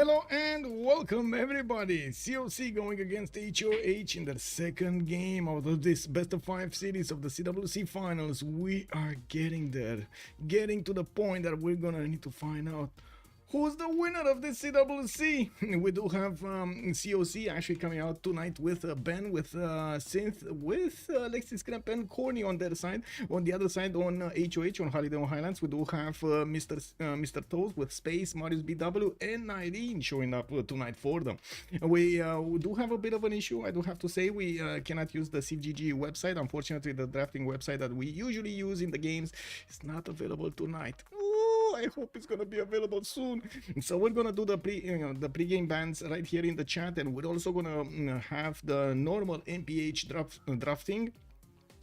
Hello and welcome everybody. CWC going against HOH in the second game of this best of 5 series of the CWC finals. We are getting there, getting to the point that we're gonna need to find out who's the winner of this CWC. We do have COC actually coming out tonight with Ben, with Synth, with Alexis, Krempp and Khornie on their side. On the other side, on HOH, on Highlands, we do have Mr.Toes with Space, Mariusbw and Nyreen showing up tonight for them. We do have a bit of an issue, I do have to say. We cannot use the Civ6 website. Unfortunately, the drafting website that we usually use in the games is not available tonight. I hope it's gonna be available soon. So we're gonna do the pre-game bans right here in the chat, and we're also gonna have the normal MPH drafting.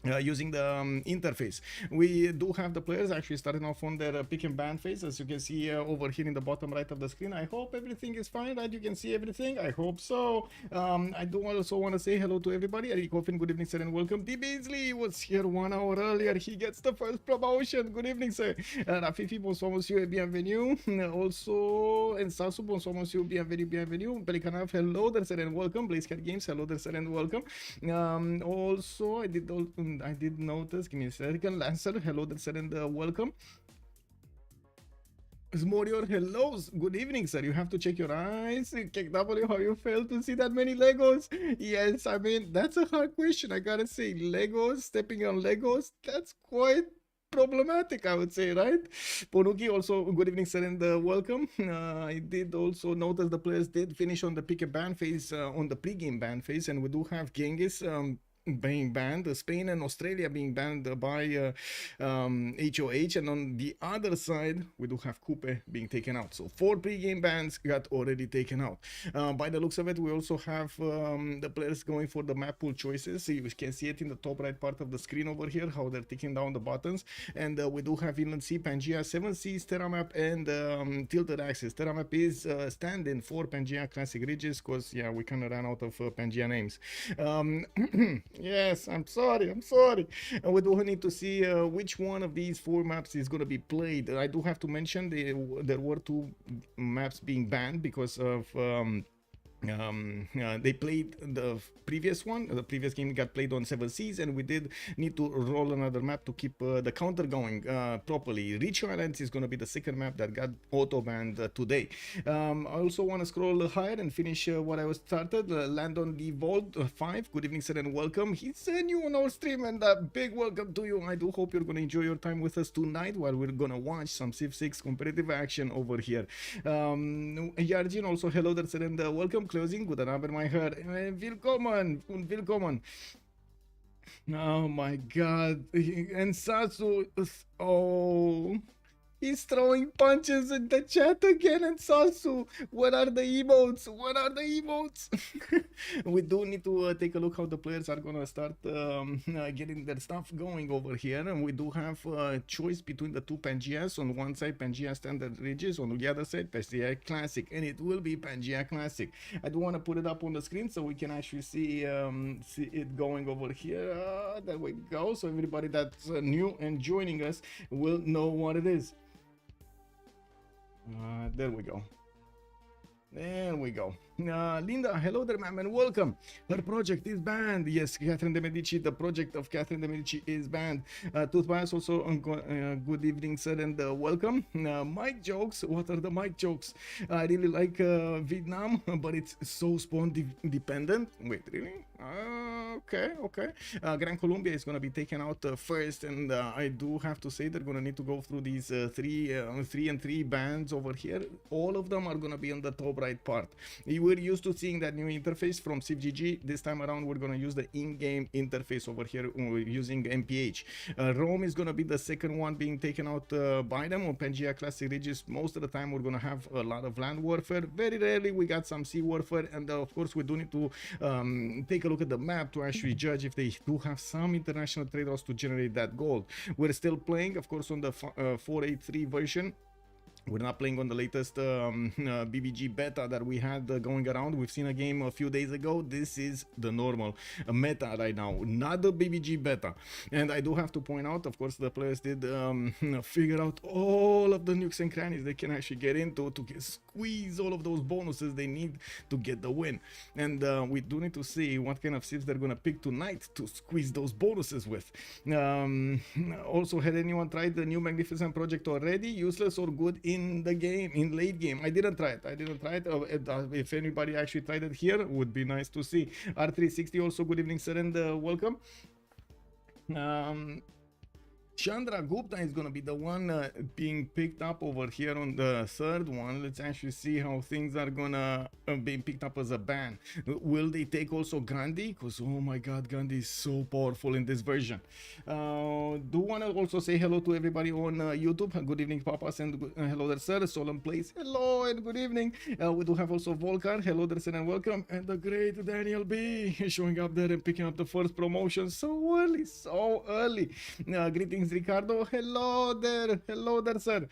Using the interface. We do have the players actually starting off on their pick and ban phase, as you can see over here in the bottom right of the screen. I hope everything is fine, right? You can see everything. I hope so. I do also want to say hello to everybody. Eric Hoffin, good evening, sir, and welcome. D. Beasley was here 1 hour earlier. He gets the first promotion. Good evening, sir. Rafifi, bonsoir, monsieur, et bienvenue. Also, and Sasu, bonsoir, monsieur, bienvenue, bienvenue. Pelikanov, hello there, sir, and welcome. Blazecat Games, hello there, sir, and welcome. Also, I did notice, give me a second. Lancer, hello there, sir, and welcome. Smorior, hello, good evening, sir. You have to check your eyes. KW, how you felt to see that many Legos? Yes, I mean, that's a hard question. I gotta say, Legos, stepping on Legos, that's quite problematic, I would say, right? Ponuki, also good evening, sir, and welcome. I did also notice the players did finish on the pick and ban phase, on the pre-game ban phase, and we do have Genghis being banned, Spain and Australia being banned by HOH, and on the other side we do have Coupe being taken out. So 4 pre-game bans got already taken out. By the looks of it, we also have the players going for the map pool choices. So you can see it in the top right part of the screen over here, how they're ticking down the buttons. And we do have Inland Sea, Pangea, 7 Seas, Terra Map, and Tilted Axis. Terra Map is stand-in for Pangea Classic Ridges, because yeah, we kind of ran out of Pangea names. Yes, I'm sorry. We do need to see which one of these 4 maps is going to be played. I do have to mention there were 2 maps being banned because of they played the previous one. The previous game got played on 7 Seas, and we did need to roll another map to keep the counter going properly. Rich Highlands is going to be the second map that got auto banned today. I also want to scroll higher and finish what I was started. Land on the Vault 5. Good evening, sir, and welcome. He's new on our stream, and a big welcome to you. I do hope you're going to enjoy your time with us tonight while we're going to watch some Civ6 competitive action over here. Yarjin, also hello there, sir, and welcome. Closing, guten Abend, my heart. Willkommen. Oh my god. And Sasu, oh, he's throwing punches in the chat again. And Sasu, what are the emotes? We do need to take a look how the players are gonna start getting their stuff going over here. And we do have a choice between the 2 Pangeas. On one side, Pangea Standard Ridges. On the other side, Pangea Classic. And it will be Pangea Classic. I do want to put it up on the screen so we can actually see it going over here. There we go. So everybody that's new and joining us will know what it is. There we go. Linda, hello there, ma'am, and welcome. Her project is banned. Yes, Catherine de Medici, the project of Catherine de Medici is banned. Toothpaste also, good evening, sir, and welcome. Mic jokes, what are the mic jokes? I really like Vietnam, but it's so spawn dependent. Wait, really? Okay. Gran Colombia is going to be taken out first, and I do have to say they're going to need to go through these 3 and 3 bands over here. All of them are going to be on the top right part. We're used to seeing that new interface from Civ6. This time around, we're going to use the in-game interface over here using MPH. Rome is going to be the second one being taken out by them on Pangea Classic Ridges. Most of the time, we're going to have a lot of land warfare. Very rarely, we got some sea warfare. And of course, we do need to take a look at the map to actually judge if they do have some international trade-offs to generate that gold. We're still playing, of course, on the 483 version. We're not playing on the latest BBG beta that we had going around. We've seen a game a few days ago. This is the normal meta right now, not the BBG beta. And I do have to point out, of course, the players did figure out all of the nooks and crannies they can actually get into to squeeze all of those bonuses they need to get the win. And we do need to see what kind of civs they're going to pick tonight to squeeze those bonuses with. Also, had anyone tried the new Magnificent project already? Useless or good in the game, in late game? I didn't try it. If anybody actually tried it here, would be nice to see. R360 also, good evening sir, and welcome. Chandra Gupta is going to be the one being picked up over here on the third one. Let's actually see how things are going to be picked up as a ban. Will they take also Gandhi? Because, oh my god, Gandhi is so powerful in this version. Do want to also say hello to everybody on YouTube. Good evening, Papas, and hello there, sir. Solemn Place, hello and good evening. We do have also Volcar, hello there, sir, and welcome. And the great Daniel B showing up there and picking up the first promotion so early. Greetings, Ricardo. Hello there, sir.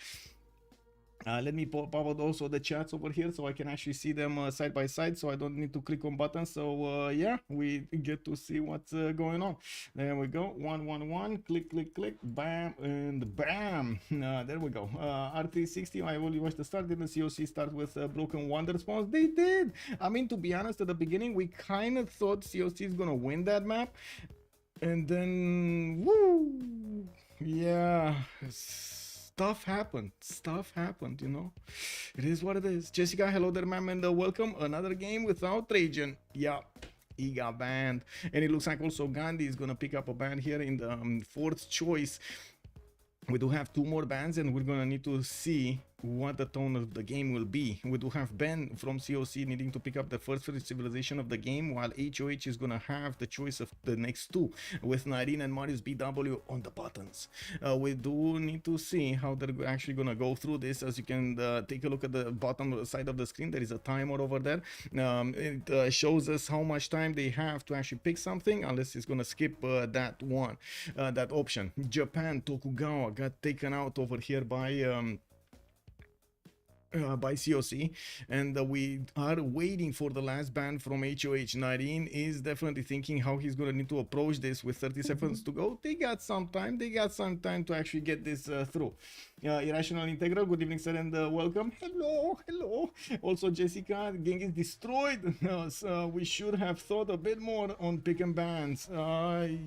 Let me pop out also the chats over here so I can actually see them side by side, so I don't need to click on buttons. So yeah, we get to see what's going on. There we go. 111, click, bam, and bam. There we go. R360, I only watched the start. Didn't COC start with broken wonder spawns? They did. I mean, to be honest, at the beginning we kind of thought COC is gonna win that map, and then woo, yeah, stuff happened, you know. It is what it is. Jessica, hello there, ma'am, and welcome. Another game without Trajan. Yeah, he got banned, and it looks like also Gandhi is gonna pick up a ban here in the fourth choice. We do have two more bans, and we're gonna need to see what the tone of the game will be. We do have Ben from COC needing to pick up the first civilization of the game, while HOH is gonna have the choice of the next two, with Nyreen and Mariusbw on the buttons. We do need to see how they're actually gonna go through this. As you can take a look at the bottom side of the screen, there is a timer over there. It shows us how much time they have to actually pick something, unless it's gonna skip that option. Japan, Tokugawa got taken out over here by COC, and we are waiting for the last ban from HOH. Nyreen is definitely thinking how he's gonna need to approach this with 30 seconds to go. They got some time to actually get this through. Irrational Integral, good evening sir, and welcome. Hello. Also Jessica, gang is destroyed. So we should have thought a bit more on pick and bans.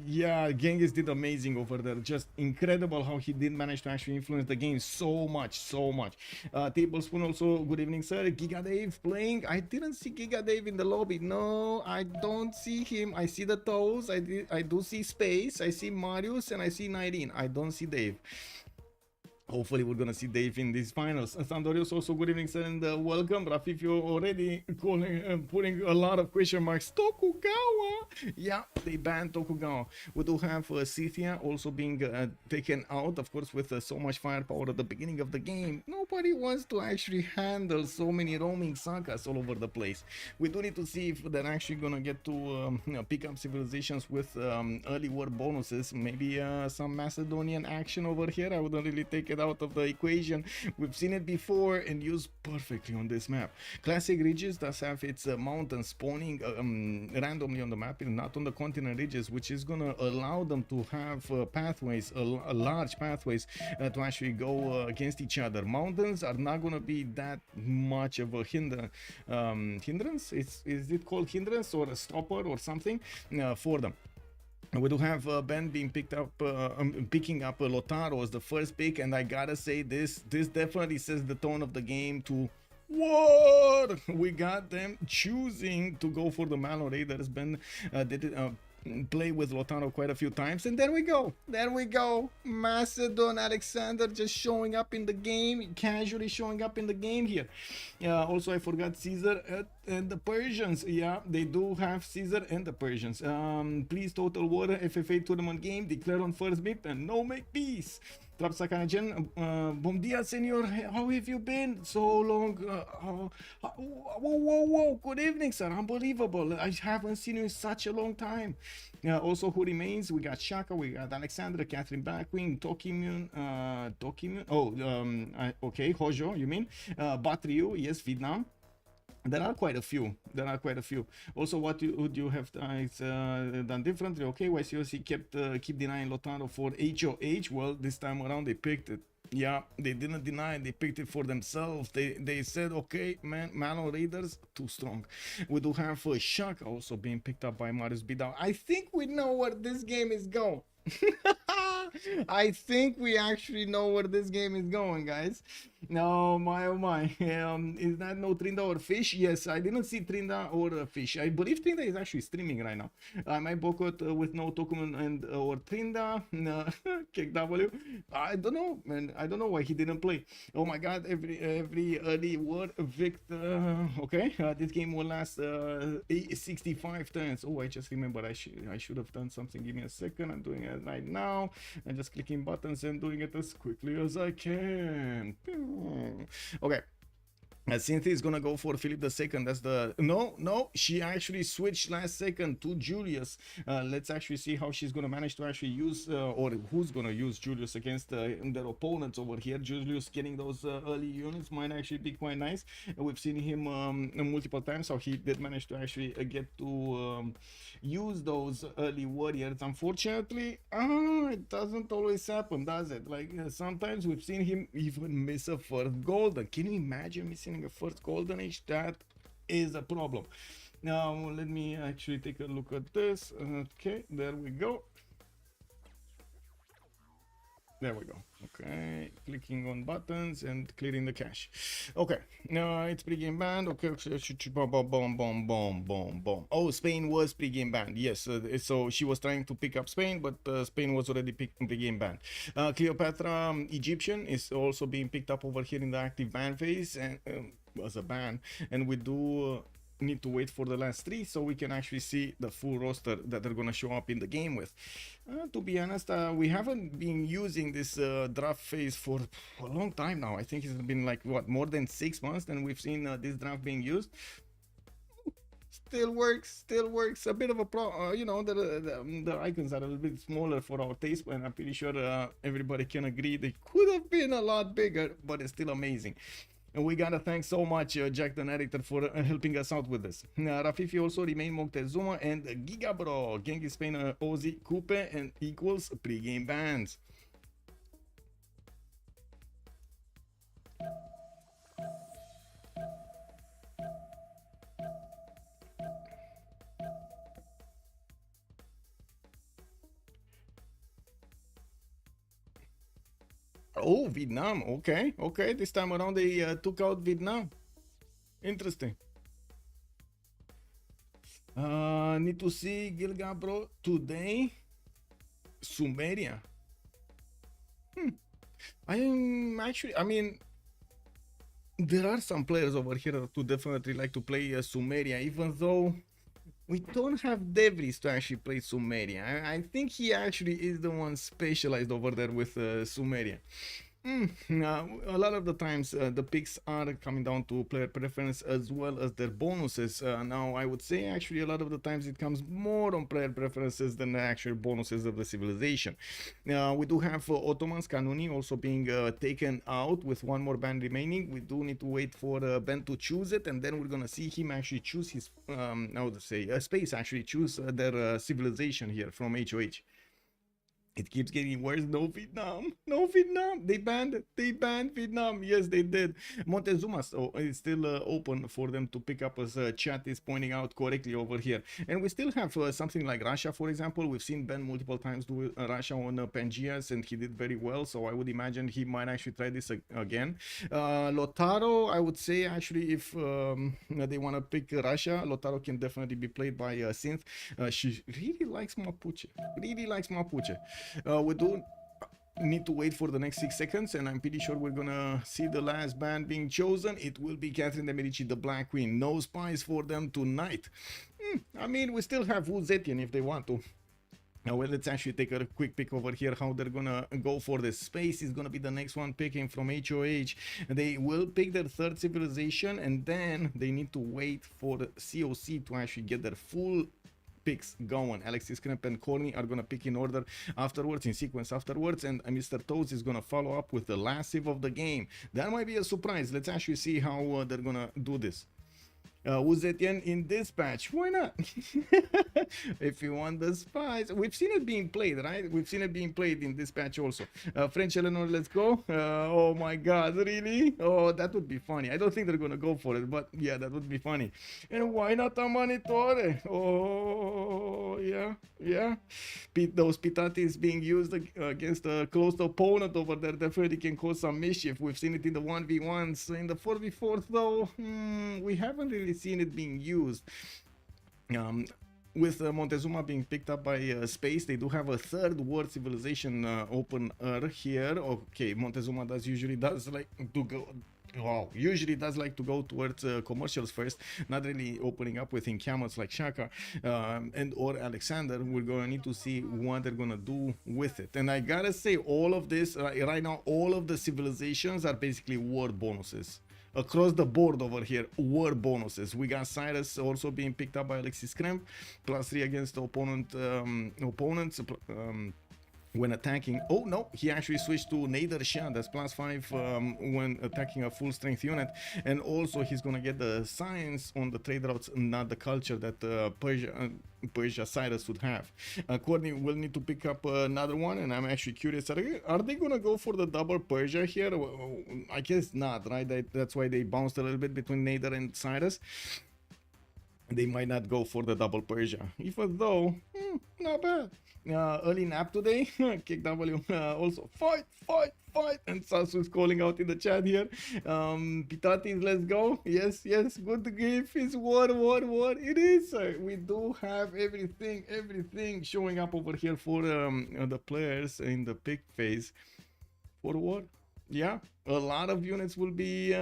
Yeah, Genghis did amazing over there. Just incredible how he did manage to actually influence the game so much. Tablespoon also, good evening sir. Giga Dave playing. I didn't see Giga Dave in the lobby. No, I don't see him. I see the toes. I do see Space. I see Marius, and I see Nyreen. I don't see Dave. Hopefully we're gonna see Dave in these finals. Sandorius also, good evening sir, and welcome. Rafif, you're already putting a lot of question marks. Tokugawa, yeah, they banned Tokugawa. We do have Cynthia also being taken out, of course, with so much firepower at the beginning of the game. Nobody wants to actually handle so many roaming sagas all over the place. We do need to see if they're actually gonna get to pick up civilizations with early war bonuses. Maybe some Macedonian action over here. I wouldn't really take it out of the equation. We've seen it before and used perfectly on this map. Classic Ridges does have its mountains spawning randomly on the map, and not on the continent ridges, which is gonna allow them to have pathways, large pathways to actually go against each other. Mountains are not gonna be that much of a hindrance. Is it called hindrance or a stopper or something for them? We do have Ben being picking up Lotaro as the first pick, and I gotta say this definitely sets the tone of the game to what we got them choosing to go for the Malo Raiders. Ben did play with Lotaro quite a few times, and there we go, Macedon Alexander just showing up in the game, casually showing up in the game here. Also I forgot Caesar and the Persians. Yeah, they do have Caesar and the Persians. Please, Total War FFA tournament game, declare on first map and no make peace. Trapsakanagen, bom dia, senor. How have you been? So long. Whoa. Good evening, sir. Unbelievable. I haven't seen you in such a long time. Also, who remains? We got Shaka, we got Alexandra, Catherine Blackwing, Tokimun, okay, Hojo, you mean? Batriu, yes, Vietnam. There are quite a few. Also, what would you have done differently? Okay, YCOC keep denying Lotaro for HOH. Well, this time around they picked it. Yeah, they didn't deny it, they picked it for themselves. They said, okay, man, Malo Raiders, too strong. We do have Shaka also being picked up by Mariusbw. I think we know where this game is going. I think we actually know where this game is going, guys. No, my oh my. Is that no Trinda or Fish? Yes, I didn't see Trinda or Fish. I believe Trinda is actually streaming right now. My Bokot with no Tokumen and or Trinda. Kick W. I don't know, man. I don't know why he didn't play. Oh my god, every early word Victor. Okay, this game will last 65 turns. Oh, I just remember I should have done something. Give me a second. I'm doing it right now. I'm just clicking buttons and doing it as quickly as I can. Okay. Cynthia is gonna go for Philip II. That's the no. She actually switched last second to Julius. Let's actually see how she's gonna manage to actually use or who's gonna use Julius against their opponents over here. Julius getting those early units might actually be quite nice. We've seen him multiple times, so he did manage to actually get to use those early warriors. Unfortunately, it doesn't always happen, does it? Like sometimes we've seen him even miss a first golden. Can you imagine missing a first golden age? That is a problem. Now let me actually take a look at this. Okay, there we go. There we go. Okay, clicking on buttons and clearing the cache. Okay, no, it's pre-game banned. Okay, boom. Oh, Spain was pre-game banned. Yes, so she was trying to pick up Spain, but Spain was already pre-game banned. Cleopatra Egyptian is also being picked up over here in the active ban phase and as a ban, and we do need to wait for the last 3 so we can actually see the full roster that they're gonna show up in the game with. To be honest, we haven't been using this draft phase for a long time now. I think it's been like what, more than 6 months and we've seen this draft being used. Still works. A bit of a you know, the icons are a little bit smaller for our taste, and I'm pretty sure everybody can agree they could have been a lot bigger, but it's still amazing. And we gotta thank so much Jack the Narrator for helping us out with this. Rafifi also remain Montezuma and Gigabro. Genghis Spain Ozzy Coupe and equals pre-game bans. Oh, Vietnam. Okay. This time around they took out Vietnam. Interesting. Need to see Gilgabro today. Sumeria. I mean, there are some players over here who definitely like to play Sumeria, even though we don't have Devris to actually play Sumeria. I think he actually is the one specialized over there with Sumeria. A lot of the times the picks are coming down to player preference as well as their bonuses. Now I would say actually a lot of the times it comes more on player preferences than the actual bonuses of the civilization. We do have Ottomans Kanuni also being taken out with one more ban remaining. We do need to wait for Ben to choose it, and then we're gonna see him actually choose his I would say space actually choose their civilization here from HOH. It keeps getting worse. No Vietnam. They banned Vietnam. Yes, they did. Montezuma is still open for them to pick up, as chat is pointing out correctly over here. And we still have something like Russia, for example. We've seen Ben multiple times do Russia on Pangeas, and he did very well. So I would imagine he might actually try this again. Lotaro, I would say actually if they want to pick Russia, Lotaro can definitely be played by Synth. She really likes Mapuche. We do need to wait for the next 6 seconds, and I'm pretty sure we're gonna see the last band being chosen. It will be Catherine de Medici, the Black Queen. No spies for them tonight. I mean, we still have Wu Zetian if they want to. Now, well, let's actually take a quick pick over here how they're gonna go for the space. Is gonna be the next one picking from HOH. They will pick their third civilization, and then they need to wait for the COC to actually get their full picks going. Alexis, Krempp, and Khornie are gonna pick in order afterwards, in sequence afterwards, and Mr.Toes is gonna follow up with the last civ of the game. That might be a surprise. Let's actually see how they're gonna do this. Uzetian in dispatch, why not? If you want the spies, we've seen it being played, right? We've seen it being played in dispatch also. French Eleanor, let's go. Oh my god, really? Oh, that would be funny. I don't think they're gonna go for it, but yeah, that would be funny. And why not a Manitore? Oh yeah, yeah. Those pitatis being used against a close opponent over there definitely can cause some mischief. We've seen it in the 1v1s. In the 4v4s though, we haven't really seen it being used. With Montezuma being picked up by space, they do have a third world civilization open here. Okay, Montezuma usually does like to go. Wow, usually does like to go towards commercials first, not really opening up with encampments like Shah and or Alexander. We're gonna need to see what they're gonna do with it. And I gotta say, all of this right now, all of the civilizations are basically war bonuses. Across the board over here, war bonuses. We got Cyrus also being picked up by Alexis Krempp, +3 against the opponents when attacking. Oh no, he actually switched to Nader Shah, that's +5 when attacking a full strength unit. And also he's gonna get the science on the trade routes, not the culture that Persia Cyrus would have. Khornie will need to pick up another one, and I'm actually curious, are they gonna go for the double Persia here? I guess not, right? That's why they bounced a little bit between Nader and Cyrus. They might not go for the double Persia, even though not bad. Early nap today. Kick W. Also fight, and Sasu is calling out in the chat here. Pitatis, let's go. Yes, good to give is war. It is, sir. We do have everything showing up over here for the players in the pick phase for war. Yeah, a lot of units will be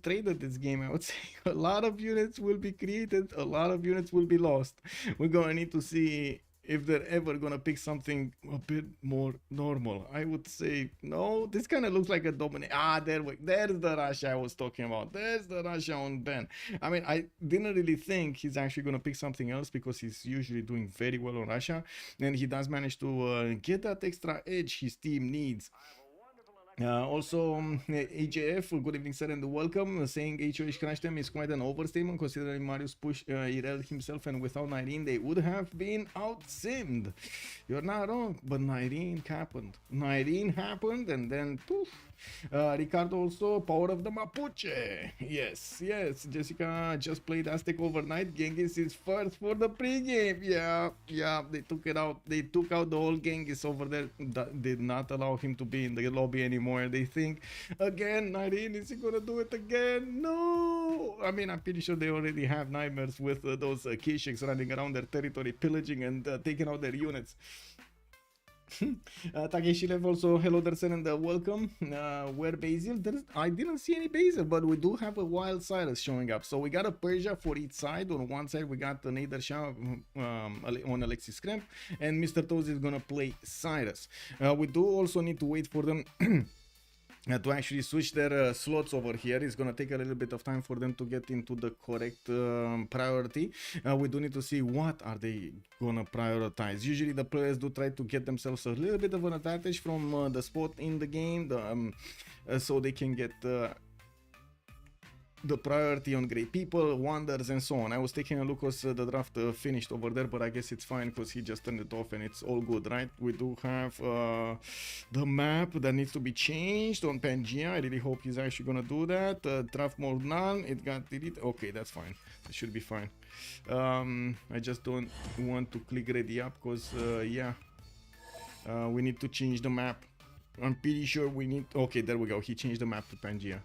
traded this game, I would say. A lot of units will be created, a lot of units will be lost. We're gonna need to see if they're ever gonna pick something a bit more normal. I would say no. This kind of looks like a dominate. There's the Russia I was talking about. There's the Russia on Ben. I mean, I didn't really think he's actually gonna pick something else, because he's usually doing very well on Russia, and he does manage to get that extra edge his team needs. Also, AJF, good evening, sir, and welcome. Saying HOH Crashtime is quite an overstatement, considering Mariusbw Irel himself, and without Nyreen, they would have been out-simmed. You're not wrong, but Nyreen happened. And then poof. Ricardo also, power of the Mapuche. Yes. Jessica just played Aztec overnight. Genghis is first for the pregame. Yeah. They took it out. They took out the whole Genghis over there. That did not allow him to be in the lobby anymore. They think again, Nyreen, is he gonna do it again? No. I mean, I'm pretty sure they already have nightmares with those Kishiks running around their territory, pillaging and taking out their units. Takeshi Lev also, hello there, sir, and welcome. Where Basil? I didn't see any Basil, but we do have a wild Cyrus showing up. So we got a Persia for each side. On one side we got the Nader Shah on Alexis Krempp, and Mr.Toes is gonna play Cyrus. We do also need to wait for them to actually switch their slots over here. It's gonna take a little bit of time for them to get into the correct priority. We do need to see what are they gonna prioritize. Usually the players do try to get themselves a little bit of an advantage from the spot in the game, so they can get the priority on great people, wonders, and so on. I was taking a look because the draft finished over there, but I guess it's fine because he just turned it off and it's all good, right? We do have the map that needs to be changed on Pangea. I really hope he's actually gonna do that. Draft mode none, it got deleted. Okay, that's fine. It should be fine. I just don't want to click ready up because we need to change the map. I'm pretty sure we need. Okay, there we go. He changed the map to Pangea.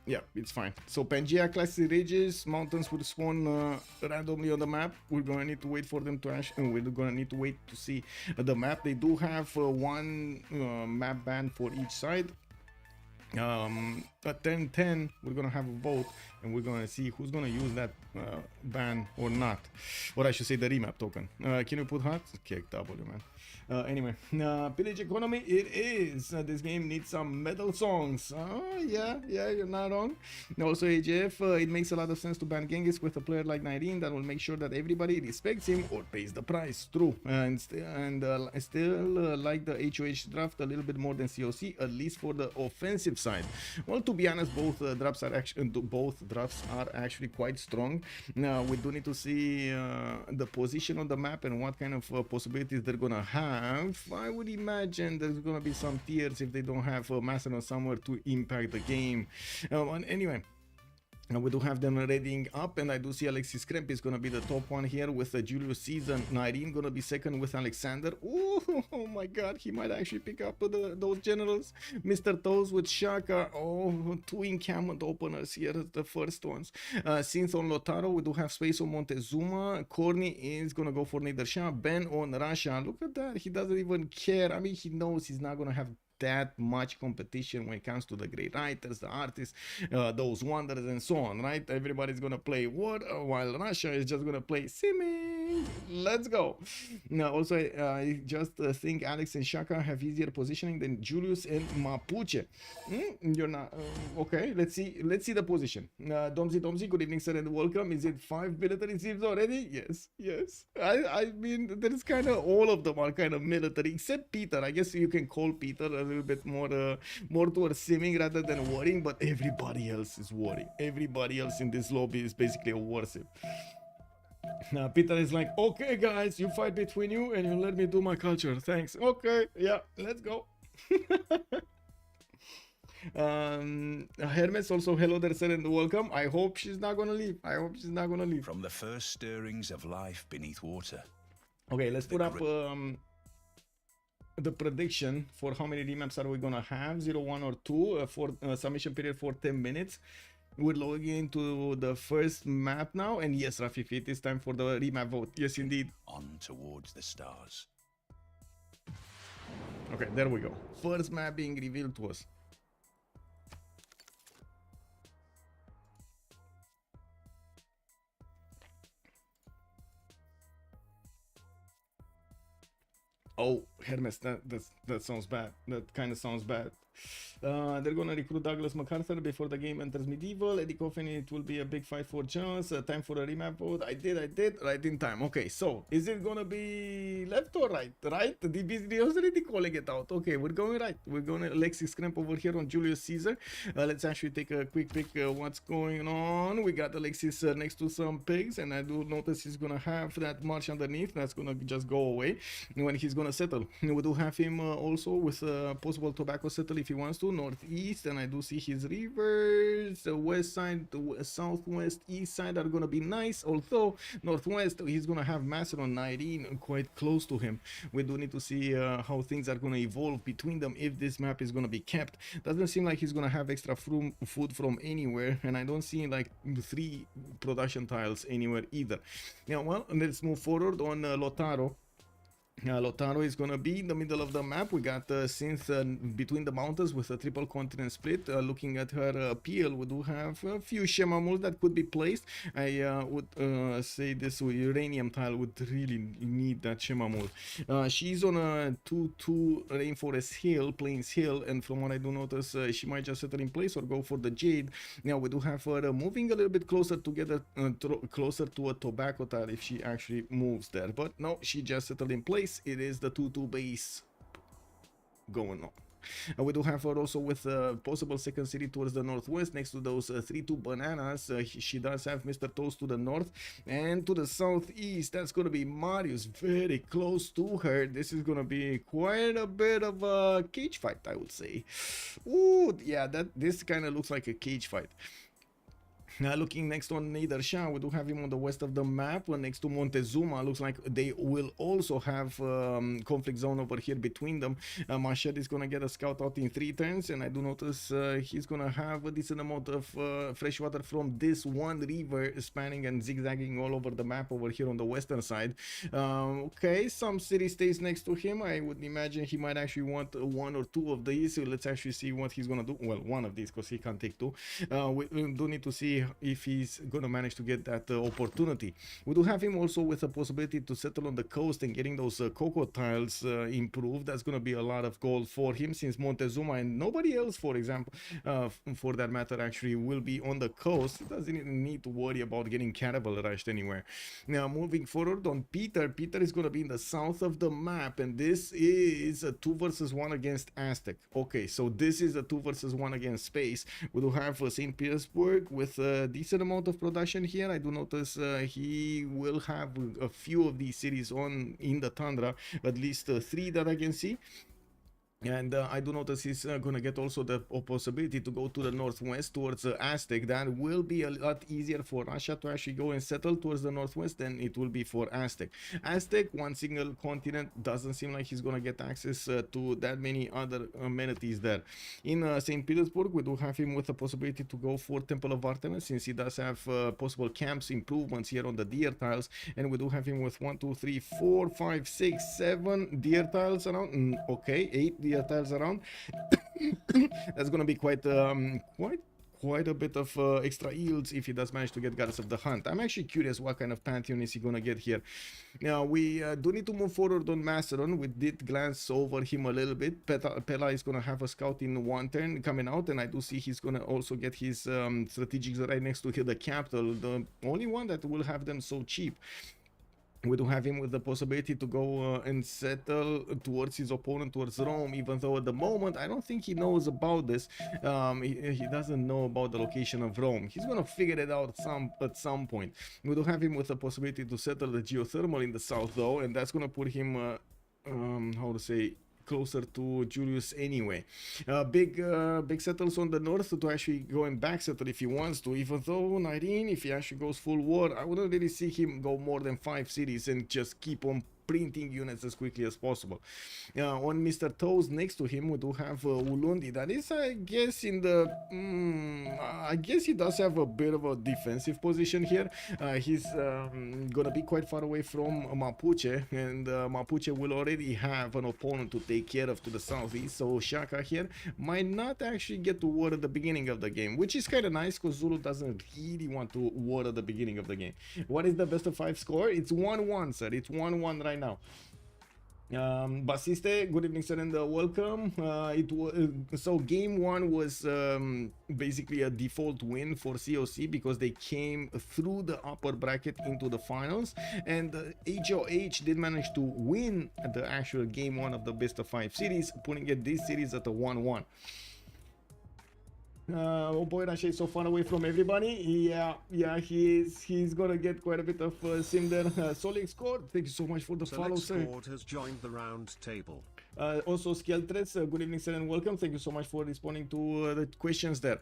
Yeah, it's fine. So Pangea classic ridges, mountains will spawn randomly on the map. We're gonna need to wait for them to actually. We're gonna need to wait to see the map. They do have one map ban for each side. At 10:10 we're gonna have a vote and we're gonna see who's gonna use that ban or not, or I should say the remap token. Can you put hot? Kick W, man. Anyway, pillage economy it is. This game needs some metal songs. Yeah, you're not wrong. Also AJF, it makes a lot of sense to ban Genghis with a player like Nyreen that will make sure that everybody respects him or pays the price. True. I still like the HOH draft a little bit more than COC, at least for the offensive side. Well, to be honest, both drafts are actually quite strong. Now we do need to see the position on the map and what kind of possibilities they're gonna have. I would imagine there's gonna be some tiers if they don't have Macedon somewhere to impact the game. Anyway, we do have them readying up, and I do see Alexis Krempp is gonna be the top one here with the Julius season. Nyreen gonna be second with Alexander. Ooh, oh my god, he might actually pick up those generals. Mr.Toes with Shaka. Oh, two encampment openers here, the first ones. Since on Lotaro, we do have space on Montezuma. Khornie is gonna go for Nader Shah. Ben on Russia. Look at that, he doesn't even care. I mean, he knows he's not gonna have that much competition when it comes to the great writers, the artists, those wonders and so on, right? Everybody's gonna play war while Russia is just gonna play simming. Let's go. Now also I just think Alex and Shaka have easier positioning than Julius and Mapuche. You're not okay. Let's see the position. Domzi, good evening sir and welcome. Is it 5 military civs already? Yes. I mean, there's kind of all of them are kind of military except Peter. I guess you can call Peter a little bit more towards simming rather than warring, but everybody else is warring. Everybody else in this lobby is basically a warship. Now Peter is like, okay guys, you fight between you and you let me do my culture. Thanks. Okay, yeah, let's go. Hermes also, hello there sir and welcome. I hope she's not gonna leave. From the first stirrings of life beneath water. Okay, let's put up the prediction for how many remaps are we gonna have, 0, 1 or 2 for submission period for 10 minutes. We're logging into the first map now, and yes, Rafi, it is time for the remap vote. Yes, indeed. On towards the stars. Okay, there we go. First map being revealed to us. Oh, Hermes, that sounds bad. That kind of sounds bad. They're gonna recruit Douglas MacArthur before the game enters medieval. Eddie Coffin, it will be a big fight for chance. Time for a remap vote. I did right in time. Okay, so is it gonna be left or right? Right? The was already calling it out. Okay, we're going right. We're going Alexis Krempp over here on Julius Caesar. Let's actually take a quick peek what's going on. We got Alexis next to some pigs, and I do notice he's gonna have that march underneath. That's gonna just go away when he's gonna settle. We do have him also with a possible tobacco settle if he wants to. Northeast, and I do see his rivers. The west side, the southwest, east side are gonna be nice. Although northwest, he's gonna have Macedon, Nyreen quite close to him. We do need to see how things are gonna evolve between them if this map is gonna be kept. Doesn't seem like he's gonna have extra food from anywhere, and I don't see like 3 production tiles anywhere either. Yeah, well, let's move forward on Lotaro. Lotaro is gonna be in the middle of the map. We got Synth between the mountains with a triple continent split. Looking at her PL, we do have a few Shemamuls that could be placed. I would say this uranium tile would really need that Shemamul. She's on a 2-2 Rainforest Hill, Plains Hill, and from what I do notice, she might just settle in place or go for the Jade. Now we do have her moving a little bit closer together, closer to a tobacco tile if she actually moves there. But no, she just settled in place. It is the 2-2 base going on. We do have her also with a possible second city towards the northwest next to those 3-2 bananas. She does have Mr.Toes to the north, and to the southeast that's going to be Marius very close to her. This is going to be quite a bit of a cage fight, I would say. Ooh, yeah, this kind of looks like a cage fight. Looking next on Nader Shah, we do have him on the west of the map, next to Montezuma. Looks like they will also have conflict zone over here between them. Macedon is gonna get a scout out in 3 turns, and I do notice he's gonna have a decent amount of fresh water from this one river spanning and zigzagging all over the map over here on the western side. Okay, some city stays next to him. I would imagine he might actually want 1 or 2 of these. So let's actually see what he's gonna do. Well, 1 of these, because he can't take 2. We do need to see if he's gonna manage to get that opportunity. We do have him also with a possibility to settle on the coast and getting those cocoa tiles improved. That's gonna be a lot of gold for him, since Montezuma and nobody else, for example, for that matter, actually will be on the coast. He doesn't even need to worry about getting cannibal rushed anywhere. Now moving forward on Peter is gonna be in the south of the map, and this is a 2 versus 1 against Aztec. Okay, so this is a 2 versus 1 against space. We do have St. Petersburg with a decent amount of production here. I do notice he will have a few of these cities on in the tundra, at least 3 that I can see. And I do notice he's gonna get also the possibility to go to the northwest towards Aztec. That will be a lot easier for Russia to actually go and settle towards the northwest than it will be for Aztec. Aztec, one single continent, doesn't seem like he's gonna get access to that many other amenities there. In St. Petersburg, we do have him with the possibility to go for Temple of Artemis, since he does have possible camps improvements here on the deer tiles. And we do have him with 1, 2, 3, 4, 5, 6, 7 deer tiles around. Okay, 8 deer tiles around. That's gonna be quite a bit of extra yields if he does manage to get Goddess of the Hunt. I'm actually curious what kind of pantheon is he gonna get here. Now we do need to move forward on Macedon. We did glance over him a little bit. Pella is gonna have a scout in 1 turn coming out, and I do see he's gonna also get his strategics right next to the capital, the only one that will have them so cheap. We do have him with the possibility to go and settle towards his opponent, towards Rome, even though at the moment I don't think he knows about this. He doesn't know about the location of Rome. He's gonna figure it out at some point. We do have him with the possibility to settle the geothermal in the south though, and that's gonna put him how to say, closer to Julius anyway. Big settles on the north to actually go and back settle if he wants to, even though Nyreen, if he actually goes full war, I wouldn't really see him go more than 5 cities and just keep on printing units as quickly as possible. On Mr.Toes next to him, we do have Ulundi. That is, I guess, in the I guess he does have a bit of a defensive position here. He's gonna be quite far away from Mapuche, and Mapuche will already have an opponent to take care of to the southeast, so Shaka here might not actually get to war at the beginning of the game, which is kind of nice because Zulu doesn't really want to war at the beginning of the game. What is the best of 5 score? It's 1-1, sir. It's 1-1 right now. Basiste, good evening, sir, and welcome. So game 1 was basically a default win for COC because they came through the upper bracket into the finals, and HOH did manage to win the actual game 1 of the best of 5 series, putting it this series at a 1-1. Oh boy, Rasha is so far away from everybody. Yeah, he's gonna get quite a bit of sim there. Solix Squad, thank you so much for the follow, sir. Squad has joined the round table. Also Skeltres, good evening, sir, and welcome. Thank you so much for responding to the questions there.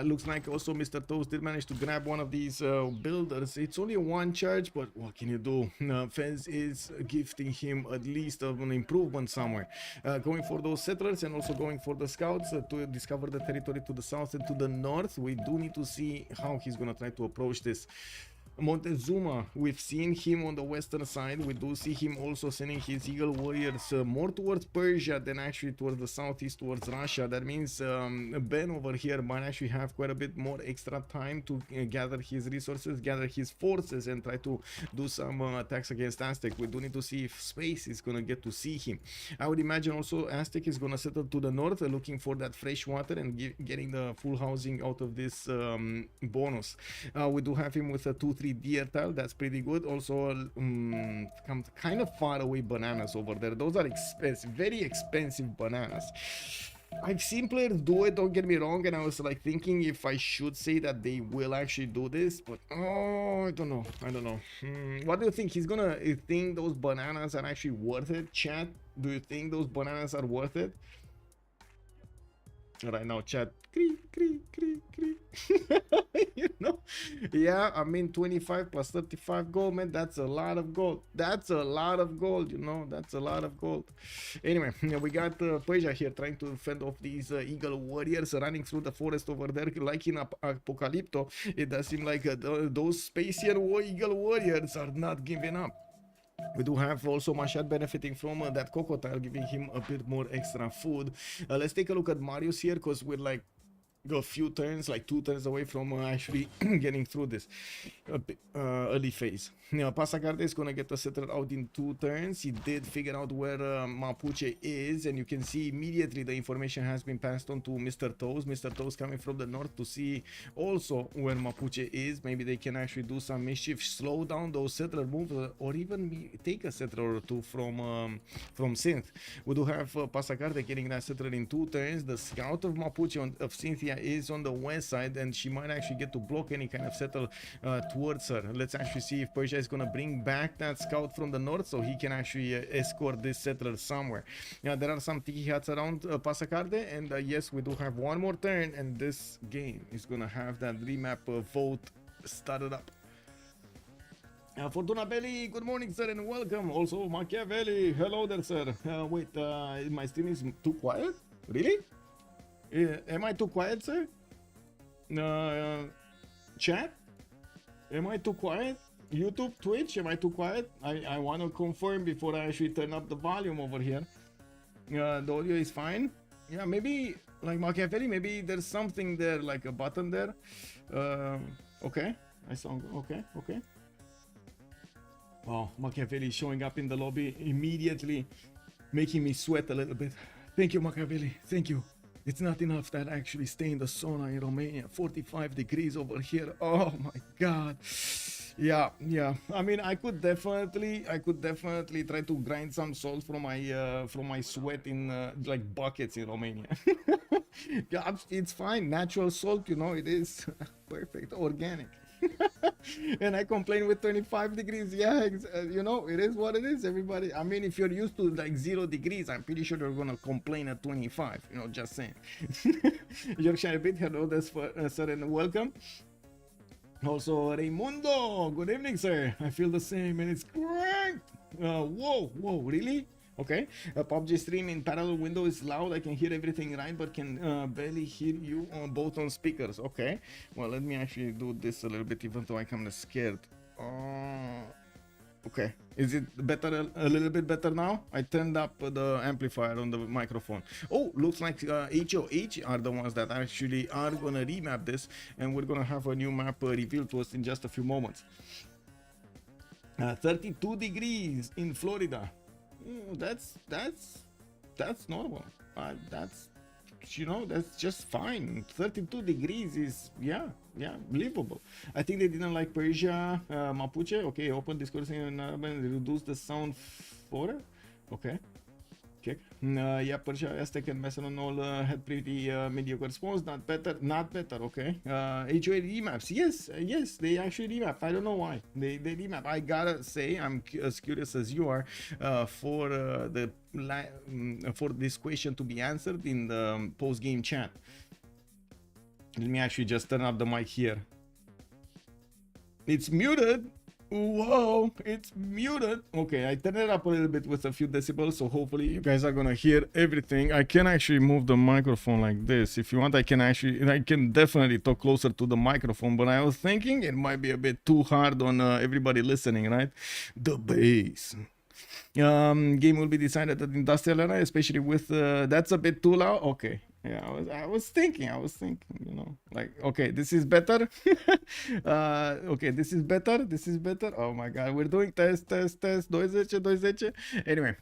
Looks like also Mr.Toes did manage to grab one of these builders. It's only a 1 charge, but what can you do? Fez is gifting him at least of an improvement somewhere. Going for those settlers and also going for the scouts to discover the territory to the south and to the north. We do need to see how he's gonna try to approach this. Montezuma, we've seen him on the western side. We do see him also sending his eagle warriors more towards Persia than actually towards the southeast, towards Russia. That means Ben over here might actually have quite a bit more extra time to gather his resources, gather his forces, and try to do some attacks against Aztec. We do need to see if space is gonna get to see him. I would imagine also Aztec is gonna settle to the north, looking for that fresh water and getting the full housing out of this bonus. We do have him with a 2-3 deer tile. That's pretty good. Also kind of far away bananas over there. Those are expensive, very expensive bananas. I've seen players do it, don't get me wrong, and I was like thinking if I should say that they will actually do this, but I don't know. What do you think? He's gonna think those bananas are actually worth it, chat? Do you think those bananas are worth it? right now, chat. You know, yeah, I mean 25 plus 35 gold, man, that's a lot of gold. That's a lot of gold, you know, that's a lot of gold. Anyway, we got Persia here trying to fend off these eagle warriors running through the forest over there like in Apocalypto. It does seem like those Spacian eagle warriors are not giving up. We do have also Mashad benefiting from that crocodile, giving him a bit more extra food. Let's take a look at Marius here, because we're like a few turns, like 2 turns away from actually getting through this early phase. Now, Pasagarde is gonna get the settler out in 2 turns. He did figure out where Mapuche is, and you can see immediately the information has been passed on to Mr.Toes. Mr.Toes coming from the north to see also where Mapuche is. Maybe they can actually do some mischief, slow down those settler moves, or even take a settler or 2 from Synth. We do have Pasagarde getting that settler in 2 turns. The scout of Mapuche of Cynthia is on the west side, and she might actually get to block any kind of settle towards her. Let's actually see if Persia is gonna bring back that scout from the north so he can actually escort this settler somewhere. Yeah, there are some tiki hats around Pasagarde, and yes, we do have 1 more turn, and this game is gonna have that remap vote started up. Fortuna Belli, good morning, sir, and welcome. Also, Machiavelli, hello there, sir. Wait, my stream is too quiet? Really? Am I too quiet, sir? Chat? Am I too quiet? YouTube, Twitch, am I too quiet? I want to confirm before I actually turn up the volume over here. The audio is fine. Yeah, maybe, like Machiavelli, maybe there's something there, like a button there. Okay, I sound okay. Wow, Machiavelli showing up in the lobby immediately, making me sweat a little bit. Thank you, Machiavelli, thank you. It's not enough that I actually stay in the sauna in Romania. 45 degrees over here. Oh my god. Yeah. I mean, I could definitely try to grind some salt from my sweat in like buckets in Romania. Yeah, it's fine. Natural salt, you know, it is perfect, organic. And I complain with 25 degrees. Yeah, you know, it is what it is, everybody. I mean, if you're used to like 0 degrees, I'm pretty sure you're gonna complain at 25, you know, just saying. Yorkshire Bit, hello there, sir, and welcome. Also, Raimundo, good evening, sir. I feel the same, and it's great. Whoa, really? Okay, PUBG stream in parallel window is loud. I can hear everything right, but can barely hear you on both on speakers. Okay, well, let me actually do this a little bit, even though I'm kind of scared. Okay, is it better, a little bit better now? I turned up the amplifier on the microphone. Oh, looks like HOH are the ones that actually are gonna remap this, and we're gonna have a new map revealed to us in just a few moments. 32 degrees in Florida. That's normal. That's, you know, that's just fine. 32 degrees is believable. I think they didn't like Persia, Mapuche. Okay, open Discord and reduce the sound for. Okay. Yeah, Persia, Aztec, and Macedon all had pretty mediocre spawns. Not better. Okay. HOA remaps. Yes, they actually remap. I don't know why they remap. I gotta say, I'm as curious as you are for this question to be answered in the post-game chat. Let me actually just turn up the mic here. It's muted. Whoa, it's muted. Okay, I turned it up a little bit with a few decibels, so hopefully you guys are gonna hear everything. I can actually move the microphone like this. If you want, I can definitely talk closer to the microphone, but I was thinking it might be a bit too hard on everybody listening, right? The bass. Game will be decided at Industrial Arena, especially with that's a bit too loud. Okay. Yeah, I was thinking, you know, like, okay, this is better. Okay, this is better. Oh my god, we're doing test. 12. Anyway,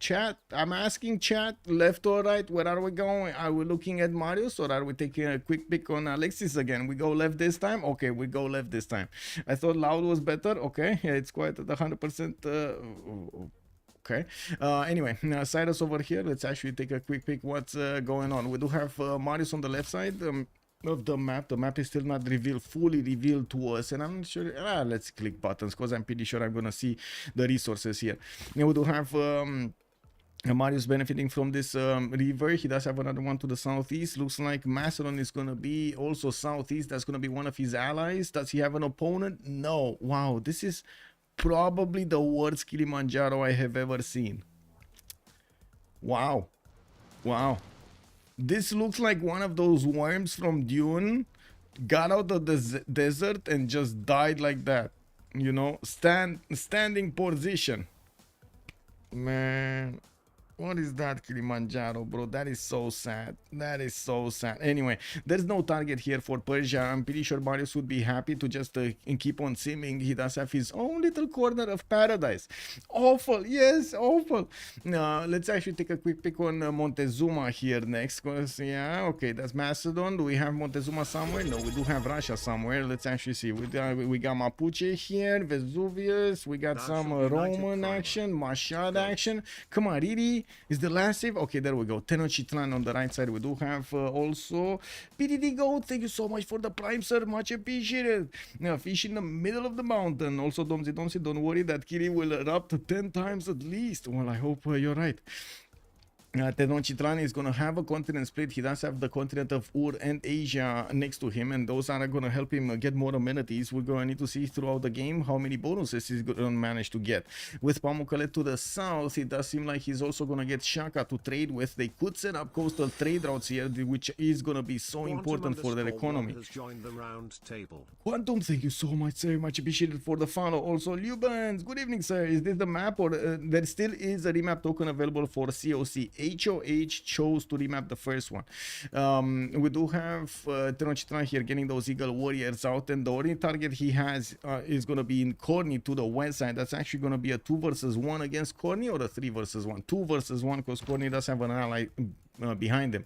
chat, I'm asking chat, left or right, where are we going? Are we looking at Marius, or are we taking a quick pick on Alexis again? We go left this time? Okay, we go left this time. I thought loud was better. Okay, yeah, it's quite at 100%. Okay, anyway, Cyrus over here. Let's actually take a quick peek what's going on. We do have Marius on the left side of the map. The map is still not fully revealed to us, and I'm not sure. Let's click buttons, because I'm pretty sure I'm gonna see the resources here. Now we do have Marius benefiting from this river. He does have another one to the southeast. Looks like Macedon is going to be also southeast. That's going to be one of his allies. Does he have an opponent? No. Wow, this is probably the worst Kilimanjaro I have ever seen. Wow. Wow. This looks like one of those worms from Dune. Got out of the desert and just died like that. You know, standing position. Man. What is that, Kilimanjaro, bro? That is so sad. That is so sad. Anyway, there's no target here for Persia. I'm pretty sure Marius would be happy to just keep on simming. He does have his own little corner of paradise. Awful. Yes, awful. Let's actually take a quick pick on Montezuma here next. Cause, yeah, okay, that's Macedon. Do we have Montezuma somewhere? No, we do have Russia somewhere. Let's actually see. We got Mapuche here, Vesuvius. We got some Roman action, Mashad action. Come on, Riri. Is the last save? Okay, there we go. Tenochtitlan on the right side. We do have also PDD Goat. Thank you so much for the prime, sir. Much appreciated. Now, fish in the middle of the mountain. Also, Domzi, don't worry that Kiri will erupt 10 times at least. Well, I hope you're right. Tenochtitlan is going to have a continent split. He does have the continent of Ur and Asia next to him, and those are going to help him get more amenities. We're going to need to see throughout the game how many bonuses he's going to manage to get. With Pamukkale to the south, it does seem like he's also going to get Shaka to trade with. They could set up coastal trade routes here, which is going to be so important for their economy. Quantum, thank you so much, sir. Much appreciated for the follow. Also, Lubans, good evening, sir. Is this the map, or there still is a remap token available for COC? HOH chose to remap the first one. We do have Tenochtitlan here getting those Eagle Warriors out, and the only target he has is going to be in Khornie to the west side. That's actually going to be a 2 versus 1 against Khornie, or a 3 versus 1? 2 versus 1, because Khornie does have an ally behind him.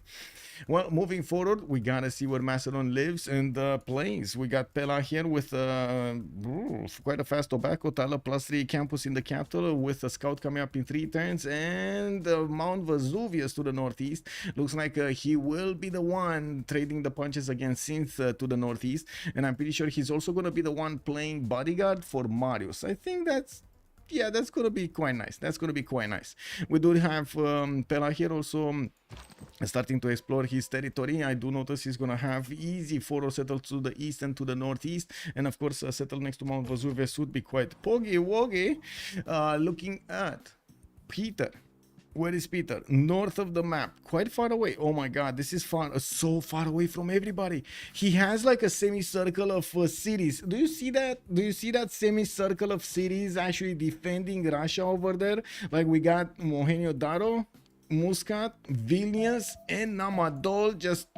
Well, moving forward, we gotta see where Macedon lives and plays. We got Pella here with quite a fast tobacco Tala +3 campus in the capital, with a scout coming up in 3 turns, and Mount Vesuvius to the northeast. Looks like he will be the one trading the punches against Cynthia to the northeast, and I'm pretty sure he's also gonna be the one playing bodyguard for Marius. I think that's, yeah, that's gonna be quite nice. That's gonna be quite nice. We do have Pella here also starting to explore his territory. I do notice he's gonna have easy photo settle to the east and to the northeast, and of course settle next to Mount Vesuvius would be quite poggy-woggy. Looking at Peter. Where is Peter? North of the map, quite far away. Oh my god, this is far, so far away from everybody. He has like a semicircle of cities. Do you see that? Do you see that semicircle of cities actually defending Russia over there? Like, we got Mohenjo-Daro, Muscat, Vilnius, and Namadol just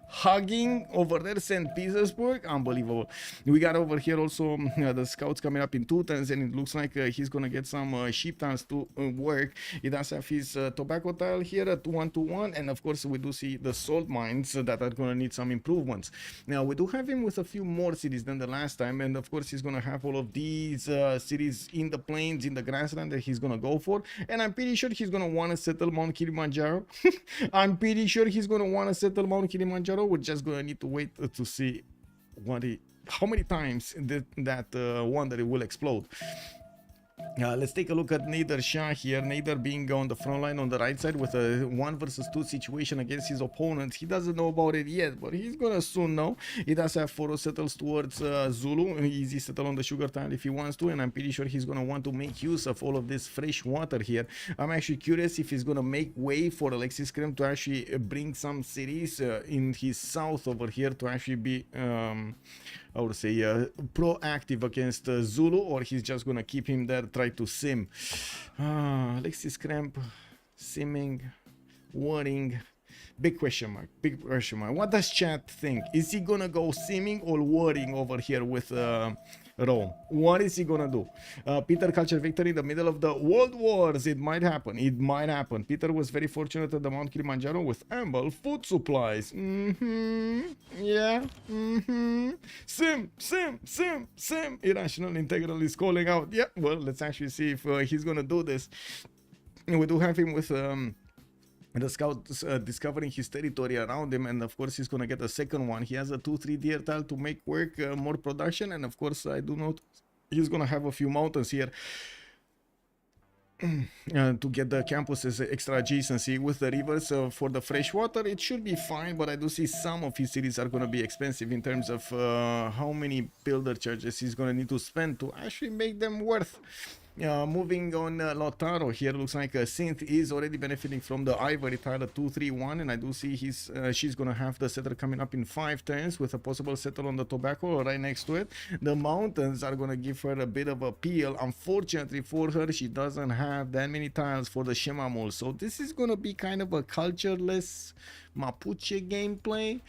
hugging over there, St. Petersburg. Unbelievable. We got over here also the scouts coming up in 2 turns, and it looks like he's gonna get some sheep towns to work. He does have his tobacco tile here at 1-1, and of course we do see the salt mines that are gonna need some improvements. Now we do have him with a few more cities than the last time, and of course he's gonna have all of these cities in the plains, in the grassland that he's gonna go for, and I'm pretty sure he's gonna want to settle Mount Kilimanjaro. I'm pretty sure he's gonna want to settle Mount Kilimanjaro. We're just gonna need to wait to see how many times that wonder it will explode. Let's take a look at Nader Shah here. Nader being on the front line on the right side with a 1 versus 2 situation against his opponent. He doesn't know about it yet, but he's gonna soon know. He does have 4 settles towards Zulu. Easy settle on the sugar tile if he wants to, and I'm pretty sure he's gonna want to make use of all of this fresh water here. I'm actually curious if he's gonna make way for Alexis Krempp to actually bring some cities in his south over here to actually be I would say proactive against Zulu, or he's just gonna keep him there, try to sim. Alexis Krempp, simming, warring, big question mark, big question mark. What does chat think? Is he gonna go simming or warring over here with Rome? What is he gonna do? Peter Culture Victory in the middle of the World Wars. It might happen. It might happen. Peter was very fortunate at the Mount Kilimanjaro with ample food supplies. Yeah. Sim. Irrational Integral is calling out. Yeah. Well, let's actually see if he's gonna do this. And we do have him with the scout discovering his territory around him, and of course he's gonna get a second one. He has a 2-3 deer tile to make work more production, and of course I do note he's gonna have a few mountains here. to get the campus's extra adjacency with the rivers for the fresh water. It should be fine, but I do see some of his cities are going to be expensive in terms of how many builder charges he's going to need to spend to actually make them worth. Moving on, Lautaro here looks like Synth is already benefiting from the ivory tile 231, and I do see she's gonna have the settler coming up in 5 turns with a possible settle on the tobacco right next to it. The mountains are gonna give her a bit of a peel. Unfortunately for her, she doesn't have that many tiles for the Shemamul, so this is gonna be kind of a cultureless Mapuche gameplay.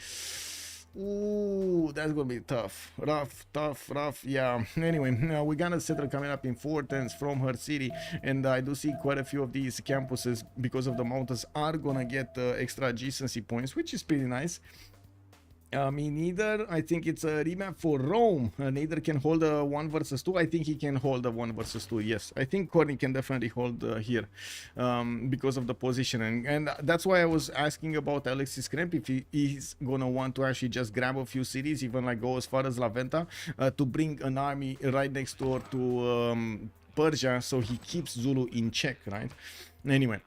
Ooh, that's gonna be tough. Rough. Yeah. Anyway, we got a settler coming up in 4 turns from her city, and I do see quite a few of these campuses, because of the mountains, are gonna get extra adjacency points, which is pretty nice. Nader, I think it's a remap for Rome. Nader can hold a 1 versus 2. I think he can hold a 1 versus 2. Yes, I think Khornie can definitely hold here because of the positioning. And that's why I was asking about Alexis Krempp, if he's gonna want to actually just grab a few cities, even like go as far as La Venta, to bring an army right next door to Persia, so he keeps Zulu in check, right? Anyway.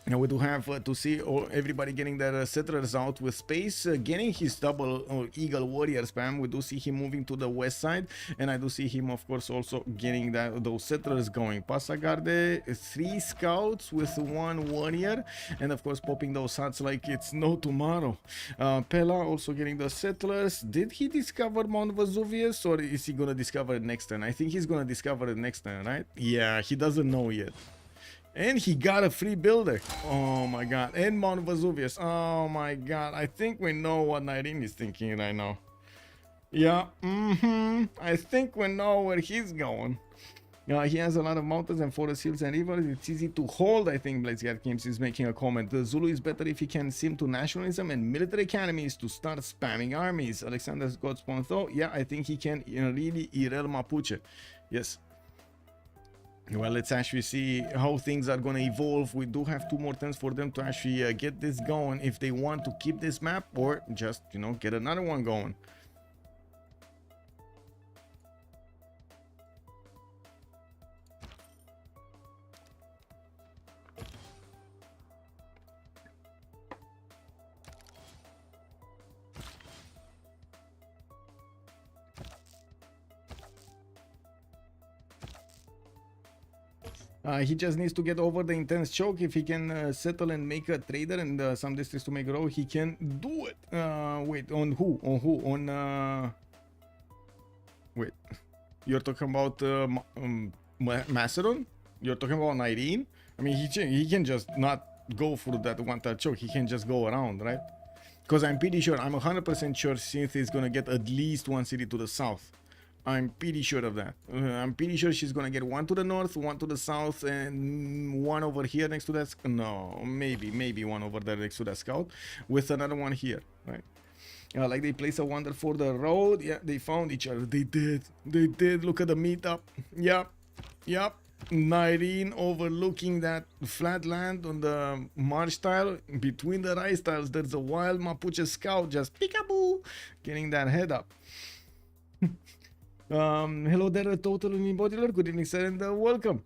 Now we do have to see everybody getting their settlers out with space, getting his double eagle warrior spam. We do see him moving to the west side, and I do see him, of course, also getting those settlers going. Pasagarde, 3 scouts with 1 warrior, and of course popping those huts like it's no tomorrow. Pella also getting the settlers. Did he discover Mount Vesuvius, or is he gonna discover it next turn? I think he's gonna discover it next turn, right? Yeah, he doesn't know yet. And he got a free builder. Oh my god. And Mount Vesuvius. Oh my god. I think we know what Nyreen is thinking right now. Yeah. I think we know where he's going. He has a lot of mountains and forest hills and rivers. It's easy to hold, I think. Blitzgard Games is making a comment. The Zulu is better if he can sim to nationalism and military academies to start spamming armies. Alexander's got spawn though. Yeah, I think he can really irel Mapuche. Yes. Well, let's actually see how things are going to evolve. We do have 2 more turns for them to actually get this going, if they want to keep this map or just, you know, get another one going. He just needs to get over the intense choke. If he can settle and make a trader and some districts to make grow, he can do it. Wait, on who? On who? On wait, you're talking about Macedon? You're talking about Nyreen? I mean, he can just not go for that 1-tile choke. He can just go around, right? Because I'm pretty sure, I'm 100% sure Cynthia is gonna get at least 1 city to the south. I'm pretty sure of that. I'm pretty sure she's gonna get 1 to the north, 1 to the south, and 1 over here next to that. No, maybe 1 over there next to that scout, with another 1 here, right? Like they place a wonder for the road. Yeah, they found each other. They did. Look at the meetup. Yep. Nyreen overlooking that flat land on the marsh tile. Between the rice tiles, there's a wild Mapuche scout just peekaboo, getting that head up. Hello there, Total Bodyler. Good evening, sir, and welcome.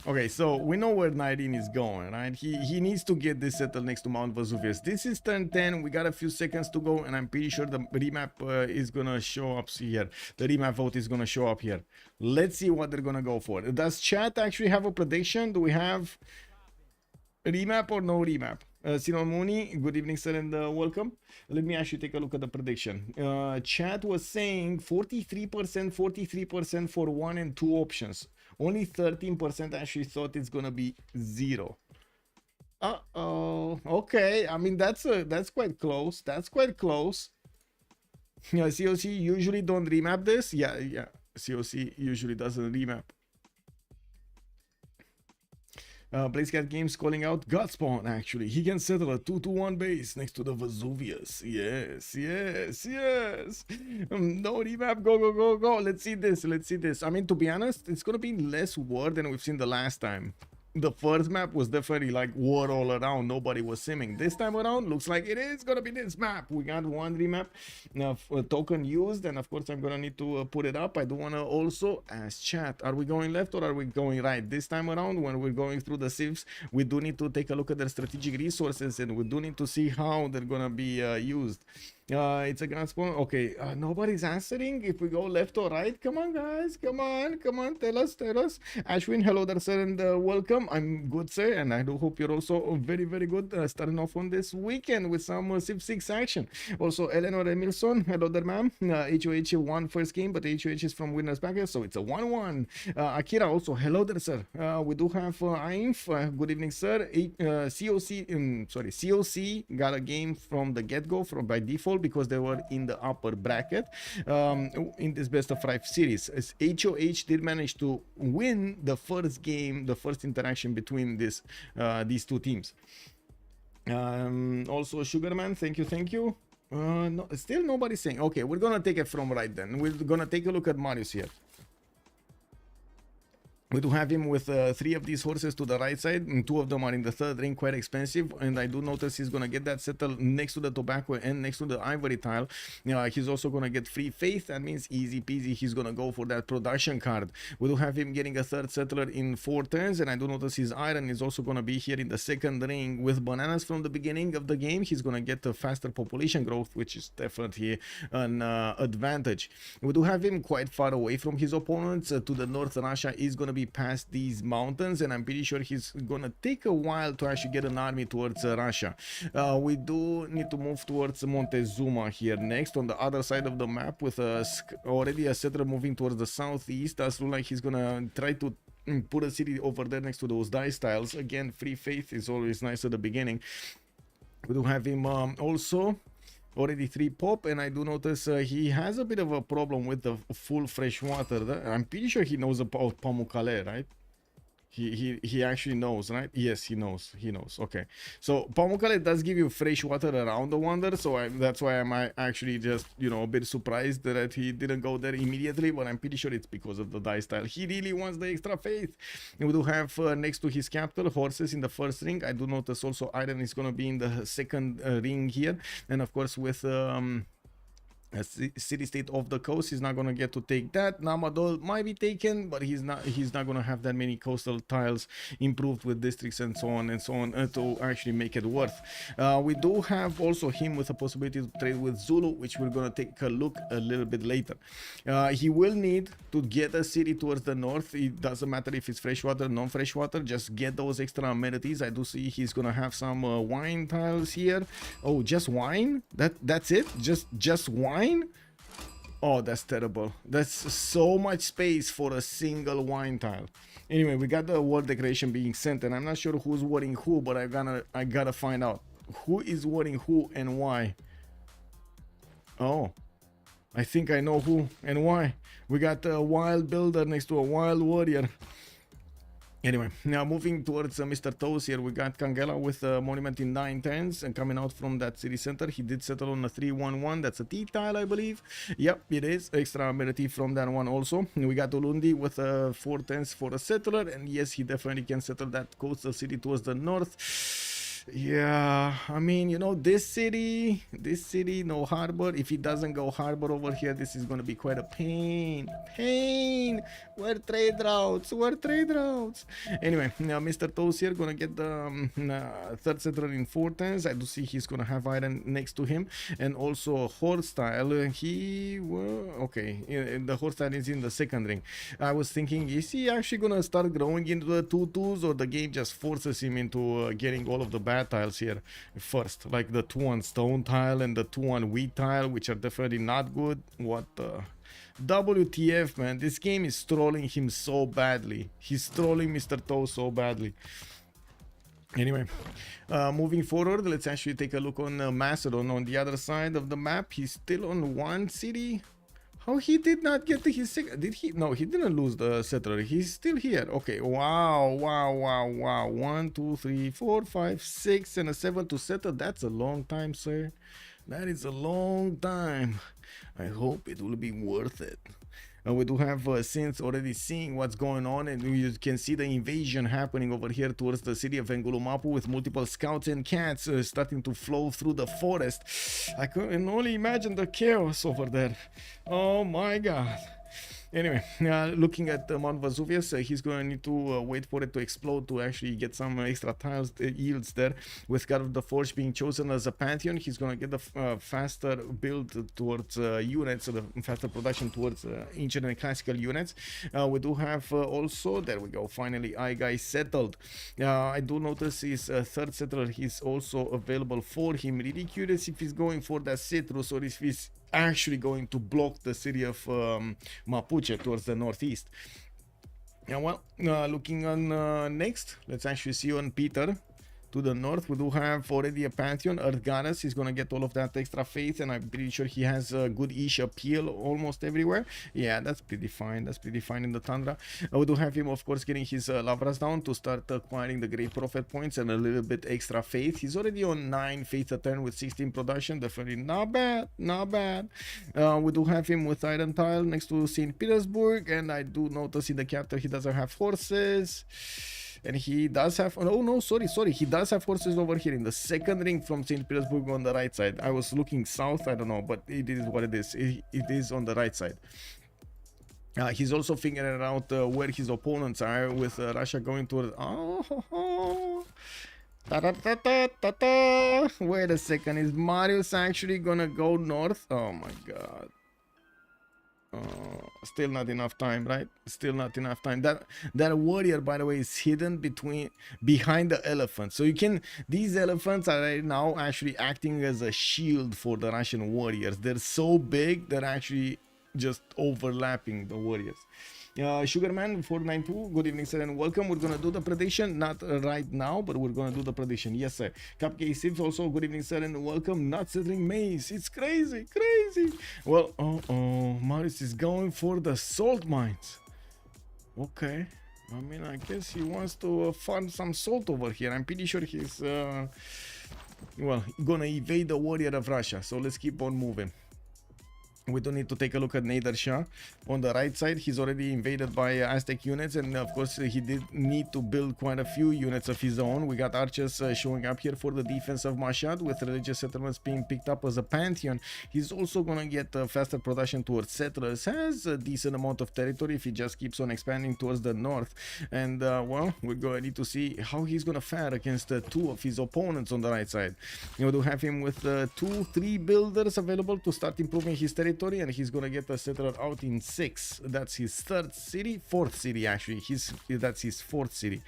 Okay, so we know where Nyreen is going, right? He needs to get this settled next to Mount Vesuvius. This is turn 10. We got a few seconds to go, and I'm pretty sure the remap is gonna show up here. The remap vote is gonna show up here. Let's see what they're gonna go for. Does chat actually have a prediction? Do we have a remap or no remap? Sinon Mooney, good evening, sir, and welcome. Let me actually take a look at the prediction. Chat was saying 43% for 1 and 2 options. Only 13% actually thought it's gonna be 0. Uh-oh. Okay, I mean that's quite close. That's quite close. Yeah, COC usually don't remap this. Yeah. COC usually doesn't remap. Blitzcat Games calling out Godspawn. Actually, he can settle a 2-1 base next to the Vesuvius. Yes. No remap. Go. Let's see this. I mean, to be honest, it's gonna be less war than we've seen the last time. the first map was definitely like war all around, nobody was simming. This time around looks like it is gonna be this map. We got one remap now, token used, and of course I'm gonna need to put it up. I do want to also ask chat, are we going left or are we going right this time around? When we're going through the civs, we do need to take a look at their strategic resources, and we do need to see how they're gonna be used. It's a gun spawn. Okay, nobody's answering if we go left or right. Come on, guys, come on, tell us. Ashwin, hello there, sir, and welcome. I'm good, sir, and I do hope you're also very, very good, starting off on this weekend with some Civ6 action. Also, Eleanor Emilson, hello there, ma'am. HOH won first game, but HOH is from winners bracket, so it's a 1-1. Akira, also, hello there, sir. We do have Ainf, good evening, sir. COC got a game from the get-go by default, because they were in the upper bracket in this best of 5 series. As HOH did manage to win the first game, the first interaction between these two teams. Also, Sugarman, thank you. No, still nobody's saying. Okay, we're gonna take it from right then. We're gonna take a look at Marius here. We do have him with 3 of these horses to the right side, and 2 of them are in the third ring, quite expensive, and I do notice he's going to get that settled next to the tobacco and next to the ivory tile. He's also going to get free faith. That means easy peasy, he's going to go for that production card. We do have him getting a third settler in 4 turns, and I do notice his iron is also going to be here in the second ring with bananas from the beginning of the game. He's going to get a faster population growth, which is definitely an advantage. We do have him quite far away from his opponents. To the north, Russia is going to be past these mountains, and I'm pretty sure he's gonna take a while to actually get an army towards Russia. We do need to move towards Montezuma here next on the other side of the map, with already a settler moving towards the southeast. Does look like he's gonna try to put a city over there next to those dice tiles. Again, free faith is always nice at the beginning. We do have him also already 3 pop, and I do notice he has a bit of a problem with the full fresh water. I'm pretty sure he knows about Pamukkale, right? He actually knows, right? Yes, he knows. Okay, so Pamukkale does give you fresh water around the wonder, so that's why I'm actually just, you know, a bit surprised that he didn't go there immediately, but I'm pretty sure it's because of the dice style. He really wants the extra faith. And we do have next to his capital horses in the first ring. I do notice also iron is going to be in the second ring here, and of course with a city-state of the coast, he's not going to get to take that. Namadol might be taken, but he's not going to have that many coastal tiles improved with districts and so on to actually make it worth. We do have also him with a possibility to trade with Zulu, which we're going to take a look a little bit later. He will need to get a city towards the north. It doesn't matter if it's freshwater, non-freshwater, just get those extra amenities. I do see he's going to have some wine tiles here. Oh, just wine? That's it? Just wine? Oh, that's terrible. That's so much space for a single wine tile. Anyway, we got the war decoration being sent, and I'm not sure who's warring who, but I gotta find out who is warring who and why. Oh, I think I know who and why. We got a wild builder next to a wild warrior. Anyway, now moving towards Mr.Toes here, we got Kangela with a monument in 9 turns, and coming out from that city center, he did settle on a 3-1-1. That's a T tile, I believe. Yep, it is. Extra amenity from that one also. We got Ulundi with 4 turns for a settler, and yes, he definitely can settle that coastal city towards the north. Yeah, I mean, you know, this city, no harbor. If he doesn't go harbor over here, this is going to be quite a pain. Where trade routes? Anyway, now Mr.Toes here going to get the third settler in 4 turns. I do see he's going to have iron next to him, and also a horse style. Okay, the horse style is in the second ring. I was thinking, is he actually going to start growing into the 2-2s, or the game just forces him into getting all of the bad tiles here first, like the 2-1 stone tile and the 2-1 wheat tile, which are definitely not good. What the WTF, man? This game is trolling him so badly. He's trolling Mr.Toes so badly. Anyway, moving forward, let's actually take a look on Macedon on the other side of the map. He's still on 1 city. How he did not get to his second? Did he? No, he didn't lose the settler. He's still here. Okay. Wow. 1, 2, 3, 4, 5, 6, and a 7 to settle. That's a long time, sir. That is a long time. I hope it will be worth it. We do have Synth already seeing what's going on, and you can see the invasion happening over here towards the city of Ngulumapu with multiple scouts and cats starting to flow through the forest. I can only imagine the chaos over there. Oh my god. Anyway, looking at Mount Vesuvius, he's going to need to wait for it to explode to actually get some extra tiles yields there. With God of the Forge being chosen as a pantheon, he's going to get the faster build towards units, so the faster production towards ancient and classical units. We do have also, there we go, finally, Guy settled. I do notice his third settler, he's also available for him. Really curious if he's going for that citrus or if he's actually going to block the city of Mapuche towards the northeast. Yeah, well, looking on next, let's actually see on Peter. To the north, we do have already a pantheon. Earth Goddess is going to get all of that extra faith, and I'm pretty sure he has a good-ish appeal almost everywhere. Yeah, that's pretty fine. That's pretty fine in the Tundra. We do have him, of course, getting his Lavras down to start acquiring the Great Prophet points and a little bit extra faith. He's already on 9 faith a turn with 16 production. Definitely not bad, not bad. We do have him with Iron Tile next to St. Petersburg, and I do notice in the capital he doesn't have horses. And he does have, oh no, sorry, he does have horses over here in the second ring from St. Petersburg on the right side. I was looking south, I don't know, but it is what it is. It is on the right side. He's also figuring out where his opponents are, with Russia going toward, wait a second, is Marius actually gonna go north? Oh my god. Still not enough time, right? Still not enough time. That warrior, by the way, is hidden behind the elephant. So you can, these elephants are right now actually acting as a shield for the Russian warriors. They're so big, they're actually just overlapping the warriors. Sugarman 492, good evening sir and welcome. We're gonna do the prediction, not right now, but we're gonna do the prediction. Yes sir. Cupcake Civ also, good evening sir and welcome. Not settling maze, it's crazy. Well, Marius is going for the salt mines. Okay, I mean, I guess he wants to farm some salt over here. I'm pretty sure he's well, gonna evade the warrior of Russia, so let's keep on moving. We do need to take a look at Nader Shah. On the right side, he's already invaded by Aztec units, and of course he did need to build quite a few units of his own. We got archers showing up here for the defense of Mashhad, with religious settlements being picked up as a pantheon. He's also gonna get faster production towards settlers, has a decent amount of territory if he just keeps on expanding towards the north. And well, we're gonna need to see how he's gonna fare against two of his opponents on the right side. You do have him with 2-3 builders available to start improving his territory, and he's gonna get a settler out in 6. That's his fourth city actually. That's his fourth city.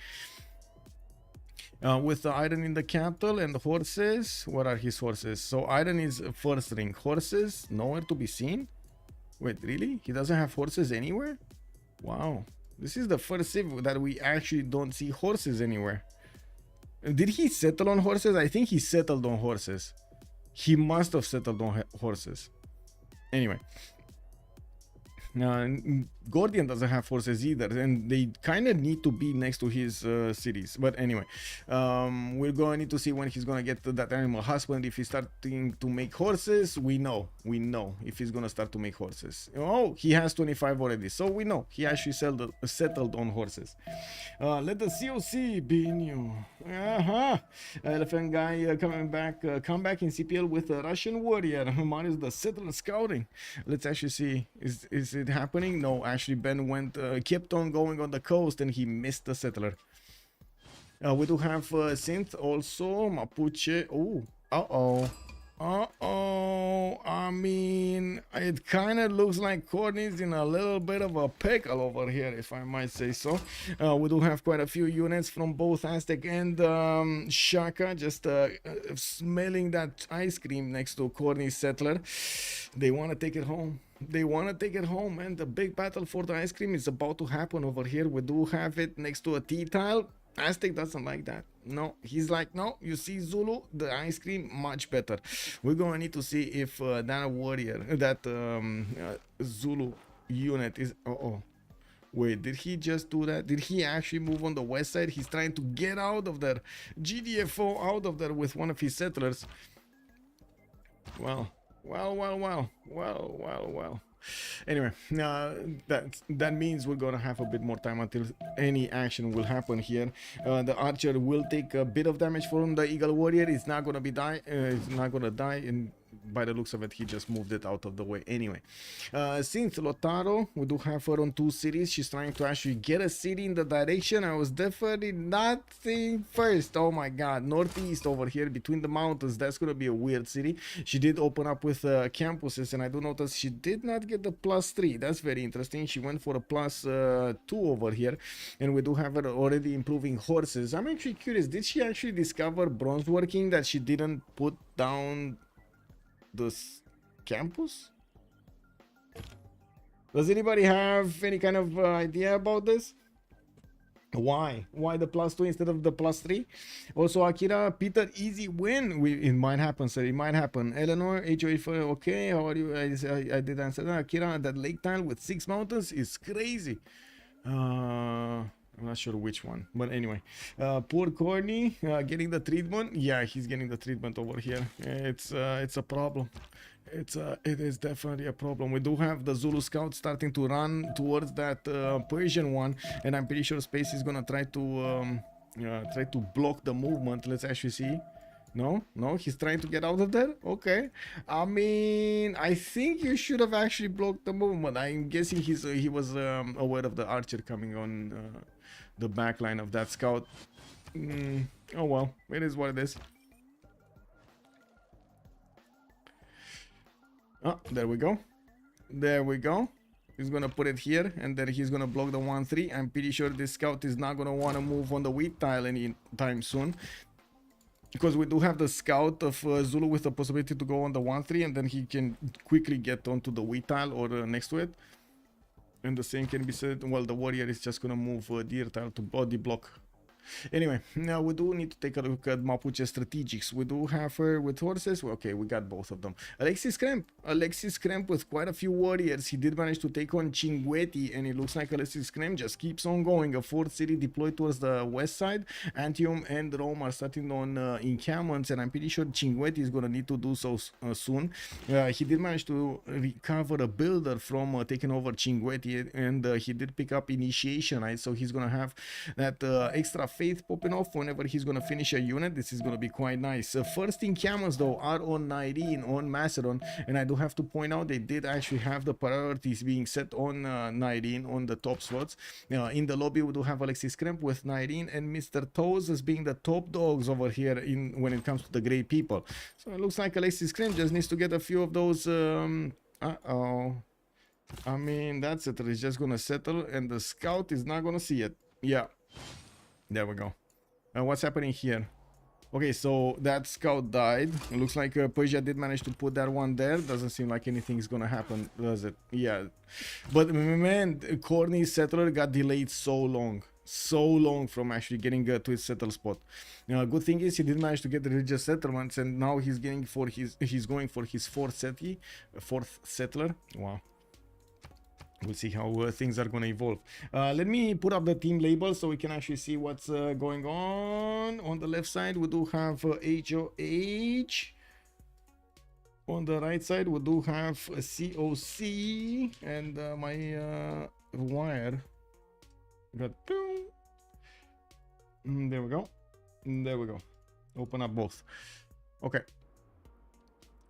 With the iron in the capital and the horses, what are his horses? So iron is first ring, horses nowhere to be seen. Wait, really? He doesn't have horses anywhere? Wow, this is the first civ that we actually don't see horses anywhere. Did he settle on horses? I think he settled on horses. He must have settled on horses. Anyway, Gordian doesn't have forces either, and they kind of need to be next to his cities. But anyway, we're going to need to see when he's going to get that animal husband. If he's starting to make horses, we know if he's going to start to make horses. Oh, he has 25 already, so we know he actually settled on horses. Let the COC be new. Elephant guy come back in CPL with a Russian warrior. Marius the settler scouting. Let's actually see, is it happening? No, actually Ben kept on going on the coast and he missed the settler. We do have Synth also, Mapuche. Oh, I mean, it kind of looks like Khornie's in a little bit of a pickle over here, if I might say so. We do have quite a few units from both Aztec and Shaka, just smelling that ice cream next to Khornie's settler. They want to take it home. And the big battle for the ice cream is about to happen over here. We do have it next to a T-tile. Aztec doesn't like that. No, he's like, no, you see Zulu, the ice cream, much better. We're going to need to see if that warrior, that Zulu unit is... Wait, did he just do that? Did he actually move on the west side? He's trying to get out of there. GDFO out of there with one of his settlers. Well, Well. Anyway, that means we're gonna have a bit more time until any action will happen here. The archer will take a bit of damage from the eagle warrior. It's not gonna be die. It's not gonna die, and by the looks of it, he just moved it out of the way anyway. Since Lotaro, we do have her on 2 cities. She's trying to actually get a city in the direction I was definitely not seeing first. Oh my god, northeast over here between the mountains. That's gonna be a weird city. She did open up with campuses, and I do notice she did not get the +3. That's very interesting. She went for a +2 over here, and we do have her already improving horses. I'm actually curious, did she actually discover bronze working that she didn't put down this campus? Does anybody have any kind of idea about this? Why the +2 instead of the +3? Also, Akira, Peter, easy win. It might happen, sir. It might happen. Eleanor, HOH, okay, how are you? I did answer that. Akira, that lake tile with 6 mountains is crazy. I'm not sure which one, but anyway, poor Khornie getting the treatment. Yeah, he's getting the treatment over here. It's a problem. It is definitely a problem. We do have the Zulu scout starting to run towards that Persian one, and I'm pretty sure Space is gonna try to block the movement. Let's actually see. No, he's trying to get out of there. Okay, I mean, I think you should have actually blocked the movement. I'm guessing he was aware of the archer coming on the back line of that scout. Oh well, it is what it is. Oh, there we go. He's gonna put it here, and then he's gonna block the 1-3. I'm pretty sure this scout is not gonna want to move on the wheat tile anytime soon, because we do have the scout of Zulu with the possibility to go on the 1-3, and then he can quickly get onto the wheat tile or next to it. And the same can be said, well, the warrior is just gonna move deer tile to body block. Anyway, now we do need to take a look at Mapuche strategics. We do have her with horses. Okay, we got both of them. Alexis Krempp with quite a few warriors. He did manage to take on Cinguetti, and it looks like Alexis Krempp just keeps on going. A 4th city deployed towards the west side. Antium and Rome are starting on encampments, and I'm pretty sure Cinguetti is going to need to do so soon. He did manage to recover a builder from taking over Cinguetti, and he did pick up initiation, right? So he's going to have that extra faith popping off whenever he's gonna finish a unit. This is gonna be quite nice. First encampments though are on Nyreen, on Macedon, and I do have to point out they did actually have the priorities being set on Nyreen on the top slots. In the lobby we do have Alexis Krempp with Nyreen and Mr.Toes as being the top dogs over here when it comes to the Grey people. So it looks like Alexis Krempp just needs to get a few of those. I mean, that settler is just gonna settle, and the scout is not gonna see it. Yeah. There we go. What's happening here? Okay, so that scout died. It looks like Persia did manage to put that one there. Doesn't seem like anything's gonna happen, does it? Yeah. But man, Khornie's settler got delayed so long from actually getting to his settle spot. Good thing is he did manage to get the religious settlements, and now he's going for his 4th settler. Wow. We'll see how things are going to evolve. Let me put up the team label so we can actually see what's going on. On the left side, we do have HOH. On the right side, we do have COC. And my wire got... There we go. There we go. Open up both. Okay.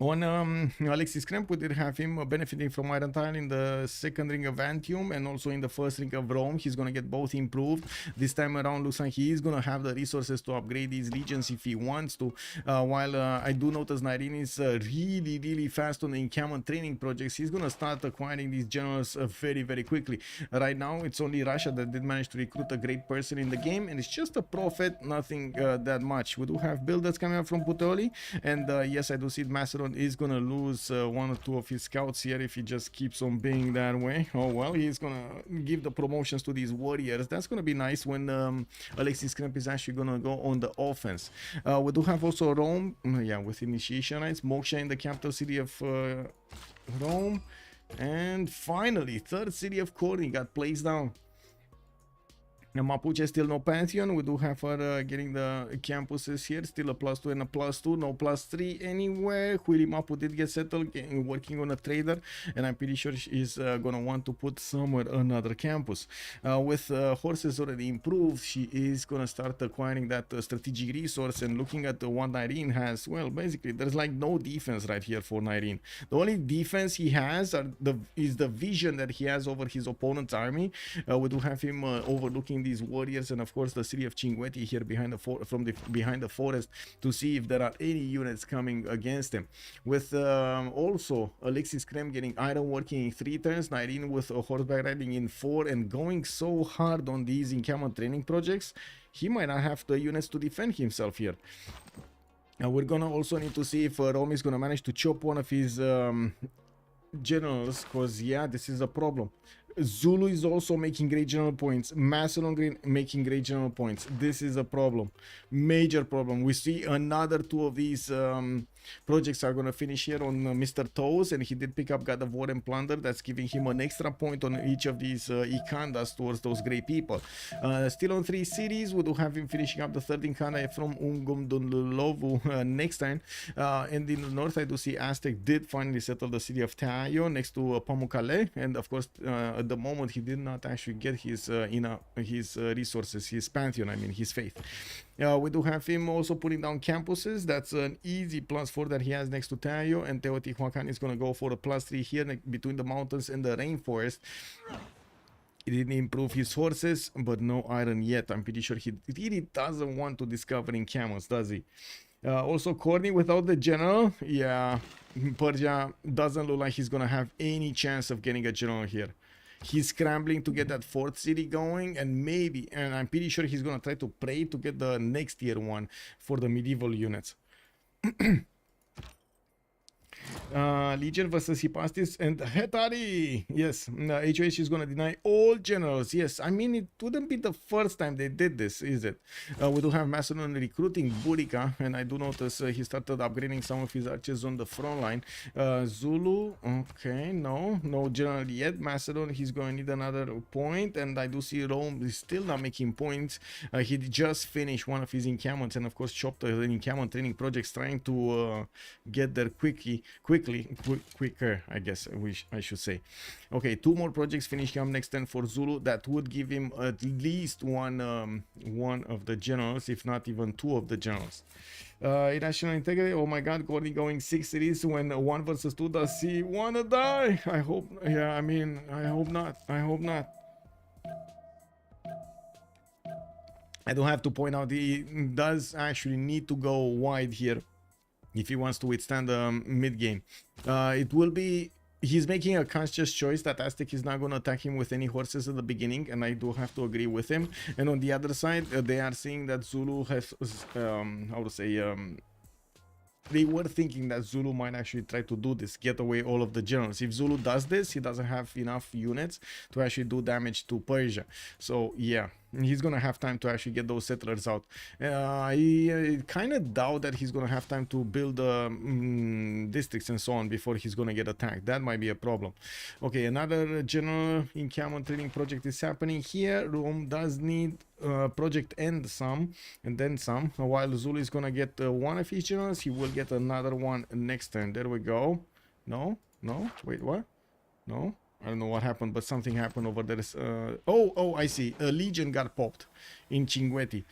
On Alexis Krempp, we did have him benefiting from Iron Tile in the 2nd ring of Antium and also in the 1st ring of Rome. He's going to get both improved. This time around, looks like he is going to have the resources to upgrade these legions if he wants to. While I do notice Nyreen is really fast on the encampment training projects, he's going to start acquiring these generals very quickly. Right now, it's only Russia that did manage to recruit a great person in the game, and it's just a prophet, nothing that much. We do have builders coming up from Puteoli, and yes, I do see Macedon is gonna lose 1 or 2 of his scouts here if he just keeps on being that way. Oh well, he's gonna give the promotions to these warriors. That's gonna be nice when Alexis Krempp is actually gonna go on the offense. We do have also Rome, yeah, with initiation rights. Moksha in the capital city of Rome, and finally 3rd city of Khornie got placed down. Mapuche still no Pantheon. We do have her getting the campuses here. Still a +2 and a +2. No +3 anywhere. Mapu did get settled, working on a trader. And I'm pretty sure she's going to want to put somewhere another campus. With horses already improved, she is going to start acquiring that strategic resource. And looking at what Nyreen has, well, basically, there's like no defense right here for Nyreen. The only defense he has is the vision that he has over his opponent's army. We do have him overlooking these warriors, and of course the city of Cinquetti here behind the forest to see if there are any units coming against him. With also Alexis Krempp getting iron working in 3 turns, Nyreen with a horseback riding in 4, and going so hard on these encampment training projects, he might not have the units to defend himself here. We're gonna also need to see if Rome is gonna manage to chop one of his generals, because yeah, this is a problem. Zulu is also making great general points. Macedon making great general points. This is a problem, major problem. We see another 2 of these projects are going to finish here on Mr.Toes, and he did pick up God of War and Plunder. That's giving him an extra point on each of these Ikandas towards those great people. Still on 3 cities, we do have him finishing up the 3rd Ikanda from Ungumdunlovu next time. And in the north, I do see Aztec did finally settle the city of Tayo next to Pamukkale, and of course at the moment he did not actually get his resources, his pantheon, I mean his faith. We do have him also putting down campuses. That's an easy +4 that he has next to Tayo, and Teotihuacan is going to go for a +3 here between the mountains and the rainforest. He didn't improve his horses, but no iron yet. I'm pretty sure he really doesn't want to discover in camels, does he? Also Khornie without the general, yeah, Persia doesn't look like he's gonna have any chance of getting a general here. He's scrambling to get that 4th city going, and maybe, and I'm pretty sure he's gonna try to pray to get the next tier 1 for the medieval units. Legion versus Hipastis and Hetari. Yes, HOH is going to deny all generals. Yes, I mean, it wouldn't be the first time they did this, is it? We do have Macedon recruiting Burica, and I do notice he started upgrading some of his archers on the front line. Zulu, okay, no general yet. Macedon, he's going to need another point, and I do see Rome is still not making points. He just finished one of his encampments, and of course chopped the encampment training projects, trying to get there quicker, I guess I should say. Okay, 2 more projects finishing up next turn for Zulu. That would give him at least one of the generals, if not even 2 of the generals. Irrational integrity. Oh my god, Khornie going 6 cities when 1 versus 2. Does he wanna die? I hope. Yeah, I mean, I hope not. I hope not. I do have to point out he does actually need to go wide here if he wants to withstand the mid game. It will be, he's making a conscious choice that Aztec is not going to attack him with any horses at the beginning, and I do have to agree with him. And on the other side, they are seeing that Zulu has how to say, they were thinking that Zulu might actually try to do this, get away all of the generals. If Zulu does this, he doesn't have enough units to actually do damage to Persia. So yeah, he's gonna have time to actually get those settlers out. I kind of doubt that he's gonna have time to build districts and so on before he's gonna get attacked. That might be a problem. Okay, another general encampment training project is happening here. Rome does need project and some, and then some. While Zulu is gonna get one of his generals, he will get another one next turn. There we go. No, wait, what? No, I don't know what happened, but something happened over there. Oh, I see. A legion got popped in Cinquetti.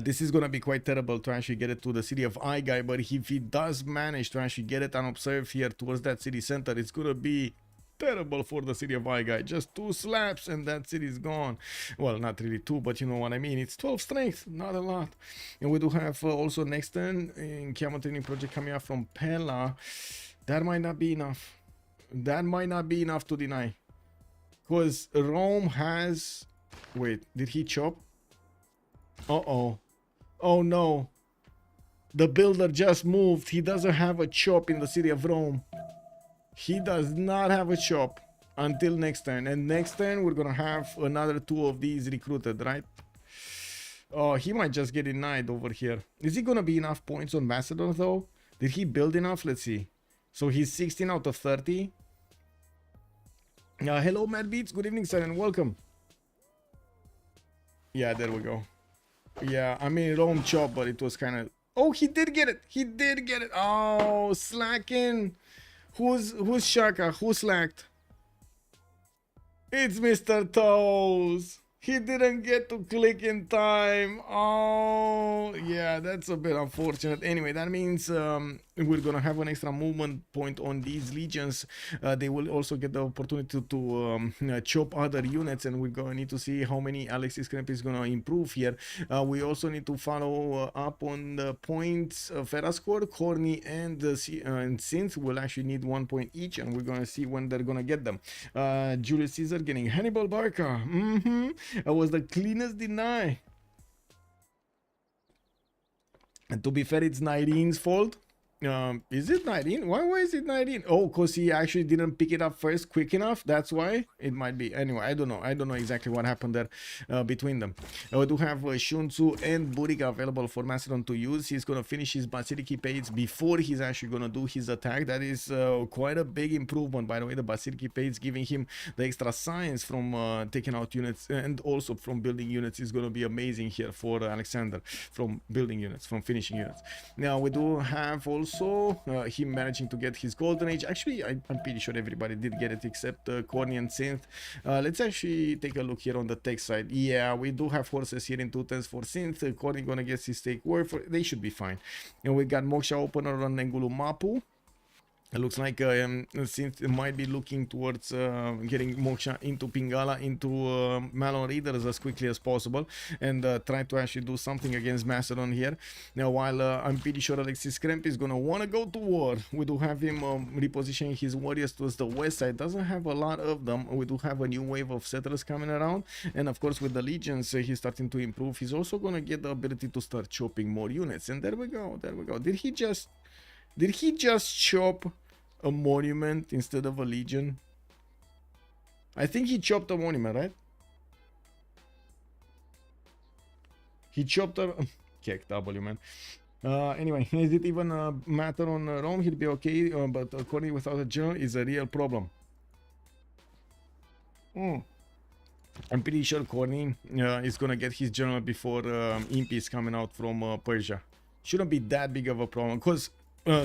This is going to be quite terrible to actually get it to the city of Aigai, but if he does manage to actually get it unobserved here towards that city center, it's going to be terrible for the city of Aigai. Just 2 slaps and that city is gone. Well, not really 2, but you know what I mean. It's 12 strength, not a lot. And we do have also next turn in encampment training project coming up from Pella. That might not be enough. That might not be enough to deny, because Rome has, wait, did he chop? Oh no, the builder just moved. He doesn't have a chop in the city of Rome. He does not have a chop until next turn, and next turn we're gonna have another 2 of these recruited, right? Oh, he might just get denied over here. Is he gonna be enough points on Macedon though? Did he build enough? Let's see. So he's 16 out of 30. Hello, Mad Beats. Good evening, sir, and welcome. Yeah, there we go. Yeah, I mean, Rome chop, but it was kind of... Oh, he did get it. He did get it. Oh, slacking. Who's Shaka? Who slacked? It's Mr.Toes. He didn't get to click in time. Oh, yeah, that's a bit unfortunate. Anyway, that means we're gonna have an extra movement point on these legions. They will also get the opportunity to chop other units, and we're gonna need to see how many Alexis Krempp is gonna improve here. We also need to follow up on the points. Fera score, Khornie and Synth will actually need 1 point each, and we're gonna see when they're gonna get them. Julius Caesar getting Hannibal Barca. That was the cleanest deny. And to be fair, it's Nyreen's fault. Is it Nyreen? Why is it Nyreen? Oh, because he actually didn't pick it up first quick enough. That's why it might be. Anyway, I don't know exactly what happened there between them. We do have Shunzu and Buriga available for Macedon to use. He's going to finish his Basilici Pades before he's actually going to do his attack. That is quite a big improvement, by the way. The Basilici Pades giving him the extra science from taking out units and also from building units is going to be amazing here for Alexander. From building units, from finishing units. Now, we do have also him managing to get his golden age. Actually, I'm pretty sure everybody did get it except Khornie and Synth. Let's actually take a look here on the tech side. Yeah, we do have horses here in 210s for Synth. Khornie gonna get his stake work for, they should be fine. And we got Moksha opener on Ngulu Mapu. It looks like since it might be looking towards getting Moksha into Pingala, into Malon Readers as quickly as possible, and try to actually do something against Macedon here. Now, while I'm pretty sure Alexis Krempp is gonna want to go to war, we do have him repositioning his warriors towards the west side. Doesn't have a lot of them. We do have a new wave of settlers coming around, and of course with the legions he's starting to improve. He's also gonna get the ability to start chopping more units, and there we go. Did he just chop a monument instead of a legion? I think he chopped a monument, right? He chopped a... Kick W, man. Anyway, is it even a matter on Rome? He'd be okay, but Khornie without a general is a real problem. I'm pretty sure Khornie is gonna get his general before Impi is coming out from Persia. Shouldn't be that big of a problem, because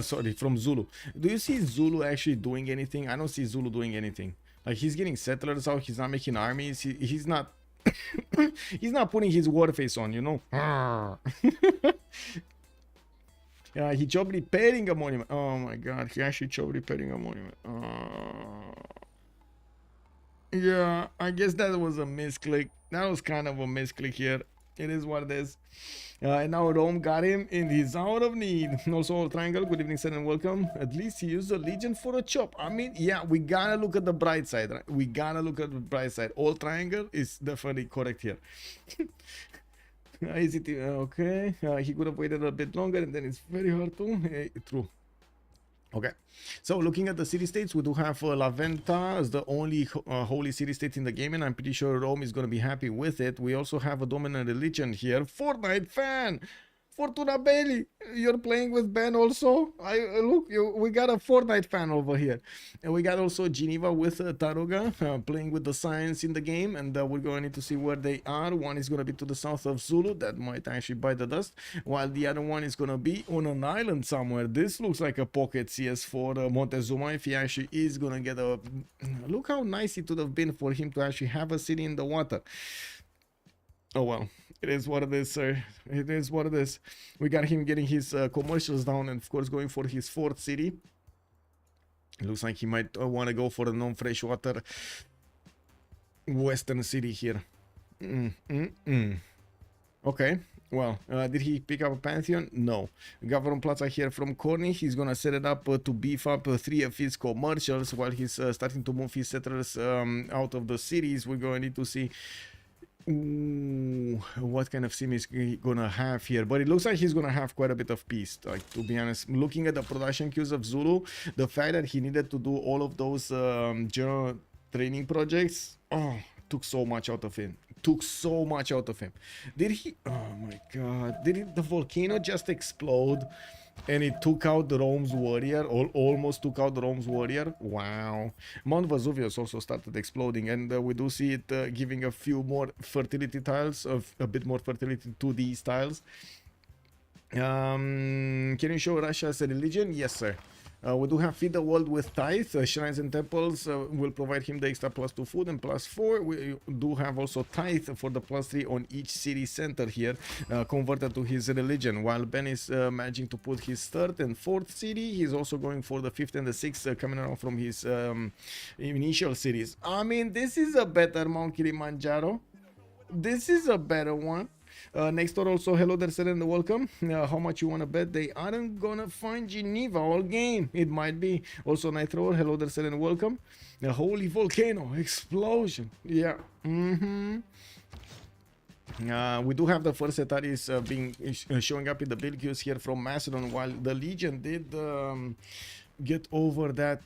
sorry, from Zulu. Do you see Zulu actually doing anything? I don't see Zulu doing anything. Like, he's getting settlers out, he's not making armies, he's not he's not putting his war face on, you know. Yeah, he chopped repairing a monument. Oh my god, he actually chopped repairing a monument. Yeah, I guess that was a misclick. That was kind of a misclick here. It is what it is. And now Rome got him and he's out of need. Also, Triangle, good evening, sir, and welcome. At least he used the Legion for a chop. I mean, yeah, we gotta look at the bright side, right? We gotta look at the bright side. All Triangle is definitely correct here. Is it okay? He could have waited a bit longer, and then it's very hard to. True. Okay, so looking at the city-states, we do have La Venta as the only holy city-state in the game, and I'm pretty sure Rome is going to be happy with it. We also have a dominant religion here. Fortnite fan! Fortuna Bailey, you're playing with Ben also? Look, we got a Fortnite fan over here. And we got also Geneva with Taruga playing with the science in the game, and we're going to need to see where they are. One is going to be to the south of Zulu, that might actually bite the dust, while the other one is going to be on an island somewhere. This looks like a pocket CS for Montezuma, if he actually is going to get a... Look how nice it would have been for him to actually have a city in the water. Oh well, it is what it is, sir. It is what it is. We got him getting his commercials down, and of course going for his fourth city. It looks like he might want to go for a non-freshwater western city here. Okay, well, did he pick up a Pantheon? No. Government Plaza here from Khornie. He's gonna set it up to beef up 3 of his commercials while he's starting to move his settlers out of the cities. We're going to need to see what kind of sim is he gonna have here, but it looks like he's gonna have quite a bit of peace. Like, to be honest, looking at the production queues of Zulu, the fact that he needed to do all of those general training projects, took so much out of him. Did he? Oh my god! Did the volcano just explode? And it took out the Rome's warrior, or almost took out the Rome's warrior. Wow. Mount Vesuvius also started exploding, and we do see it giving a few more fertility tiles, of a bit more fertility to these tiles. Can you show Russia as a religion? Yes, sir. We do have Feed the World with Tithe. Shrines and temples will provide him the extra +2 food and +4. We do have also Tithe for the +3 on each city center here, converted to his religion. While Ben is managing to put his 3rd and 4th city, he's also going for the 5th and the 6th coming around from his initial cities. I mean, this is a better Mount Kilimanjaro. This is a better one. Next door also, hello there, sir, and welcome. How much you want to bet they aren't gonna find Geneva all game? It might be. Also, Nitro, hello there, sir, and welcome. The holy volcano explosion. Yeah. We do have the first Etaris showing up in the build queues here from Macedon, while the Legion did get over that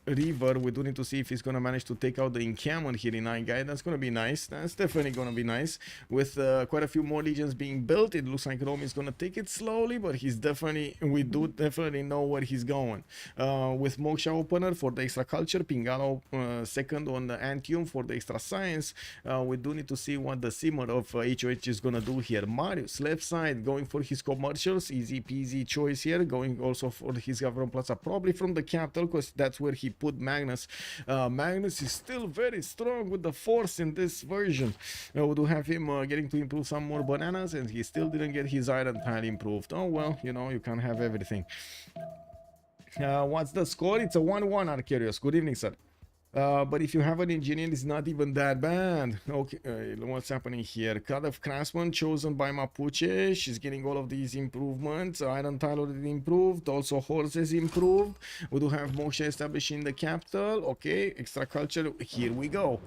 river. We do need to see if he's gonna manage to take out the encampment here in Igai. That's gonna be nice. That's definitely gonna be nice. With quite a few more legions being built, it looks like Rome is gonna take it slowly, but we do definitely know where he's going. With Moksha opener for the extra culture, Pingalo second on the Antium for the extra science. We do need to see what the simmer of HOH is gonna do here. Marius left side going for his commercials, easy peasy choice here. Going also for his government plaza, probably from the capital, because that's where he put Magnus. Magnus is still very strong with the force in this version. We do have him getting to improve some more bananas, and he still didn't get his iron tile improved. Oh well, you know, you can't have everything. What's the score? It's a 1-1, Arcarius. Good evening, sir. But if you have an engineer, it's not even that bad. Okay, what's happening here? Cut of Craftsman chosen by Mapuche. She's getting all of these improvements. Iron tile already improved. Also horses improved. We do have Moksha established in the capital. Okay, extra culture. Here we go.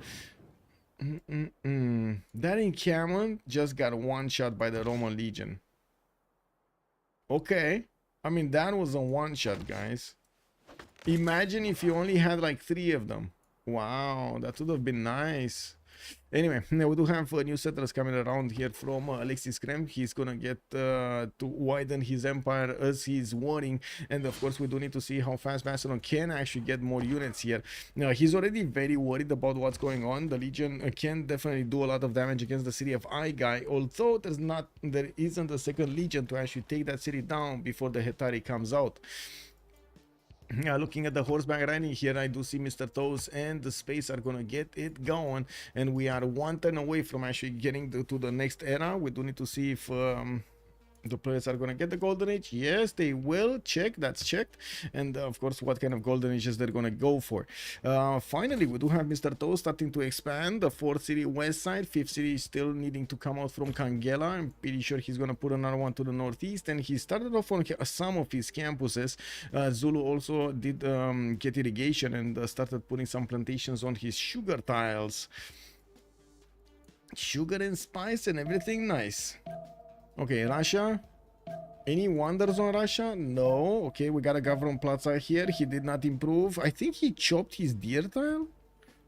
That encampment just got one shot by the Roman Legion. Okay, I mean, that was a one shot, guys. Imagine if you only had like 3 of them. Wow, that would have been nice. Anyway, we do have new settlers coming around here from Alexis Krempp. He's gonna get to widen his empire as he's warring, and of course we do need to see how fast Macedon can actually get more units here. Now he's already very worried about what's going on. The Legion can definitely do a lot of damage against the city of Igai, although there isn't a second Legion to actually take that city down before the Hetari comes out. Looking at the horseback riding here, I do see Mr.Toes and the space are gonna get it going, and we are 1 turn away from actually getting to the next era. We do need to see if the players are gonna get the golden age. Yes, they will. Check, that's checked. And of course, what kind of golden ages they're gonna go for. Finally, we do have Mr.Toes starting to expand. The 4th city west side, 5th city is still needing to come out from Kangela. I'm pretty sure he's gonna put another one to the northeast, and he started off on some of his campuses. Zulu also did get irrigation and started putting some plantations on his sugar tiles. Sugar and spice and everything nice. Okay, Russia. Any wonders on Russia? No. Okay, we got a government plaza here. He did not improve. I think he chopped his deer tile.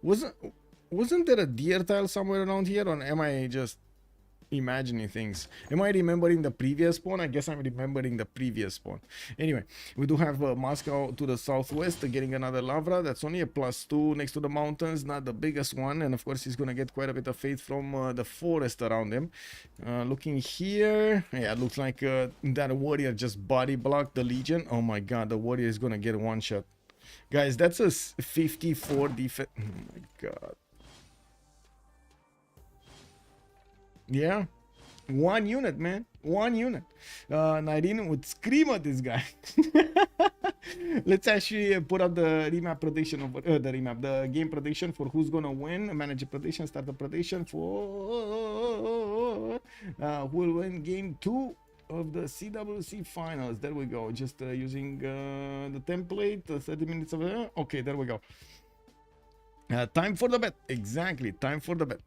Wasn't there a deer tile somewhere around here, or am I just imagining things? Am I remembering the previous spawn? I guess I'm remembering the previous spawn. Anyway, we do have Moscow to the southwest, getting another Lavra. That's only a +2 next to the mountains, not the biggest one, and of course he's gonna get quite a bit of faith from the forest around him. Looking here, yeah, it looks like that warrior just body blocked the Legion. Oh my god, the warrior is gonna get one shot. Guys, that's a 54 defense. Oh my god. Yeah, 1 unit, man. 1 unit. Nyreen would scream at this guy. Let's actually put up the remap prediction of the game prediction for who's gonna win. Manage prediction, start the prediction for who will win game 2 of the CWC finals. There we go. Just using the template. 30 minutes of okay, there we go. Time for the bet. Exactly, time for the bet.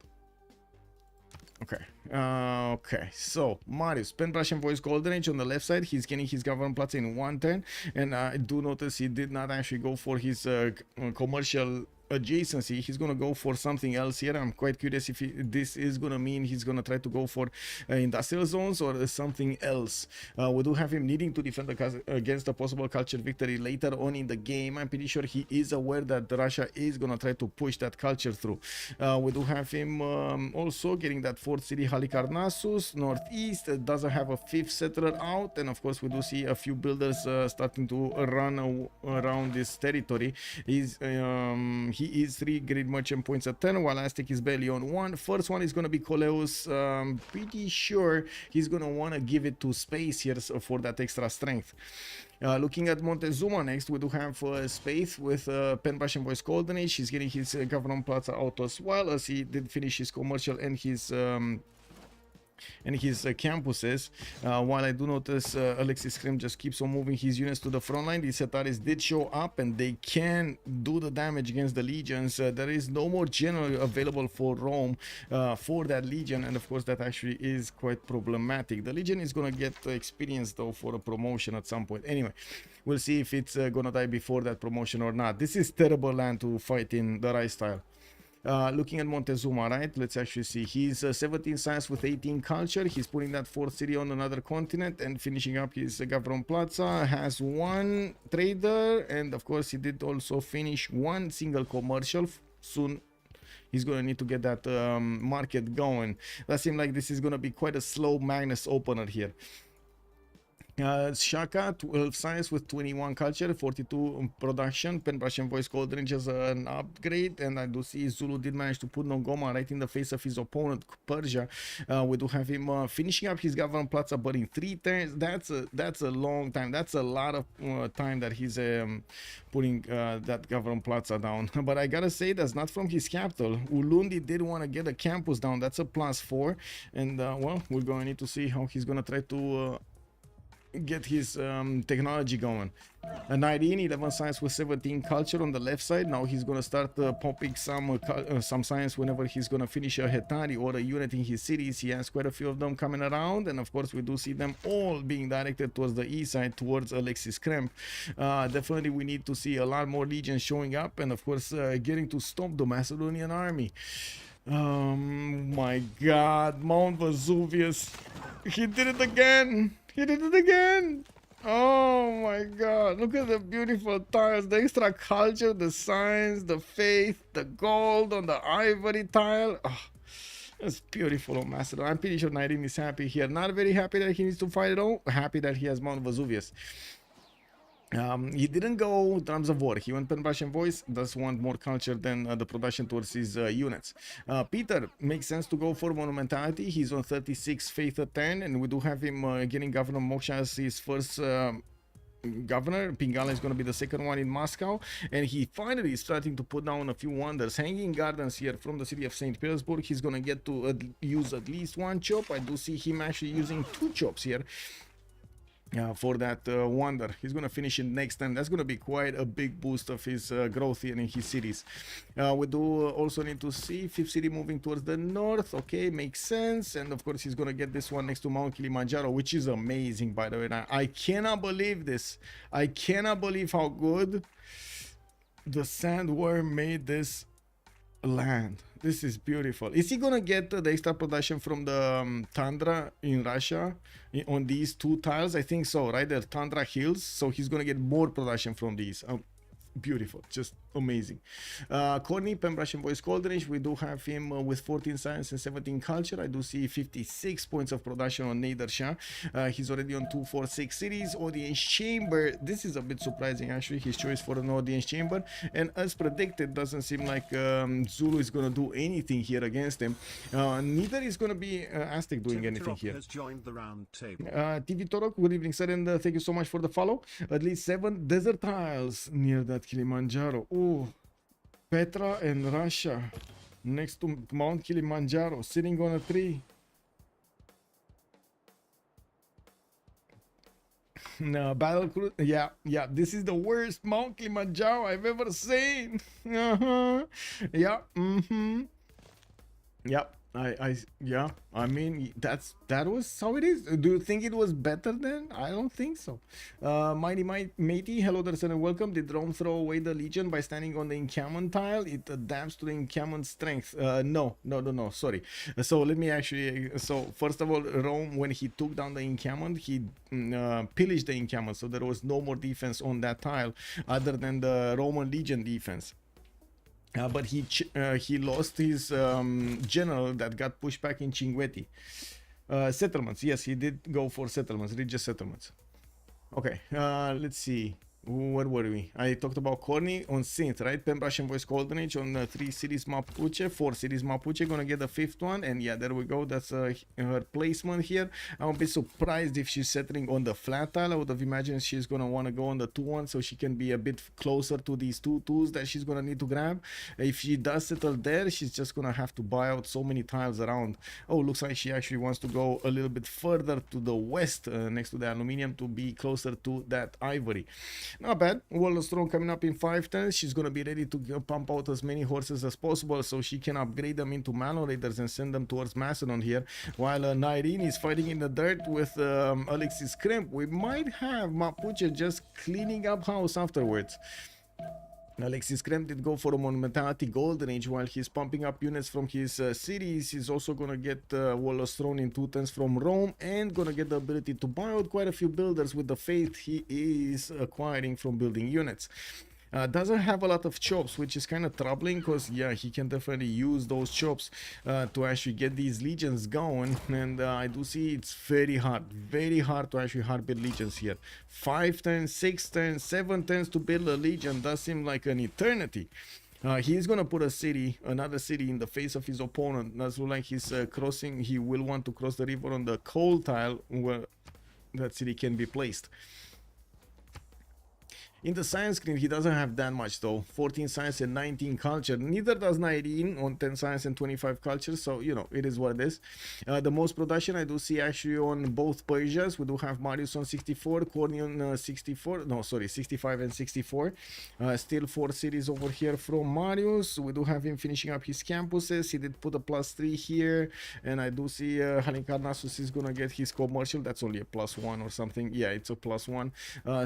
Okay, okay, so Marius, Pen Russian Voice Golden Age on the left side. He's getting his government plaza in 1 turn, and I do notice he did not actually go for his commercial adjacency. He's gonna go for something else here. I'm quite curious if this is gonna mean he's gonna try to go for industrial zones or something else. We do have him needing to defend against a possible culture victory later on in the game. I'm pretty sure he is aware that Russia is gonna try to push that culture through. We do have him also getting that fourth city, Halicarnassus, northeast. Doesn't have a fifth settler out, and of course we do see a few builders starting to run around this territory. He is 3 great merchant points at 10, while Aztec is barely on 1. First one is going to be Coleus. Pretty sure he's going to want to give it to space here for that extra strength. Looking at Montezuma next, we do have Space with Penbrush and Voice Golden Age. He's getting his Government Plaza out as well, as he did finish his commercial and his campuses. While I do notice Alexis Krempp just keeps on moving his units to the front line. These Setaris did show up and they can do the damage against the legions. There is no more general available for Rome for that legion, and of course that actually is quite problematic. The legion is gonna get experience though for a promotion at some point. Anyway, we'll see if it's gonna die before that promotion or not. This is terrible land to fight in the right style. Looking at Montezuma, right? Let's actually see. He's 17 science with 18 culture. He's putting that fourth city on another continent and finishing up his Gavron Plaza. Has 1 trader, and of course he did also finish 1 single commercial. Soon he's gonna need to get that market going. That seems like this is gonna be quite a slow Magnus opener here. Shaka, 12 science with 21 culture, 42 production. Penbrush and Voice Golden Age as an upgrade, and I do see Zulu did manage to put Nongoma right in the face of his opponent Persia. We do have him finishing up his Government Plaza, but in 3 turns. That's a long time. That's a lot of time that he's putting that Government Plaza down. But I gotta say, that's not from his capital. Ulundi did want to get a campus down. That's a +4, and well, we're going to need to see how he's gonna try to get his technology going. Nyreen, 11 science with 17 culture on the left side. Now he's gonna start popping some science whenever he's gonna finish a Hetari or a unit in his cities. He has quite a few of them coming around, and of course we do see them all being directed towards the east side, towards Alexis Krempp. Definitely we need to see a lot more legions showing up, and of course getting to stop the Macedonian army. My god, Mount Vesuvius, he did it again. He did it again. Oh my god, look at the beautiful tiles, the extra culture, the science, the faith, the gold on the ivory tile. Oh, that's beautiful on Macedon. I'm pretty sure Nyreen is happy here. Not very happy that he needs to fight it all. Happy that he has Mount Vesuvius. He didn't go drums of war. He went Penbrush and Voice. Does want more culture than the production towards his units. Peter, makes sense to go for monumentality. He's on 36 faith at 10, and we do have him getting Governor Moksha as his first governor. Pingala is going to be the second one in Moscow, and he finally is starting to put down a few wonders. Hanging Gardens here from the city of St. Petersburg. He's going to get to use at least 1 chop. I do see him actually using 2 chops here. For that wonder. He's gonna finish it next time. That's gonna be quite a big boost of his growth here in his cities. We do also need to see 5th city moving towards the north. Okay, makes sense. And of course he's gonna get this one next to Mount Kilimanjaro, which is amazing, by the way. Now, I cannot believe this. I cannot believe how good the sandworm made this land. This is beautiful. Is he gonna get the extra production from the tundra in Russia on these 2 tiles? I think so, right? They're tundra hills, so he's gonna get more production from these. Beautiful, just amazing. Khornie, Penbrush and Voice Golden Age. We do have him with 14 science and 17 culture. I do see 56 points of production on Nader Shah. He's already on 246 cities. Audience chamber. This is a bit surprising actually, his choice for an audience chamber. And as predicted, doesn't seem like Zulu is gonna do anything here against him. Neither is gonna be Aztec doing anything here. Has joined the round table. TV Torok, good evening sir, and thank you so much for the follow. At least 7 desert tiles near that Kilimanjaro. Oh, Petra and Russia next to Mount Kilimanjaro, sitting on a tree. No, battle cruise. Yeah, this is the worst Mount Kilimanjaro I've ever seen. Yeah. Yep. Yeah, I mean that was how it is. Do you think it was better then? I don't think so. Matey, hello there, sir, and welcome. Did Rome throw away the legion by standing on the encampment tile? It adapts to the encampment strength. No, sorry. So let me actually, so first of all, Rome, when he took down the encampment, he pillaged the encampment, so there was no more defense on that tile other than the Roman legion defense. But he lost his general that got pushed back in Cinguetti. Settlements, yes, he did go for settlements, religious settlements. Okay, let's see. Where were we? I talked about Khornie on Synth, right? Pembrokeshire Voice Golden Age on 3 cities Mapuche, 4 cities Mapuche, gonna get the 5th one, and yeah, there we go. That's her placement here. I would be surprised if she's settling on the flat tile. I would have imagined she's gonna want to go on the 2-1 so she can be a bit closer to these 2-2s that she's gonna need to grab. If she does settle there, she's just gonna have to buy out so many tiles around. Oh, looks like she actually wants to go a little bit further to the west, next to the aluminium, to be closer to that ivory. Not bad. Wall of Strong coming up in 5 turns. She's going to be ready to pump out as many horses as possible so she can upgrade them into Malon Raiders and send them towards Macedon here. While Nyreen is fighting in the dirt with Alexis Krempp. We might have Mapuche just cleaning up house afterwards. Alexis Krempp did go for a Monumentality Golden Age while he's pumping up units from his cities. He's also going to get Wall of Throne in 2 turns from Rome and going to get the ability to buy out quite a few builders with the faith he is acquiring from building units. Doesn't have a lot of chops, which is kind of troubling because yeah, he can definitely use those chops to actually get these legions going, and I do see it's very hard to actually hard build legions here. 5 turns, 6 turns, 7 turns to build a legion does seem like an eternity. He's gonna put another city in the face of his opponent. That's like he's crossing. He will want to cross the river on the coal tile where that city can be placed. In the science screen, he doesn't have that much though. 14 science and 19 culture. Neither does Nyreen on 10 science and 25 culture. So, you know, it is what it is. The most production I do see actually on both Persias. We do have Marius on 64, Khornie on 64. No, sorry, 65 and 64. Still 4 cities over here from Marius. We do have him finishing up his campuses. He did put a +3 here. And I do see Halikarnassus is going to get his commercial. That's only a +1 or something. Yeah, it's a +1.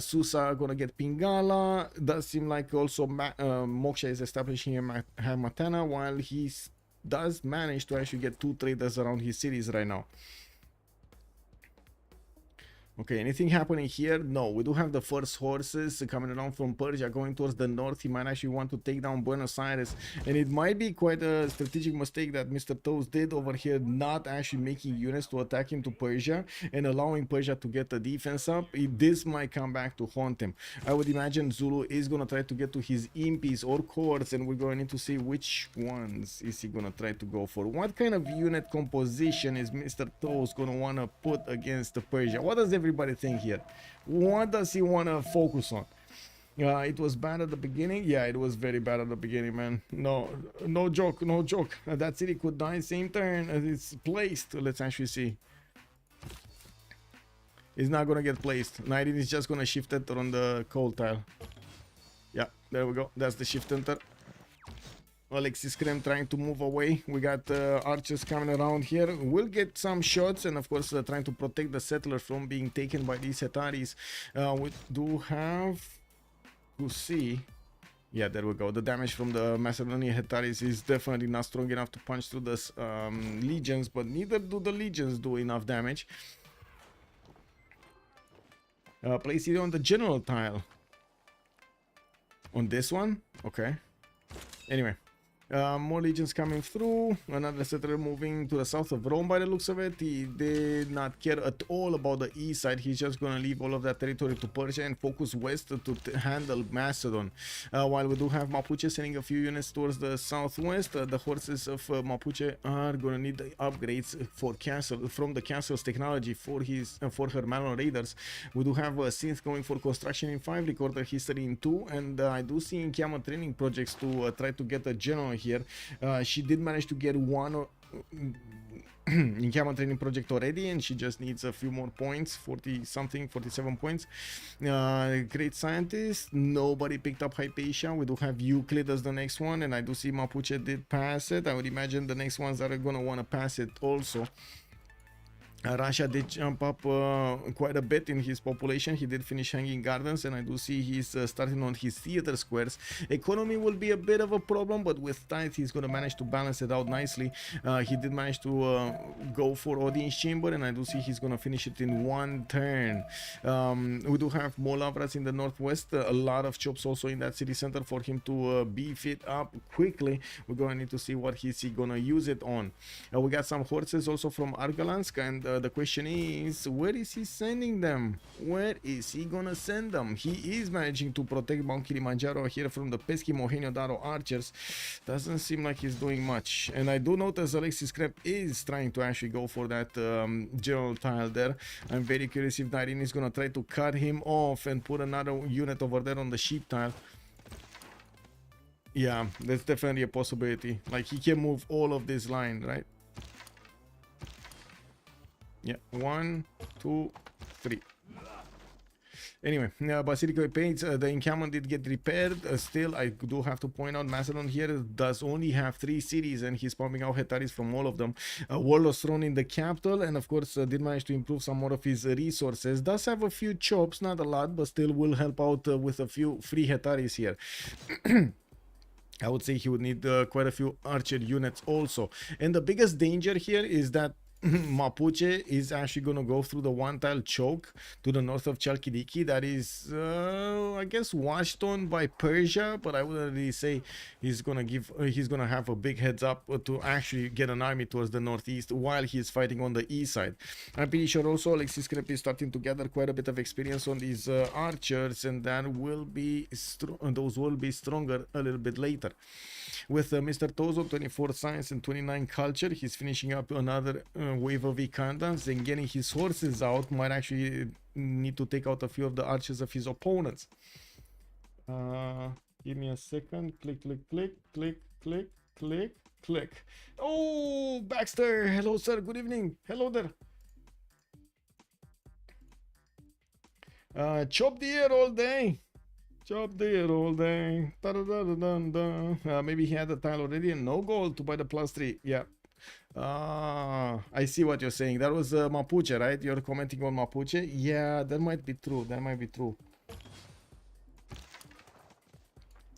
Susa going to get Pingala. Does seem like also Moksha is establishing a Hamatana, while he does manage to actually get 2 traders around his cities right now. Okay, anything happening here? No, we do have the first horses coming around from Persia going towards the north. He might actually want to take down Buenos Aires, and it might be quite a strategic mistake that Mr.Toes did over here, not actually making units to attack into Persia and allowing Persia to get the defense up. This might come back to haunt him. I would imagine Zulu is going to try to get to his impis or courts, and we're going to need to see which ones is he going to try to go for. What kind of unit composition is Mr.Toes going to want to put against the Persia? What does everybody think here? What does he want to focus on? It was bad at the beginning. Yeah, it was very bad at the beginning, man. No joke. That city could die same turn as it's placed. Let's actually see. It's not gonna get placed. Nyreen is just gonna shift enter on the coal tile. Yeah, there we go. That's the shift enter. Alexis Krempp trying to move away. We got archers coming around here. We'll get some shots, and of course trying to protect the settlers from being taken by these Hetaris. We do have to see. Yeah, there we go. The damage from the Macedonian Hetaris is definitely not strong enough to punch through the legions, but neither do the legions do enough damage. Place it on the general tile. On this one? Okay. Anyway. More legions coming through. Another settler moving to the south of Rome by the looks of it. He did not care at all about the east side. He's just going to leave all of that territory to Persia and focus west to handle Macedon. While we do have Mapuche sending a few units towards the southwest, the horses of Mapuche are going to need the upgrades for from the castle's technology for her Malon Raiders. We do have Synth going for construction in 5, recorder history in 2, and I do see Inkiama training projects to try to get a general here. She did manage to get one encampment training project already, and she just needs a few more points, 40 something, 47 points. Great scientist, nobody picked up Hypatia. We do have Euclid as the next one, and I do see Mapuche did pass it. I would imagine the next ones are gonna want to pass it also. Russia did jump up quite a bit in his population. He did finish Hanging Gardens, and I do see he's starting on his theater squares. Economy will be a bit of a problem, but with tithe he's going to manage to balance it out nicely. He did manage to go for Audience Chamber, and I do see he's going to finish it in one turn. We do have Molavras in the northwest, a lot of chops also in that city center for him to beef it up quickly. We're going to need to see what he's going to use it on. We got some horses also from Argalansk, and the question is, where is he sending them? Where is he gonna send them? He is managing to protect Mount Kilimanjaro here from the pesky Mohenjo Daro archers. Doesn't seem like he's doing much. And I do notice Alexis Krempp is trying to actually go for that general tile there. I'm very curious if Nyreen is gonna try to cut him off and put another unit over there on the sheep tile. Yeah, that's definitely a possibility. Like, he can move all of this line, right? Yeah, 1, 2, 3. Anyway, Basilico Paints, the encampment did get repaired. Still, I do have to point out, Macedon here does only have 3 cities, and he's pumping out Hetaris from all of them. Warlord's Throne in the capital, and of course did manage to improve some more of his resources. Does have a few chops, not a lot, but still will help out with a few free Hetaris here. I would say he would need quite a few archer units also. And the biggest danger here is that Mapuche is actually going to go through the one tile choke to the north of Chalkidiki. That is, I guess, watched on by Persia, but I wouldn't really say he's going to have a big heads up to actually get an army towards the northeast while he's fighting on the east side. I'm pretty sure also Alexis Krempp is starting to gather quite a bit of experience on these archers, and that will be those will be stronger a little bit later. With Mr.Toes on 24 science and 29 culture, he's finishing up another wave of Vikandans, and getting his horses out might actually need to take out a few of the archers of his opponents. Give me a second. Click, click, click, click, click, click, click. Oh, Baxter. Hello, sir. Good evening. Hello there. Chop the air all day. Chop the air all day. Da, da, da, da, da, da. Maybe he had the tile already and no gold to buy the +3. Yeah. I see what you're saying. That was Mapuche, right? You're commenting on Mapuche. Yeah, that might be true. That might be true.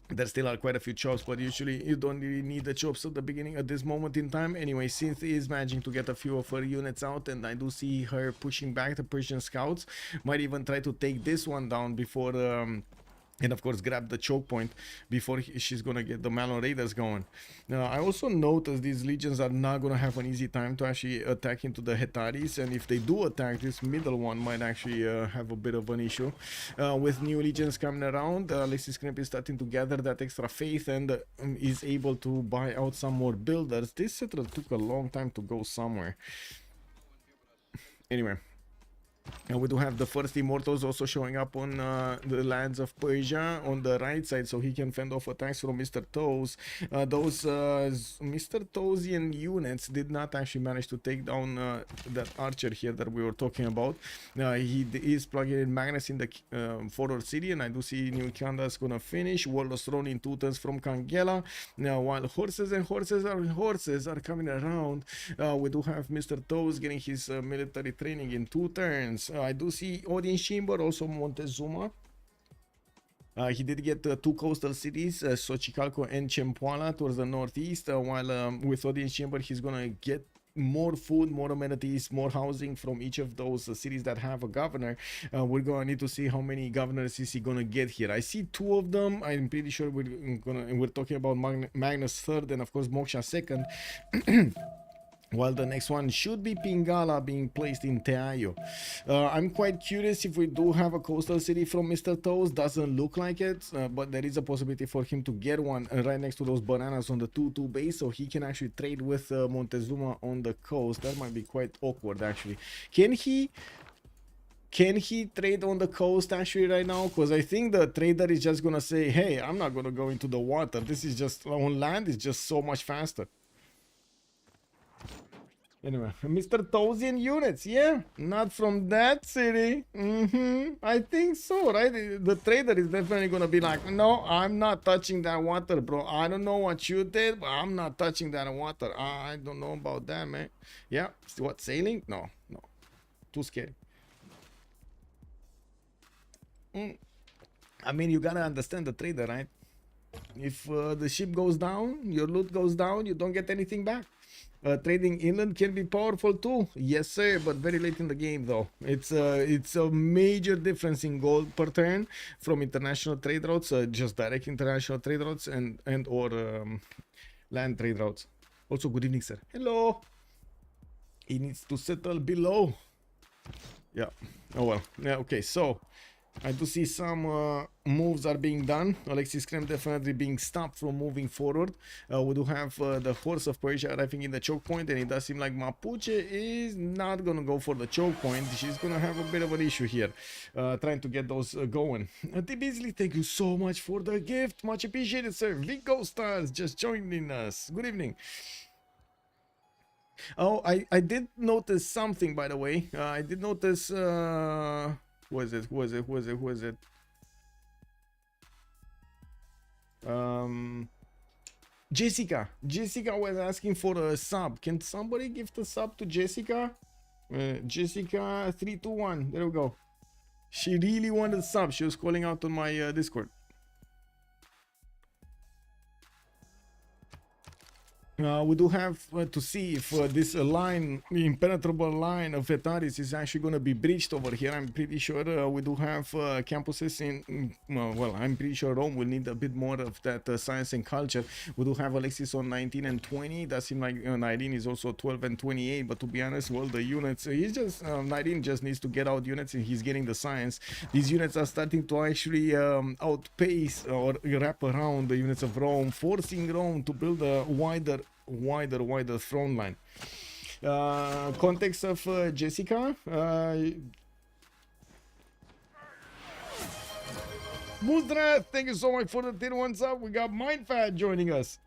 There still are quite a few chops, but usually you don't really need the chops at the beginning at this moment in time. Anyway, Cynthia is managing to get a few of her units out, and I do see her pushing back the Persian scouts. Might even try to take this one down before and of course grab the choke point before she's gonna get the Malon Raiders going. I also noticed these legions are not gonna have an easy time to actually attack into the Hetaris, and if they do attack, this middle one might actually have a bit of an issue. With new legions coming around, Alexis Krempp is starting to gather that extra faith and is able to buy out some more builders. This settler took a long time to go somewhere. Anyway. And we do have the first Immortals also showing up on the lands of Persia on the right side, so he can fend off attacks from Mr.Toes. Those Mr.Toesian units did not actually manage to take down that archer here that we were talking about. He is plugging in Magnus in the forward city, and I do see New Kanda is gonna finish. Warlord's Throne in 2 turns from Kangela. Now, while horses are coming around, we do have Mr.Toes getting his military training in 2 turns. I do see Audience Chamber, also Montezuma. He did get 2 coastal cities, Xochicalco and Chempoala towards the northeast, while with Audience Chamber he's gonna get more food, more amenities, more housing from each of those cities that have a governor. We're gonna need to see how many governors is he gonna get here. I see 2 of them. I'm pretty sure we're talking about Magnus 3rd and of course Moksha 2nd. While the next one should be Pingala being placed in Teayo. I'm quite curious if we do have a coastal city from Mr.Toes. Doesn't look like it, but there is a possibility for him to get one right next to those bananas on the 2-2 base, so he can actually trade with Montezuma on the coast. That might be quite awkward actually. Can he trade on the coast actually right now? Because I think the trader is just gonna say, hey, I'm not gonna go into the water. This is just on land, it's just so much faster. Anyway, Mr.Toes units, yeah, not from that city. I think so, right? The trader is definitely gonna be like, no, I'm not touching that water, bro. I don't know what you did, but I'm not touching that water. I don't know about that, man. Yeah, what, sailing? No, no, too scary. I mean, you gotta understand the trader, right? If the ship goes down, your loot goes down, you don't get anything back. Trading inland can be powerful too, yes sir, but very late in the game though. It's a major difference in gold per turn from international trade routes, just direct international trade routes and or land trade routes. Also, good evening, sir. Hello. He needs to settle below. Yeah. Oh well. Yeah. Okay. So I do see some moves are being done. Alexis Krempp definitely being stopped from moving forward. We do have the horse of Persia arriving in the choke point, and it does seem like Mapuche is not gonna go for the choke point. She's gonna have a bit of an issue here, trying to get those going. T. Beasley, thank you so much for the gift, much appreciated, sir. Vico Stars just joining us. Good evening. Oh, I did notice something, by the way. I did notice. Who is it? Jessica. Jessica was asking for a sub. Can somebody give the sub to Jessica? Jessica 321. There we go. She really wanted a sub. She was calling out on my Discord. We do have to see if this impenetrable line of Vetaris is actually going to be breached over here. I'm pretty sure we do have campuses in, well, I'm pretty sure Rome will need a bit more of that science and culture. We do have Alexis on 19 and 20. That seems like Nyreen is also 12 and 28, but to be honest, well, the units, Nyreen just needs to get out units and he's getting the science. These units are starting to actually outpace or wrap around the units of Rome, forcing Rome to build a wider front line. Context of Jessica. Muzdra, thank you so much for the 10 ones up. We got Mindfat joining us.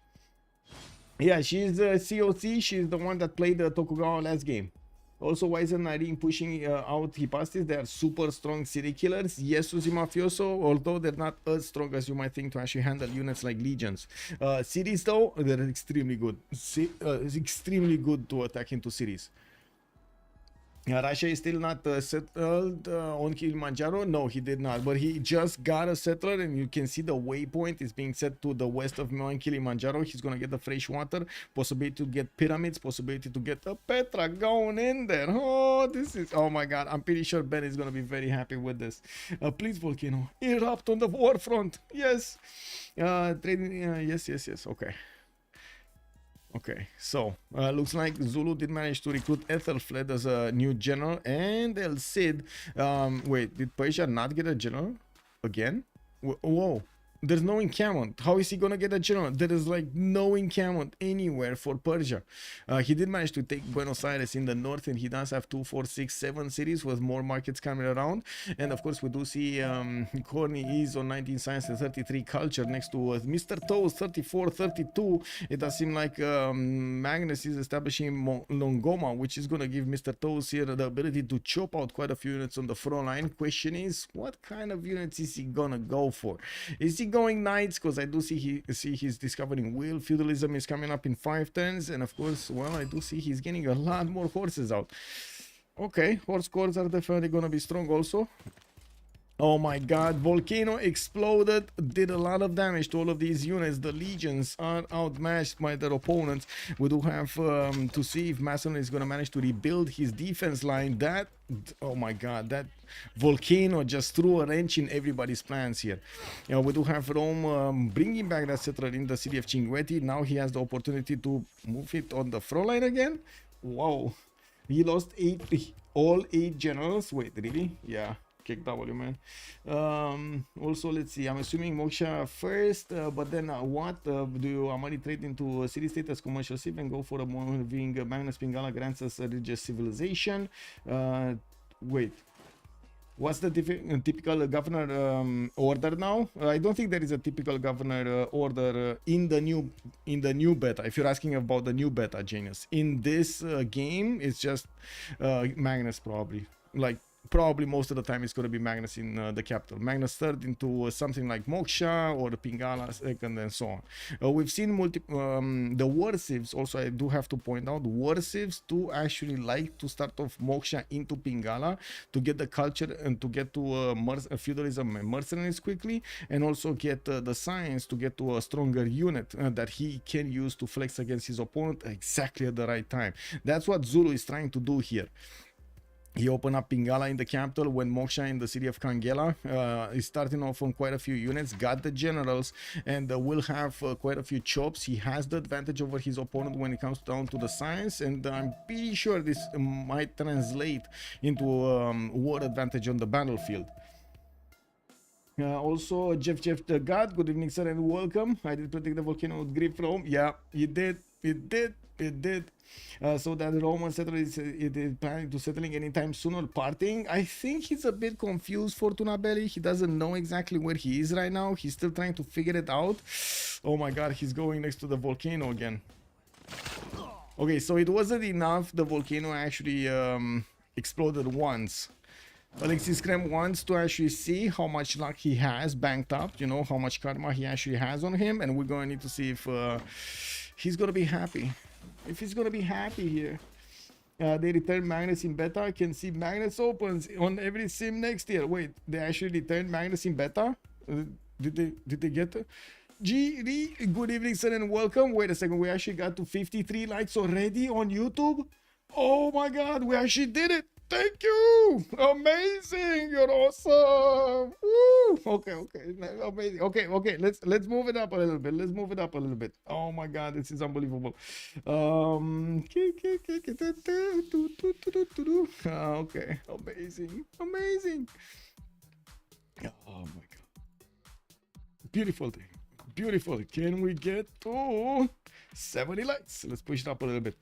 Yeah, she's COC. She's the one that played the Tokugawa last game. Also, why isn't Nyreen pushing out Hypastis? They are super strong city killers. Yes, Susi Mafioso, although they're not as strong as you might think to actually handle units like legions. Cities, though, they're extremely good. Extremely good to attack into cities. Russia is still not settled on Kilimanjaro. No, he did not, but he just got a settler, and you can see the waypoint is being set to the west of Mount Kilimanjaro. He's gonna get the fresh water, possibility to get pyramids, possibility to get a Petra going in there. Oh, this is, oh my god, I'm pretty sure Ben is gonna be very happy with this. Please, Volcano, erupt on the war front. Yes. Trading, yes, okay. Okay, so looks like Zulu did manage to recruit Ethelfled as a new general, and El Cid. Wait, did Persia not get a general again? Whoa, there's no encampment. How is he gonna get a general? There is like no encampment anywhere for Persia. He did manage to take Buenos Aires in the north, and he does have 2, 4, 6, 7 cities with more markets coming around. And of course, we do see Khornie is on 19 science and 33 culture next to Mr.Toes 34, 32. It does seem like Magnus is establishing Longoma, which is gonna give Mr.Toes here the ability to chop out quite a few units on the front line. Question is, what kind of units is he gonna go for? Is he going knights? Because I do see he's discovering wheel feudalism is coming up in 5 turns, and of course, well, I do see he's getting a lot more horses out. Okay, horse cores are definitely gonna be strong also. Oh my god, Volcano exploded, did a lot of damage to all of these units. The legions are outmatched by their opponents. We do have to see if Macedon is going to manage to rebuild his defense line. That, oh my god, that Volcano just threw a wrench in everybody's plans here. We do have Rome bringing back that settler in the city of Cinquetti. Now he has the opportunity to move it on the front line again. Wow, he lost all 8 generals. Wait, really? Yeah. Kick W, man. Also, let's see, I'm assuming Moksha first, but then what do you Amari trade into city state as commercial civ and go for a moving Magnus Pingala grants us a religious civilization? Wait, What's the typical governor order now? I don't think there is a typical governor order in the new beta. If you're asking about the new beta, Genius, in this game, it's just Magnus probably. Like probably most of the time it's going to be Magnus in the capital. Magnus third into something like Moksha or Pingala second and so on. We've seen the war civs also. I do have to point out war civs do actually like to start off Moksha into Pingala to get the culture and to get to feudalism and mercenaries quickly, and also get the science to get to a stronger unit that he can use to flex against his opponent exactly at the right time. That's what Zulu is trying to do here. He opened up Pingala in the capital when Moksha in the city of Kangela. He's starting off on quite a few units, got the generals, and will have quite a few chops. He has the advantage over his opponent when it comes down to the science, and I'm pretty sure this might translate into war advantage on the battlefield. Also, Jeff the God, good evening, sir, and welcome. I did predict the volcano would grip Rome. Yeah, it did. So that the Roman settler is planning to settling anytime soon or parting. I think he's a bit confused, Fortuna Belli. He doesn't know exactly where he is right now. He's still trying to figure it out. Oh my god, he's going next to the volcano again. Okay, so it wasn't enough. The volcano actually exploded once. Alexis Krempp wants to actually see how much luck he has banked up, you know, how much karma he actually has on him, and we're going to need to see if he's going to be happy. If he's going to be happy here. They return Magnus in beta. I can see Magnus opens on every sim next year. Wait, they actually returned Magnus in beta? Did they get it? Good evening, sir, and welcome. Wait a second, we actually got to 53 likes already on YouTube. Oh my god, we actually did it. Thank you. Amazing. You're awesome. Woo. Okay. Amazing. Okay. Let's move it up a little bit. Oh my god, this is unbelievable. Okay. Amazing. Oh my god. Beautiful thing. Beautiful. Can we get to 70 likes? Let's push it up a little bit.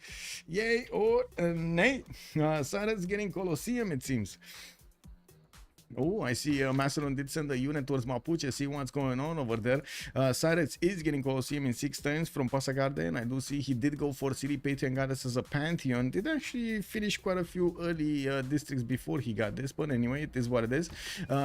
Yay or nay? Cyrus getting Colosseum, it seems. Oh, I see Macedon did send a unit towards Mapuche. See what's going on over there. Cyrus is getting Colosseum in 6 turns from Pasagarde, and I do see he did go for City Patriot Goddess as a Pantheon. Did actually finish quite a few early districts before he got this, but anyway, it is what it is.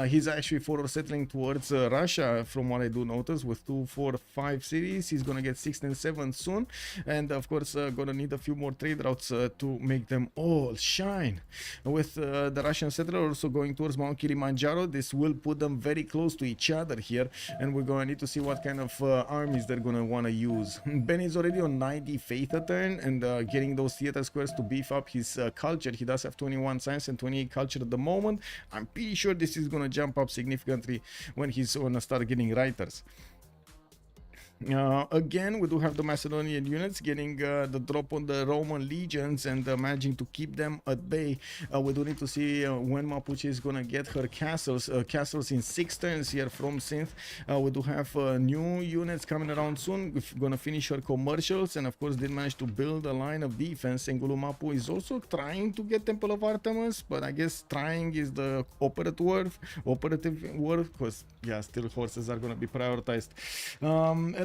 He's actually forward settling towards Russia, from what I do notice, with 2, 4, 5 cities. He's gonna get 6 and 7 soon, and of course gonna need a few more trade routes to make them all shine. With the Russian settler also going towards Mount Kilimanjaro, this will put them very close to each other here, and we're going to need to see what kind of armies they're going to want to use. Ben is already on 90 faith a turn, and getting those theater squares to beef up his culture. He does have 21 science and 28 culture at the moment. I'm pretty sure this is going to jump up significantly when he's going to start getting writers. Again, we do have the Macedonian units getting the drop on the Roman legions and managing to keep them at bay. We do need to see when Mapuche is gonna get her castles in 6 turns here from Synth. We do have new units coming around soon. We're gonna finish her commercials, and of course did manage to build a line of defense. And Mapu is also trying to get Temple of Artemis, but I guess trying is the operative word, because yeah, still horses are gonna be prioritized.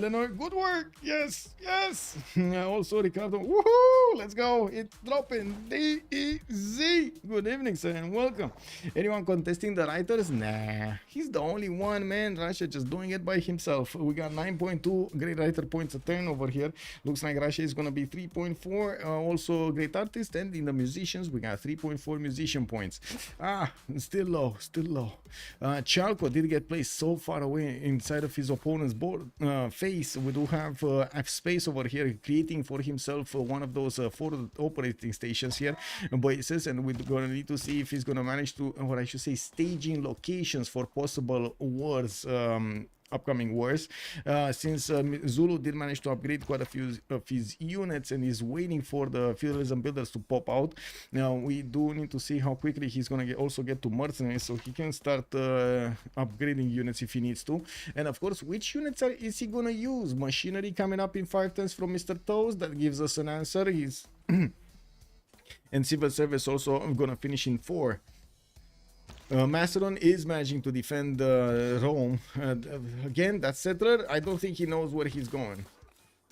Eleanor, good work. Yes. Also Ricardo, woohoo, let's go. It's dropping. DEZ. Good evening, sir, and welcome. Anyone contesting the writers? Nah, he's the only one, man. Russia just doing it by himself. We got 9.2 great writer points a turn over here. Looks like Russia is gonna be 3.4. Also great artist, and in the musicians we got 3.4 musician points. Still low. Chalco did get placed so far away inside of his opponent's board face. We do have space over here, creating for himself one of those forward operating stations here, bases, and we're gonna need to see if he's gonna manage to, or I should say, staging locations for possible wars. Upcoming wars, since Zulu did manage to upgrade quite a few of his units and is waiting for the feudalism builders to pop out. Now we do need to see how quickly he's gonna also get to mercenaries, so he can start upgrading units if he needs to. And of course, which units is he gonna use? Machinery coming up in 5 turns from Mr.Toes. That gives us an answer. He's and civil service also gonna finish in 4. Macedon is managing to defend Rome. Again, that settler, I don't think he knows where he's going.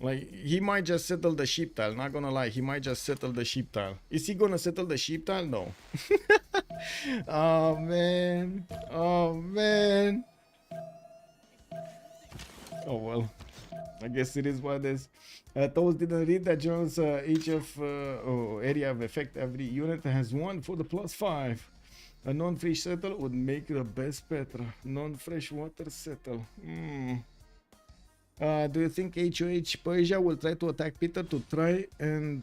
Like, he might just settle the sheep tile, not gonna lie, he might just settle the sheep tile. Is he gonna settle the sheep tile? No. Oh man, oh man. Oh well, I guess it is what it is. Toes didn't read that Jones area of effect. Every unit has one for the +5. A non-fresh settle would make the best Petra. Non-fresh water settle. Do you think HOH Persia will try to attack Peter to try and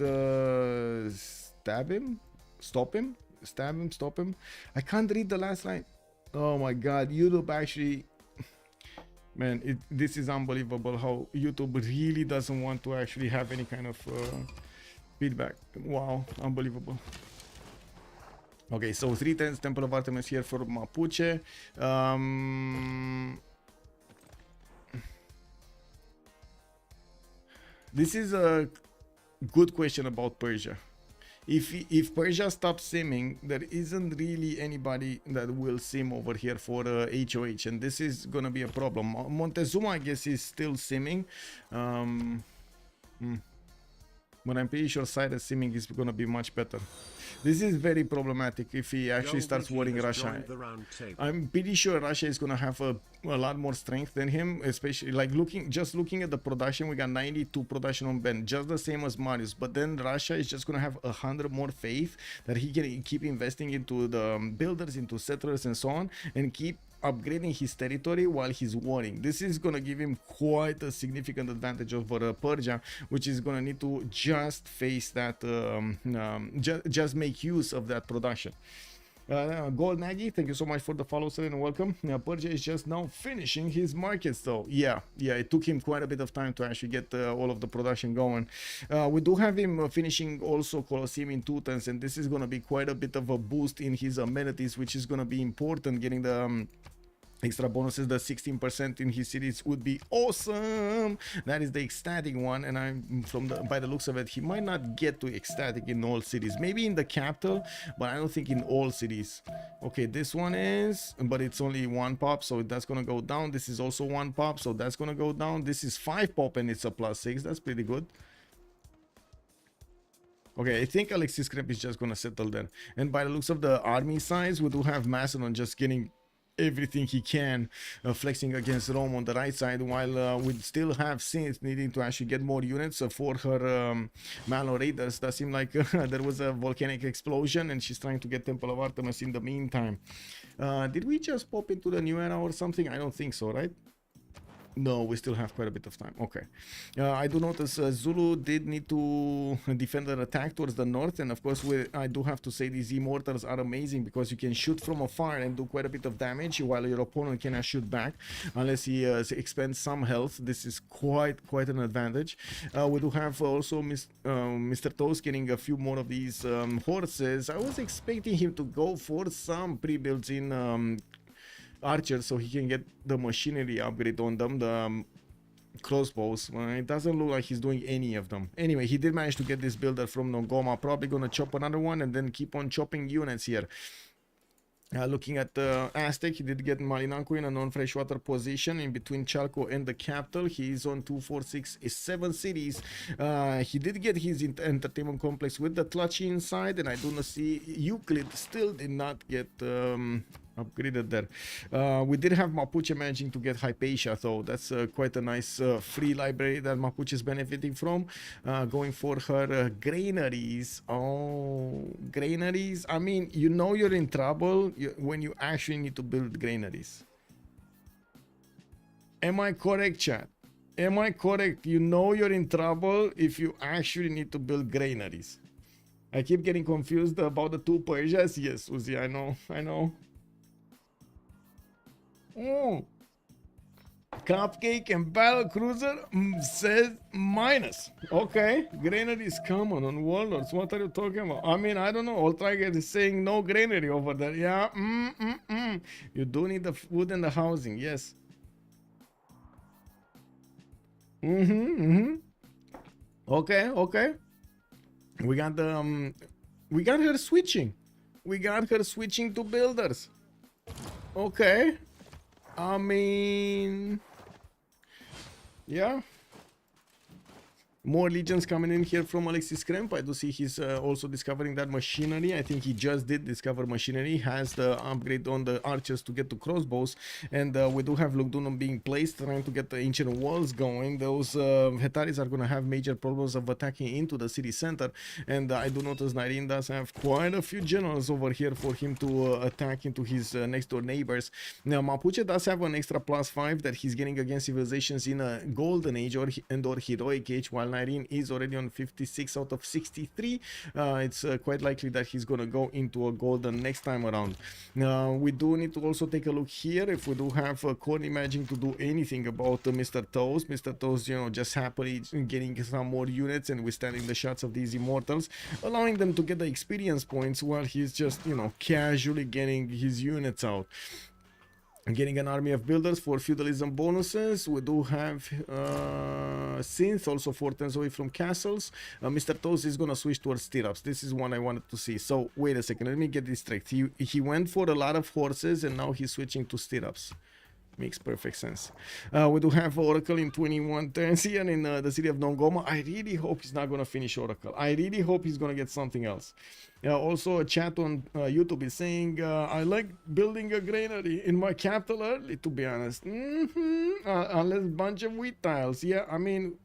stab him? Stop him? Stab him? Stop him? I can't read the last line. Oh my god, YouTube actually... Man, this is unbelievable how YouTube really doesn't want to actually have any kind of feedback. Wow, unbelievable. Okay, so 310's Temple of Artemis here for Mapuche. This is a good question about Persia. If Persia stops simming, there isn't really anybody that will sim over here for HOH, and this is gonna be a problem. Montezuma, I guess, is still simming. But I'm pretty sure Cyrus simming is gonna be much better. This is very problematic if he actually starts worrying Russia. I'm pretty sure Russia is gonna have a lot more strength than him, especially like just looking at the production. We got 92 production on Ben, just the same as Marius. But then Russia is just gonna have 100 more faith that he can keep investing into the builders, into settlers, and so on, and keep upgrading his territory while he's warring. This is gonna give him quite a significant advantage over Persia, which is gonna need to just face that, just make use of that production. Gold Nagy, thank you so much for the follow, sir, and welcome. Persia is just now finishing his markets, though. Yeah, it took him quite a bit of time to actually get all of the production going. We do have him finishing also Colosseum in 2 turns, and this is going to be quite a bit of a boost in his amenities, which is going to be important. Getting the extra bonuses, the 16% in his cities would be awesome. That is the ecstatic one, and I'm by the looks of it, he might not get to ecstatic in all cities. Maybe in the capital, but I don't think in all cities. Okay, this one is, but it's only 1 pop, so that's gonna go down. This is also 1 pop, so that's gonna go down. This is 5 pop and it's a +6. That's pretty good. Okay, I think Alexis Krempp is just gonna settle there. And by the looks of the army size, we do have Macedon just getting everything he can, flexing against Rome on the right side, while we still have Synth needing to actually get more units for her Malo Raiders. That seemed like there was a volcanic explosion and she's trying to get Temple of Artemis in the meantime. Did we just pop into the new era or something? I don't think so, right? No, we still have quite a bit of time. Okay. I do notice Zulu did need to defend an attack towards the north, and of course I do have to say these immortals are amazing because you can shoot from afar and do quite a bit of damage while your opponent cannot shoot back unless he expends some health. This is quite an advantage. We do have also Mr.Toes getting a few more of these horses. I was expecting him to go for some pre-builds in archers so he can get the machinery upgrade on them, the crossbows. It doesn't look like he's doing any of them. Anyway, he did manage to get this builder from Nogoma. Probably gonna chop another one and then keep on chopping units here. Looking at the Aztec, he did get Malinanco in a non-freshwater position in between Chalco and the capital. He is on 2, 4, 6, 7 cities. He did get his entertainment complex with the Tlachi inside, and I do not see Euclid still did not get upgraded there. We did have Mapuche managing to get Hypatia, though. That's quite a nice free library that Mapuche is benefiting from. Going for her granaries. Oh, granaries. I mean, you know you're in trouble when you actually need to build granaries. Am I correct, chat? Am I correct? You know you're in trouble if you actually need to build granaries. I keep getting confused about the 2 Persias. Yes, Uzi, I know. Cupcake and Battle Cruiser says minus. Okay, granary is common on Warlords. What are you talking about? I mean, I don't know. Old Tiger is saying no granary over there. Yeah, You do need the food and the housing. Yes. Okay. We got the we got her switching. We got her switching to builders. Okay. I mean, yeah. More legions coming in here from Alexis Krempp. I do see he's also discovering that machinery. I think he just did discover machinery. Has the upgrade on the archers to get to crossbows. And we do have Lugdunum being placed, trying to get the ancient walls going. Those Hetaris are going to have major problems of attacking into the city center. And I do notice Nyreen does have quite a few generals over here for him to attack into his next door neighbors. Now, Mapuche does have an extra +5 that he's getting against civilizations in a golden age or heroic age, while Nyreen is already on 56 out of 63. It's quite likely that he's gonna go into a golden next time around. We do need to also take a look here if we do have Khornie managing to do anything about Mr.Toes. Mr.Toes, you know, just happily getting some more units and withstanding the shots of these immortals, allowing them to get the experience points while he's just, you know, casually getting his units out. Getting an army of builders for feudalism bonuses. We do have Synth, also 4 turns away from castles. Mr.Toes is gonna switch towards stirrups. This is one I wanted to see. So wait a second, let me get this straight. He went for a lot of horses and now he's switching to stirrups. Makes perfect sense. We do have Oracle in 21 turns here in the city of Nongoma. I really hope he's not going to finish Oracle. I really hope he's going to get something else. Also, a chat on YouTube is saying, I like building a granary in my capital early, to be honest. Unless bunch of wheat tiles. Yeah, I mean,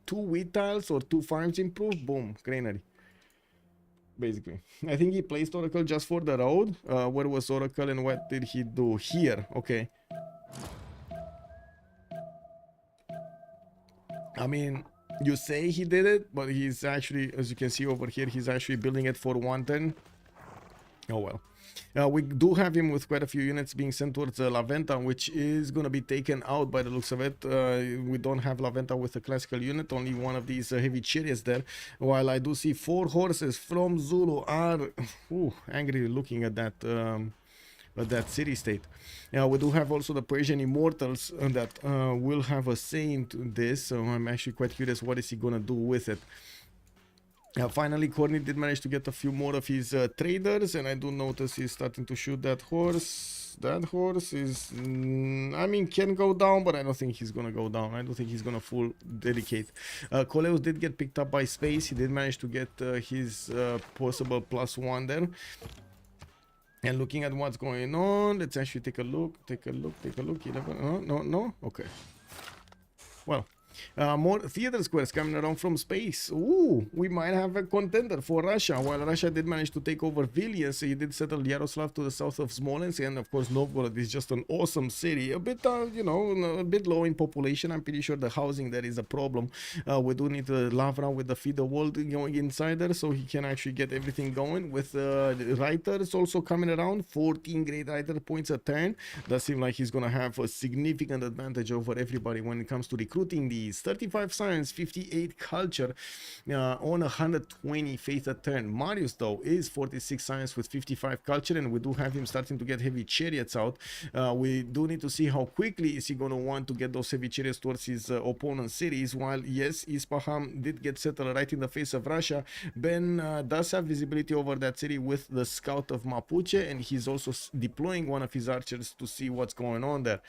2 wheat tiles or 2 farms improved. Boom, granary. Basically, I think he placed Oracle just for the road. Where was Oracle and what did he do? Here, okay. I mean, you say he did it, but he's actually, as you can see over here, he's actually building it for 1 turn. Oh well. We do have him with quite a few units being sent towards La Venta, which is going to be taken out by the looks of it. We don't have La Venta with a classical unit, only one of these heavy chariots there. While I do see 4 horses from Zulu are angry looking at that city-state. We do have also the Persian immortals that will have a say into this, so I'm actually quite curious what is he gonna do with it. Finally, Khornie did manage to get a few more of his traders, and I do notice he's starting to shoot that horse. That horse is, I mean, can go down, but I don't think he's gonna go down. I don't think he's gonna full dedicate. Coleus did get picked up by space. He did manage to get his possible +1 there. And looking at what's going on, let's actually take a look. 11, no, okay. Well, more theater squares coming around from space. Ooh, we might have a contender for Russia. While Russia did manage to take over Vilnius, he did settle Yaroslav to the south of Smolensk, and of course Novgorod is just an awesome city. A bit, you know, a bit low in population. I'm pretty sure the housing there is a problem. We do need to Lavra with the feeder wall going inside there, so he can actually get everything going. With the writers also coming around, 14 great writer points a turn. Does seem like he's gonna have a significant advantage over everybody when it comes to recruiting the 35 science, 58 culture, on 120 faith a turn. Mariusbw is 46 science with 55 culture, and we do have him starting to get heavy chariots out. We do need to see how quickly is he going to want to get those heavy chariots towards his opponent's cities. While yes, Ispahan did get settled right in the face of Russia, Ben does have visibility over that city with the scout of Mapuche, and he's also deploying one of his archers to see what's going on there.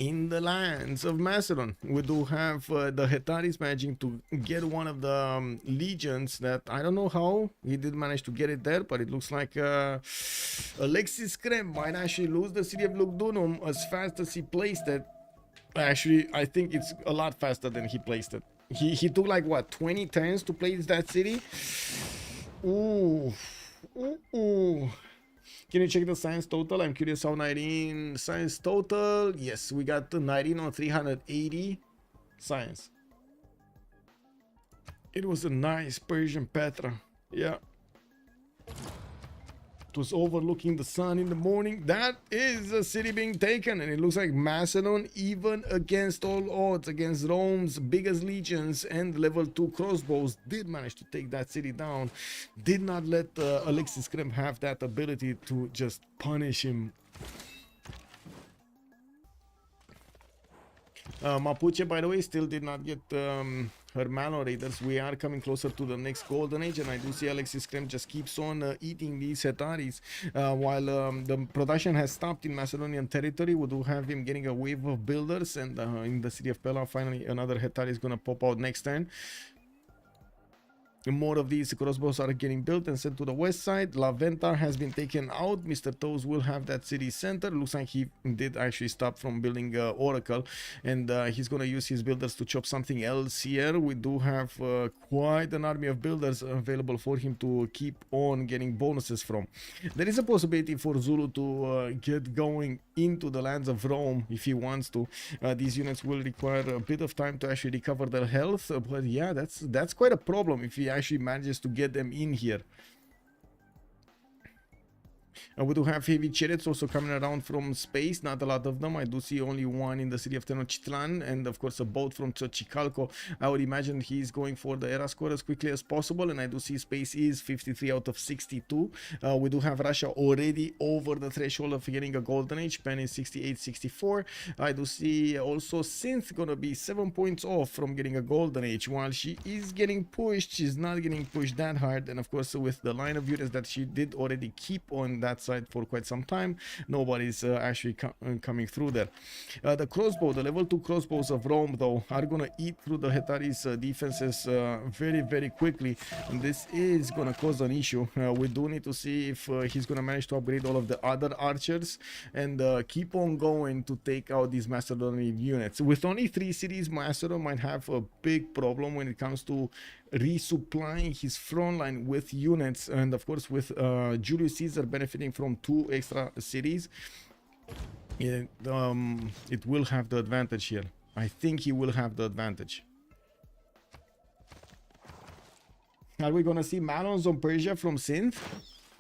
In the lands of Macedon, we do have the Hetaris managing to get one of the legions that I don't know how he did manage to get it there, but it looks like Alexis Krempp might actually lose the city of Lugdunum as fast as he placed it. Actually, I think it's a lot faster than he placed it. He took like what, 20 turns to place that city? Ooh. Can you check the science total? I'm curious how Nyreen science total. Yes, we got the Nyreen on 380 science. It was a nice Persian Petra. Yeah. It was overlooking the sun in the morning. That is a city being taken, and it looks like Macedon, even against all odds, against Rome's biggest legions and level 2 crossbows, did manage to take that city down. Did not let Alexis Krempp have that ability to just punish him. Mapuche, by the way, still did not get her Malon Raiders. We are coming closer to the next golden age, and I do see Alexis Krempp just keeps on eating these Hetaris while the production has stopped in Macedonian territory. We do have him getting a wave of builders, and in the city of Pella, finally another Hetari is gonna pop out next turn. More of these crossbows are getting built and sent to the west side. La Venta has been taken out. Mr.Toes will have that city center. Looks like he did actually stop from building Oracle, and he's going to use his builders to chop something else here. We do have quite an army of builders available for him to keep on getting bonuses from. There is a possibility for Zulu to get going into the lands of Rome if he wants to. These units will require a bit of time to actually recover their health, but yeah, that's quite a problem if he actually manages to get them in here. We do have heavy chariots also coming around from space, not a lot of them. I do see only one in the city of Tenochtitlan, and of course a boat from Xochicalco. I would imagine he's going for the era score as quickly as possible, and I do see space is 53 out of 62. We do have Russia already over the threshold of getting a golden age. Pen is 68, 64. I do see also Synth gonna be 7 points off from getting a golden age. While she is getting pushed, she's not getting pushed that hard, and of course with the line of units that she did already keep on that side for quite some time, nobody's actually coming through there. The crossbow, the level 2 crossbows of Rome though, are gonna eat through the Hetari's defenses very quickly, and this is gonna cause an issue. We do need to see if he's gonna manage to upgrade all of the other archers and keep on going to take out these Macedonian units. With only 3 cities, Macedon might have a big problem when it comes to resupplying his front line with units, and of course with Julius Caesar benefiting from 2 extra cities, it will have the advantage here. I think he will have the advantage. Are we gonna see Malons on Persia from Synth?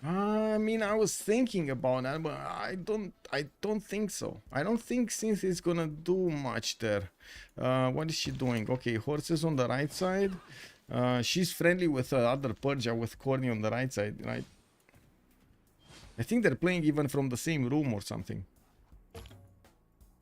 I mean, I was thinking about that, but I don't think so. I don't think Synth is gonna do much there. What is she doing? Okay, horses on the right side. She's friendly with other Persia, with Khornie on the right side, right? I think they're playing even from the same room or something.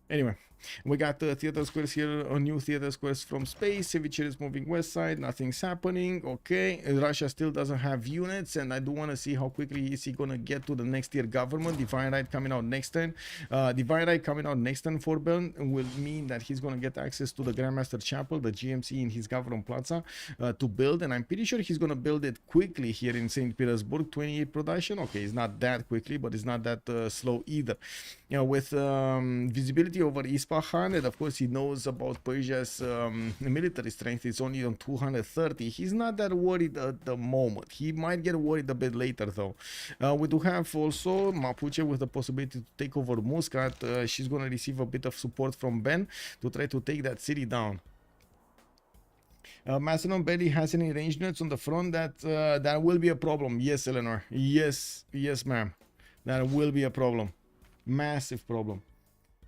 Anyway, we got theater squares here, new theater squares from space. Ceviche is moving west side, nothing's happening. Okay, Russia still doesn't have units, and I do want to see how quickly is he gonna get to the next tier government. Divine Right coming out next turn. Divine Right coming out next turn for Bern will mean that he's gonna get access to the Grandmaster Chapel, the GMC in his government plaza, to build, and I'm pretty sure he's gonna build it quickly here in St. Petersburg. 28 production. Okay, it's not that quickly, but it's not that slow either. You know, with visibility over Isfahan, and of course he knows about Persia's military strength. It's only on 230. He's not that worried at the moment. He might get worried a bit later though. We do have also Mapuche with the possibility to take over Muscat. She's going to receive a bit of support from Ben to try to take that city down. Macedon barely has any range units on the front. That will be a problem. Yes, Eleanor. Yes, ma'am. That will be a problem. Massive problem.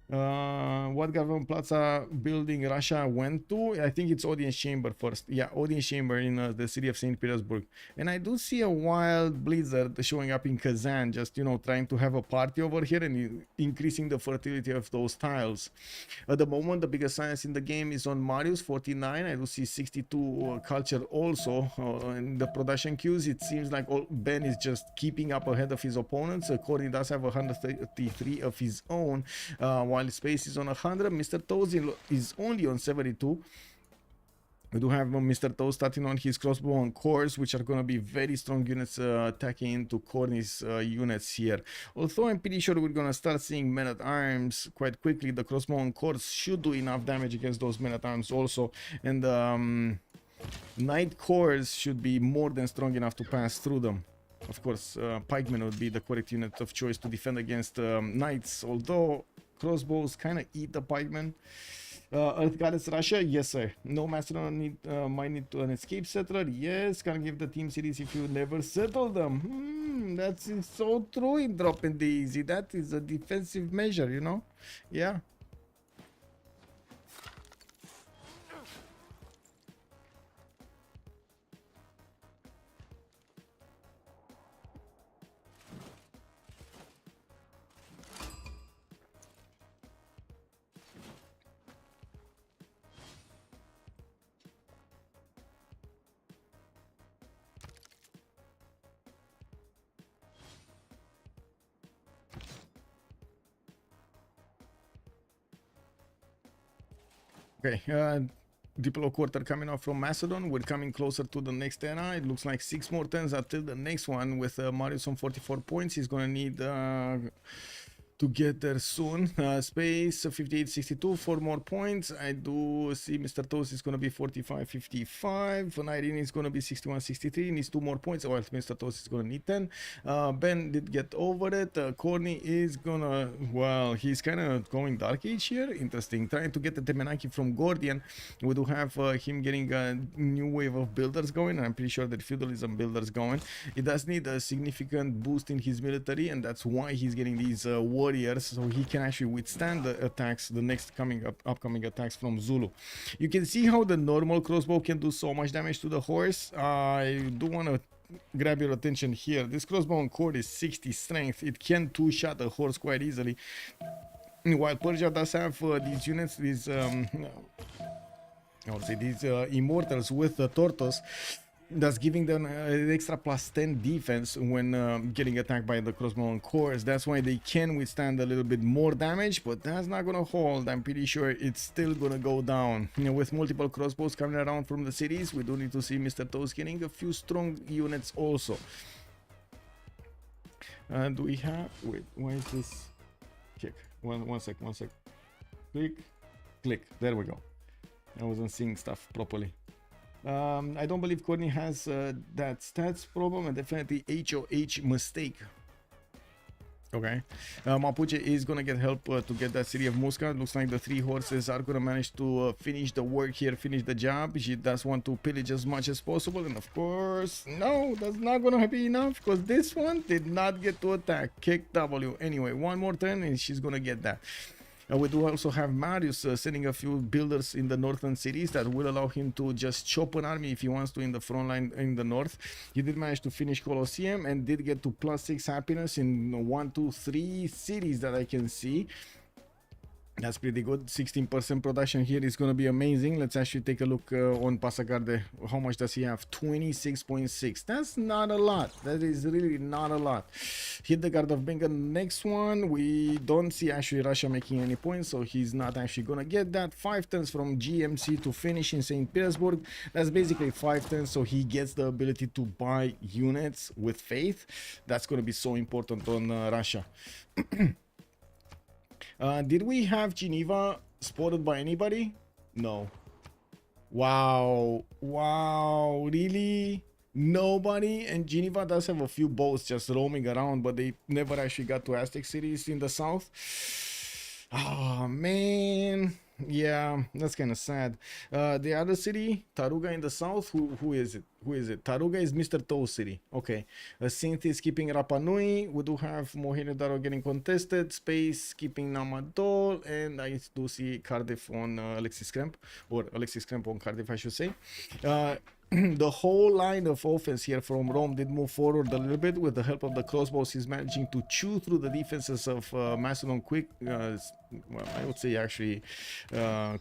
What government plaza building Russia went to? I think it's audience chamber first. Yeah, audience chamber in the city of St. Petersburg. And I do see a wild blizzard showing up in Kazan, just, you know, trying to have a party over here and increasing the fertility of those tiles. At the moment, the biggest science in the game is on Marius, 49. I do see 62 culture also. In the production queues, it seems like Ben is just keeping up ahead of his opponents. Khornie does have 133 of his own, while space is on 100. Mr.Toes is only on 72. We do have Mr.Toes starting on his crossbow on cores, which are going to be very strong units attacking into Khornie's units here. Although I'm pretty sure we're going to start seeing men-at-arms quite quickly. The crossbow on cores should do enough damage against those men-at-arms also. And knight cores should be more than strong enough to pass through them. Of course, pikemen would be the correct unit of choice to defend against knights, although crossbows kind of eat the pikemen. Earth Goddess Russia, yes sir. No Macedon might need to an escape settler. Yes, can give the team cities if you never settle them. That's so true in dropping the easy. That is a defensive measure, you know. Yeah. Okay, Diplo quarter coming off from Macedon. We're coming closer to the next era. It looks like 6 more turns until the next one with Marius on 44 points. He's gonna need to get there soon. Space 58-62, 4 more points. I do see Mr.Toes is gonna be 45-55. Nyreen is gonna be 61-63. Needs 2 more points. Well, Mr.Toes is gonna need 10. Ben did get over it. Khornie is gonna, well, he's kind of going Dark Age here. Interesting. Trying to get the Temenaki from Gordian. We do have him getting a new wave of builders going. I'm pretty sure that feudalism builders going. He does need a significant boost in his military, and that's why he's getting these warriors, so he can actually withstand the attacks, the next upcoming attacks from Zulu. You can see how the normal crossbow can do so much damage to the horse. I do want to grab your attention here. This crossbow on cord is 60 strength. It can two-shot a horse quite easily. While Persia does have these units, these I would say these immortals with the tortoise, that's giving them an extra plus 10 defense when getting attacked by the crossbow on cores. That's why they can withstand a little bit more damage, but that's not gonna hold. I'm pretty sure it's still gonna go down. You know, with multiple crossbows coming around from the cities, we do need to see Mr.Toes getting a few strong units also. Do we have, wait, why is this kick? One sec. Click, there we go. I wasn't seeing stuff properly. I don't believe Khornie has that stats problem, and definitely HOH mistake. Okay, Mapuche is gonna get help to get that city of Muscat. Looks like the 3 horses are gonna manage to finish the work here, finish the job. She does want to pillage as much as possible, and of course, no, that's not gonna be enough because this one did not get to attack. Kick W. Anyway, 1 more turn and she's gonna get that. We do also have Marius sending a few builders in the northern cities that will allow him to just chop an army if he wants to in the front line in the north. He did manage to finish Colosseum and did get to +6 happiness in 1, 2, 3 cities that I can see. That's pretty good. 16% production here is going to be amazing. Let's actually take a look on Pasagarde. How much does he have? 26.6. That's not a lot. That is really not a lot. Hit the Guard of Bengal. Next one, we don't see actually Russia making any points, so he's not actually going to get that. 5 turns from GMC to finish in St. Petersburg. That's basically 5 turns, so he gets the ability to buy units with faith. That's going to be so important on Russia. Did we have Geneva spotted by anybody? No. Wow, really? Nobody? And Geneva does have a few boats just roaming around, but they never actually got to Aztec cities in the south. Oh man, yeah, that's kind of sad. The other city, Taruga in the south, who is it? Taruga is Mr.Toes city. Okay. Cynthia is keeping Rapa Nui. We do have Mohenjo-Daro getting contested. Space keeping Namadol. And I do see Cardiff on Alexis Krempp. Or Alexis Krempp on Cardiff, I should say. The whole line of offense here from Rome did move forward a little bit with the help of the crossbows. He's managing to chew through the defenses of Macedon quick. Well, I would say actually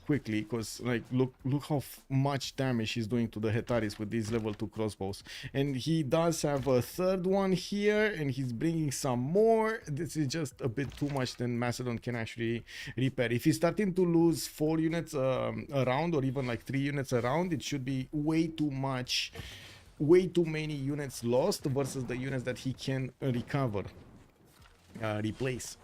quickly, because like look how much damage he's doing to the Hetaris with these level 2 crossbows. And he does have a 3rd one here, and he's bringing some more. This is just a bit too much than Macedon can actually repair. If he's starting to lose 4 units around, or even like 3 units around, it should be way too much, way too many units lost versus the units that he can recover, replace.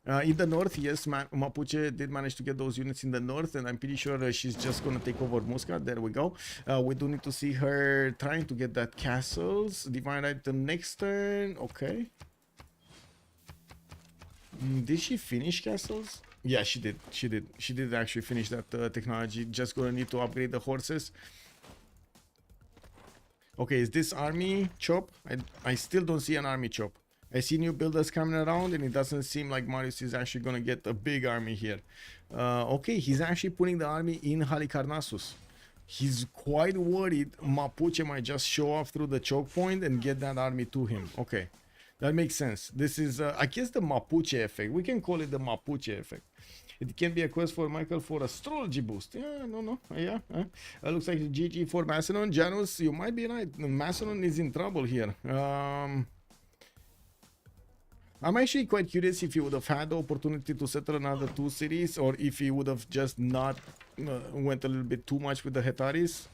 In the north, yes, Mapuche did manage to get those units in the north, and I'm pretty sure she's just going to take over Muscat. There we go. We do need to see her trying to get that castles. Divine Right the next turn. Okay. Did she finish castles? Yeah, she did. She did actually finish that technology. Just going to need to upgrade the horses. Okay, is this army chop? I still don't see an army chop. I see new builders coming around, and it doesn't seem like Marius is actually going to get a big army here. Okay, he's actually putting the army in Halicarnassus. He's quite worried Mapuche might just show up through the choke point and get that army to him. Okay, that makes sense. This is, I guess, the Mapuche effect. We can call it the Mapuche effect. It can be a quest for Michael for astrology boost. Yeah, no. Yeah. Looks like GG for Macedon. Janus, you might be right. Macedon is in trouble here. I'm actually quite curious if he would have had the opportunity to settle another 2 cities, or if he would have just not went a little bit too much with the Hetaris.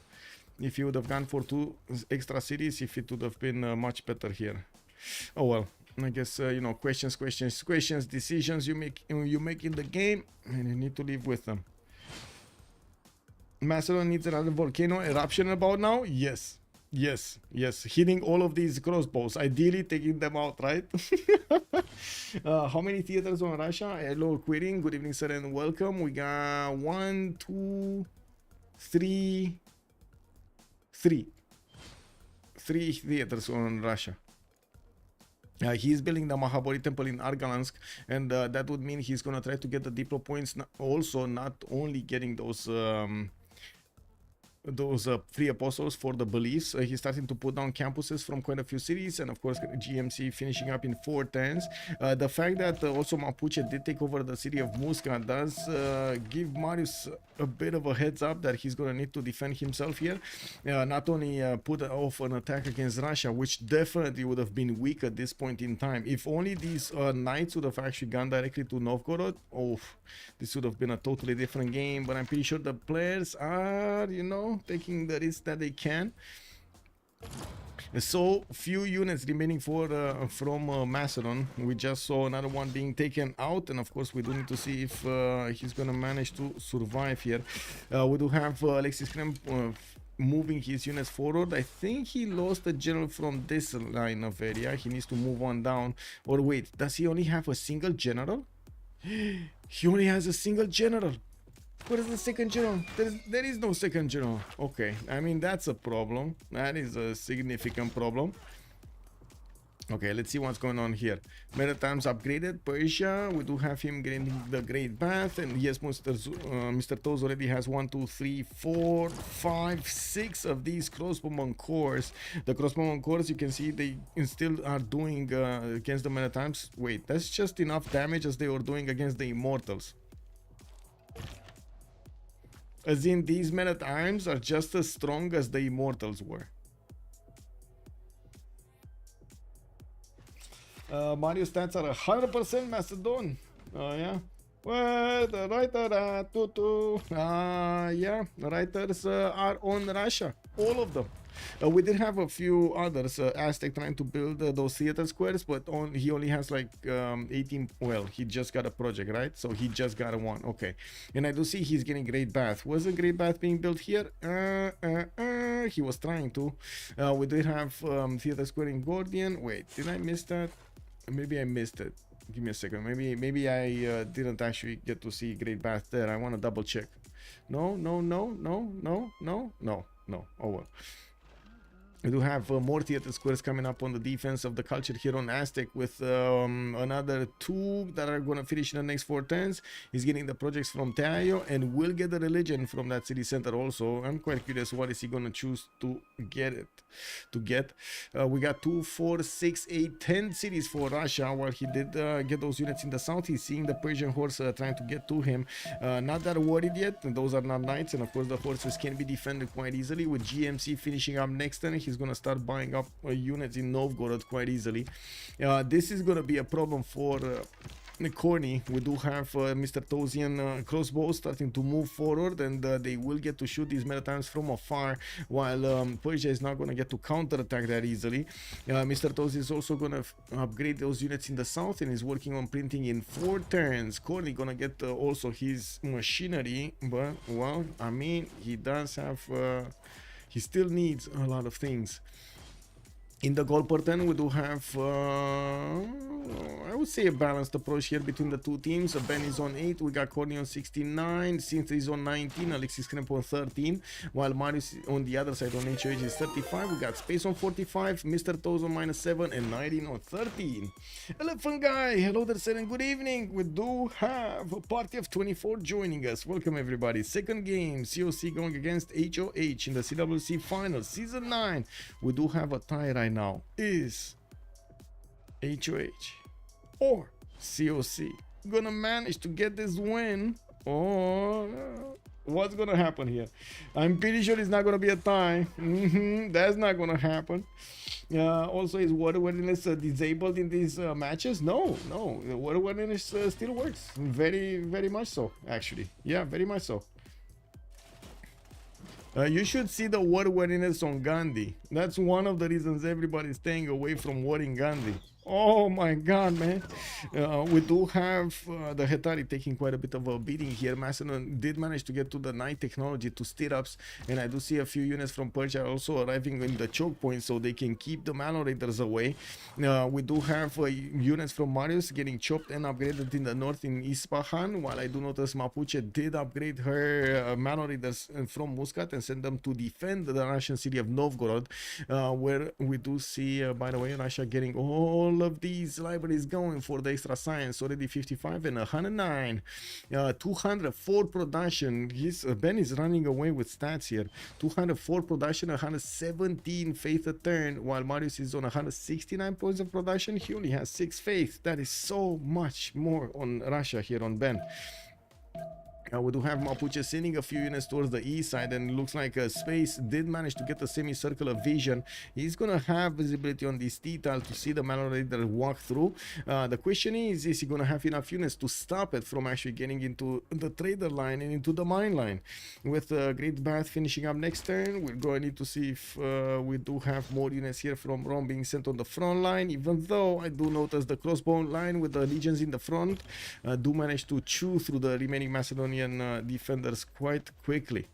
If he would have gone for 2 extra cities, if it would have been much better here. Oh well, I guess you know, questions, decisions you make in the game, and you need to live with them. Macedon needs another volcano eruption about now? Yes. Yes, hitting all of these crossbows, ideally taking them out, right? How many theaters on Russia? Hello, quitting. Good evening, sir, and welcome. We got 1, 2, 3 theaters on Russia. He's building the Mahabori temple in Argalansk, and that would mean he's gonna try to get the Diplo points, also not only getting those free apostles for the beliefs. He's starting to put down campuses from quite a few cities, and of course GMC finishing up in 4 turns. The fact that also Mapuche did take over the city of Musca does give Marius a bit of a heads up that he's gonna need to defend himself here. Not only put off an attack against Russia, which definitely would have been weak at this point in time. If only these knights would have actually gone directly to Novgorod, oh, this would have been a totally different game. But I'm pretty sure the players are, you know, taking the risk that they can. So few units remaining from Macedon. We just saw another one being taken out, and of course we do need to see if he's gonna manage to survive here. We do have Alexis Krempp moving his units forward. I think he lost a general from this line of area. He needs to move on down. Or wait, does he only have a single general? He only has a single general. Where is the second general? There is no second general. Okay, I mean, that's a problem. That is a significant problem. Okay, let's see what's going on here. Meta times upgraded. Persia, we do have him getting the Great Bath, and yes, Mr.Toes already has 1, 2, 3, 4, 5, 6 of these crossbowman cores. The crossbowman cores, you can see they still are doing against the meta times. Wait, that's just enough damage as they were doing against the immortals. As in, these meta times are just as strong as the immortals were. Mario stats are 100% Macedon. Yeah. Well, the writer, yeah, the writers are on Russia. All of them. We did have a few others. Aztec trying to build those theater squares, but he only has like 18. Well, he just got a project, right? So he just got a one. Okay. And I do see he's getting Great Bath. Was a Great Bath being built here? He was trying to. We did have theater square in Gordian. Wait, did I miss that? Maybe I missed it. Give me a second. Maybe I didn't actually get to see Great Bath there. I want to double check. No. Oh well. We do have more theater squares coming up on the defense of the culture here on Aztec, with another 2 that are going to finish in the next 4 turns. He's getting the projects from Tayo and will get the religion from that city center also. I'm quite curious what is he going to choose to get. We got 2, 4, 6, 8, 10 cities for Russia. While he did get those units in the south, he's seeing the Persian horse trying to get to him. Not that worried yet. Those are not knights, and of course the horses can be defended quite easily. With GMC finishing up next turn, he's gonna start buying up units in Novgorod quite easily. This is gonna be a problem for Khornie. We do have Mr.Toesian crossbows starting to move forward, and they will get to shoot these meta times from afar, while Persia is not gonna get to counterattack that easily. Mr.Toes is also gonna upgrade those units in the south and is working on printing in 4 turns. Khornie gonna get also his machinery, but well, I mean, he does have he still needs a lot of things. In the goal per turn, we do have, I would say, a balanced approach here between the two teams. Ben is on 8, we got Khornie on 69, Cynthia is on 19, Alexis Krempp on 13, while Marius on the other side on HOH is 35. We got Space on 45, Mr.Toes on -7, and Nyreen on 13. Elephant Guy, hello there, sir, and good evening. We do have a party of 24 joining us. Welcome, everybody. Second game, COC going against HOH in the CWC Finals, Season 9. We do have a tie right now. Is HOH or COC gonna manage to get this win, or what's gonna happen here? I'm pretty sure it's not gonna be a tie. That's not gonna happen. Also, is water worthiness disabled in these matches? No, no. The water worthiness still works. Very, very much so, actually. Yeah, very much so. You should see the water worthiness on Gandhi. That's one of the reasons everybody's staying away from warring Gandhi. Oh my god, man. We do have the Hetari taking quite a bit of a beating here. Macedon did manage to get to the night technology to stirrups, and I do see a few units from Persia also arriving in the choke point so they can keep the Malo Raiders away. We do have units from Marius getting chopped and upgraded in the north in Ispahan, while I do notice Mapuche did upgrade her Malo Raiders from Muscat and send them to defend the Russian city of Novgorod, where we do see, by the way, Russia getting all of these libraries going for the extra science. Already 55 and 109, 204 production. Ben is running away with stats here. 204 production, 117 faith a turn, while Marius is on 169 points of production. He only has 6 faith. That is so much more on Russia here on Ben. We do have Mapuche sending a few units towards the east side, and it looks like Space did manage to get a semicircular vision. He's gonna have visibility on this detail to see the Malo Raider walk through. The question is he gonna have enough units to stop it from actually getting into the trader line and into the mine line? With Great Bath finishing up next turn, we're going to need to see if we do have more units here from Rome being sent on the front line, even though I do notice the crossbow line with the legions in the front do manage to chew through the remaining Macedonian defenders quite quickly.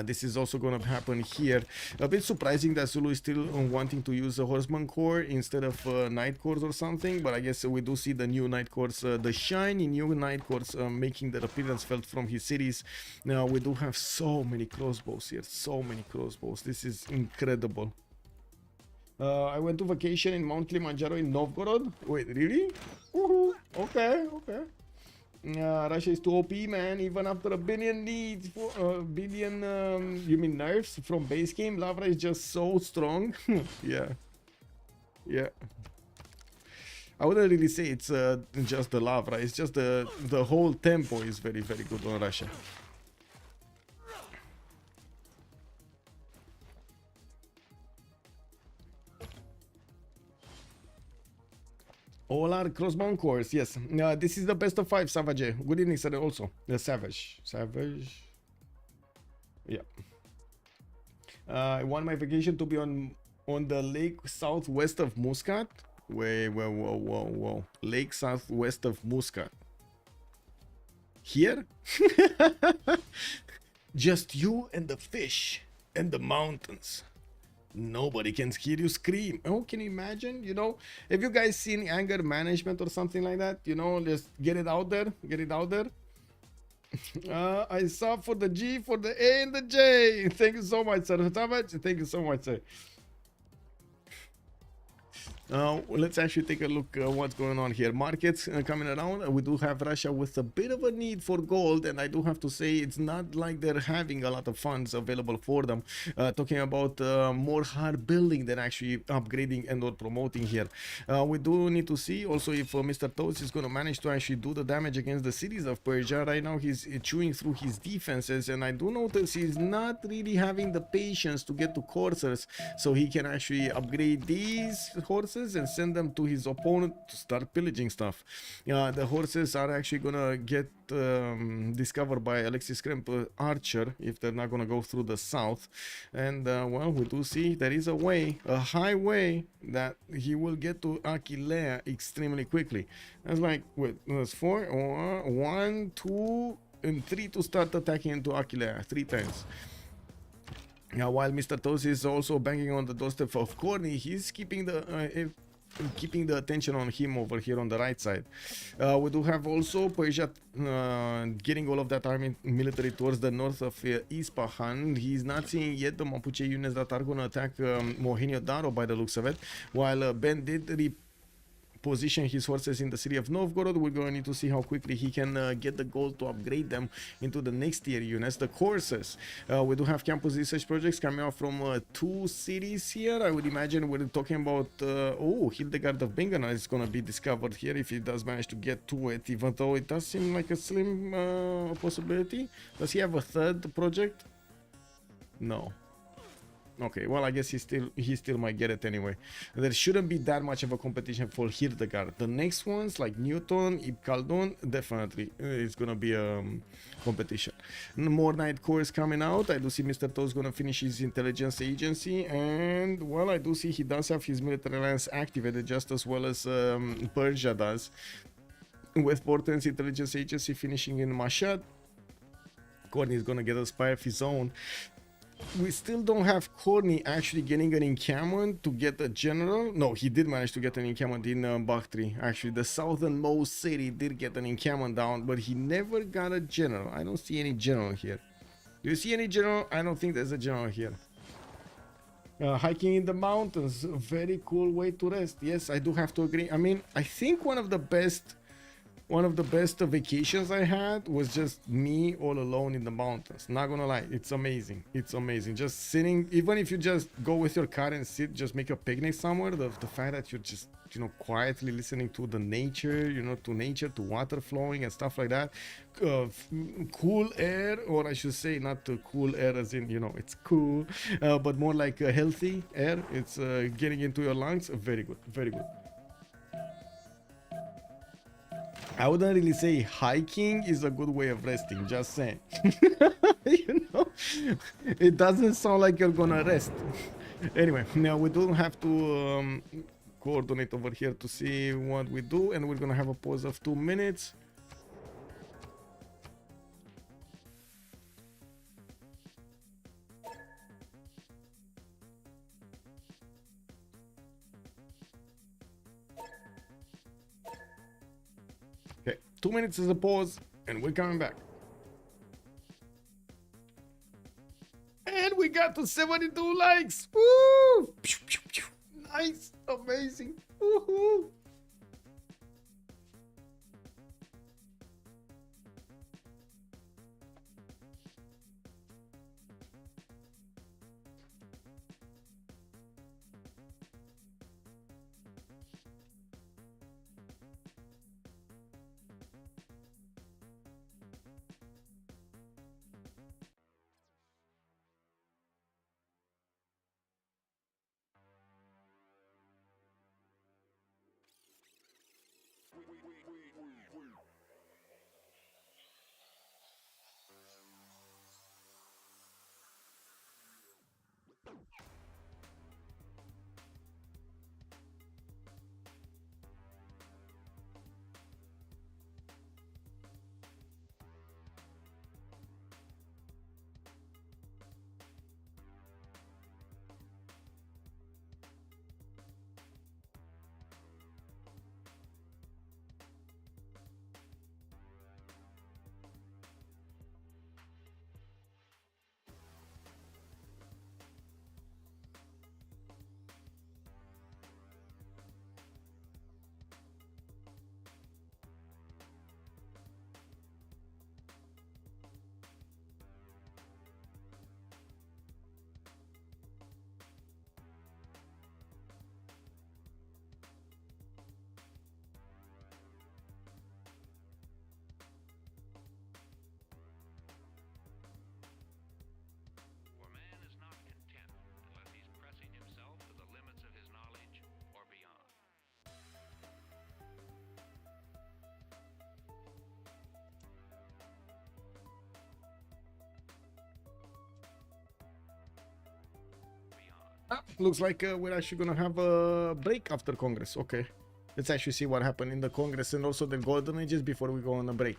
This is also going to happen here. A bit surprising that Zulu is still wanting to use a Horseman Corps instead of Knight Corps or something, but I guess we do see the new Knight Corps, the shiny new Knight Corps making their appearance felt from his cities. Now we do have so many crossbows here, so many crossbows. This is incredible. I went to vacation in Mount Kilimanjaro in Novgorod. Wait, really? Okay, okay. Russia is too OP, man. Even after a billion needs for billion, you mean nerfs from base game, Lavra is just so strong. Yeah, yeah. I wouldn't really say it's just the Lavra. It's just the whole tempo is very, very good on Russia. All are crossbow cores, yes. This is the best of 5, Savage. Good evening, sir, also. The Savage. Yeah. I want my vacation to be on the lake southwest of Muscat. Whoa. Lake southwest of Muscat. Here? Just you and the fish and the mountains. Nobody can hear you scream. Oh, can you imagine? You know, have you guys seen anger management or something like that? You know, just get it out there. Get it out there. I saw for the G, for the A, and the J. Thank you so much, sir. Thank you so much, sir. Let's actually take a look what's going on here. Markets coming around. We do have Russia with a bit of a need for gold, and I do have to say it's not like they're having a lot of funds available for them. Talking about more hard building than actually upgrading and or promoting here. We do need to see also if Mr.Toes is going to manage to actually do the damage against the cities of Persia. Right now he's chewing through his defenses, and I do notice he's not really having the patience to get to coursers so he can actually upgrade these horses and send them to his opponent to start pillaging stuff. The horses are actually gonna get discovered by Alexis Krempp archer if they're not gonna go through the south. And well, we do see there is a way, a highway that he will get to Aquilea extremely quickly. That's like, wait, that's 4, 1, 2, and 3 to start attacking into Aquilea 3 times. Now, while Mr.Toes is also banging on the doorstep of Khornie, he's keeping the attention on him over here on the right side. We do have also Persia getting all of that army military towards the north of Ispahan. He's not seeing yet the Mapuche units that are going to attack Mohenjo-Daro by the looks of it, while Ben did position his horses in the city of Novgorod. We're going to need to see how quickly he can get the gold to upgrade them into the next tier units, the courses. We do have campus research projects coming out from 2 cities here. I would imagine we're talking about oh, Hildegard of Bingana is going to be discovered here if he does manage to get to it, even though it does seem like a slim possibility. Does he have a third project? No. Okay, well, I guess he still might get it anyway. There shouldn't be that much of a competition for Hildegard. The next ones like Newton, Ibn Khaldun, definitely it's gonna be a competition. More night cores coming out. I do see Mr.Toes gonna finish his intelligence agency, and well, I do see he does have his military alliance activated just as well as Persia does, with Portland's intelligence agency finishing in Mashhad. Khornie is gonna get a spy of his own. We still don't have Khornie actually getting an encampment to get a general. No, he did manage to get an encampment in Bakhtri. Actually, the southernmost city did get an encampment down, but he never got a general. I don't see any general here. Do you see any general? I don't think there's a general here. Hiking in the mountains, a very cool way to rest. Yes, I do have to agree. I mean, I think one of the best vacations I had was just me all alone in the mountains. Not gonna lie, it's amazing. It's amazing. Just sitting, even if you just go with your car and sit, just make a picnic somewhere. The fact that you're just, you know, quietly listening to the nature, you know, to water flowing and stuff like that. Cool air, or I should say, not cool air as in, you know, it's cool, but more like healthy air. It's getting into your lungs. Very good, very good. I wouldn't really say hiking is a good way of resting, just saying. You know, it doesn't sound like you're gonna rest. Anyway, now we do have to coordinate over here to see what we do, and we're gonna have a pause of 2 minutes. Okay, 2 minutes is a pause, and we're coming back. And we got to 72 likes. Woo! Nice, amazing. Woohoo! Looks like we're actually gonna have a break after Congress. Okay, let's actually see what happened in the Congress and also the Golden Ages before we go on a break.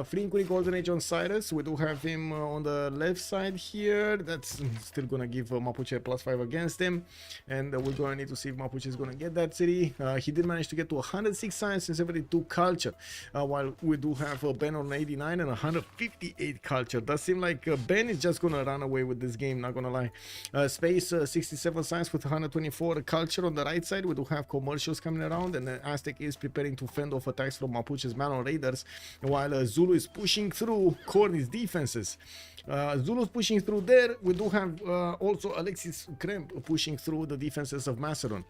Free inquiry Golden Age on Cyrus. We do have him on the left side here. That's still gonna give Mapuche +5 against him, and we're gonna need to see if Mapuche is gonna get that city. He did manage to get to 106 science and 72 culture, while we do have Ben on 89 and 158 culture. Does seem like Ben is just gonna run away with this game, not gonna lie. Space 67 science with 124 culture on the right side. We do have commercials coming around, and Aztec is preparing to fend off attacks from Mapuche's man on raiders, while Zulu is pushing through Khornie's defenses. Zulu's pushing through there. We do have also Alexis Krempp pushing through the defenses of Macedon.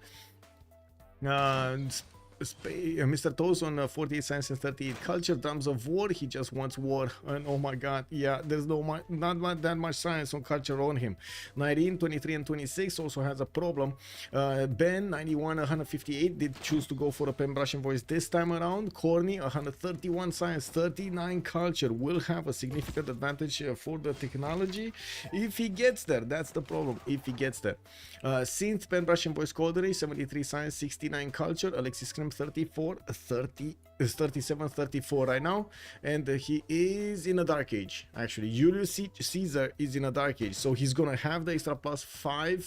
Mr.Toes on 48 science and 38 culture. Drums of war. He just wants war. And oh my god, yeah, there's not that much science on culture on him. Nyreen 23 and 26 also has a problem. Ben 91 158 did choose to go for a Pembrasian voice this time around. Khornie 131 science 39 culture will have a significant advantage for the technology if he gets there. That's the problem, if he gets there. Synth Pembrasian voice codery 73 science 69 culture. Alexis Krempp 34 30 is 37 34 right now, and he is in a dark age. Actually, Julius Caesar is in a dark age, so he's gonna have the extra +5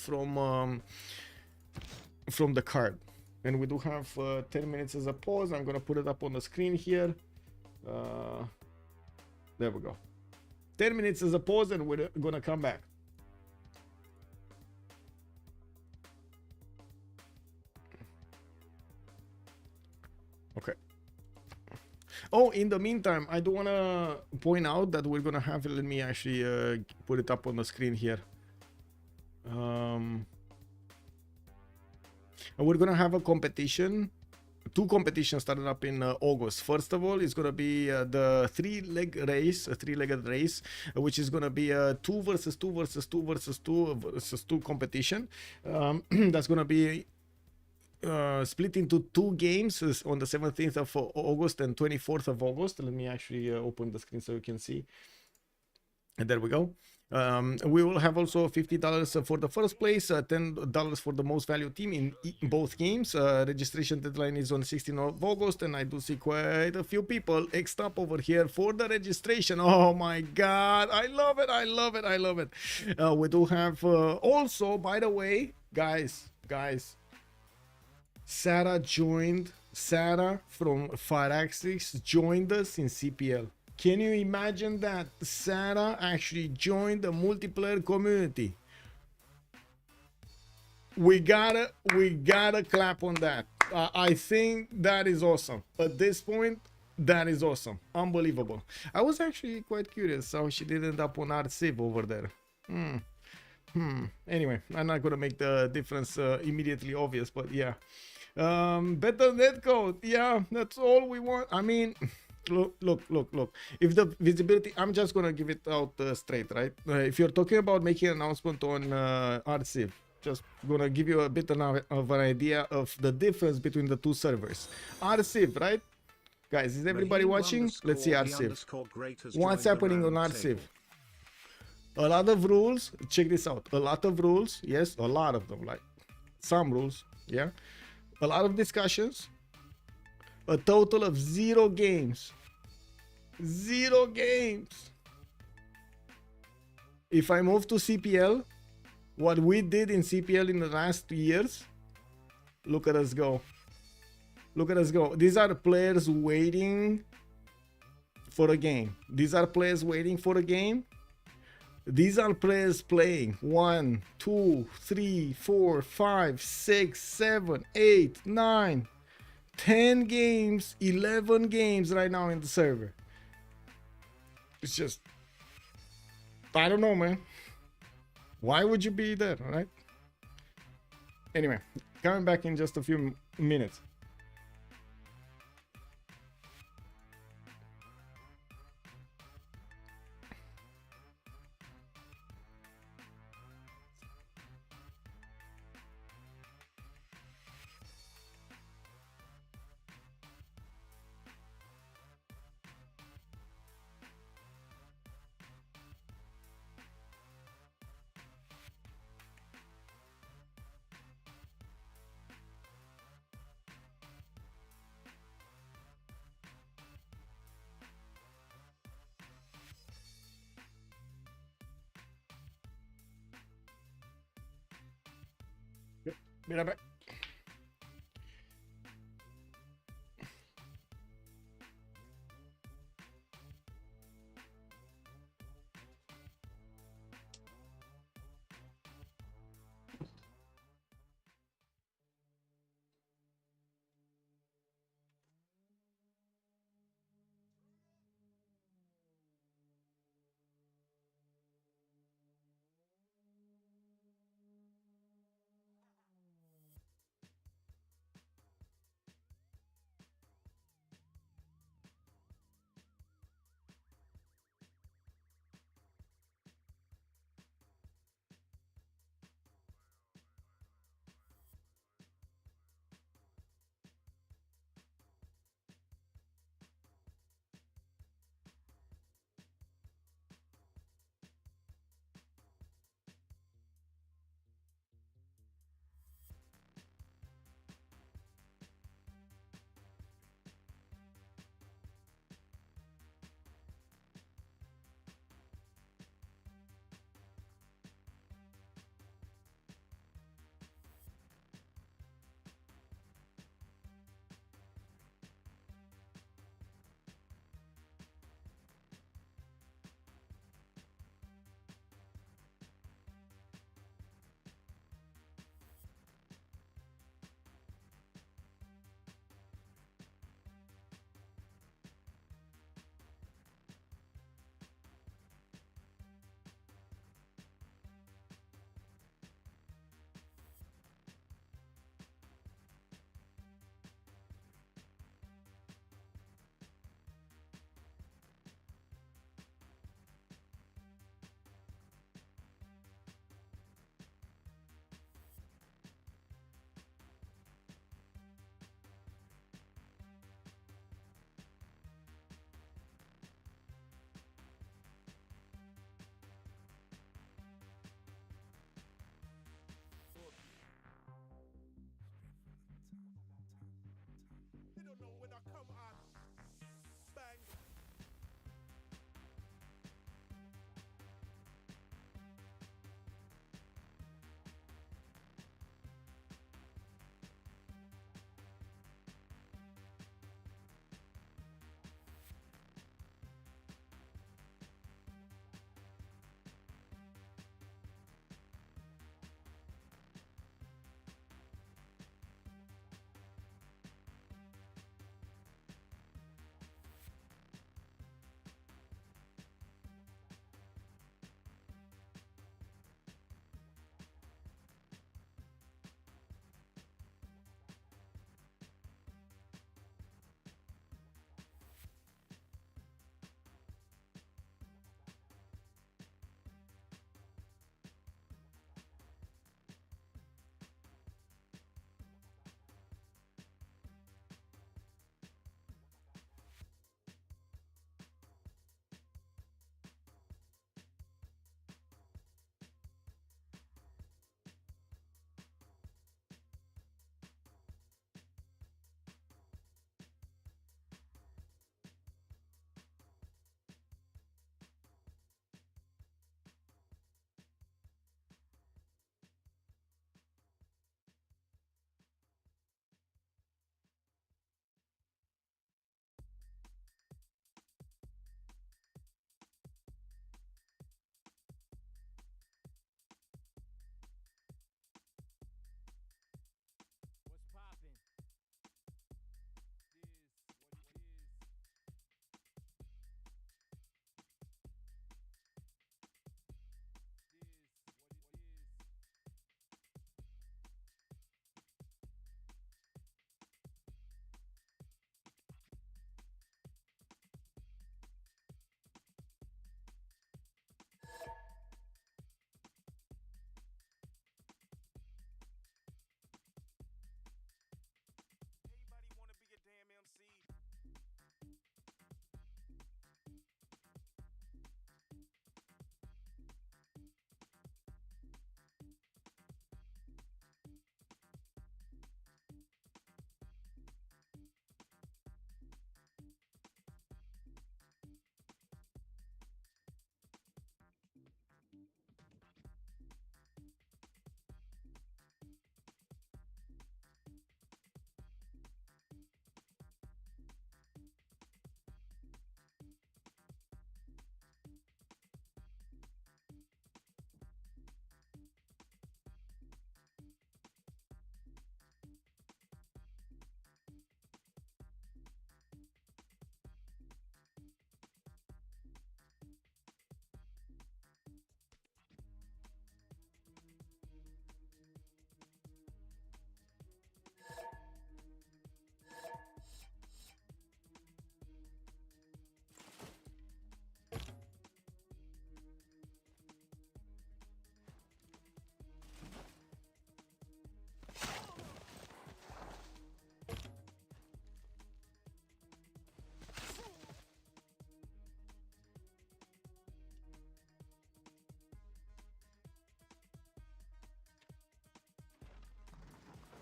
from the card. And we do have 10 minutes as a pause. I'm gonna put it up on the screen here. There we go. 10 minutes as a pause, and we're gonna come back. Okay. Oh, in the meantime, I do want to point out that we're going to have, let me actually put it up on the screen here. We're going to have a competition. Two competitions started up in August. First of all, it's going to be the three-legged race, which is going to be a 2 versus 2 versus 2 versus 2 versus 2 competition. That's going to be split into 2 games on the 17th of August and 24th of August. Let me actually open the screen so you can see. And there we go. We will have also $50 for the first place, $10 for the most value team in both games. Registration deadline is on 16th of August, and I do see quite a few people extra up over here for the registration. Oh my god, I love it, I love it, I love it. We do have also, by the way, guys, Sarah from Firaxis joined us in CPL. Can you imagine that? Sarah actually joined the multiplayer community. We gotta clap on that. I think that is awesome. At this point, that is awesome. Unbelievable. I was actually quite curious how she did end up on Civ over there. Anyway, I'm not gonna make the difference immediately obvious, but yeah. Better netcode. Yeah, that's all we want. I mean, look. If the visibility, I'm just gonna give it out straight, right? If you're talking about making an announcement on Civ, just gonna give you a bit of an idea of the difference between the two servers. Civ, right? Guys, is everybody watching? Let's see Civ. What's happening on Civ? A lot of rules. Check this out. A lot of rules. Yes, a lot of them. Like some rules. Yeah. A lot of discussions. A total of 0 games. 0 games. If I move to CPL, what we did in CPL in the last 2 years, look at us go. Look at us go. These are players waiting for a game. These are players waiting for a game. These are players playing 1, 2, 3, 4, 5, 6, 7, 8, 9, 10 games, 11 games right now in the server. It's just, I don't know, man. Why would you be there, right? Anyway, coming back in just a few minutes. Be right back.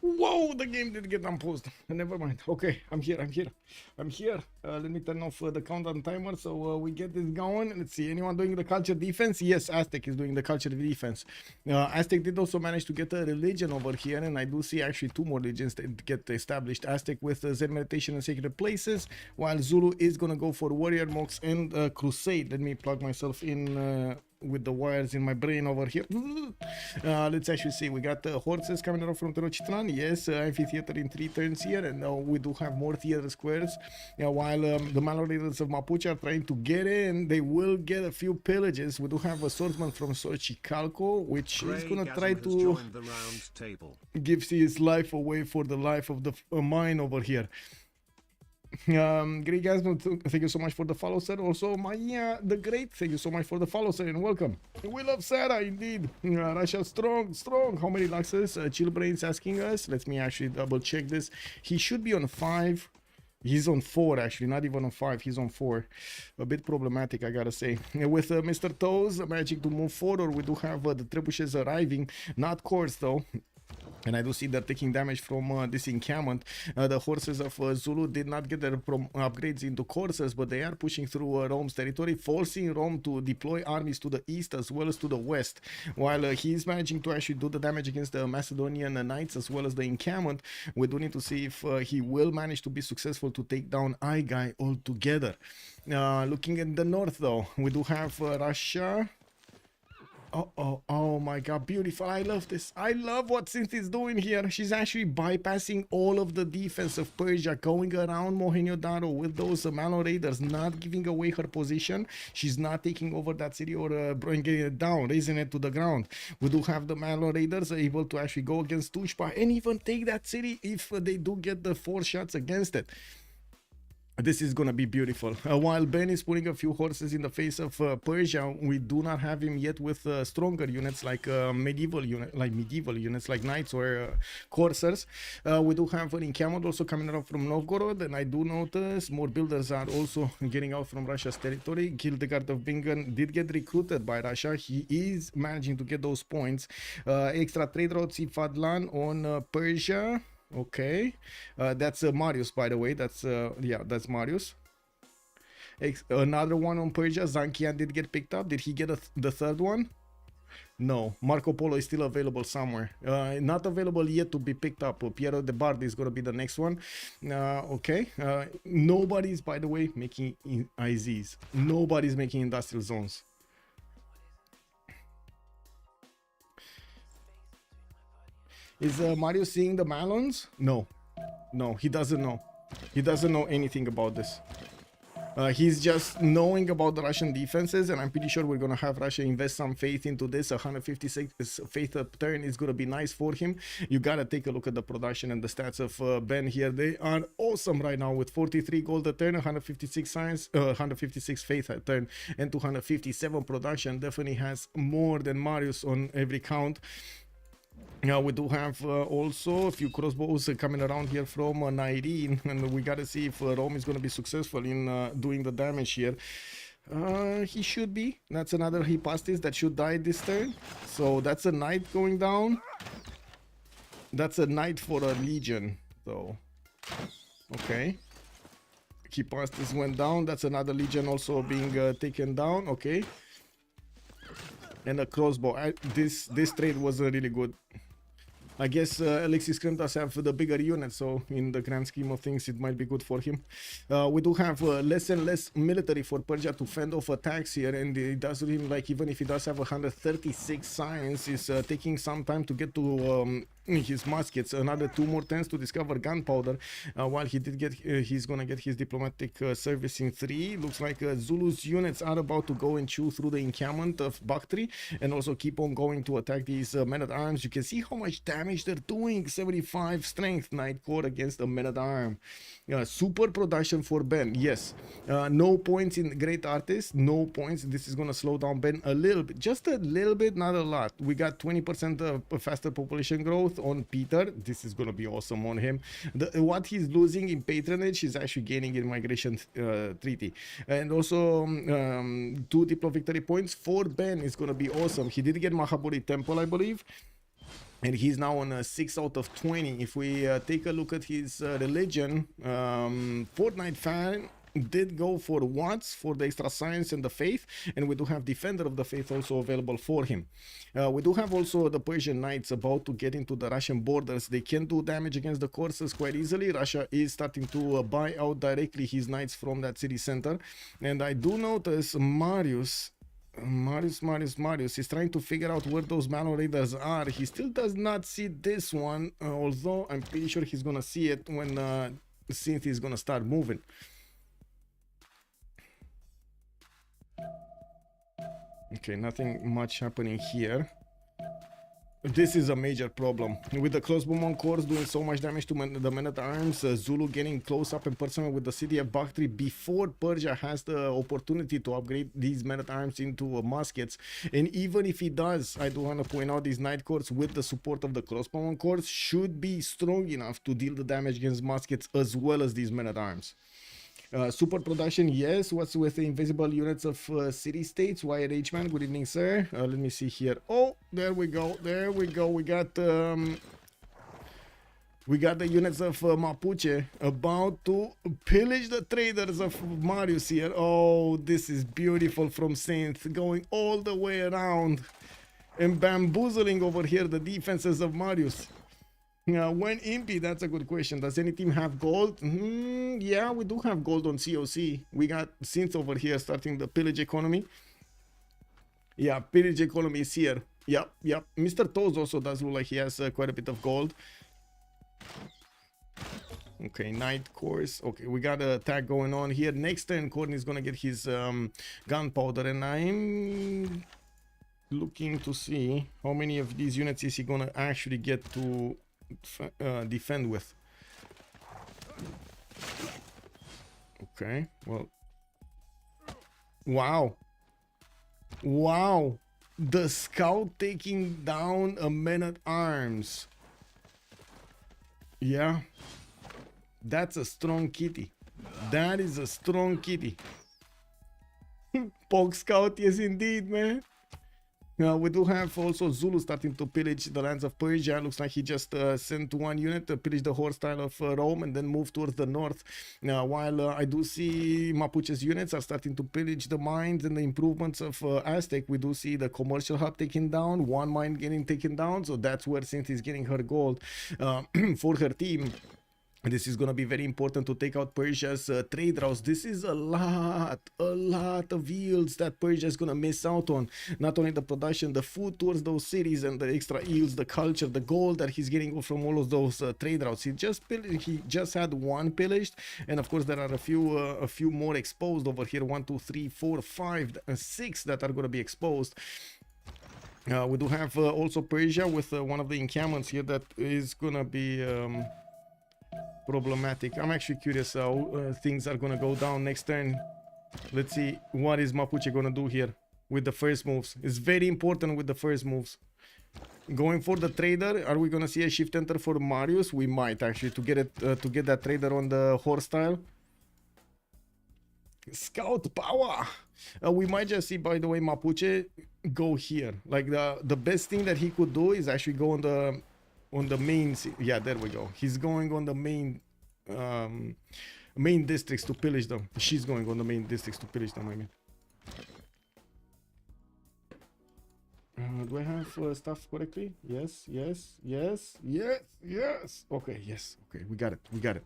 Whoa, the game did get unpaused. Never mind. Okay, I'm here. Let me turn off the countdown timer so we get this going. Let's see, anyone doing the culture defense? Yes, Aztec is doing the culture defense. Aztec did also manage to get a religion over here, and I do see actually 2 more religions that get established. Aztec with Zen meditation and sacred places, while Zulu is gonna go for warrior monks and crusade. Let me plug myself in with the wires in my brain over here. Let's actually see, we got horses coming out from Tenochtitlan. Yes, amphitheater in 3 turns here, and we do have more theater squares. While the Malloriders of Mapuche are trying to get in, they will get a few pillages. We do have a swordsman from Xochicalco, which is gonna try to give his life away for the life of the mine over here. Great guys, thank you so much for the follow, sir. Also, Maya the Great, thank you so much for the follow, sir, and welcome. We love Sarah, indeed. Russia strong. How many laxes? Chillbrain's asking us. Let me actually double check this. He should be on 5. He's on 4, actually, not even on 5. He's on 4. A bit problematic, I gotta say. With Mr.Toes managing to move forward, we do have the trebuchets arriving. Not course, though. And I do see they're taking damage from this encampment. The horses of Zulu did not get their upgrades into coursers, but they are pushing through Rome's territory, forcing Rome to deploy armies to the east as well as to the west. While he's managing to actually do the damage against the Macedonian knights as well as the encampment, we do need to see if he will manage to be successful to take down Aigai altogether. Looking at the north, though, we do have Russia. Oh my god, beautiful. I love this. I love what Cynthia is doing here. She's actually bypassing all of the defense of Persia, going around Mohenjo-Daro with those Malo raiders, not giving away her position. She's not taking over that city or bringing it down, raising it to the ground. We do have the Malo raiders able to actually go against Tushpa and even take that city if they do get the 4 shots against it. This is gonna be beautiful. While Ben is putting a few horses in the face of Persia, we do not have him yet with stronger units like medieval units like knights or coursers. We do have an encampment also coming out from Novgorod, and I do notice more builders are also getting out from Russia's territory. Hildegard of Bingen did get recruited by Russia. He is managing to get those points. Extra trade routes Fadlan on Persia. Okay, that's Marius, by the way. That's that's Marius. Another one on Persia. Zankian did get picked up. Did he get the 3rd one? No, Marco Polo is still available somewhere. Not available yet to be picked up. Piero de Bardi is going to be the next one. Okay, nobody's, by the way, making IZs. Nobody's making industrial zones. Is Mario seeing the Malons? No, he doesn't know. He doesn't know anything about this. He's just knowing about the Russian defenses, and I'm pretty sure we're gonna have Russia invest some faith into this. 156 faith turn is gonna be nice for him. You gotta take a look at the production and the stats of Ben here. They are awesome right now with 43 gold a turn, 156 science, 156 faith a turn, and 257 production. Definitely has more than Marius on every count. Now we do have also a few crossbows coming around here from Nyreen, and we gotta see if Rome is gonna be successful in doing the damage here. He should be. That's another Hypastis that should die this turn. So that's a knight going down. That's a knight for a legion, though. Okay. Hypastis went down. That's another legion also being taken down. Okay. And a crossbow. This trade was really good. I guess Alexis Krempp does have the bigger unit, so in the grand scheme of things, it might be good for him. We do have less and less military for Persia to fend off attacks here, and it does seem like even if he does have 136 science, it's taking some time to get to his muskets. Another 2 more turns to discover gunpowder. While he did get, he's gonna get his diplomatic service in 3. Looks like Zulu's units are about to go and chew through the encampment of Bakhtri, and also keep on going to attack these men-at-arms. You can see how much damage they're doing. 75 strength Knight Core against a men-at-arm. Super production for Ben. Yes. No points in Great Artist. No points. This is gonna slow down Ben a little bit. Just a little bit, not a lot. We got 20% faster population growth on Peter. This is gonna be awesome on him. What he's losing in patronage, he's actually gaining in migration treaty, and also 2 Diplo victory points for Ben is gonna be awesome. He did get Mahaburi Temple, I believe. and he's now on a 6 out of 20. If we take a look at his religion, Fortnite fan did go for Watts for the extra science and the faith, and we do have Defender of the Faith also available for him. We do have also the Persian Knights about to get into the Russian borders. They can do damage against the courses quite easily. Russia is starting to buy out directly his knights from that city center, and I do notice Marius is trying to figure out where those Mallow Raiders are. He still does not see this one, although I'm pretty sure he's gonna see it when Cynthia is gonna start moving. Okay, nothing much happening here. This is a major problem. With the crossbowman corps doing so much damage to the men-at-arms, Zulu getting close up and personal with the city of Bakhtri before Persia has the opportunity to upgrade these men-at-arms into muskets. And even if he does, I do want to point out these Knight corps with the support of the crossbowman corps should be strong enough to deal the damage against muskets as well as these men-at-arms. Support production, yes. What's with the invisible units of city-states? Wyatt H-Man, good evening, sir. Let me see here. Oh, there we go. There we go. We got the units of Mapuche about to pillage the traders of Marius here. Oh, this is beautiful from Synth, going all the way around and bamboozling over here the defenses of Marius. When Impy, that's a good question. Does any team have gold? Yeah, we do have gold on COC. We got Synth over here starting the pillage economy. Yeah, pillage economy is here. Yep. Mr.Toes also does look like he has quite a bit of gold. Okay, Knight course. Okay, we got a tag going on here. Next turn, Khornie is gonna get his gunpowder, and I'm looking to see how many of these units is he gonna actually get to defend with. Okay, well, wow, the scout taking down a man-at-arms. Yeah, that's a strong kitty. That is a strong kitty. Pog scout, yes indeed, man. We do have also Zulu starting to pillage the lands of Persia. Looks like he just sent one unit to pillage the horse style of Rome and then move towards the north. While I do see Mapuche's units are starting to pillage the mines and the improvements of Aztec, we do see the commercial hub taken down, one mine getting taken down. So that's where Cynthia is getting her gold for her team. This is going to be very important to take out Persia's trade routes. This is a lot of yields that Persia is going to miss out on. Not only the production, the food towards those cities and the extra yields, the culture, the gold that he's getting from all of those trade routes. He just had one pillaged, and of course there are a few more exposed over here. 1, 2, 3, 4, 5, 6 that are going to be exposed. We do have also Persia with one of the encampments here that is going to be problematic. I'm actually curious how things are gonna go down next turn. Let's see what is Mapuche gonna do here with the first moves. It's very important with the first moves. Going for the trader. Are we gonna see a shift enter for Marius? We might actually to get it to get that trader on the horse style. Scout power. We might just see, by the way, Mapuche go here. Like the best thing that he could do is actually go on the main, yeah, there we go. He's going on the main districts to pillage them. She's going on the main districts to pillage them, I mean. Do I have stuff correctly? Yes. Okay, yes. Okay, we got it.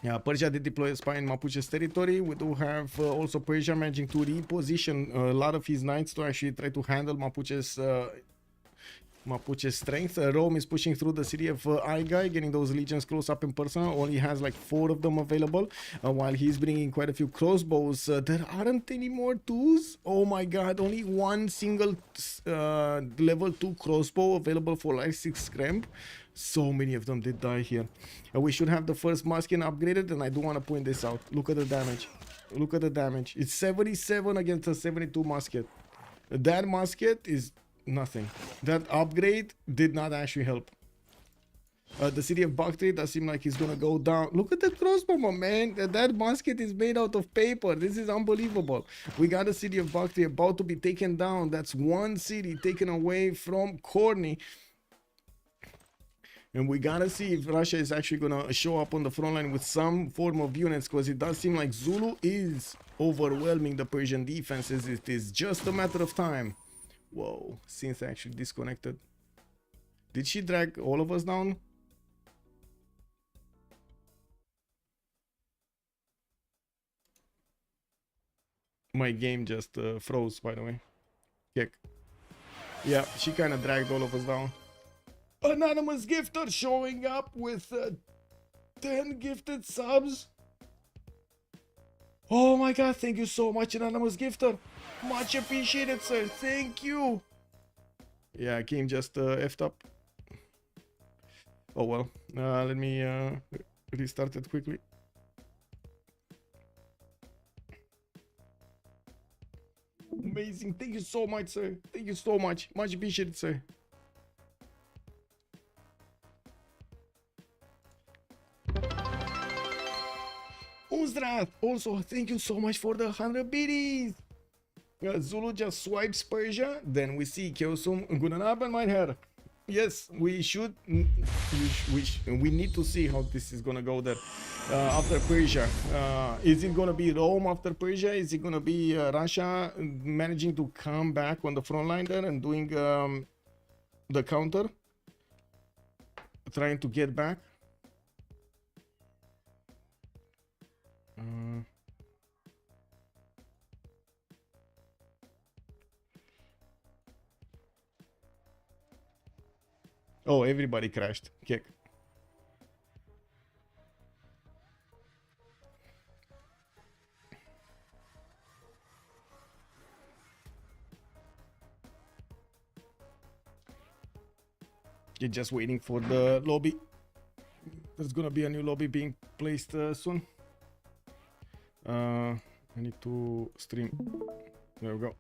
Yeah, Persia did deploy a spy in Mapuche's territory. We do have also Persia managing to reposition a lot of his knights to actually try to handle Mapuche's strength. Rome is pushing through the city of Aigai, getting those legions close up in person. Only has like 4 of them available, while he's bringing quite a few crossbows. There aren't any more 2s. Oh my god, only one single level 2 crossbow available for like 6 Krempp. So many of them did die here. We should have the first musket upgraded, and I do want to point this out. Look at the damage. It's 77 against a 72 musket. That musket is nothing. That upgrade did not actually help. The city of Bakhtri does seem like it's gonna go down. Look at the crossbow, man. That musket is made out of paper. This is unbelievable. We got the city of Bakhtri about to be taken down. That's one city taken away from Khornie. And we gotta see if Russia is actually gonna show up on the front line with some form of units, because it does seem like Zulu is overwhelming the Persian defenses. It is just a matter of time. Whoa, Cynthia actually disconnected. Did she drag all of us down? My game just froze, by the way. Kick. Yeah, she kind of dragged all of us down. Anonymous gifter showing up with 10 gifted subs. Oh my god, thank you so much, Anonymous gifter. Much appreciated, sir. Thank you. Yeah, game just effed up. Oh well, let me restart it quickly. Amazing, thank you so much, sir. Thank you so much. Much appreciated, sir. Uzdrath, also thank you so much for the 100 biddies. Zulu just swipes Persia, then we see Kyosum Gunanab and Meinher. Yes, we should. We need to see how this is gonna go there after Persia. Is it gonna be Rome after Persia? Is it gonna be Russia managing to come back on the front line there and doing the counter, trying to get back? Oh, everybody crashed. Kick. You're just waiting for the lobby. There's gonna be a new lobby being placed soon. I need to stream. There we go.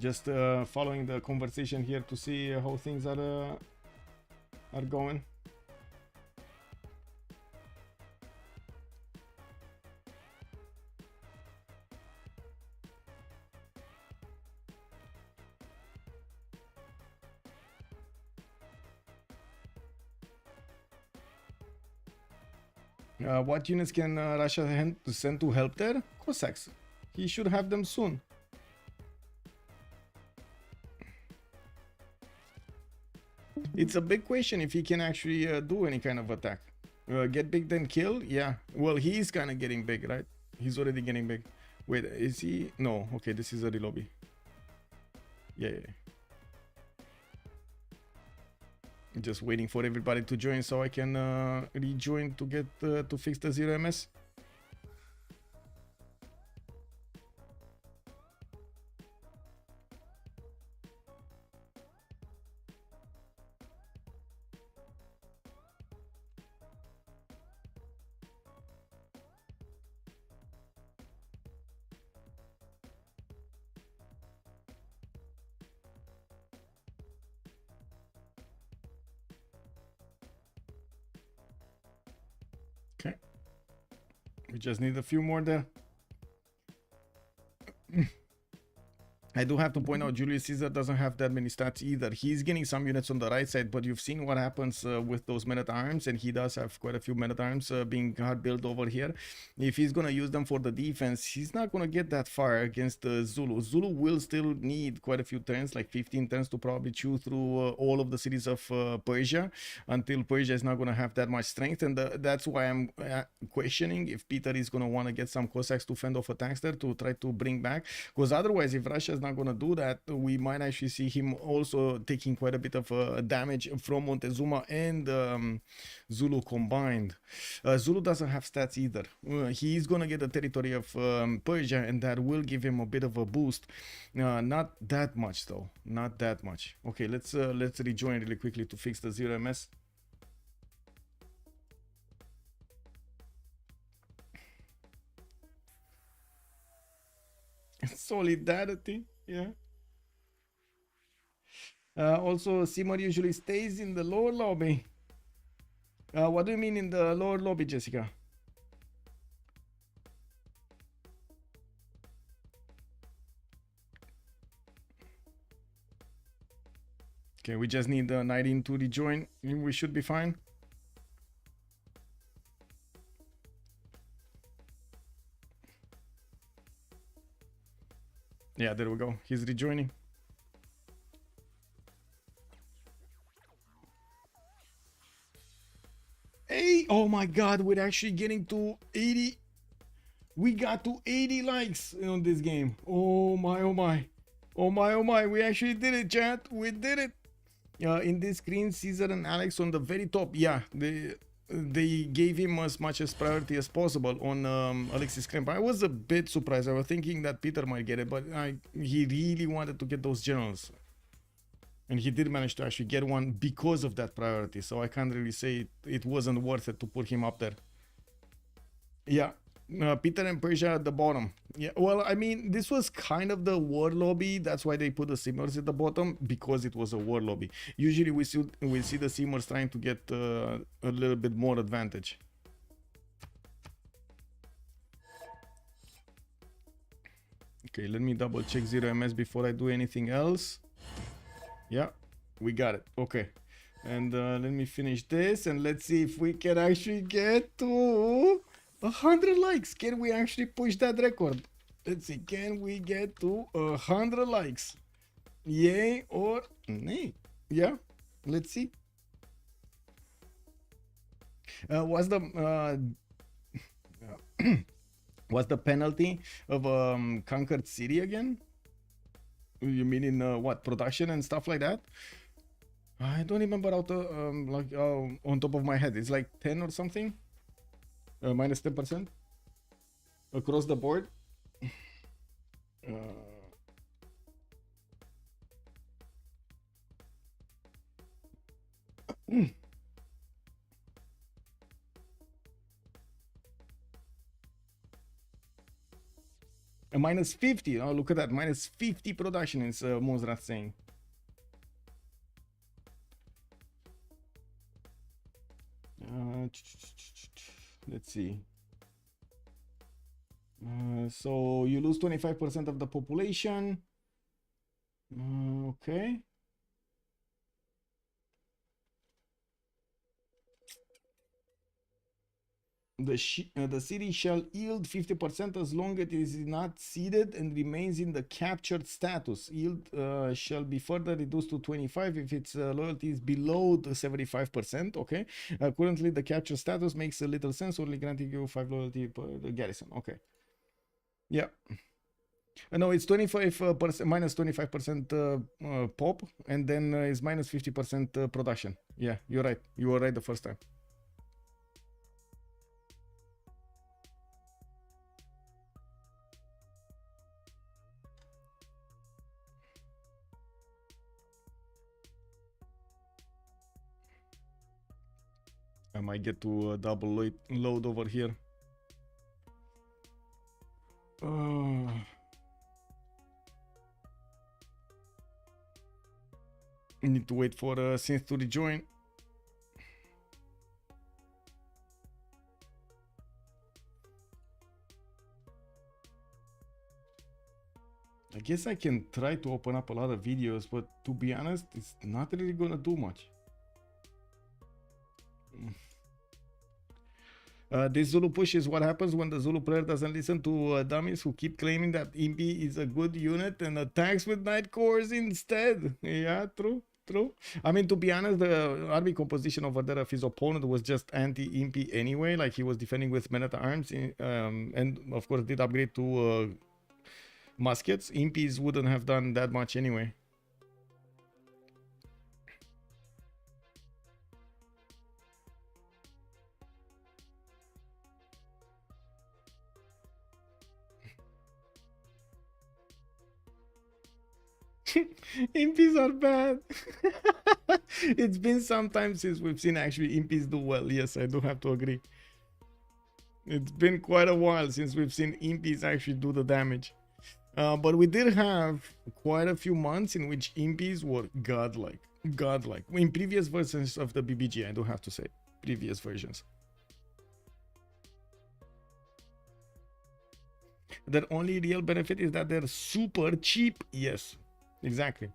Just following the conversation here to see how things are going. What units can Russia send to help there? Cossacks. He should have them soon. It's a big question if he can actually do any kind of attack. Get big then kill? Yeah. Well, he's kind of getting big, right? He's already getting big. Wait, is he? No. Okay, this is a relobby. Yeah. Just waiting for everybody to join so I can rejoin to get to fix the 0 MS. Okay, we just need a few more there. I do have to point out Julius Caesar doesn't have that many stats either. He's getting some units on the right side, but you've seen what happens with those men-at-arms, and he does have quite a few men-at-arms being hard built over here. If he's going to use them for the defense, he's not going to get that far against Zulu. Zulu will still need quite a few turns, like 15 turns to probably chew through all of the cities of Persia, until Persia is not going to have that much strength, and that's why I'm questioning if Peter is going to want to get some Cossacks to fend off attacks there to try to bring back, because otherwise, if Russia is not going to do that, we might actually see him also taking quite a bit of damage from Montezuma and Zulu combined. Zulu doesn't have stats either. He's going to get the territory of Persia, and that will give him a bit of a boost. Not that much though, not that much. Okay, let's rejoin really quickly to fix the 0 MS. Solidarity, yeah. Also, Simmer usually stays in the lower lobby. What do you mean in the lower lobby, Jessica? Okay, we just need Nyreen to rejoin. We should be fine. Yeah, there we go. He's rejoining. Hey, oh my god, we're actually getting to 80. We got to 80 likes on this game. Oh my, oh my. Oh my, oh my. We actually did it, chat. We did it. In this screen, Caesar and Alex on the very top. Yeah, they gave him as much as priority as possible on Alexis Krempp. I was a bit surprised. I was thinking that Peter might get it, but he really wanted to get those generals. And he did manage to actually get one because of that priority. So I can't really say it wasn't worth it to put him up there. Yeah. Peter and Persia at the bottom. Yeah, well, I mean, this was kind of the war lobby. That's why they put the Simmers at the bottom, because it was a war lobby. Usually we see the Simmers trying to get a little bit more advantage. Okay, let me double check 0ms before I do anything else. Yeah, we got it. Okay, and let me finish this and let's see if we can actually get to 100 likes. Can we actually push that record? Let's see, can we get to 100 likes? Yay or nay? Yeah, let's see. What's the penalty of conquered city again? You mean in what, production and stuff like that? I don't remember how to on top of my head. It's like 10 or something. Minus 10% across the board. Minus 50. Oh, look at that. Minus 50 production is Mozart saying. Let's see. So you lose 25% of the population. Okay. The city shall yield 50% as long as it is not ceded and remains in the captured status. Yield shall be further reduced to 25 if its loyalty is below the 75%. Okay. Currently, the captured status makes a little sense, only granting you 5 loyalty per the garrison. Okay. Yeah. No, it's 25% minus 25% pop, and then it's minus 50% production. Yeah, you're right. You were right the first time. I might get to double load over here. I need to wait for Synth to rejoin. I guess I can try to open up a lot of videos, but to be honest, it's not really gonna do much. This Zulu push is what happens when the Zulu player doesn't listen to dummies who keep claiming that Impi is a good unit and attacks with night cores instead. Yeah, true, true. I mean, to be honest, the army composition over there of his opponent was just anti-Impi anyway. Like, he was defending with men at arms and of course did upgrade to muskets. Impis wouldn't have done that much anyway. Impis are bad. It's been some time since we've seen actually Impis do well. Yes, I do have to agree. It's been quite a while since we've seen Impis actually do the damage. But we did have quite a few months in which impies were godlike. Godlike. In previous versions of the BBG, I do have to say. Previous versions. Their only real benefit is that they're super cheap. Yes, exactly.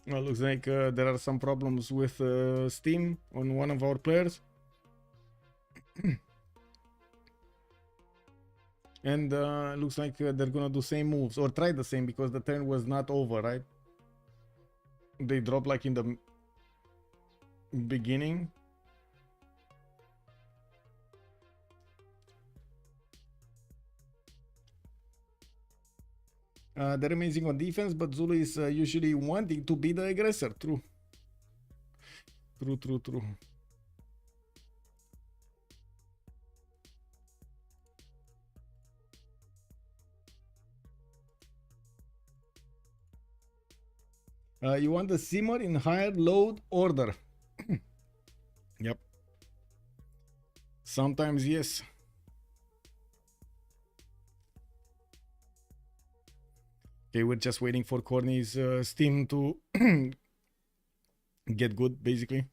Well, looks like there are some problems with Steam on one of our players. And looks like they're gonna do same moves or try the same because the turn was not over, right? They drop like in the beginning. They're amazing on defense, but Zulu is usually wanting to be the aggressor. True. True, true, true. You want the simmer in higher load order. Yep. Sometimes, yes. Okay, we're just waiting for Khornie's Steam to get good, basically.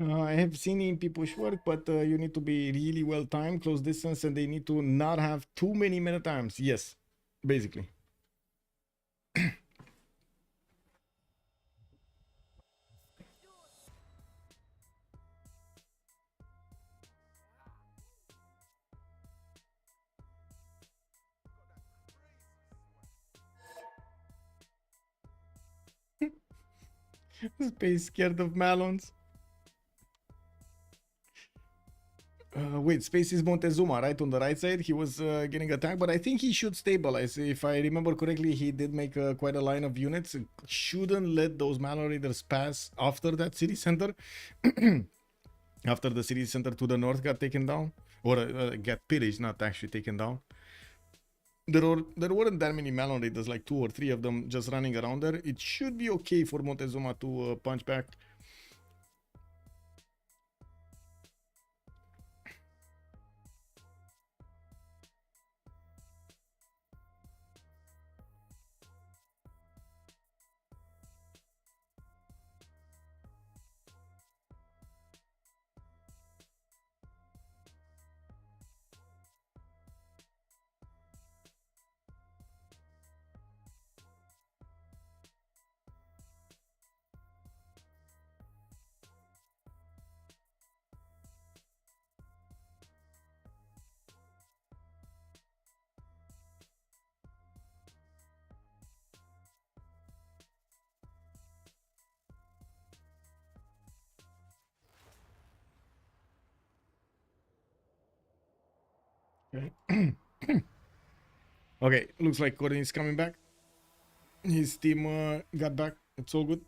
I have seen Impy push work, but you need to be really well timed, close distance, and they need to not have too many meta times. Yes, basically. Space scared of melons. Wait, Space is Montezuma, right? On the right side, he was getting attacked, but I think he should stabilize. If I remember correctly, he did make quite a line of units. Shouldn't let those Mallow Raiders pass after that city center. After the city center to the north got taken down. Or got pillaged, not actually taken down. There weren't that many Mallow Raiders, like 2 or 3 of them just running around there. It should be okay for Montezuma to punch back. Okay. Okay, looks like Khornie is coming back. His team got back. It's all good.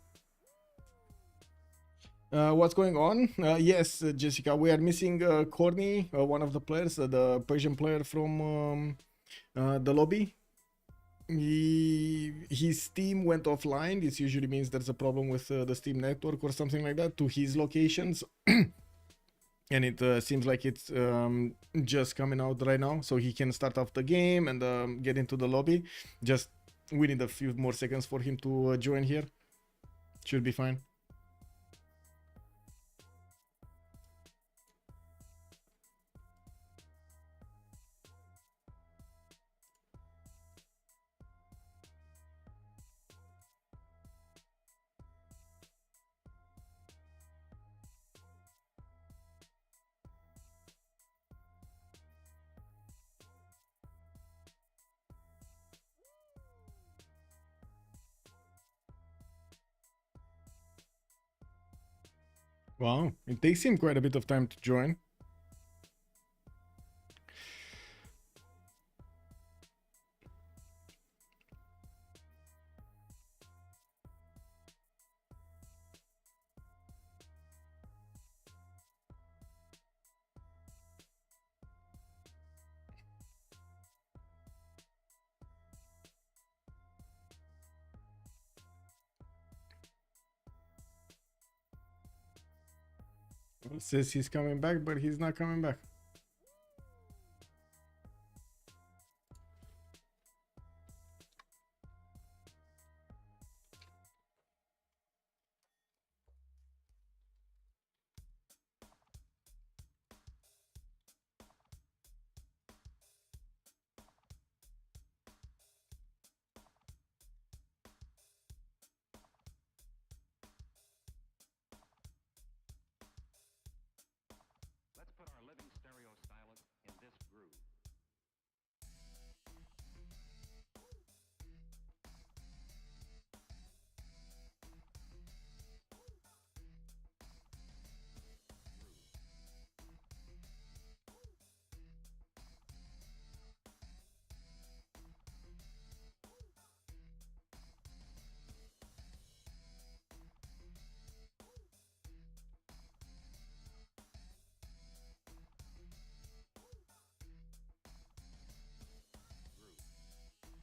What's going on? Yes, Jessica, we are missing Khornie, one of the players, the Persian player from the lobby. His team went offline. This usually means there's a problem with the Steam network or something like that to his locations. And it seems like it's just coming out right now, so he can start off the game and get into the lobby. Just we need a few more seconds for him to join here. Should be fine. Wow, it takes him quite a bit of time to join. It says he's coming back, but he's not coming back. Let's put our living stereo stylus in this groove.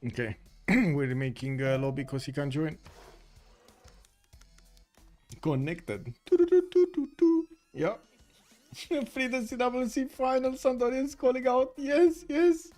Okay, we're making a lobby because he can't join. Connected. Yeah. Free the CWC final. Santorini is calling out. Yes, yes.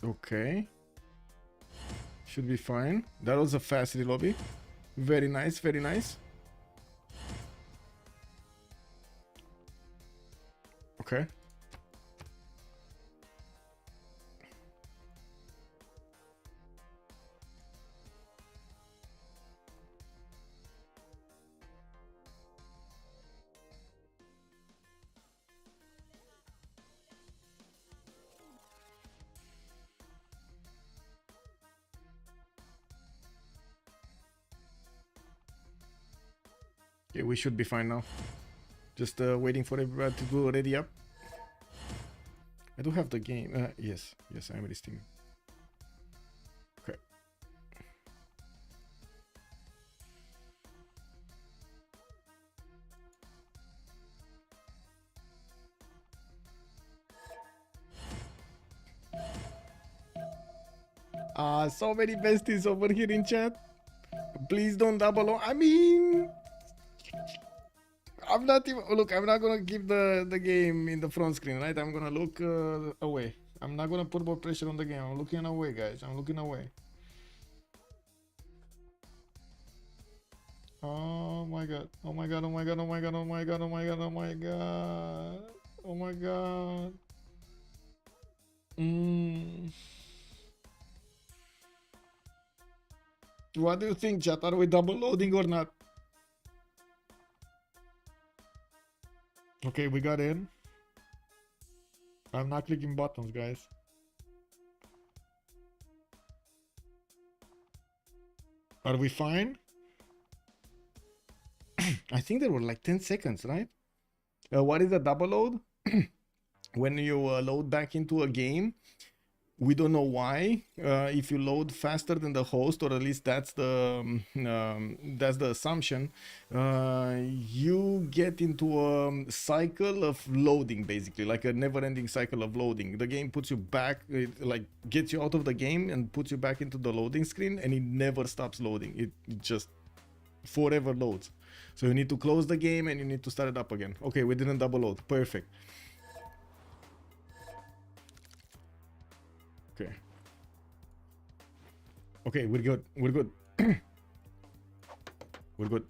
Okay. Should be fine. That was a fast lobby. Very nice, very nice. Okay. Okay, we should be fine now. Just waiting for everybody to go ready up. I do have the game. Yes, yes, I'm listing. Okay. So many besties over here in chat. Please don't double on. I mean, I'm not even. Look, I'm not gonna keep the game in the front screen, right? I'm gonna look away. I'm not gonna put more pressure on the game. I'm looking away, guys. I'm looking away. Oh my god. Oh my god. Oh my god. Oh my god. Oh my god. Oh my god. Oh my god. Oh my god. What do you think, chat? Are we double loading or not? Okay, we got in. I'm not clicking buttons, guys. Are we fine? I think there were like 10 seconds, right? What is a double load? When you load back into a game, we don't know why. If you load faster than the host, or at least that's the assumption, you get into a cycle of loading, basically, like a never-ending cycle of loading. The game puts you back, it like gets you out of the game and puts you back into the loading screen, and it never stops loading. It just forever loads. So you need to close the game and you need to start it up again. Okay, we didn't double load. Perfect. Okay. Okay, we're good. We're good. We're good.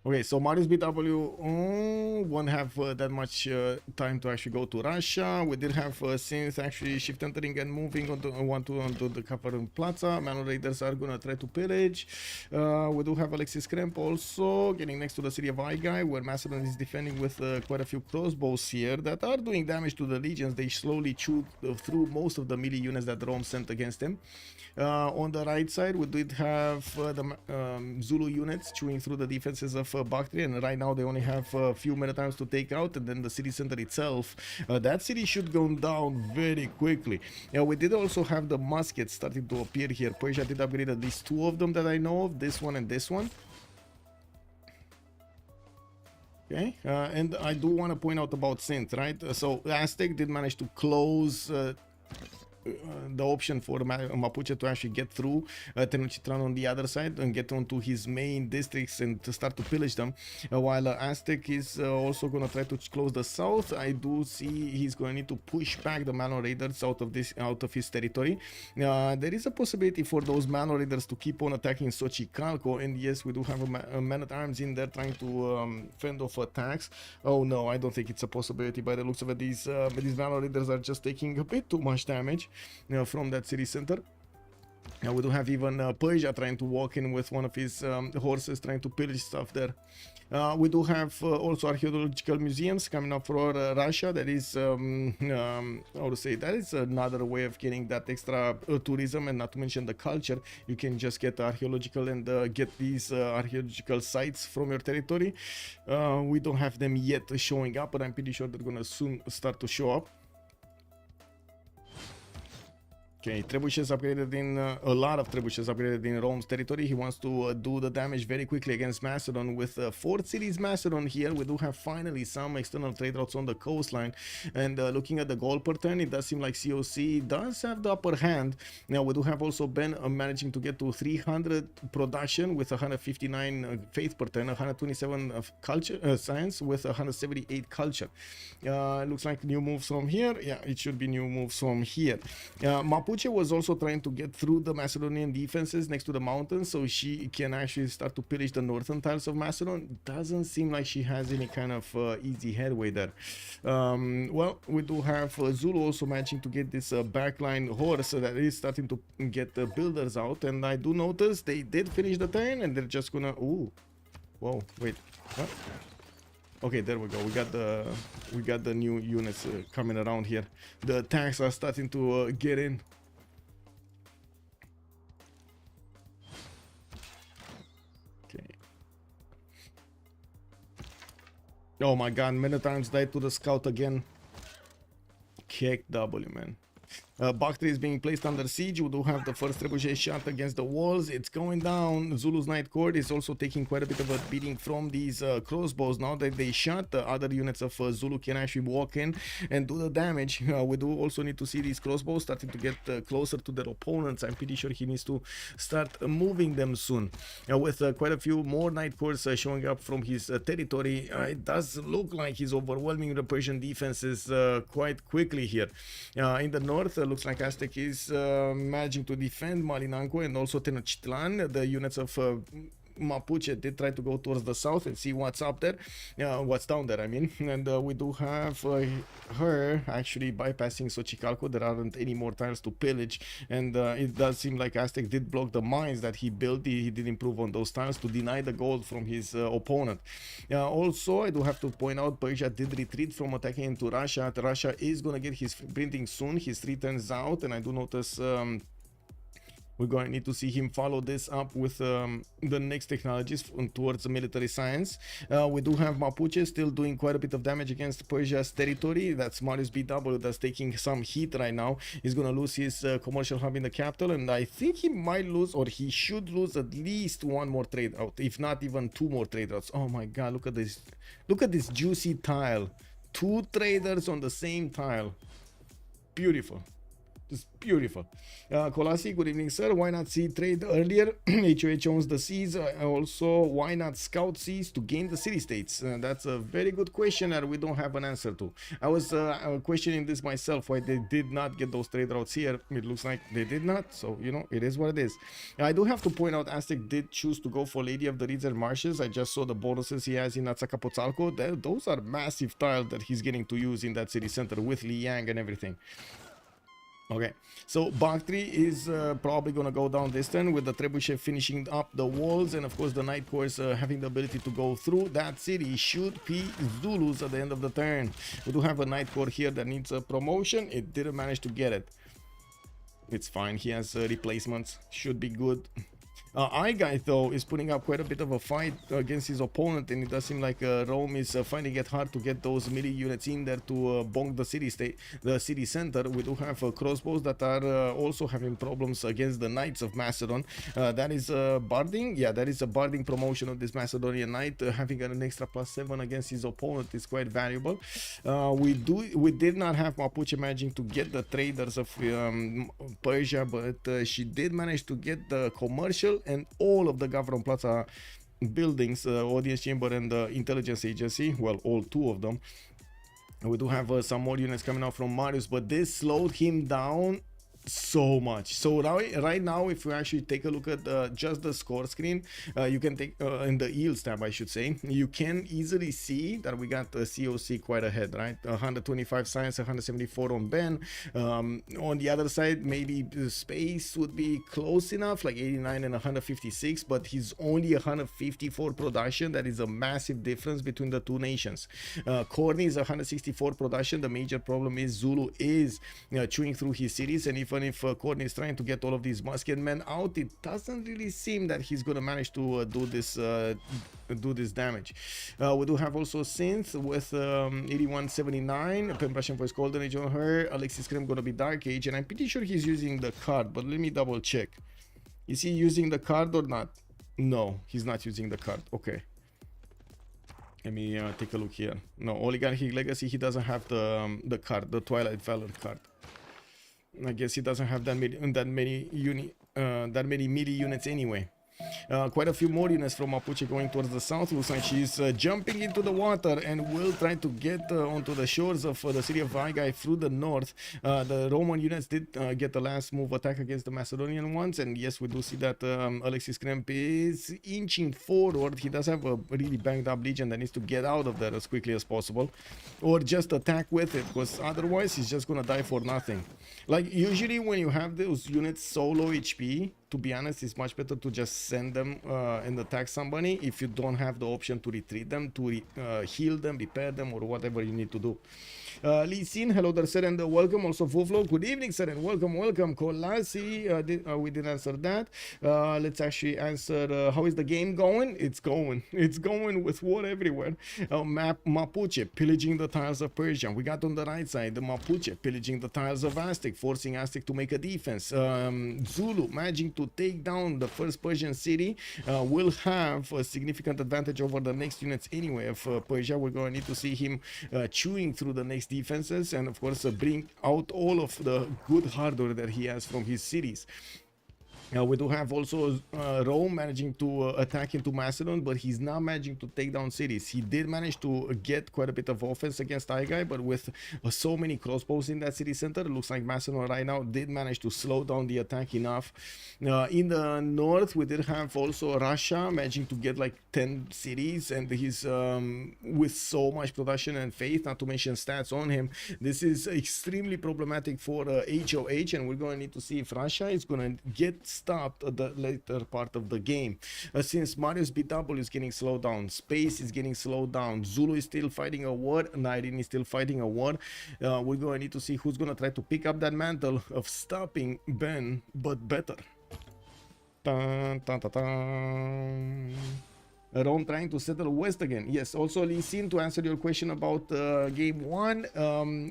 Okay, so Mariusbw won't have that much time to actually go to Russia. We did have since actually shift entering and moving onto the Kaparun Plaza. Manor Raiders are gonna try to pillage. We do have Alexis Krempp also getting next to the city of Aigai, where Macedon is defending with quite a few crossbows here that are doing damage to the legions. They slowly chew through most of the melee units that Rome sent against them. On the right side, we did have the Zulu units chewing through the defenses of Bactria, and right now they only have a few minute times to take out, and then the city center itself, that city should go down very quickly. We did also have the muskets starting to appear here. Persia did upgrade at least two of them that I know of, this one and this one. Okay, and I do want to point out about Synth, right? So Aztec did manage to close the option for Mapuche to actually get through Tenochtitlan on the other side and get onto his main districts and to start to pillage them, while Aztec is also going to try to close the south. I do see he's going to need to push back the Manor Raiders out of his territory. There is a possibility for those Manor Raiders to keep on attacking Xochicalco, and yes, we do have a man-at-arms in there trying to fend off attacks. Oh no, I don't think it's a possibility. By the looks of it, these Manor Raiders are just taking a bit too much damage from that city center. We do have even Persia trying to walk in with one of his horses trying to pillage stuff there. We do have also archaeological museums coming up for Russia. That is, how to say, that is another way of getting that extra tourism, and not to mention the culture. You can just get archaeological and get these archaeological sites from your territory. We don't have them yet showing up, but I'm pretty sure they're gonna soon start to show up. Okay, trebuchets upgraded in a lot of trebuchets upgraded in Rome's territory. He wants to do the damage very quickly against Macedon with 4th cities Macedon here. We do have finally some external trade routes on the coastline, and looking at the goal per turn, it does seem like COC does have the upper hand. Now we do have also Ben managing to get to 300 production with 159 faith per turn, 127 of culture science with 178 culture. Looks like new moves from here. Yeah, it should be new moves from here. Mapuche was also trying to get through the Macedonian defenses next to the mountains, so she can actually start to pillage the northern tiles of Macedon. Doesn't seem like she has any kind of easy headway there. Well, we do have Zulu also managing to get this backline horse that is starting to get the builders out, and I do notice they did finish the turn, and they're just gonna... Ooh, whoa, wait, what? Okay, there we go. We got the new units coming around here. The tanks are starting to get in. Okay. Oh my god, many times died to the scout again. Kick W, man. Bactria is being placed under siege. We do have the first trebuchet shot against the walls. It's going down. Zulu's Knight Court is also taking quite a bit of a beating from these crossbows. Now that they shot, the other units of Zulu can actually walk in and do the damage. We do also need to see these crossbows starting to get closer to their opponents. I'm pretty sure he needs to start moving them soon. With quite a few more Knight Courts showing up from his territory, it does look like he's overwhelming the Persian defenses quite quickly here. In the north, looks like Aztec is managing to defend Malinanco and also Tenochtitlan. The units of Mapuche did try to go towards the south and see what's up there, what's down there, I mean. And we do have her actually bypassing Xochicalco. There aren't any more tiles to pillage, and it does seem like Aztec did block the mines that he built. He did improve on those tiles to deny the gold from his opponent. Also, I do have to point out Persia did retreat from attacking into Russia. Russia is gonna get his printing soon. His 3 turns out, and I do notice we're going to need to see him follow this up with the next technologies towards the military science. We do have Mapuche still doing quite a bit of damage against Persia's territory. That's Mariusbw that's taking some heat right now. He's going to lose his commercial hub in the capital, and I think he might lose, or he should lose, at least 1 more trade route, if not even 2 more trade routes. Oh my god, look at this. Look at this juicy tile. 2 traders on the same tile. Beautiful. It's beautiful. Kolasi, good evening, sir. Why not see trade earlier? HOH owns the seas. Also, why not scout seas to gain the city states? That's a very good question that we don't have an answer to. I was questioning this myself, why they did not get those trade routes here. It looks like they did not. So, you know, it is what it is. I do have to point out, Aztec did choose to go for Lady of the Reeds and Marshes. I just saw the bonuses he has in Atsakapotzalco. Those are massive tiles that he's getting to use in that city center with Liang and everything. Okay, so Bakhtri is probably going to go down this turn with the Trebuchet finishing up the walls, and of course the Night Corps having the ability to go through that city. Should be Zulus at the end of the turn. We do have a Night Corps here that needs a promotion. It didn't manage to get it. It's fine, he has replacements, should be good. Guy though is putting up quite a bit of a fight against his opponent, and it does seem like Rome is finding it hard to get those melee units in there to bonk the city center. We do have crossbows that are also having problems against the Knights of Macedon. That is barding, yeah, that is a barding promotion of this Macedonian knight. Having an extra +7 against his opponent is quite valuable. We did not have Mapuche managing to get the traders of Persia, but she did manage to get the commercial and all of the Gavron Plaza buildings, audience chamber and the intelligence agency, well, all two of them. We do have some more units coming out from Marius, but this slowed him down so much. So right now, if you actually take a look at just the score screen, you can take in the yields tab, I should say, you can easily see that we got the COC quite ahead, right? 125 science, 174 on Ben. On the other side, maybe space would be close enough, like 89 and 156, but he's only 154 production. That is a massive difference between the two nations. Khornie is 164 production. The major problem is Zulu is chewing through his cities, and even if Khornie is trying to get all of these musket men out, it doesn't really seem that he's gonna manage to do this damage. We do have also Synth with 8179, Pembrasian Voice Golden Age on her. Alexis Krempp gonna be Dark Age, and I'm pretty sure he's using the card, but let me double check. Is he using the card or not? No, he's not using the card. Okay, let me take a look here. No, Oligarchic Legacy, he doesn't have the card, the Twilight Valor card. I guess he doesn't have that many melee units anyway. Quite a few more units from Mapuche going towards the south. Looks like she's jumping into the water and will try to get onto the shores of the city of Aigai through the north. The Roman units did get the last move attack against the Macedonian ones, and yes, we do see that Alexis Krempp is inching forward. He does have a really banged up legion that needs to get out of there as quickly as possible, or just attack with it, because otherwise he's just gonna die for nothing. Like usually when you have those units so low HP, to be honest, it's much better to just send them and attack somebody if you don't have the option to retreat them, to heal them, repair them, or whatever you need to do. Lee Sin, hello there, sir, and welcome. Also, Fuflo, good evening, sir, and welcome. Kolasi, we did answer that. Let's actually answer, how is the game going? It's going with war everywhere. Mapuche pillaging the tiles of Persia. We got on the right side the Mapuche pillaging the tiles of Aztec, forcing Aztec to make a defense. Zulu managing to take down the first Persian city, will have a significant advantage over the next units anyway of Persia. We're going to need to see him chewing through the next defenses, and of course bring out all of the good hardware that he has from his cities. We do have also Rome managing to attack into Macedon, but he's not managing to take down cities. He did manage to get quite a bit of offense against Aigai, but with so many crossbows in that city center, it looks like Macedon right now did manage to slow down the attack enough. In the north, we did have also Russia managing to get like 10 cities, and he's with so much production and faith, not to mention stats on him. This is extremely problematic for HOH, and we're going to need to see if Russia is going to get stopped at the later part of the game. Since Mariusbw is getting slowed down, space is getting slowed down, Zulu is still fighting a war, Nyreen is still fighting a war, we're going to need to see who's going to try to pick up that mantle of stopping Ben, but better. Dun, dun, dun, dun. Rome trying to settle west again. Yes, also Lee Sin, to answer your question about game 1,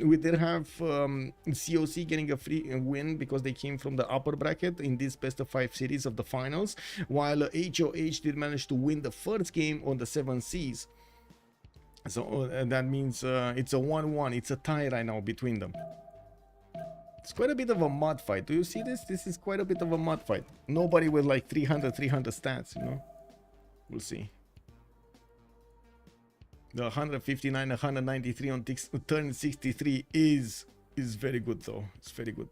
we did have COC getting a free win because they came from the upper bracket in this best of 5 series of the finals, while HOH did manage to win the first game on the 7 Seas. So that means it's a 1-1, it's a tie right now between them. It's quite a bit of a mud fight. Do you see this? This is quite a bit of a mud fight. Nobody with like 300 stats, you know? We'll see. The 159, 193 on turn 63 is very good though. It's very good.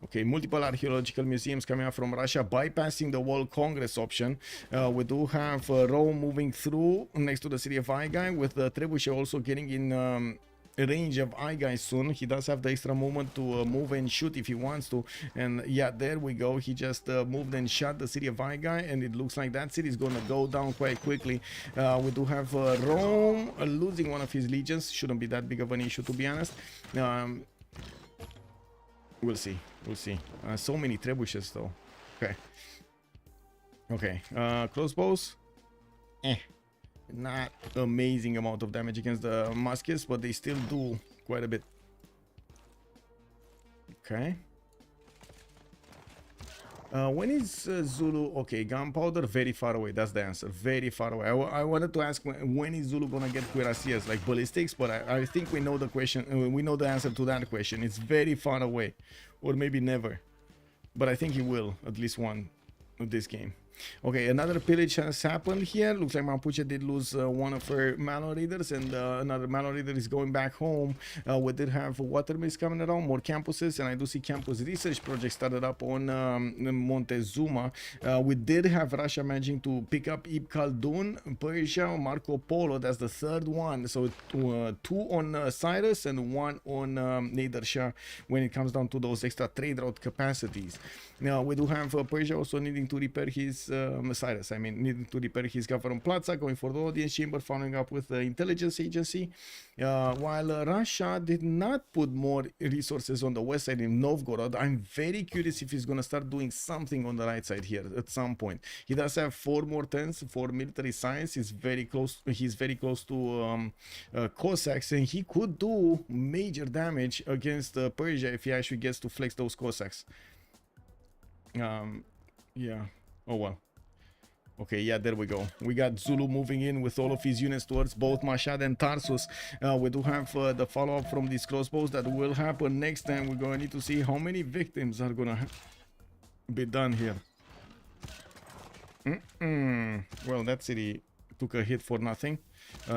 Okay, multiple archaeological museums coming out from Russia, bypassing the World Congress option. We do have Rome moving through next to the city of Aigai, with the Trebuchet also getting in range of Aigai soon. He does have the extra movement to move and shoot if he wants to. And yeah, there we go. He just moved and shot the city of Aigai, and it looks like that city is going to go down quite quickly. We do have Rome losing one of his legions. Shouldn't be that big of an issue, to be honest. We'll see. We'll see. So many trebuchets though. Okay. Okay. Crossbows. Not amazing amount of damage against the muskets, but they still do quite a bit. Okay. When is Zulu? Okay, gunpowder very far away. That's the answer. Very far away. I wanted to ask when is Zulu gonna get cuirassiers, like ballistics, but I think we know the question. We know the answer to that question. It's very far away, or maybe never. But I think he will at least one of this game. Okay, another pillage has happened here. Looks like Mapuche did lose one of her Malon Raiders, and another Malon Raider is going back home. We did have water mist coming around, more campuses, and I do see campus research project started up on Montezuma. We did have Russia managing to pick up Ibn Khaldun, Persia, Marco Polo. That's the third one. So 2 on Cyrus and 1 on Nader Shah when it comes down to those extra trade route capacities. Now we do have Persia also needing to repair his Cyrus, I mean, needing to repair his government plaza, going for the audience chamber, following up with the intelligence agency. While Russia did not put more resources on the west side in Novgorod, I'm very curious if he's gonna start doing something on the right side here at some point. He does have 4 more turns for military science. He's very close. He's very close to Cossacks, and he could do major damage against Persia if he actually gets to flex those Cossacks. Yeah. Oh well. Okay, yeah, there we go. We got Zulu moving in with all of his units towards both Mashhad and Tarsus. We do have the follow-up from these crossbows that will happen next time. We're gonna need to see how many victims are gonna be done here. Well, that city took a hit for nothing.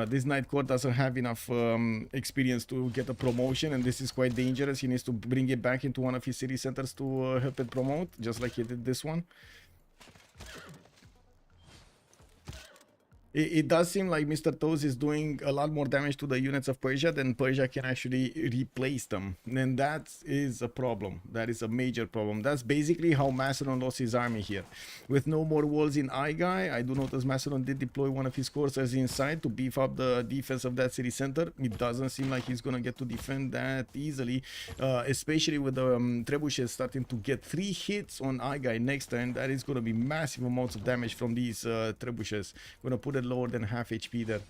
This Knight Court doesn't have enough experience to get a promotion, and this is quite dangerous. He needs to bring it back into one of his city centers to help it promote, just like he did this one. It does seem like Mr.Toes is doing a lot more damage to the units of Persia than Persia can actually replace them. And that is a problem. That is a major problem. That's basically how Macedon lost his army here. With no more walls in Aigai, I do notice Macedon did deploy one of his coursers inside to beef up the defense of that city center. It doesn't seem like he's going to get to defend that easily, especially with the trebuchets starting to get 3 hits on Aigai next turn. That is going to be massive amounts of damage from these trebuchets. Going to put it lower than half HP there.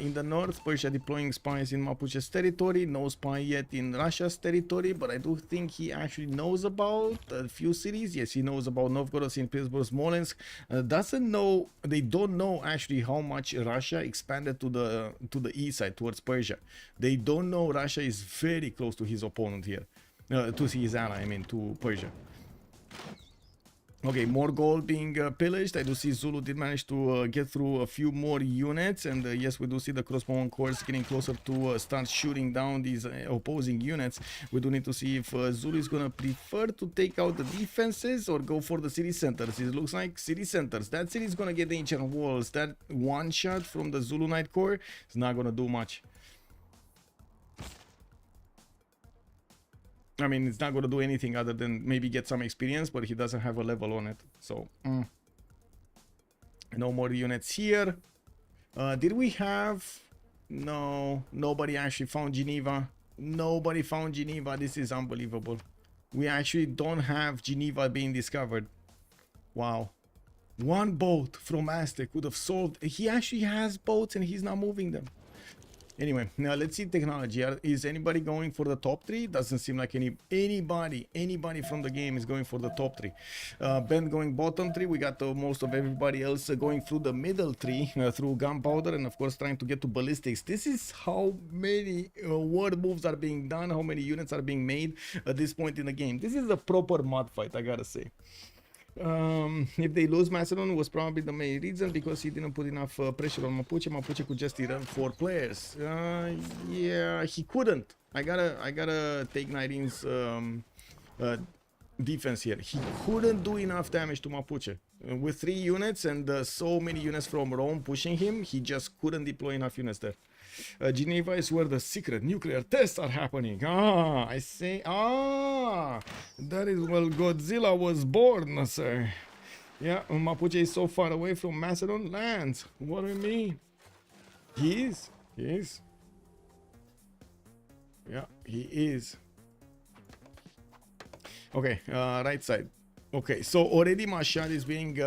In the north, Persia deploying spies in Mapuche's territory. No spy yet in Russia's territory, but I do think he actually knows about a few cities. Yes, he knows about Novgorod, St. Petersburg, Smolensk. Doesn't know. They don't know actually how much Russia expanded to the east side towards Persia. They don't know Russia is very close to his opponent here, to his ally. I mean, to Persia. Okay, more gold being pillaged. I do see Zulu did manage to get through a few more units, and yes, we do see the crossbow course getting closer to start shooting down these opposing units. We do need to see if Zulu is gonna prefer to take out the defenses or go for the city centers. It looks like city centers. That city is gonna get the ancient walls. That one shot from the Zulu Knight Corps is not gonna do much. I mean, it's not going to do anything other than maybe get some experience, but he doesn't have a level on it. So, no more units here. Did we have... No, nobody actually found Geneva. Nobody found Geneva. This is unbelievable. We actually don't have Geneva being discovered. Wow. One boat from Aztec would have solved... He actually has boats and he's not moving them. Anyway, now let's see technology. Is anybody going for the top 3? Doesn't seem like anybody from the game is going for the top 3. Ben going bottom 3. We got most of everybody else going through the middle 3, through gunpowder, and of course trying to get to ballistics. This is how many word moves are being done, how many units are being made at this point in the game. This is a proper mod fight, I gotta say. If they lose, Macedon was probably the main reason, because he didn't put enough pressure on Mapuche. Mapuche could just run 4 players. Yeah, he couldn't. I gotta take Nyreen's defense here. He couldn't do enough damage to Mapuche. With 3 units and so many units from Rome pushing him, he just couldn't deploy enough units there. Geneva is where the secret nuclear tests are happening. I say, that is where Godzilla was born, sir. Yeah, Mapuche is so far away from Macedon lands. What do you mean? He is. Yeah, he is. Okay, right side. Okay, so already Mashad is being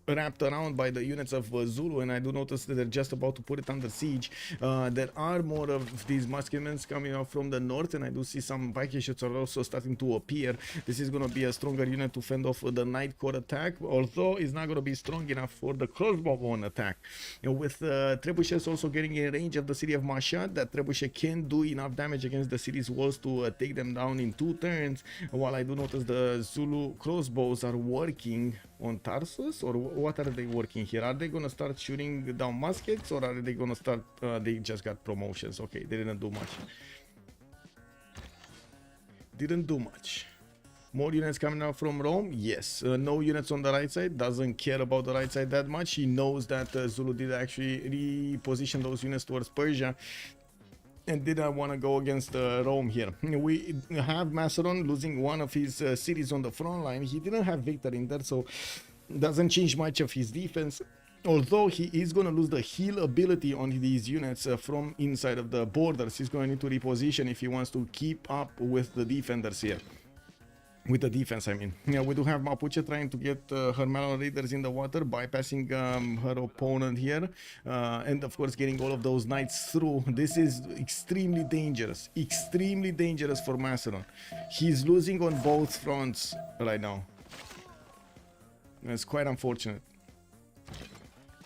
wrapped around by the units of Zulu, and I do notice that they're just about to put it under siege. There are more of these musketmen coming out from the north, and I do see some Viking shots are also starting to appear. This is going to be a stronger unit to fend off the Night Core attack, although it's not going to be strong enough for the crossbowman attack. And with trebuchets also getting in range of the city of Mashhad, that trebuchet can do enough damage against the city's walls to take them down in 2 turns, while I do notice the Zulu crossbows are working on Tarsus, or what are they working here? Are they gonna start shooting down muskets, or are they gonna start they just got promotions? Okay, they didn't do much. More units coming out from Rome? Yes. No units on the right side. Doesn't care about the right side that much. He knows that Zulu did actually reposition those units towards Persia and didn't want to go against Rome here. We have Macedon losing one of his cities on the front line. He didn't have victory in there, so doesn't change much of his defense. Although he is going to lose the heal ability on these units from inside of the borders. He's going to need to reposition if he wants to keep up with the defenders here. With the defense, I mean. Yeah, we do have Mapuche trying to get her Malon Raiders in the water, bypassing her opponent here. And of course getting all of those knights through. This is extremely dangerous for Macedon. He's losing on both fronts right now. It's quite unfortunate.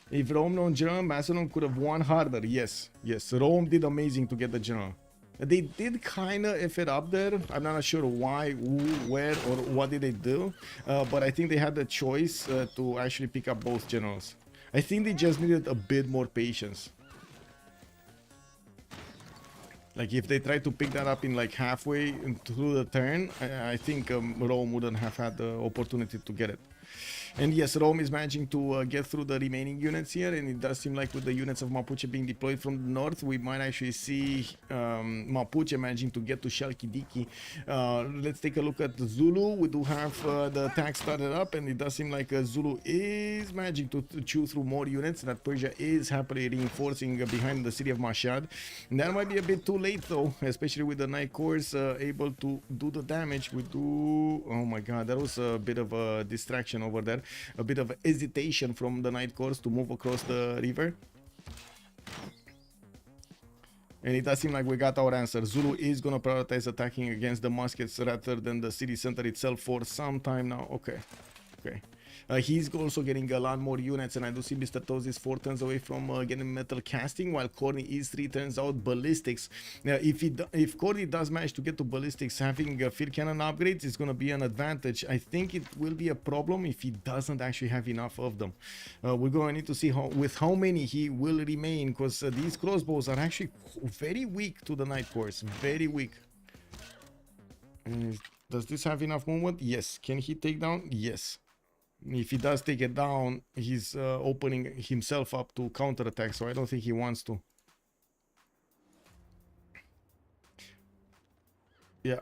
If Rome non general, Macedon could have won harder. Yes, Rome did amazing to get the general. They did kind of F it up there. I'm not sure why, who, where, or what did they do. But I think they had the choice to actually pick up both generals. I think they just needed a bit more patience. Like if they tried to pick that up in like halfway through the turn, I think Rome wouldn't have had the opportunity to get it. And yes, Rome is managing to get through the remaining units here, and it does seem like with the units of Mapuche being deployed from the north, we might actually see Mapuche managing to get to Shalkidiki. Let's take a look at the Zulu. We do have the attack started up, and it does seem like Zulu is managing to chew through more units, and that Persia is happily reinforcing behind the city of Mashhad. And that might be a bit too late though, especially with the Night Cores able to do the damage. We do... Oh my god, that was a bit of a distraction over there. A bit of hesitation from the Night Cores to move across the river. And it does seem like we got our answer. Zulu is going to prioritize attacking against the muskets rather than the city center itself for some time now. Okay. He's also getting a lot more units, and I do see Mr.Toes is 4 turns away from getting metal casting, while Khornie is 3 turns out ballistics. If Khornie does manage to get to ballistics, having field cannon upgrades is going to be an advantage. I think it will be a problem if he doesn't actually have enough of them. We're going to need to see how many he will remain, because these crossbows are actually very weak to the Night Cores. Very weak. Does this have enough movement? Yes. Can he take down? Yes. If he does take it down, he's opening himself up to counterattack, so I don't think he wants to. Yeah.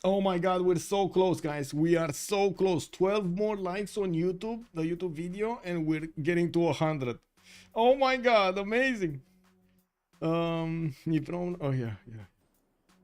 Oh my god, we're so close, guys. We are so close. 12 more likes on YouTube, the YouTube video, and we're getting to 100. Oh my god, amazing. Oh yeah.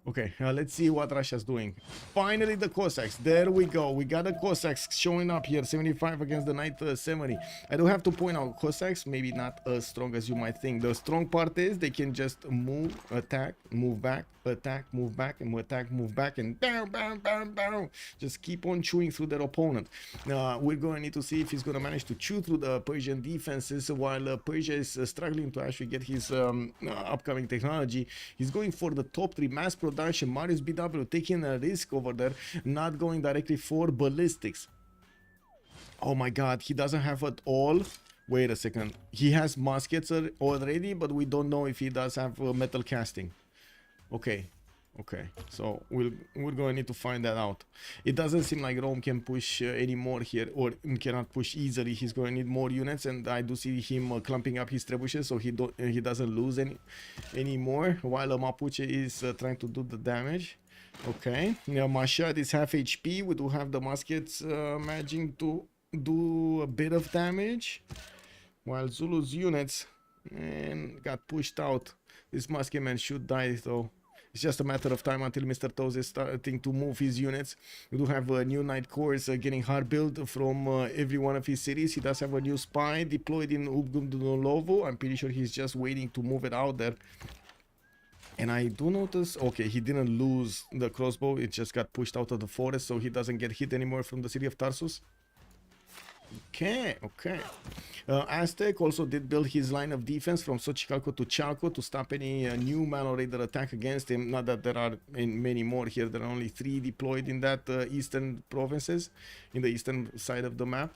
Okay, let's see what Russia's doing. Finally, the Cossacks. There we go. We got the Cossacks showing up here. 75 against the Knight 70. I do have to point out, Cossacks maybe not as strong as you might think. The strong part is they can just move, attack, move back, attack, move back, and attack, move back, and bam, bam, bam, bam. Just keep on chewing through their opponent. We're going to need to see if he's going to manage to chew through the Persian defenses while Persia is struggling to actually get his upcoming technology. He's going for the top 3 mass production. Mariusbw taking a risk over there, not going directly for ballistics. Oh my god, he doesn't have it all. Wait a second. He has muskets already, but we don't know if he does have metal casting. Okay. Okay, so we're going to need to find that out. It doesn't seem like Rome can push anymore here, or cannot push easily. He's going to need more units, and I do see him clumping up his trebuchets, so he doesn't lose any more, while Mapuche is trying to do the damage. Okay, now Mashad is half HP. We do have the muskets managing to do a bit of damage, while Zulu's units got pushed out. This musketman should die though. It's just a matter of time until Mr.Toes is starting to move his units. We do have new Knight Corps getting hard built from every one of his cities. He does have a new spy deployed in Ubgundunolovo. I'm pretty sure he's just waiting to move it out there. And I do notice, okay, he didn't lose the crossbow. It just got pushed out of the forest, so he doesn't get hit anymore from the city of Tarsus. Okay, okay. Aztec also did build his line of defense from Xochicalco to Chalco to stop any new Mano Raider attack against him. Not that there are many more here. There are only 3 deployed in that eastern provinces, in the eastern side of the map.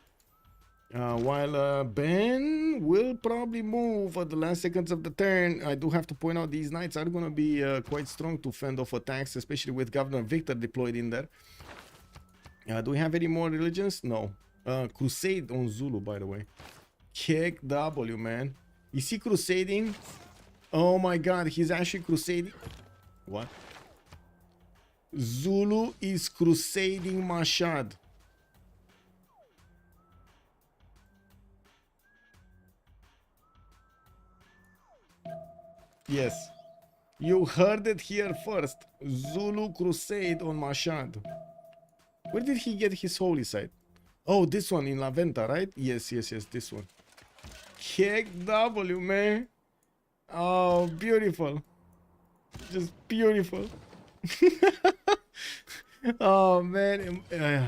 While Ben will probably move at the last seconds of the turn. I do have to point out these knights are going to be quite strong to fend off attacks, especially with Governor Victor deployed in there. Do we have any more religions? No. Crusade on Zulu, by the way. Kick W, man. Is he crusading? Oh my god, he's actually crusading. What? Zulu is crusading Mashad. Yes. You heard it here first. Zulu crusade on Mashad. Where did he get his holy site? Oh, this one in La Venta, right? Yes, yes, yes, this one. Kick W, man. Oh, beautiful. Just beautiful. Oh, man. It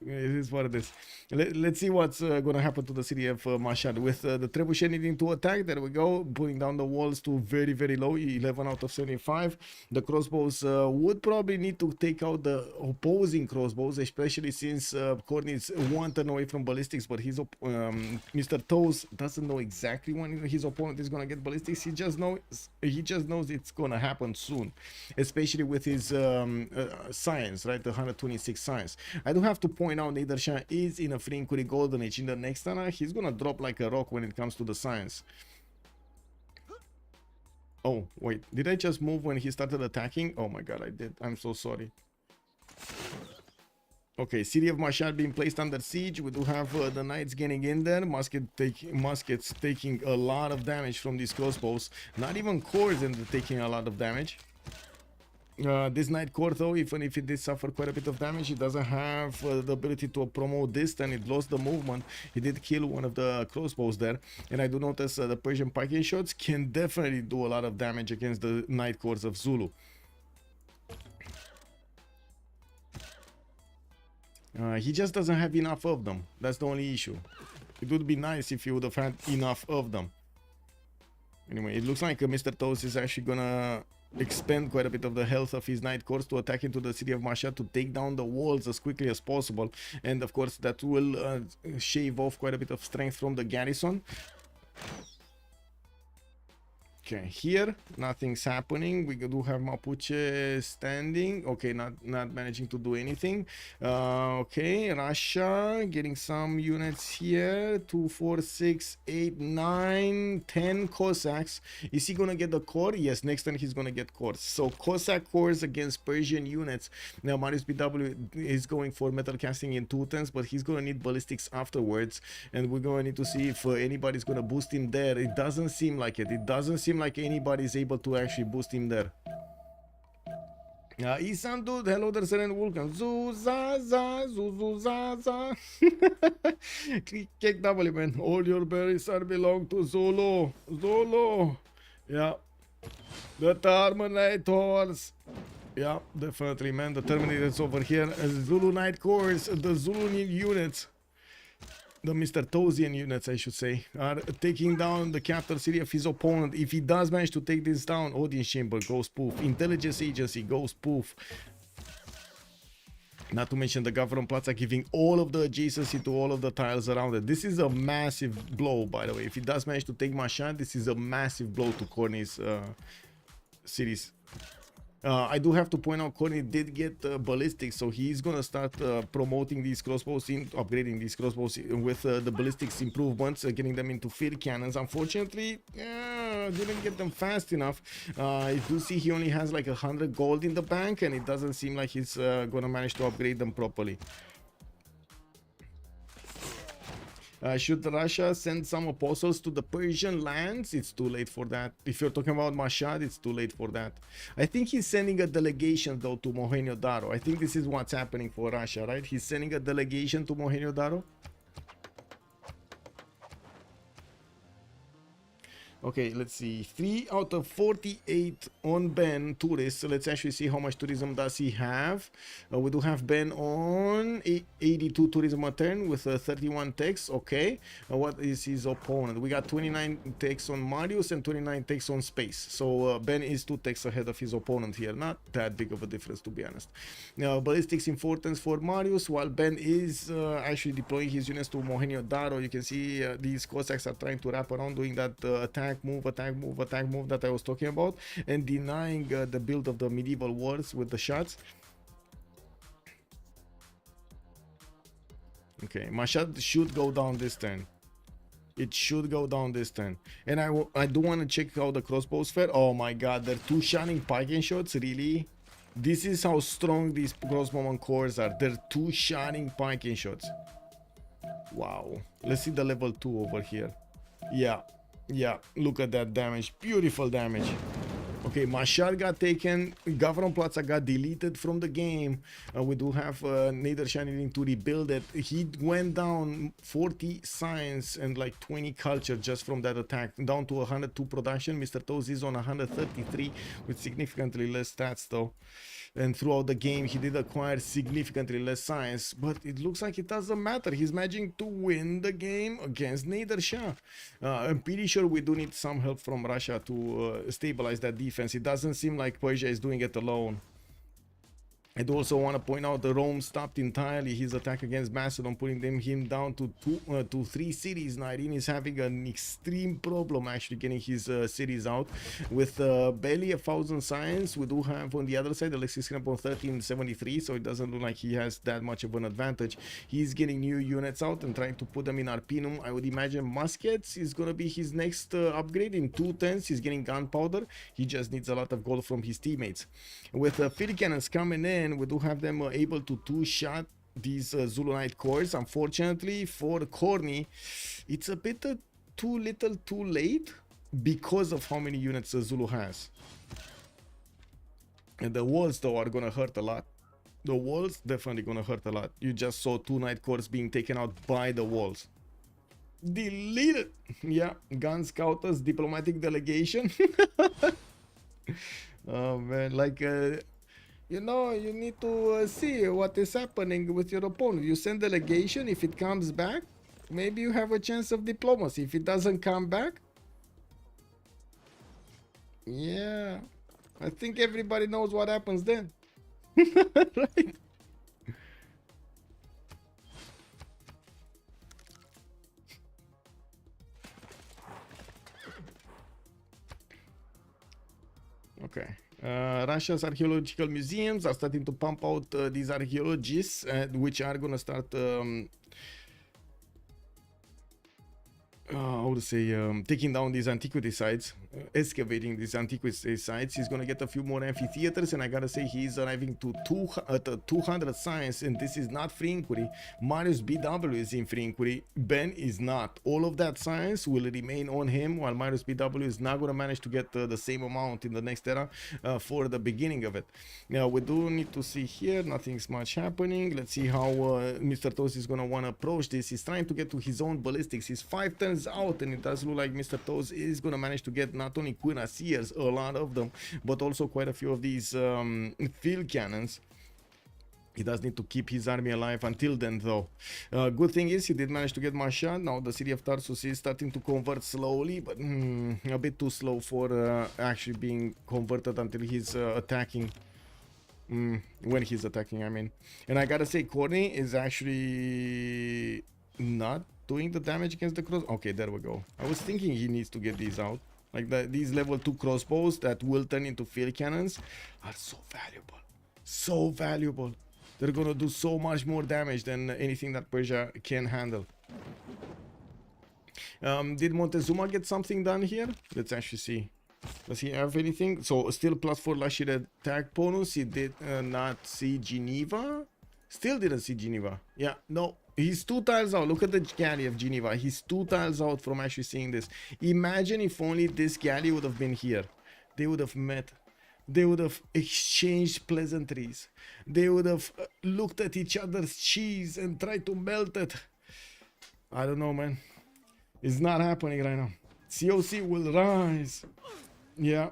is what it is. Let's see what's going to happen to the city of Mashhad. With the trebuchet needing to attack, there we go, putting down the walls to very, very low, 11 out of 75. The crossbows would probably need to take out the opposing crossbows, especially since Khornie is 1 turn away from ballistics, but his Mr.Toes doesn't know exactly when his opponent is going to get ballistics. He just knows it's going to happen soon, especially with his science, right? The 126 science. I do have to point out Nader Shah is in a free inquiry golden age. In the next turn, he's gonna drop like a rock when it comes to the science. Oh, wait, did I just move when he started attacking? Oh my god, I did. I'm so sorry. Okay, city of Mashhad being placed under siege. We do have the knights getting in there. Muskets taking a lot of damage from these crossbows. Not even cores and taking a lot of damage. This Knight Core, though, even if it did suffer quite a bit of damage, it doesn't have the ability to promote distance. It lost the movement. He did kill one of the crossbows there. And I do notice the Persian pike shots can definitely do a lot of damage against the Knight Cores of Zulu. He just doesn't have enough of them. That's the only issue. It would be nice if he would have had enough of them. Anyway, it looks like Mr.Toes is actually gonna expend quite a bit of the health of his Knight Corps to attack into the city of Mashhad to take down the walls as quickly as possible. And of course that will shave off quite a bit of strength from the garrison. Okay, here nothing's happening. We do have Mapuche standing. Okay, not managing to do anything. Okay, Russia getting some units here. 2, 4, 6, 8, 9, 10 Cossacks. Is he gonna get the core? Yes, next turn he's gonna get cores. So Cossack cores against Persian units. Now Mariusbw is going for metal casting in 2 turns, but he's gonna need ballistics afterwards, and we're gonna need to see if anybody's gonna boost him there. It doesn't seem like it. It doesn't seem like anybody's able to actually boost him there. Isan dude, hello there, Seren, welcome. Zuzaza, Zuzuzaza. Click W, man. All your berries are belong to Zulu. Zulu. Yeah. The Terminators. Yeah, definitely, man. The Terminators over here. Zulu Night Corps, the Zulu units. The Mr.Toesian units, I should say, are taking down the capital city of his opponent. If he does manage to take this down, audience chamber goes poof, intelligence agency goes poof. Not to mention the government plaza giving all of the adjacency to all of the tiles around it. This is a massive blow, by the way. If he does manage to take Macedon, this is a massive blow to Khornie's cities. I do have to point out Khornie did get ballistics, so he's gonna start promoting these crossbows, upgrading these crossbows with the ballistics improvements, getting them into field cannons. Unfortunately, didn't get them fast enough. I do see he only has like 100 gold in the bank, and it doesn't seem like he's gonna manage to upgrade them properly. Should Russia send some apostles to the Persian lands? It's too late for that. If you're talking about Macedon, it's too late for that. I think he's sending a delegation though to Mohenjo-Daro. I think this is what's happening for Russia, right? He's sending a delegation to Mohenjo-Daro. Okay, let's see. 3 out of 48 on Ben tourists. So let's actually see how much tourism does he have. We do have Ben on 82 tourism a turn with 31 techs. Okay. What is his opponent? We got 29 techs on Marius and 29 techs on Space. So Ben is 2 techs ahead of his opponent here. Not that big of a difference, to be honest. Ballistics importance for Marius, while Ben is actually deploying his units to Mohenjo-Daro. You can see these Cossacks are trying to wrap around, doing that attack move that I was talking about, and denying the build of the medieval wars with the shots. Okay, my shot should go down this turn. It should go down this turn. And I do want to check how the crossbows fare. Oh my god, they're 2 shining pike shots, really? This is how strong these crossbowman cores are. They're 2 shining pike shots. Wow. Let's see the level 2 over here. Yeah, look at that damage. Beautiful damage. Okay, Macedon got taken. Government Plaza got deleted from the game. We do have Nader needing to rebuild it. He went down 40 science and like 20 culture just from that attack. Down to 102 production. Mr.Toes is on 133 with significantly less stats though. And throughout the game, he did acquire significantly less science, but it looks like it doesn't matter. He's managing to win the game against Nader Shah. I'm pretty sure we do need some help from Russia to stabilize that defense. It doesn't seem like Persia is doing it alone. I do also want to point out that Rome stopped entirely his attack against Macedon, putting him down to 3 cities. Nyreen is having an extreme problem actually getting his cities out. With barely 1,000 science, we do have on the other side Alexis Krempp on 1373, so it doesn't look like he has that much of an advantage. He's getting new units out and trying to put them in Arpinum. I would imagine muskets is going to be his next upgrade. In 2 turns, he's getting gunpowder. He just needs a lot of gold from his teammates. With field cannons coming in, we do have them able to 2-shot these Zulu Night cores. Unfortunately for Khornie, it's a bit too little too late because of how many units Zulu has. And the walls though are gonna hurt a lot. The walls definitely gonna hurt a lot. You just saw 2 night cores being taken out by the walls. Deleted. Yeah, gun scouters, diplomatic delegation. Oh man, like you know, you need to see what is happening with your opponent. You send delegation. If it comes back, maybe you have a chance of diplomacy. If it doesn't come back, yeah, I think everybody knows what happens then. Right? Okay. Russia's archaeological museums are starting to pump out these archaeologists, which are gonna start how to say, taking down these antiquity sites, excavating these antiquity sites. He's gonna get a few more amphitheaters, and I gotta say he's arriving to 200 science, and this is not free inquiry. Mariusbw is in free inquiry. Ben is not. All of that science will remain on him, while Mariusbw is not gonna manage to get the same amount in the next era for the beginning of it. Now we do need to see here, nothing's much happening. Let's see how Mr.Toes is gonna wanna approach this. He's trying to get to his own ballistics. He's 5 turns out, and it does look like Mr.Toes is gonna manage to get not only cuirassiers, a lot of them, but also quite a few of these field cannons. He does need to keep his army alive until then, though. Good thing is he did manage to get Shah. Now the city of Tarsus is starting to convert slowly, but a bit too slow for actually being converted until he's attacking. When he's attacking, I mean. And I gotta say, Khornie is actually not doing the damage against the cross. Okay, there we go. I was thinking he needs to get these out. Like these level 2 crossbows that will turn into field cannons are so valuable. So valuable. They're gonna do so much more damage than anything that Persia can handle. Did Montezuma get something done here? Let's actually see. Does he have anything? So still +4 Lashir attack bonus. He did not see Geneva. Still didn't see Geneva. Yeah, no. He's 2 tiles out. Look at the galley of Geneva. He's 2 tiles out from actually seeing this. Imagine if only this galley would have been here. They would have met. They would have exchanged pleasantries. They would have looked at each other's cheese and tried to melt it. I don't know, man. It's not happening right now. COC will rise. Yeah.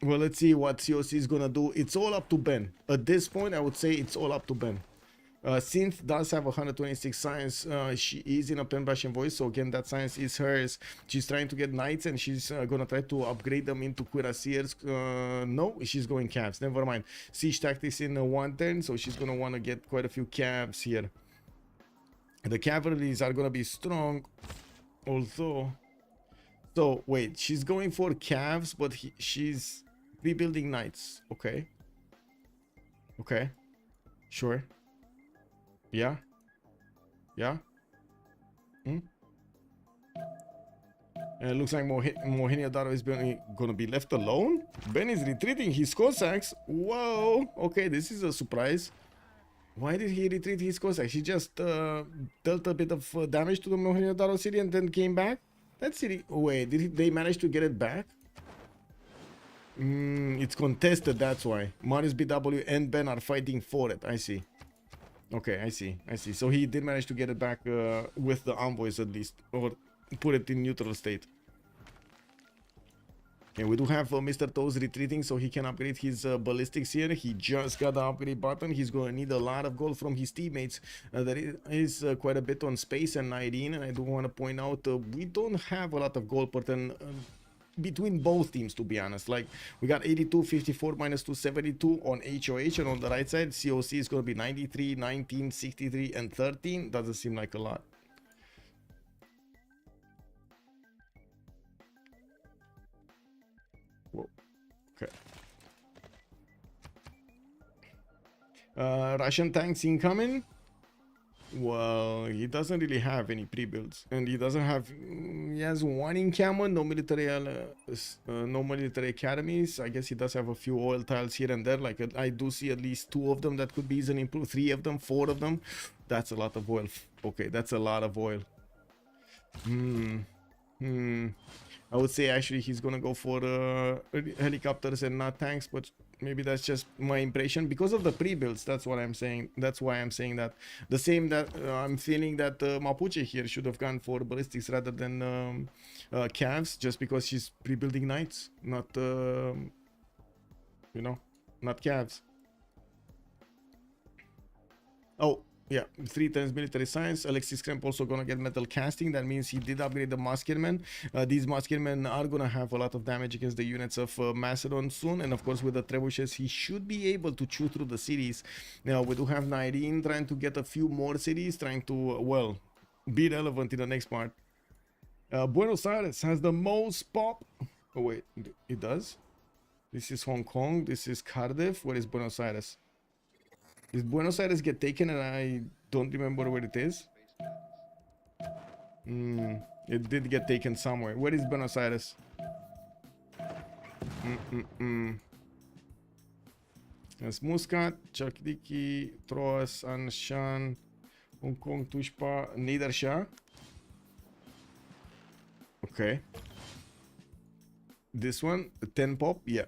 Well, let's see what COC is gonna do. It's all up to Ben. At this point, I would say it's all up to Ben. Cynth does have 126 science. She is in a pen brush and voice, so again that science is hers. She's trying to get knights, and she's gonna try to upgrade them into cuirassiers. No, she's going calves. Never mind. Siege tactics in 1 turn, so she's gonna want to get quite a few calves here. The cavalries are gonna be strong, although. So wait, she's going for calves, but she's rebuilding knights. Okay. Okay. Sure. Yeah. Yeah. And it looks like Mohenjo-Daro is gonna be left alone. Ben is retreating his Cossacks. Whoa. Okay, this is a surprise. Why did he retreat his Cossacks? He just dealt a bit of damage to the Mohenjo-Daro city and then came back. That city. Wait, they manage to get it back? It's contested. That's why Mariusbw and Ben are fighting for it. I see. Okay, I see. So he did manage to get it back with the envoys at least, or put it in neutral state. Okay, we do have Mr.Toes retreating, so he can upgrade his ballistics here. He just got the upgrade button. He's going to need a lot of gold from his teammates. There is quite a bit on space and Nyreen, and I do want to point out we don't have a lot of gold per turn between both teams, to be honest. Like, we got 82, 54, minus 272 on HOH, and on the right side, COC is going to be 93, 19, 63, and 13. Doesn't seem like a lot. Whoa. Okay. Russian tanks incoming. Well, he doesn't really have any pre-builds, and he doesn't have. He has 1 encampment, no military academies. I guess he does have a few oil tiles here and there. Like I do see at least 2 of them that could be easily improved. 3 of them, 4 of them. That's a lot of oil. Okay, that's a lot of oil. I would say actually he's gonna go for helicopters and not tanks, but maybe that's just my impression because of the pre-builds. That's what I'm saying. That's why I'm saying that. The same that I'm feeling that Mapuche here should have gone for ballistics rather than calves, just because she's pre-building knights, not you know, not calves. Oh. Yeah, 3 times military science. Alexis Krempp also gonna get metal casting. That means he did upgrade the Muskemen. These Muskemen are gonna have a lot of damage against the units of Macedon soon. And of course, with the trebuchets, he should be able to chew through the cities. Now, we do have Nyreen trying to get a few more cities, trying to, well, be relevant in the next part. Buenos Aires has the most pop. Oh, wait, it does? This is Hong Kong. This is Cardiff. Where is Buenos Aires? Did Buenos Aires get taken and I don't remember where it is? It did get taken somewhere. Where is Buenos Aires? It's Muscat, Chakdiki, Troas, Anshan, Hong Kong, Tushpa, Nader Shah. Okay. This one, 10 pop, yeah.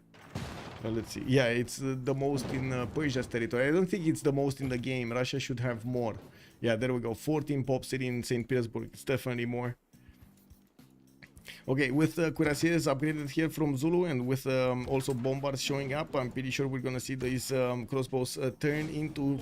Let's see. Yeah, it's the most in Persia's territory. I don't think it's the most in the game. Russia should have more. Yeah, there we go. 14 pop city in St. Petersburg. It's definitely more. Okay, with cuirassiers upgraded here from Zulu and with also bombards showing up, I'm pretty sure we're gonna see these crossbows turn into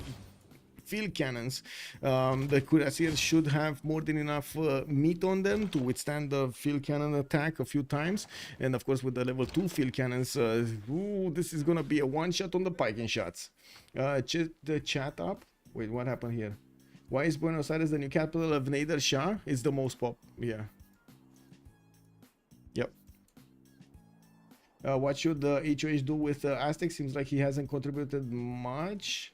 field cannons. The cuirassiers should have more than enough meat on them to withstand the field cannon attack a few times. And of course, with the level 2 field cannons, ooh, this is gonna be a one-shot on the piking shots. The chat up. Wait, what happened here? Why is Buenos Aires the new capital of Nader Shah? It's the most pop. Yeah. Yep. What should the HOH do with Aztec? Seems like he hasn't contributed much.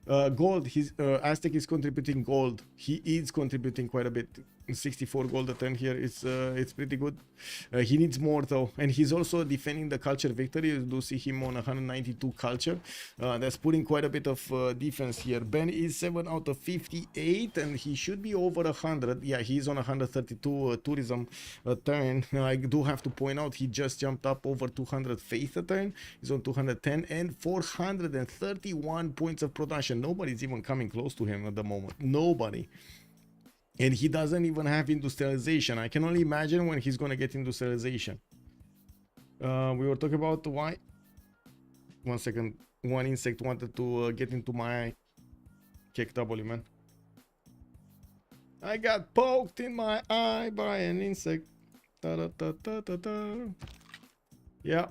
Gold. His Aztec is contributing gold. He is contributing quite a bit. 64 gold a turn here. It's pretty good. He needs more though, and he's also defending the culture victory. You do see him on 192 culture. That's putting quite a bit of defense here. Ben is 7 out of 58, and he should be over 100. Yeah, he's on 132 tourism a turn. I do have to point out he just jumped up over 200 faith a turn. He's on 210 and 431 points of production. Nobody's even coming close to him at the moment. Nobody. And he doesn't even have industrialization. I can only imagine when he's gonna get industrialization. We were talking about why. 1 second. One insect wanted to get into my eye. Kick W, man. I got poked in my eye by an insect. Da, da, da, da, da, da. Yeah.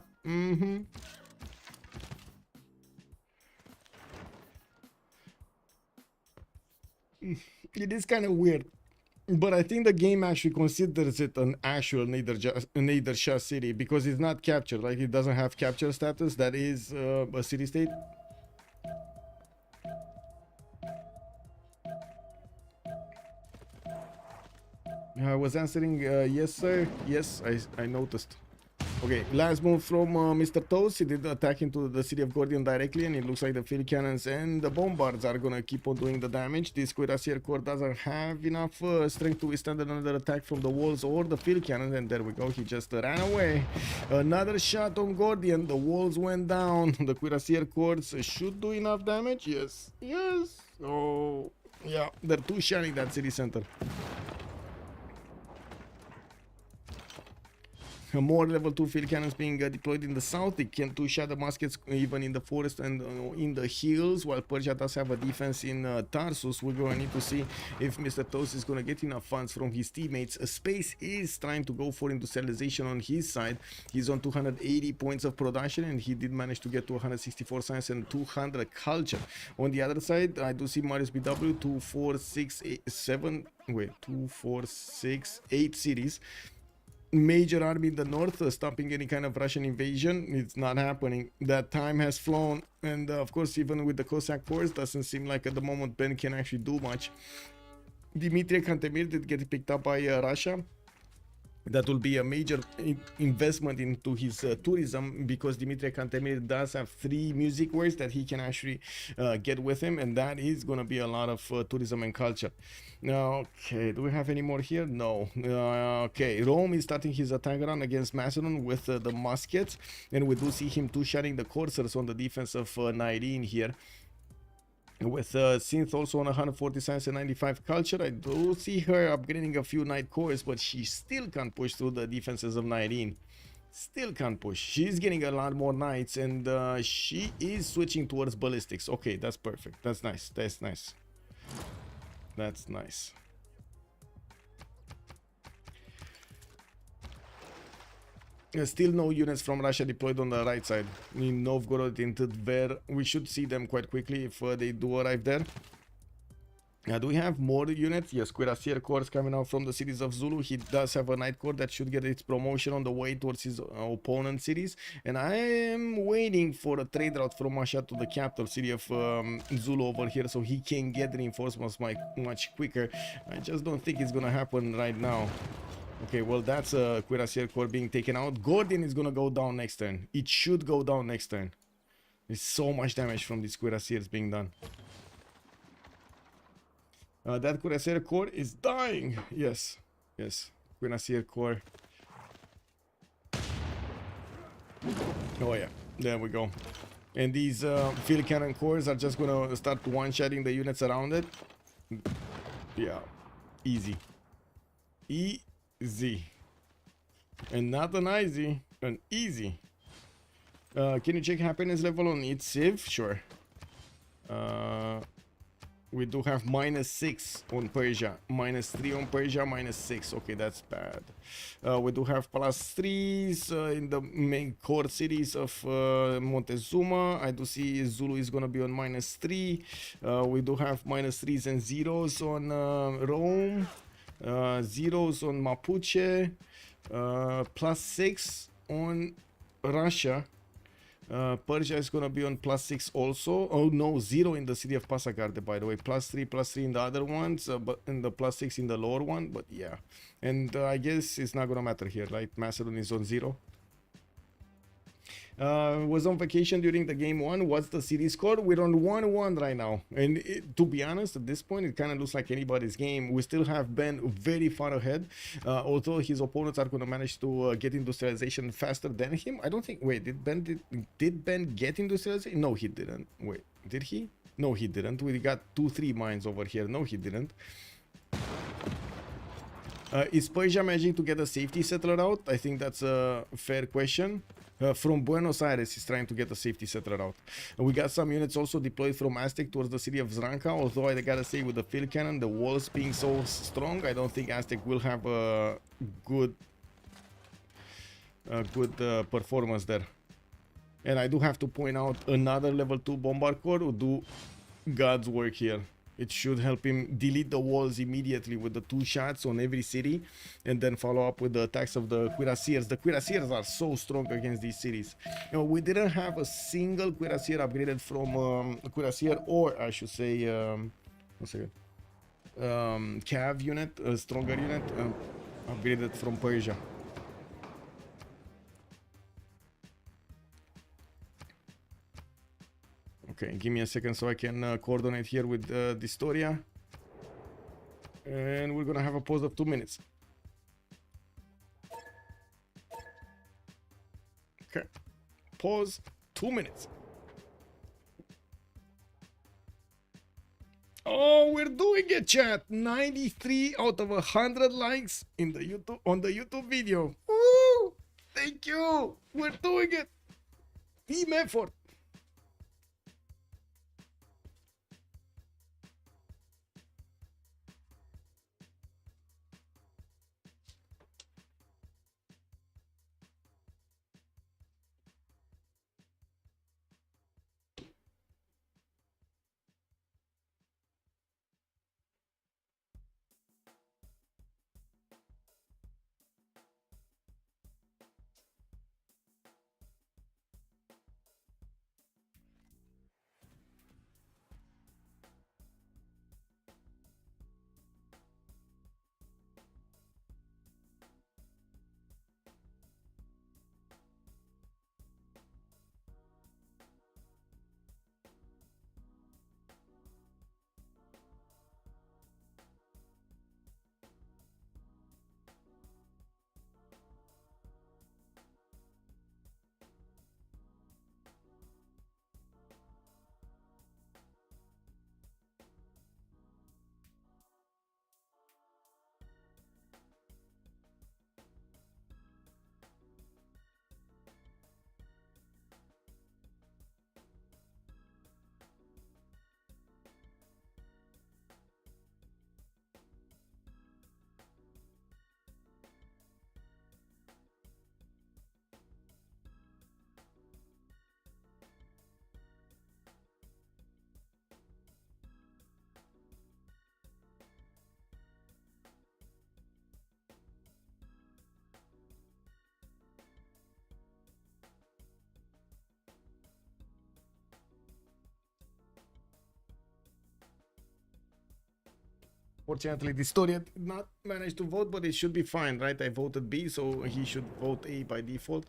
It is kind of weird, but I think the game actually considers it an actual Nader Shah city because it's not captured. Like, it doesn't have capture status. That is a city state. I was answering yes sir. Yes, I noticed. Okay, last move from Mr.Toes. He did attack into the city of Gordian directly, and it looks like the field cannons and the bombards are gonna keep on doing the damage. This cuirassier corps doesn't have enough strength to withstand another attack from the walls or the field cannons, and there we go. He just ran away. Another shot on Gordian. The walls went down. The cuirassier corps should do enough damage. Yes, yes. Oh, yeah. They're too shining that city center. More level 2 field cannons being deployed in the south. They can two-shot the muskets even in the forest and in the hills, while Persia does have a defense in Tarsus. We're going to need to see if Mr.Toes is going to get enough funds from his teammates. Space is trying to go for industrialization on his side. He's on 280 points of production, and he did manage to get to 164 science and 200 culture. On the other side, I do see Mariusbw 2, 4, 6, 8, 7. Wait, 2, 4, 6, 8 cities. Major army in the north stopping any kind of Russian invasion. It's not happening. That time has flown, and of course, even with the Cossack force, doesn't seem like at the moment Ben can actually do much. Dimitri Cantemir did get picked up by Russia. That will be a major investment into his tourism, because Dimitri Cantemir does have 3 music works that he can actually get with him, and that is going to be a lot of tourism and culture. Okay, do we have any more here? No. Okay, Rome is starting his attack run against Macedon with the muskets, and we do see him two-shotting the coursers on the defense of Nyreen here. With Synth also on 140 science and 95 culture. I do see her upgrading a few knight cores, but she still can't push through the defenses of Nyreen. Still can't push. She's getting a lot more knights, and she is switching towards ballistics. Okay, that's perfect. That's nice. That's nice. That's nice. Still no units from Russia deployed on the right side. In Novgorod, in Tver, we should see them quite quickly if they do arrive there. Do we have more units? Yes, Cuirassier Corps coming out from the cities of Zulu. He does have a Knight Corps that should get its promotion on the way towards his opponent cities. And I am waiting for a trade route from Shah to the capital city of Zulu over here, so he can get reinforcements much quicker. I just don't think it's gonna happen right now. Okay, well, that's a Cuirassier Corps being taken out. Gordian is gonna go down next turn. It should go down next turn. There's so much damage from these Cuirassiers being done. That Cuirassier Corps is dying. Yes, yes. Cuirassier Corps. Oh yeah, there we go. And these field cannon cores are just gonna start one-shotting the units around it. Yeah, easy. Easy. And not an easy, an easy. Can you check happiness level on each Civ? Sure. We do have -6 on Persia, -3 on Persia, -6. Okay, that's bad. We do have +3s in the main core cities of Montezuma. I do see Zulu is gonna be on -3. We do have -3s and 0s on Rome, 0s on Mapuche, +6 on Russia. Persia is gonna be on +6 also. Oh no, 0 in the city of Pasagarde, by the way. +3 in the other ones, but in the +6 in the lower one. But yeah, and I guess it's not gonna matter here, right? Macedon is on 0. Was on vacation during the game 1. What's the city score? We're on 1-1 right now, and to be honest, at this point it kind of looks like anybody's game. We still have Ben very far ahead, although his opponents are going to manage to get industrialization faster than him. I don't think. Wait, did Ben get industrialization? No, he didn't. Wait, did he? No, he didn't. We got 2-3 mines over here. No, he didn't. Is Persia managing to get a safety settler out? I think that's a fair question. From Buenos Aires, he's trying to get a safety settler out. We got some units also deployed from Aztec towards the city of Zranka, although I gotta say with the field cannon, the walls being so strong, I don't think Aztec will have a good performance there. And I do have to point out another level 2 bombard corps who do God's work here. It should help him delete the walls immediately with the 2 shots on every city, and then follow up with the attacks of the Cuirassiers. The Cuirassiers are so strong against these cities. You know, we didn't have a single Cuirassier upgraded from Cuirassier, or I should say, one second, Cav unit, a stronger unit, upgraded from Persia. Okay, give me a second so I can coordinate here with Distoria. And we're gonna have a pause of 2 minutes. Okay, pause, 2 minutes. Oh, we're doing it, chat. 93 out of 100 likes in the YouTube on the YouTube video. Woo! Thank you. We're doing it. Team effort. Fortunately, the Storia did not manage to vote, but it should be fine, right? I voted B, so he should vote A by default.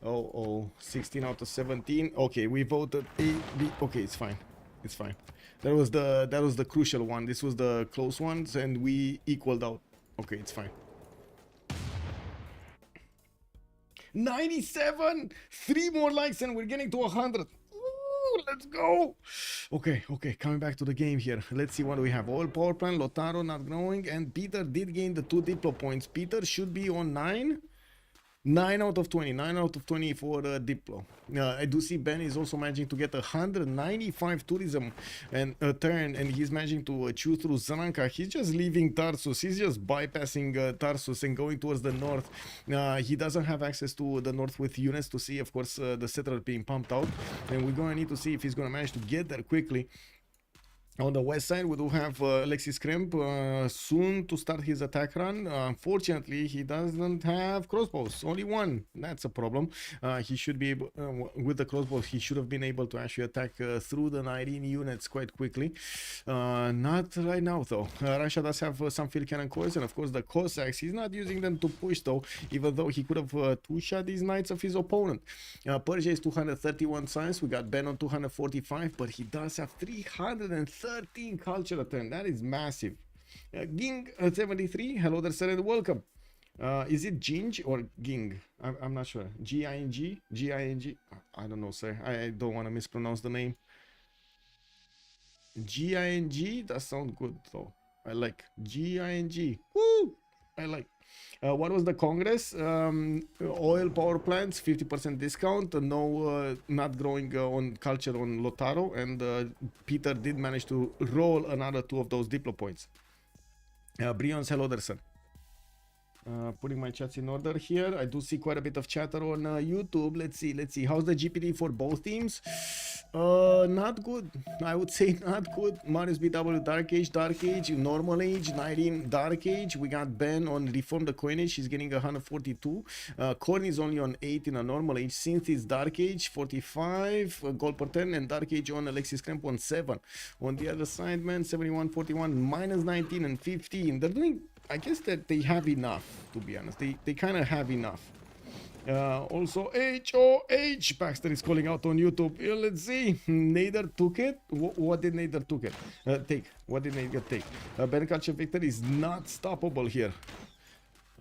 Oh, 16 out of 17. Okay, we voted A, B. Okay, it's fine. It's fine. That was the crucial one. This was the close ones, and we equaled out. Okay, it's fine. 97! 3 more likes and we're getting to 100. Ooh, let's go! Okay, coming back to the game here. Let's see what we have. Oil power plant, Lotaro not growing, and Peter did gain the 2 Diplo points. Peter should be on 9. 9 out of 20. 9 out of 20 for Diplo. I do see Ben is also managing to get 195 tourism and turn, and he's managing to chew through Zanka. He's just leaving Tarsus. He's just bypassing Tarsus and going towards the north. He doesn't have access to the north with units to see, of course, the settler being pumped out, and we're going to need to see if he's going to manage to get there quickly. On the west side, we do have Alexis Krempp soon to start his attack run. Unfortunately, he doesn't have crossbows, only one. That's a problem. He should be able, with the crossbows, he should have been able to actually attack through the Nyreen units quite quickly. Not right now, though. Russia does have some field cannon cores, and of course the Cossacks. He's not using them to push, though, even though he could have two-shot these knights of his opponent. Persia is 231 science. We got Ben on 245, but he does have 313 culture turn. That is massive. Ging 73. Hello there, sir, and welcome. Is it Ginge or Ging? I'm not sure. G-I-N-G? G-I-N-G? I don't know, sir. I don't want to mispronounce the name. G-I-N-G? That sounds good, though. I like G-I-N-G. Woo! I like. What was the Congress? Oil power plants, 50% discount. No, not growing on culture on Lotaro. And Peter did manage to roll another 2 of those Diplo points. Brion's hello there, sir. Putting my chats in order here. I do see quite a bit of chatter on YouTube. Let's see. How's the GPD for both teams? Not good. I would say not good. Mariusbw Dark Age, Normal Age, Nyreen Dark Age. We got Ben on Reform the Coinage. He's getting 142. Khornie is only on 8 in a Normal Age. Cynthia's Dark Age 45. Gold per 10, and Dark Age on Alexis Krempp on 7. On the other side, man, 71, 41, minus 19 and 15. They're doing. I guess that they have enough, to be honest. They kind of have enough. Also, HOH, Baxter is calling out on YouTube. Let's see. Nader took it. What did Nader take? What did Nader take? Ben Culture Victor is not stoppable here.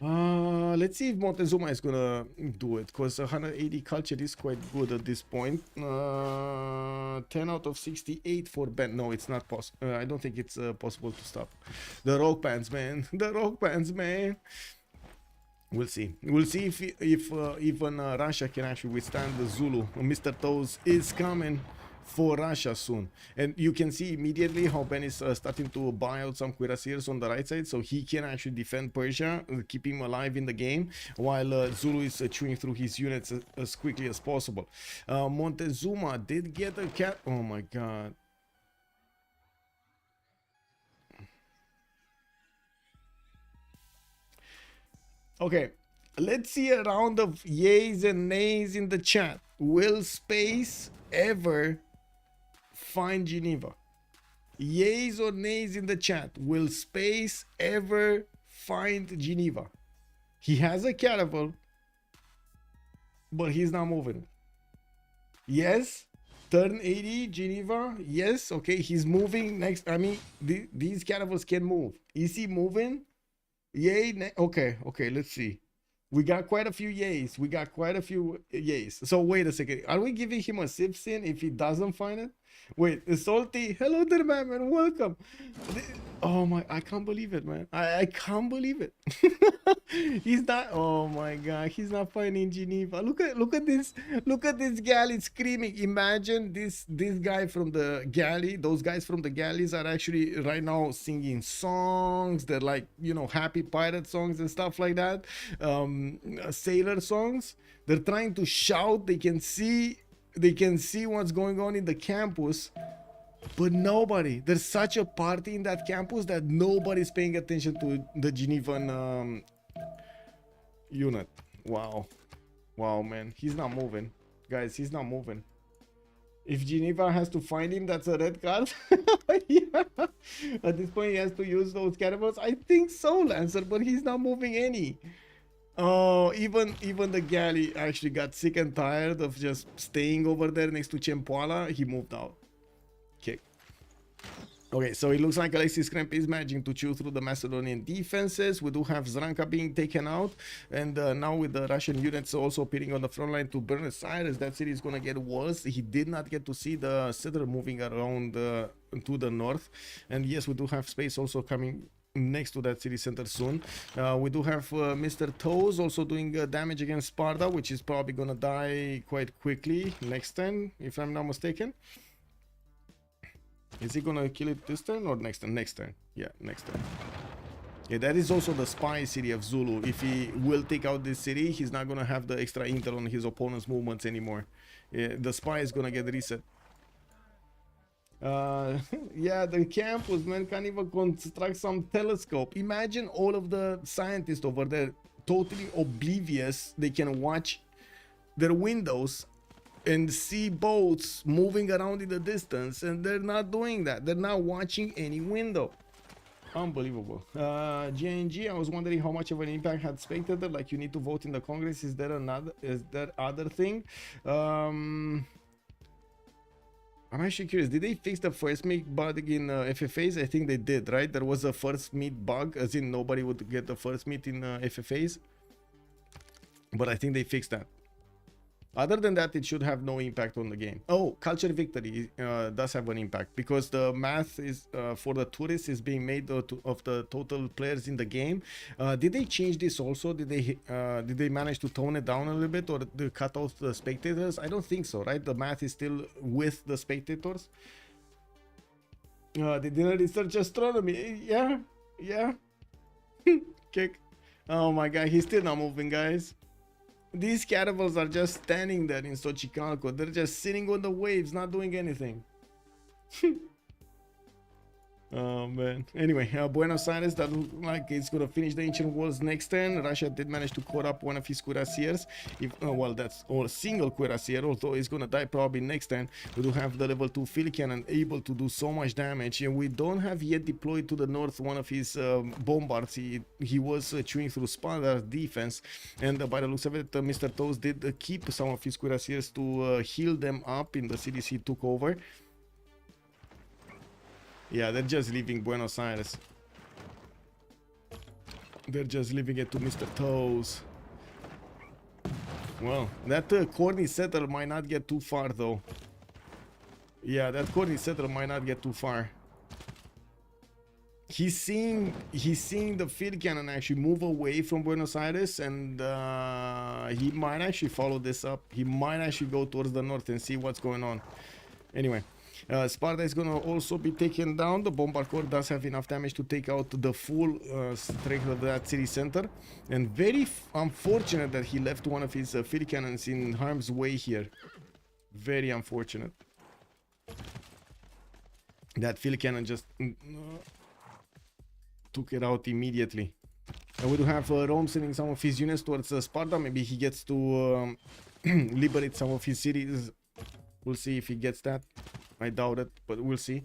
Let's see if Montezuma is gonna do it, because 180 culture is quite good at this point. 10 out of 68 for Ben. No, it's not possible. I don't think it's possible to stop. The rock bands, man. The rock bands, man. We'll see. We'll see if even Russia can actually withstand the Zulu. Mr.Toes is coming for Russia soon, and you can see immediately how Ben is starting to buy out some cuirassiers on the right side, so he can actually defend Persia, keep him alive in the game, while Zulu is chewing through his units as quickly as possible. Montezuma did get a cat. Oh my god. Okay, let's see a round of yays and nays in the chat. Will space ever find Geneva? Yays or nays in the chat. Will space ever find Geneva? He has a caravel, but he's not moving. Yes, turn 80 Geneva. Yes, okay, he's moving next. I mean, these caravels can move. Is he moving? Yay. Okay, let's see. We got quite a few yays. So wait a second. Are we giving him a Civ6 if he doesn't find it? Wait, Salty. Hello there, man. Welcome. Oh my, I can't believe it, man. I can't believe it. He's not. Oh my god, he's not finding Geneva. Look at this. Look at this galley screaming. Imagine this guy from the galley. Those guys from the galleys are actually right now singing songs. They're like, you know, happy pirate songs and stuff like that. Sailor songs. They're trying to shout. They can see what's going on in the campus, but nobody. There's such a party in that campus that nobody's paying attention to the Genevan unit. Wow, man, he's not moving, guys. He's not moving. If Geneva has to find him, that's a red card. Yeah. At this point, he has to use those cannibals. I think so, Lancer, but he's not moving any. Oh, even the galley actually got sick and tired of just staying over there next to Chempoala. He moved out. Okay. Okay, so it looks like Alexis Krempp is managing to chew through the Macedonian defenses. We do have Zranka being taken out, and now with the Russian units also appearing on the front line to Buenos Aires, that city is gonna get worse. He did not get to see the settler moving around to the north, and yes, we do have space also coming next to that city center soon. We do have Mr.Toes also doing damage against Sparta, which is probably gonna die quite quickly next turn, if I'm not mistaken. Is he gonna kill it this turn or next turn? Next turn. Yeah, next turn. Yeah, that is also the spy city of Zulu. If he will take out this city, he's not gonna have the extra intel on his opponent's movements anymore. Yeah, the spy is gonna get reset. Yeah, the campus, man, can't even construct some telescope. Imagine all of the scientists over there totally oblivious. They can watch their windows and see boats moving around in the distance, and they're not doing that. They're not watching any window. Unbelievable. GNG, I was wondering how much of an impact had spectator, like you need to vote in the Congress. Is there other thing? I'm actually curious, did they fix the first meet bug in FFAs? I think they did, right? There was a first meet bug, as in nobody would get the first meet in FFAs, but I think they fixed that. Other than that, it should have no impact on the game. Oh, culture victory does have an impact, because the math is for the tourists is being made of the total players in the game. Did they change this also? Did they manage to tone it down a little bit, or they cut off the spectators? I don't think so, right? The math is still with the spectators. They didn't research astronomy. Yeah. Kick. Oh my god, he's still not moving, guys. These caravels are just standing there in Xochicalco. They're just sitting on the waves, not doing anything. Oh man. Anyway, Buenos Aires, that looks like it's gonna finish the ancient walls next turn. Russia did manage to cut up one of his cuirassiers. Well, that's all single cuirassier, although he's gonna die probably next turn. We do have the level 2 field cannon able to do so much damage, and we don't have yet deployed to the north one of his bombards. He was chewing through Sparta's defense, and by the looks of it, Mr.Toes did keep some of his cuirassiers to heal them up in the cities he took over. Yeah, they're just leaving Buenos Aires. They're just leaving it to Mr.Toes. Well, that Khornie settler might not get too far, though. Yeah, that Khornie settler might not get too far. He's seeing the field cannon actually move away from Buenos Aires, and he might actually follow this up. He might actually go towards the north and see what's going on. Anyway. Sparta is gonna also be taken down. The bombard core does have enough damage to take out the full strength of that city center, and very unfortunate that he left one of his field cannons in harm's way here. Very unfortunate. That field cannon just took it out immediately. And we do have Rome sending some of his units towards Sparta. Maybe he gets to liberate some of his cities. We'll see if he gets that. I doubt it, but we'll see.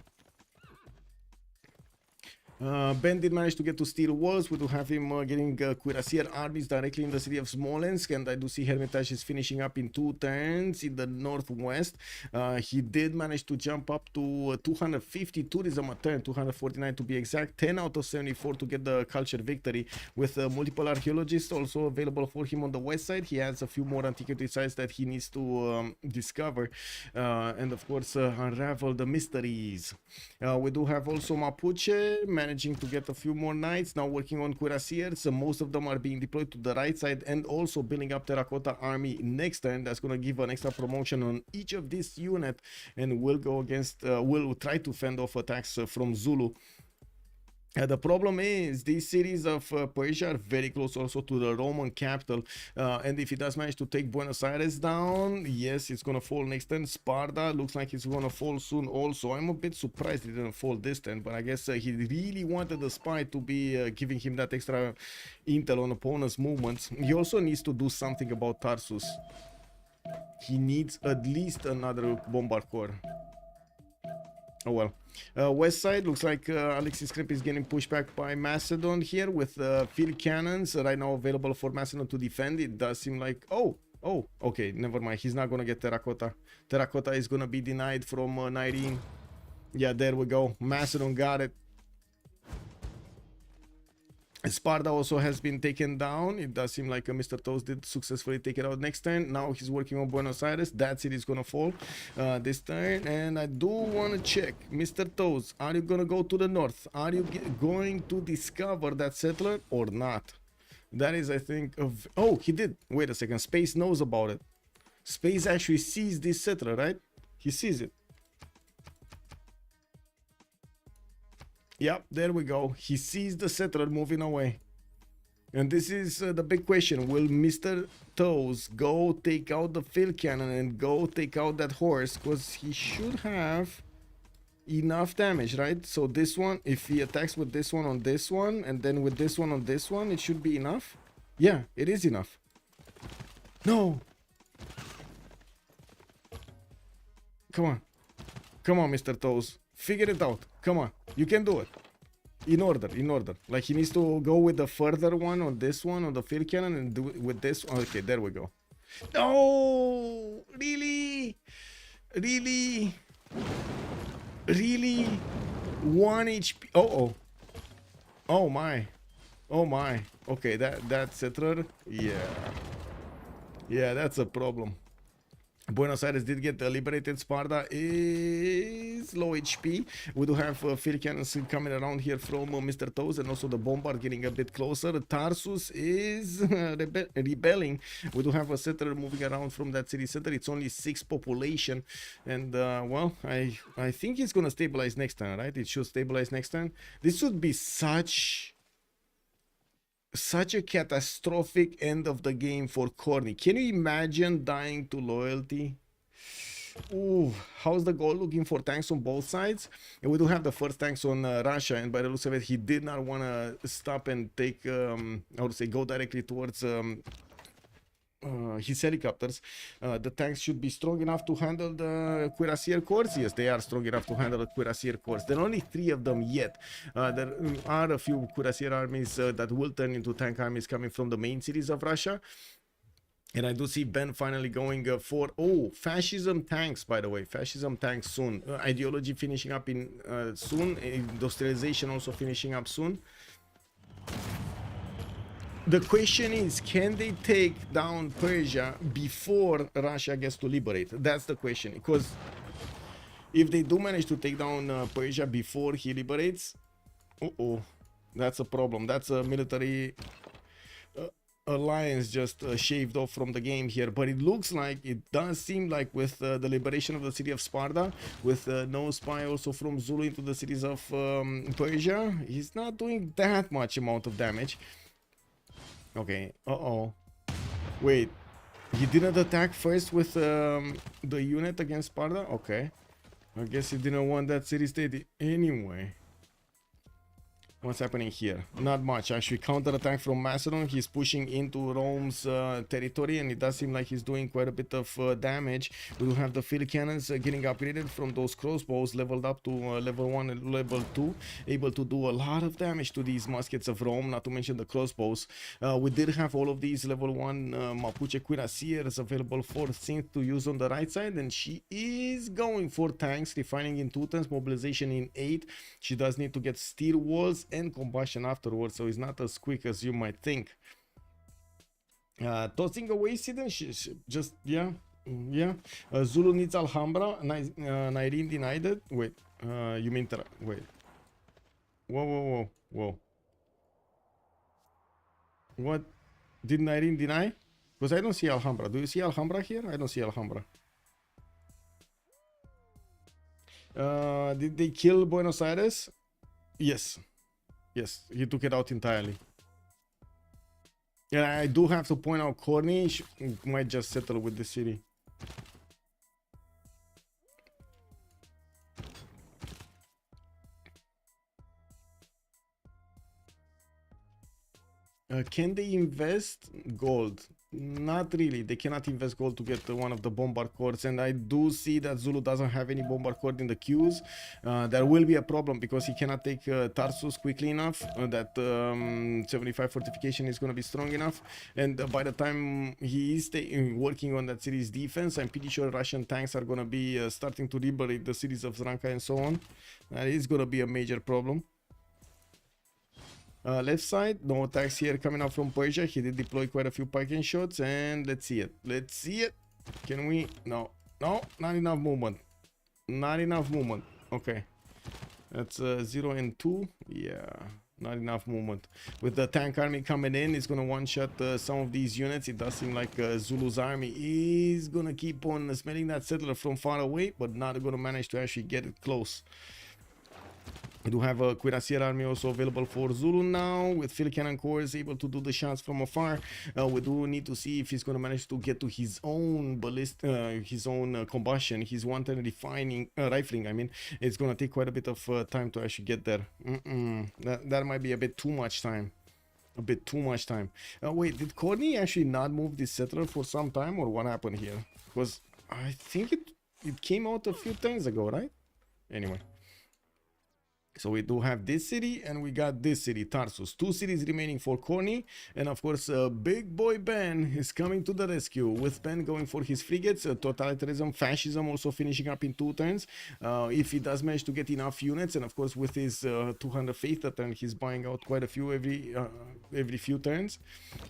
Ben did manage to get to steel walls. We do have him getting cuirassier armies directly in the city of Smolensk, and I do see Hermitage is finishing up in 2 turns in the northwest. He did manage to jump up to 250 tourism a turn, 249 to be exact, 10 out of 74 to get the culture victory, with multiple archaeologists also available for him on the west side. He has a few more antiquity sites that he needs to discover, and of course unravel the mysteries. We do have also Mapuche managing to get a few more knights, now working on cuirassiers. Most of them are being deployed to the right side, and also building up terracotta army next turn. That's going to give an extra promotion on each of this unit, and will go against will try to fend off attacks from Zulu. The problem is these cities of Persia are very close also to the Roman capital, and if he does manage to take Buenos Aires down, yes, it's gonna fall next turn. Sparta looks like it's gonna fall soon also. I'm a bit surprised it didn't fall this turn, but I guess he really wanted the spy to be giving him that extra intel on opponent's movements. He also needs to do something about Tarsus. He needs at least another bombard core. Oh well. West side looks like Alexis Krempp is getting pushed back by Macedon here with field cannons right now available for Macedon to defend. It does seem like okay, never mind. He's not gonna get terracotta. Terracotta is gonna be denied from Nyreen. Yeah, there we go. Macedon got it. Sparta also has been taken down. It does seem like Mr.Toes did successfully take it out next turn. Now he's working on Buenos Aires. That city is gonna fall this turn. And I do want to check, Mr.Toes, are you gonna go to the north? Are you going to discover that settler or not? That is, I think, oh, he did. Wait a second. Space knows about it. Space actually sees this settler, right? He sees it. Yep, there we go. He sees the settler moving away. And this is the big question. Will Mr.Toes go take out the field cannon and go take out that horse? Because he should have enough damage, right? So this one, if he attacks with this one on this one, and then with this one on this one, it should be enough. Yeah, it is enough. No! Come on. Come on, Mr.Toes. Figure it out. Come on. You can do it. In order. Like he needs to go with the further one on this one on the field cannon and do it with this one. Okay, there we go. No! Really? Really? Really? 1 HP. Oh. Oh my. Oh my. Okay, that settler. Yeah. Yeah, that's a problem. Buenos Aires did get liberated. Sparta is low HP. We do have field cannons coming around here from Mr.Toes, and also the bombard getting a bit closer. Tarsus is rebelling. We do have a settler moving around from that city center. It's only 6 population, and well, I think it's gonna stabilize next time, right? It should stabilize next time. This would be such a catastrophic end of the game for Khornie. Can you imagine dying to loyalty? Ooh, how's the goal looking for tanks on both sides? And we do have the first tanks on Russia, and by the looks of it, he did not want to stop and take, I would say, go directly towards his helicopters. The tanks should be strong enough to handle the cuirassier corps. Yes, they are strong enough to handle the cuirassier corps. There are only 3 of them yet. There are a few cuirassier armies that will turn into tank armies coming from the main cities of Russia. And I do see Ben finally going for fascism tanks, by the way. Fascism tanks soon. Ideology finishing up in soon. Industrialization also finishing up soon. The question is, can they take down Persia before Russia gets to liberate? That's the question. Because if they do manage to take down Persia before he liberates, that's a problem. That's a military alliance just shaved off from the game here. But it looks like, it does seem like with the liberation of the city of Sparta, with no spy also from Zulu into the cities of Persia, he's not doing that much amount of damage. Okay, wait, he didn't attack first with the unit against Sparta? Okay, I guess he didn't want that city state anyway. What's happening here? Not much, actually. Counter-attack from Macedon. He's pushing into Rome's territory, and it does seem like he's doing quite a bit of damage. We do have the field cannons getting upgraded from those crossbows, leveled up to level 1 and level 2, able to do a lot of damage to these muskets of Rome, not to mention the crossbows. We did have all of these level 1 Mapuche cuirassiers available for Cynthia to use on the right side, and she is going for tanks, refining in 2 turns, mobilization in 8. She does need to get steel walls and combustion afterwards, so it's not as quick as you might think. Tossing away Sidon, just Zulu needs Alhambra. Nyreen denied it. Wait, you mean wait, whoa, what did Nyreen deny? Because I don't see Alhambra. Do you see Alhambra here? I don't see Alhambra. Did they kill Buenos Aires? Yes, he took it out entirely. Yeah, I do have to point out Khornie might just settle with the city. Can they invest gold? Not really. They cannot invest gold to get one of the bombard cords, and I do see that Zulu doesn't have any bombard cord in the queues. There will be a problem because he cannot take Tarsus quickly enough. That 75 fortification is going to be strong enough, and by the time he is working on that city's defense, I'm pretty sure Russian tanks are going to be starting to liberate the cities of Zranka and so on. That is going to be a major problem. Left side, no attacks here coming out from Persia. He did deploy quite a few pikeline shots, and let's see it. Let's see it. Can we? No, no, not enough movement. Not enough movement. Okay, that's 0 and 2. Yeah, not enough movement. With the tank army coming in, it's gonna one-shot some of these units. It does seem like Zulu's army is gonna keep on smelling that settler from far away, but not gonna manage to actually get it close. We do have a Cuirassier army also available for Zulu now, with field cannon cores able to do the shots from afar. We do need to see if he's going to manage to get to his own ballista, his own combustion, his one-turn rifling. I mean, it's going to take quite a bit of time to actually get there. That might be a bit too much time. A bit too much time. Wait, did Khornie actually not move this settler for some time, or what happened here? Because I think it came out a few turns ago, right? Anyway. So we do have this city, and we got this city, Tarsus. 2 cities remaining for Khornie, and of course big boy Ben is coming to the rescue, with Ben going for his frigates, totalitarianism, fascism also finishing up in 2 turns. If he does manage to get enough units, and of course with his 200 faith a turn, he's buying out quite a few every few turns.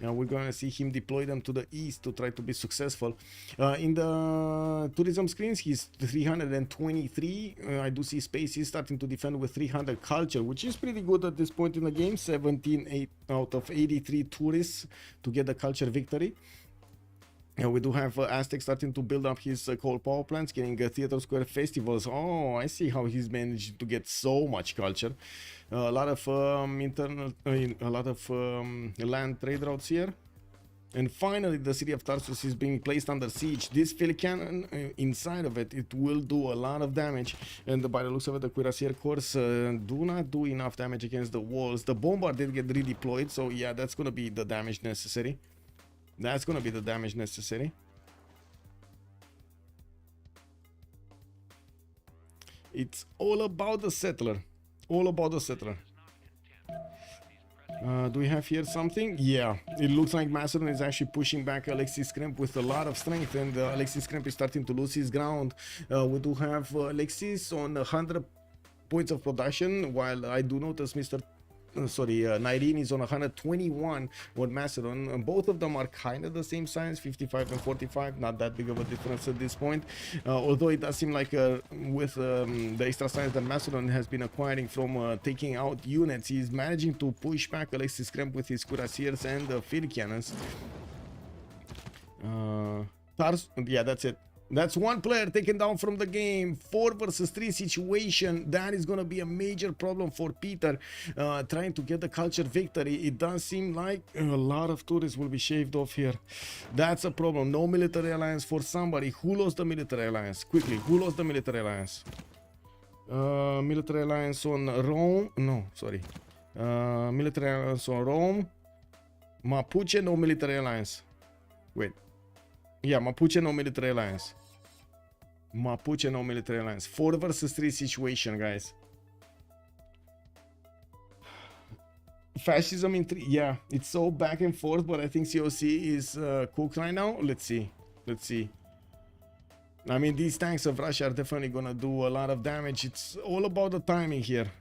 We're gonna see him deploy them to the east to try to be successful. In the tourism screens, he's 323. I do see space. He's starting to defend with 300 culture, which is pretty good at this point in the game. 17 out of 83 tourists to get the culture victory. We do have Aztec starting to build up his coal power plants, getting theater square festivals. Oh, I see how he's managed to get so much culture. A lot of land trade routes here. And finally, the city of Tarsus is being placed under siege. This field cannon inside of it, it will do a lot of damage. And by the looks of it, the Cuirassier cores do not do enough damage against the walls. The bombard did get redeployed, so yeah, that's going to be the damage necessary. That's going to be the damage necessary. It's all about the settler. All about the settler. Do we have here something? Yeah, it looks like Macedon is actually pushing back Alexis Krempp with a lot of strength, and Alexis Krempp is starting to lose his ground. We do have Alexis on 100 points of production, while I do notice Nyreen is on 121 on Macedon. Both of them are kind of the same size, 55 and 45, not that big of a difference at this point. Although it does seem like with the extra size that Macedon has been acquiring from taking out units, he's managing to push back Alexis Krempp with his cuirassiers and field cannons. Yeah, that's it. That's one player taken down from the game. 4 versus 3 situation. That is going to be a major problem for Peter, trying to get the culture victory. It does seem like a lot of tourists will be shaved off here. That's a problem. No military alliance for somebody. Who lost the military alliance? Quickly, who lost the military alliance? Military alliance on Rome. No, sorry. Military alliance on Rome. Mapuche, no military alliance. Wait. Yeah, Mapuche, no military alliance. Mapuche, no military alliance. 4 versus 3 situation, guys. Fascism in 3. Yeah, it's so back and forth, but I think COC is cooked right now. Let's see. Let's see. I mean, these tanks of Russia are definitely gonna do a lot of damage. It's all about the timing here.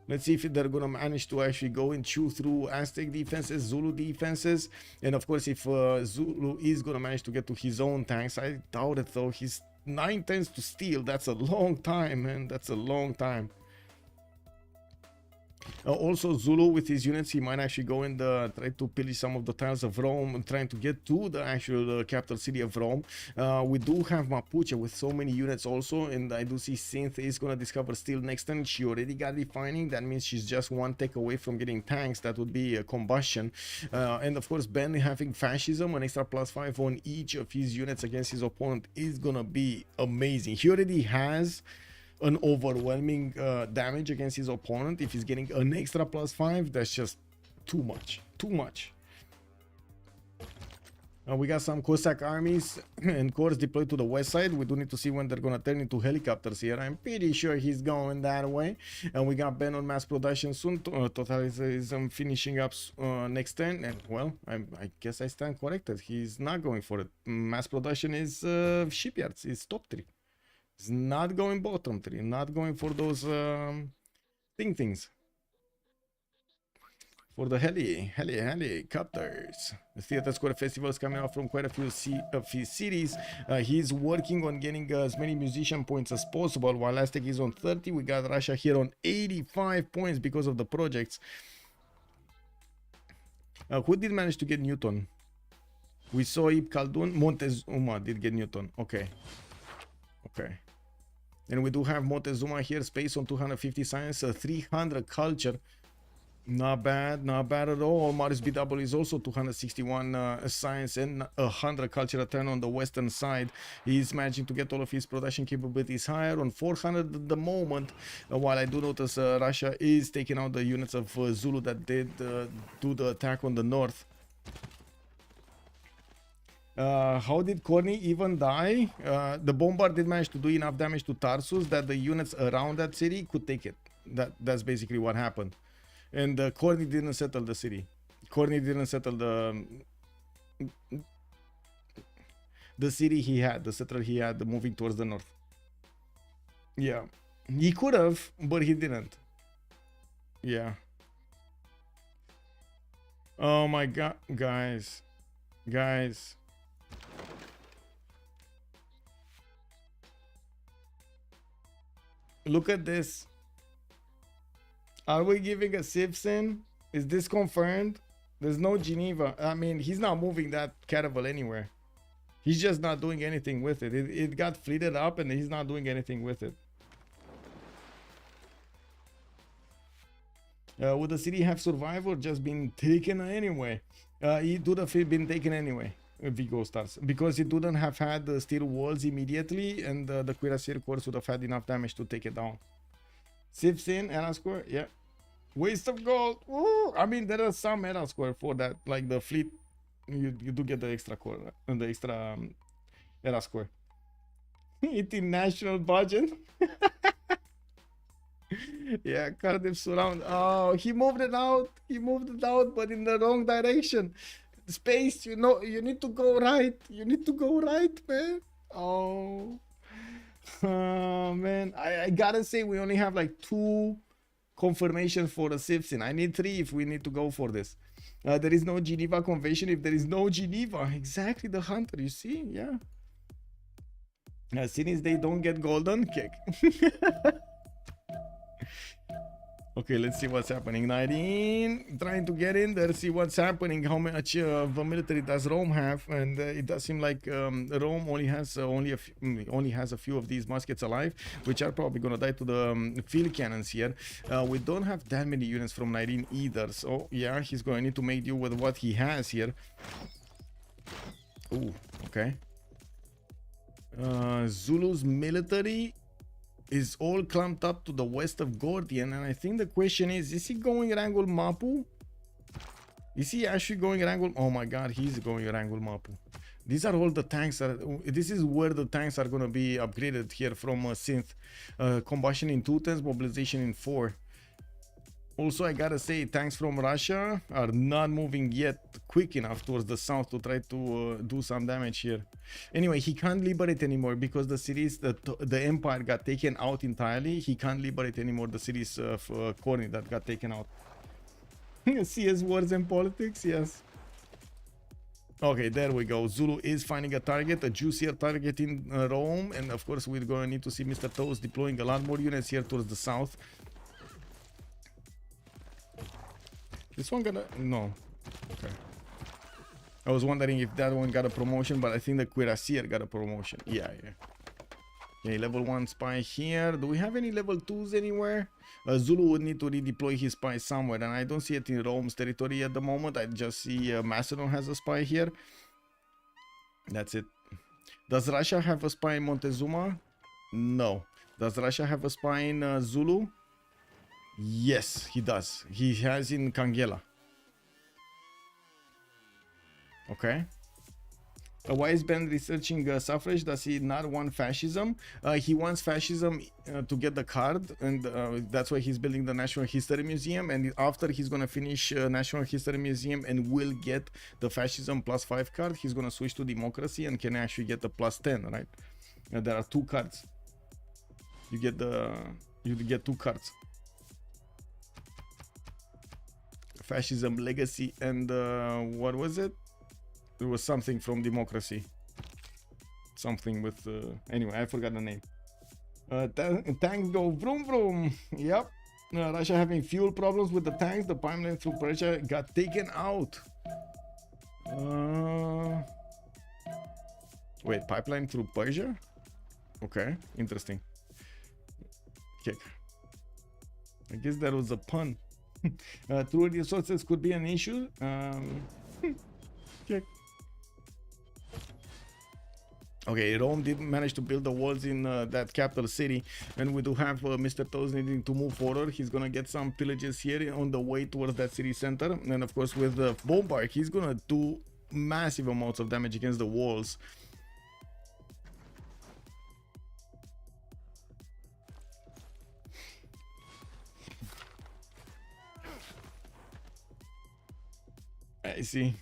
Let's see if they're gonna manage to actually go and chew through Aztec defenses, Zulu defenses, and of course if Zulu is gonna manage to get to his own tanks. I doubt it though. He's 9 turns to steal. That's a long time, man. That's a long time. Also, Zulu with his units, he might actually go and try to pillage some of the tiles of Rome, trying to get to the actual capital city of Rome. We do have Mapuche with so many units also, and I do see Cynthia is going to discover steel next turn. She already got refining. That means she's just 1 tech away from getting tanks. That would be a combustion. And of course, Ben having fascism, an extra +5 on each of his units against his opponent is going to be amazing. He already has an overwhelming damage against his opponent. If he's getting an extra +5, that's just too much. We got some Cossack armies and corps deployed to the west side. We do need to see when they're gonna turn into helicopters here. I'm pretty sure he's going that way. And we got Ben on mass production soon. Totalism finishing up next turn. And well, I guess I stand corrected. He's not going for it. Mass production is shipyards. It's top 3. It's not going bottom 3. Not going for those things. For the helicopters. The Theater Square Festival is coming out from quite a few cities. He's working on getting as many musician points as possible, while Aztec is on 30. We got Russia here on 85 points because of the projects. Who did manage to get Newton? We saw Ibn Khaldun. Montezuma did get Newton. Okay. Okay. And we do have Montezuma here. Space on 250 science. 300 culture. Not bad, not bad at all. Mariusbw is also 261 science and 100 culture return on the western side. He's managing to get all of his production capabilities higher on 400 at the moment. While I do notice Russia is taking out the units of Zulu that did do the attack on the north. How did Khornie even die? The bombard did manage to do enough damage to Tarsus that the units around that city could take it. That's basically what happened. And Khornie didn't settle the city. Khornie didn't settle the city he had, the settler he had, moving towards the north. Yeah, he could have, but he didn't. Yeah. Oh my God, guys. Look at this. Are we giving a Civ6? Is this confirmed? There's no Geneva. I mean, he's not moving that caravel anywhere. He's just not doing anything with it. It got fleeted up and he's not doing anything with it. Would the city have survived or just been taken anyway? It would have been taken anyway. Vigo starts. Because it wouldn't have had the steel walls immediately and the Cuirassier Corps would have had enough damage to take it down. Civ6 era score, yeah. Waste of gold. Woo! I mean, there are some era score for that, like the fleet. You do get the extra core and the extra era score. International budget. Yeah, Cardiff surround. Oh, he moved it out. He moved it out, but in the wrong direction. Space, you know, you need to go right. You need to go right, man. Oh. Man, I gotta say we only have like 2 confirmations for the Civ6. I need 3 if we need to go for this. There is no Geneva Convention. If there is no Geneva, exactly, the hunter, you see, yeah. Since they don't get golden kick. Okay, let's see what's happening. Nyreen trying to get in there, see what's happening. How much of a military does Rome have? And it does seem like Rome only has a few of these muskets alive, which are probably gonna die to the field cannons here. We don't have that many units from Nyreen either, so yeah, he's going to need to make do with what he has here. Ooh, okay. Zulu's military is all clumped up to the west of Gordian, and I think the question is he going Wrangel Mapu? Is he actually going Wrangel? Oh my God, he's going Wrangel Mapu. These are all the tanks this is where the tanks are going to be upgraded here from synth. Combustion in 2 turns, mobilization in 4. Also, I gotta say, tanks from Russia are not moving yet quick enough towards the south to try to do some damage here. Anyway, he can't liberate anymore because the cities, the empire got taken out entirely. He can't liberate anymore the cities of Khornie that got taken out. CS wars and politics, yes. Okay, there we go. Zulu is finding a target, a juicier target in Rome. And of course, we're going to need to see Mr.Toes deploying a lot more units here towards the south. This one gonna... no. Okay. I was wondering if that one got a promotion, but I think the Cuirassier got a promotion. Yeah. Okay, level 1 spy here. Do we have any level 2s anywhere? Zulu would need to redeploy his spy somewhere, and I don't see it in Rome's territory at the moment. I just see Macedon has a spy here. That's it. Does Russia have a spy in Montezuma? No. Does Russia have a spy in Zulu? Yes, he does. He has in Kangela. Okay. Why is Ben researching suffrage? Does he not want fascism? He wants fascism to get the card, and that's why he's building the National History Museum. And after he's gonna finish National History Museum and will get the fascism +5 card, he's gonna switch to democracy and can actually get the +10, right? There are 2 cards. You get 2 cards. Fascism, legacy, and what was it? There was something from democracy. Something with anyway, I forgot the name. Tanks go vroom vroom. Yep. Russia having fuel problems with the tanks. The pipeline through Persia got taken out. Wait, pipeline through Persia? Okay, interesting. Okay. I guess that was a pun. True resources could be an issue. Okay. Okay, Rome did manage to build the walls in that capital city, and we do have Mr.Toes needing to move forward. He's gonna get some pillages here on the way towards that city center, and of course with the bombard, he's gonna do massive amounts of damage against the walls. I see.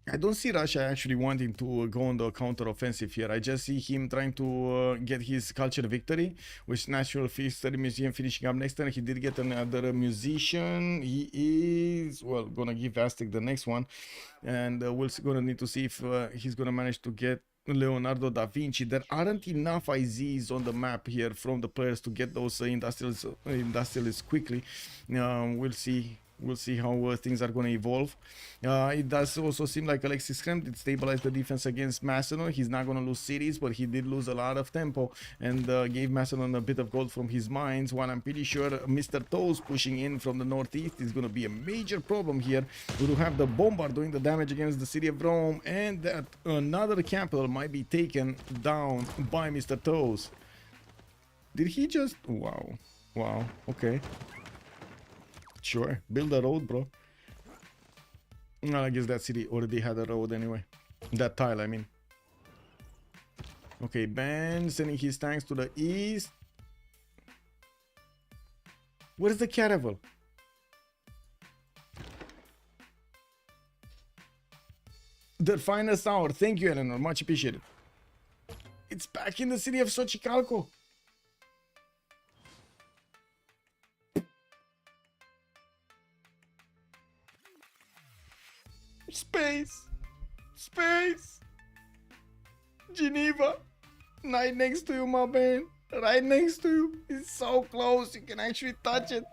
I don't see Russia actually wanting to go on the counter-offensive here. I just see him trying to get his culture victory, with National History Museum finishing up next turn. He did get another musician. He is, well, gonna give Aztec the next one, and we're gonna need to see if he's gonna manage to get Leonardo da Vinci. There aren't enough IZs on the map here from the players to get those industrialists quickly. We'll see. We'll see how things are going to evolve. It does also seem like Alexis Krempp did stabilize the defense against Macedon. He's not going to lose cities, but he did lose a lot of tempo and gave Macedon a bit of gold from his mines. While I'm pretty sure Mr.Toes pushing in from the northeast is going to be a major problem here. We do have the bombard doing the damage against the city of Rome, and that another capital might be taken down by Mr.Toes. Did he just... Wow. Wow. Okay. Sure, build a road, bro. No, I guess that city already had a road anyway. That tile, I mean. Okay, Ben sending his tanks to the east. Where's the caravel? The finest hour. Thank you, Eleanor. Much appreciated. It's back in the city of Xochicalco. Space, Geneva, right next to you, my man, right next to you. It's so close, you can actually touch it.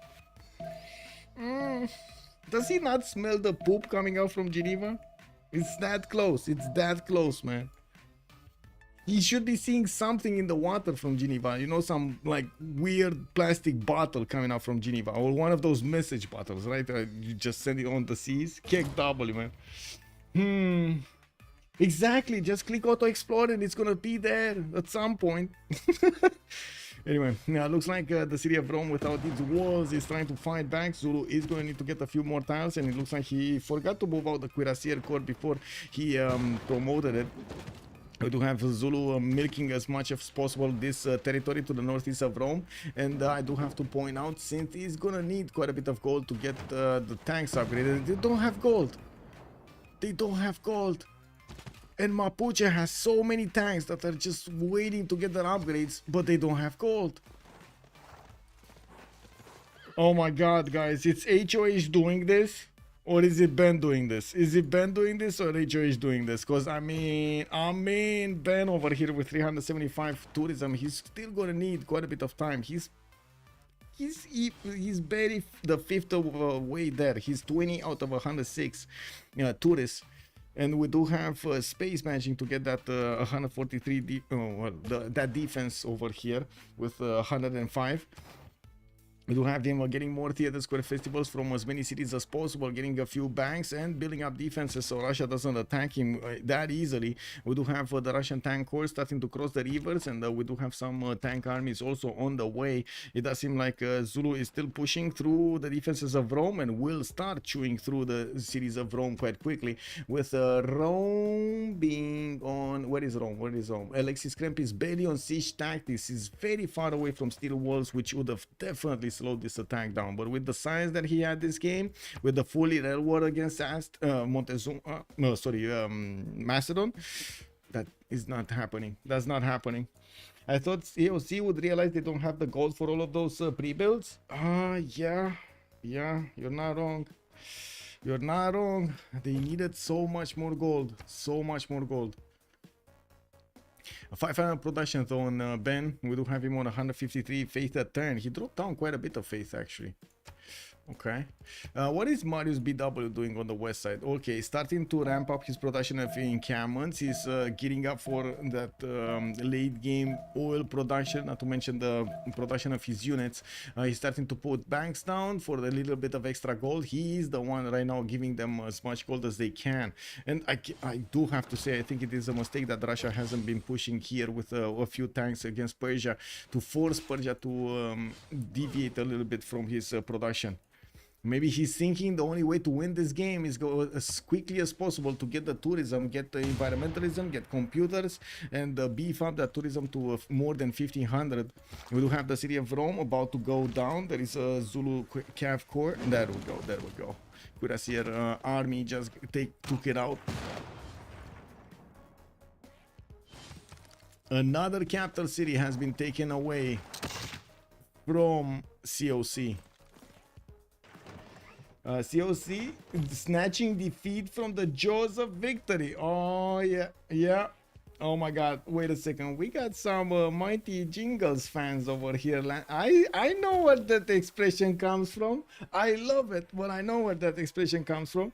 Does he not smell the poop coming out from Geneva? It's that close, man. He should be seeing something in the water from Geneva, you know, some like weird plastic bottle coming out from Geneva, or one of those message bottles, right? You just send it on the seas. Kick W, man. Exactly, just click auto explore and it's gonna be there at some point. Anyway, yeah, looks like the city of Rome without its walls is trying to fight back. Zulu is going to need to get a few more tiles, and it looks like he forgot to move out the Cuirassier Corps before he promoted it. We do have Zulu milking as much as possible this territory to the northeast of Rome, and I do have to point out Cynthia is gonna need quite a bit of gold to get the tanks upgraded. They don't have gold. They don't have gold. And Mapuche has so many tanks that are just waiting to get their upgrades, but they don't have gold. Oh my god, guys, it's HOH doing this? Or is it Ben doing this? Is it Ben doing this or HOH doing this? Because I mean, Ben over here with 375 tourism, he's still gonna need quite a bit of time. He's barely the fifth of way there. He's 20 out of 106 tourists. And we do have space managing to get that 143 that defense over here with 105. We do have them getting more theater square festivals from as many cities as possible, getting a few banks and building up defenses so Russia doesn't attack him that easily. We do have the Russian tank corps starting to cross the rivers, and we do have some tank armies also on the way. It does seem like Zulu is still pushing through the defenses of Rome and will start chewing through the cities of Rome quite quickly, with Rome being on... Where is Rome? Where is Rome? Alexis Krempp is barely on siege tactics. He's very far away from steel walls, which would have definitely slowed this attack down, but with the science that he had this game, with the fully rail war against Montezuma, Macedon, that is not happening. That's not happening. I thought COC would realize they don't have the gold for all of those pre-builds. Yeah, you're not wrong. You're not wrong. They needed so much more gold. So much more gold. A 500 production though on Ben. We do have him on 153 faith a turn. He dropped down quite a bit of faith actually. Okay. What is Mariusbw doing on the west side? Okay, starting to ramp up his production of encampments. He's gearing up for that late game oil production, not to mention the production of his units. He's starting to put banks down for a little bit of extra gold. He's the one right now giving them as much gold as they can. And I do have to say, I think it is a mistake that Russia hasn't been pushing here with a few tanks against Persia to force Persia to deviate a little bit from his production. Maybe he's thinking the only way to win this game is go as quickly as possible to get the tourism, get the environmentalism, get computers, and beef up that tourism to more than 1,500. We do have the city of Rome about to go down. There is a Zulu Cav Corps. There we go, there we go. Cuirassier army just took it out. Another capital city has been taken away from COC. COC snatching defeat from the jaws of victory. Oh yeah. Oh my god, wait a second, we got some Mighty Jingles fans over here. I know where that expression comes from. I love it, but I know where that expression comes from.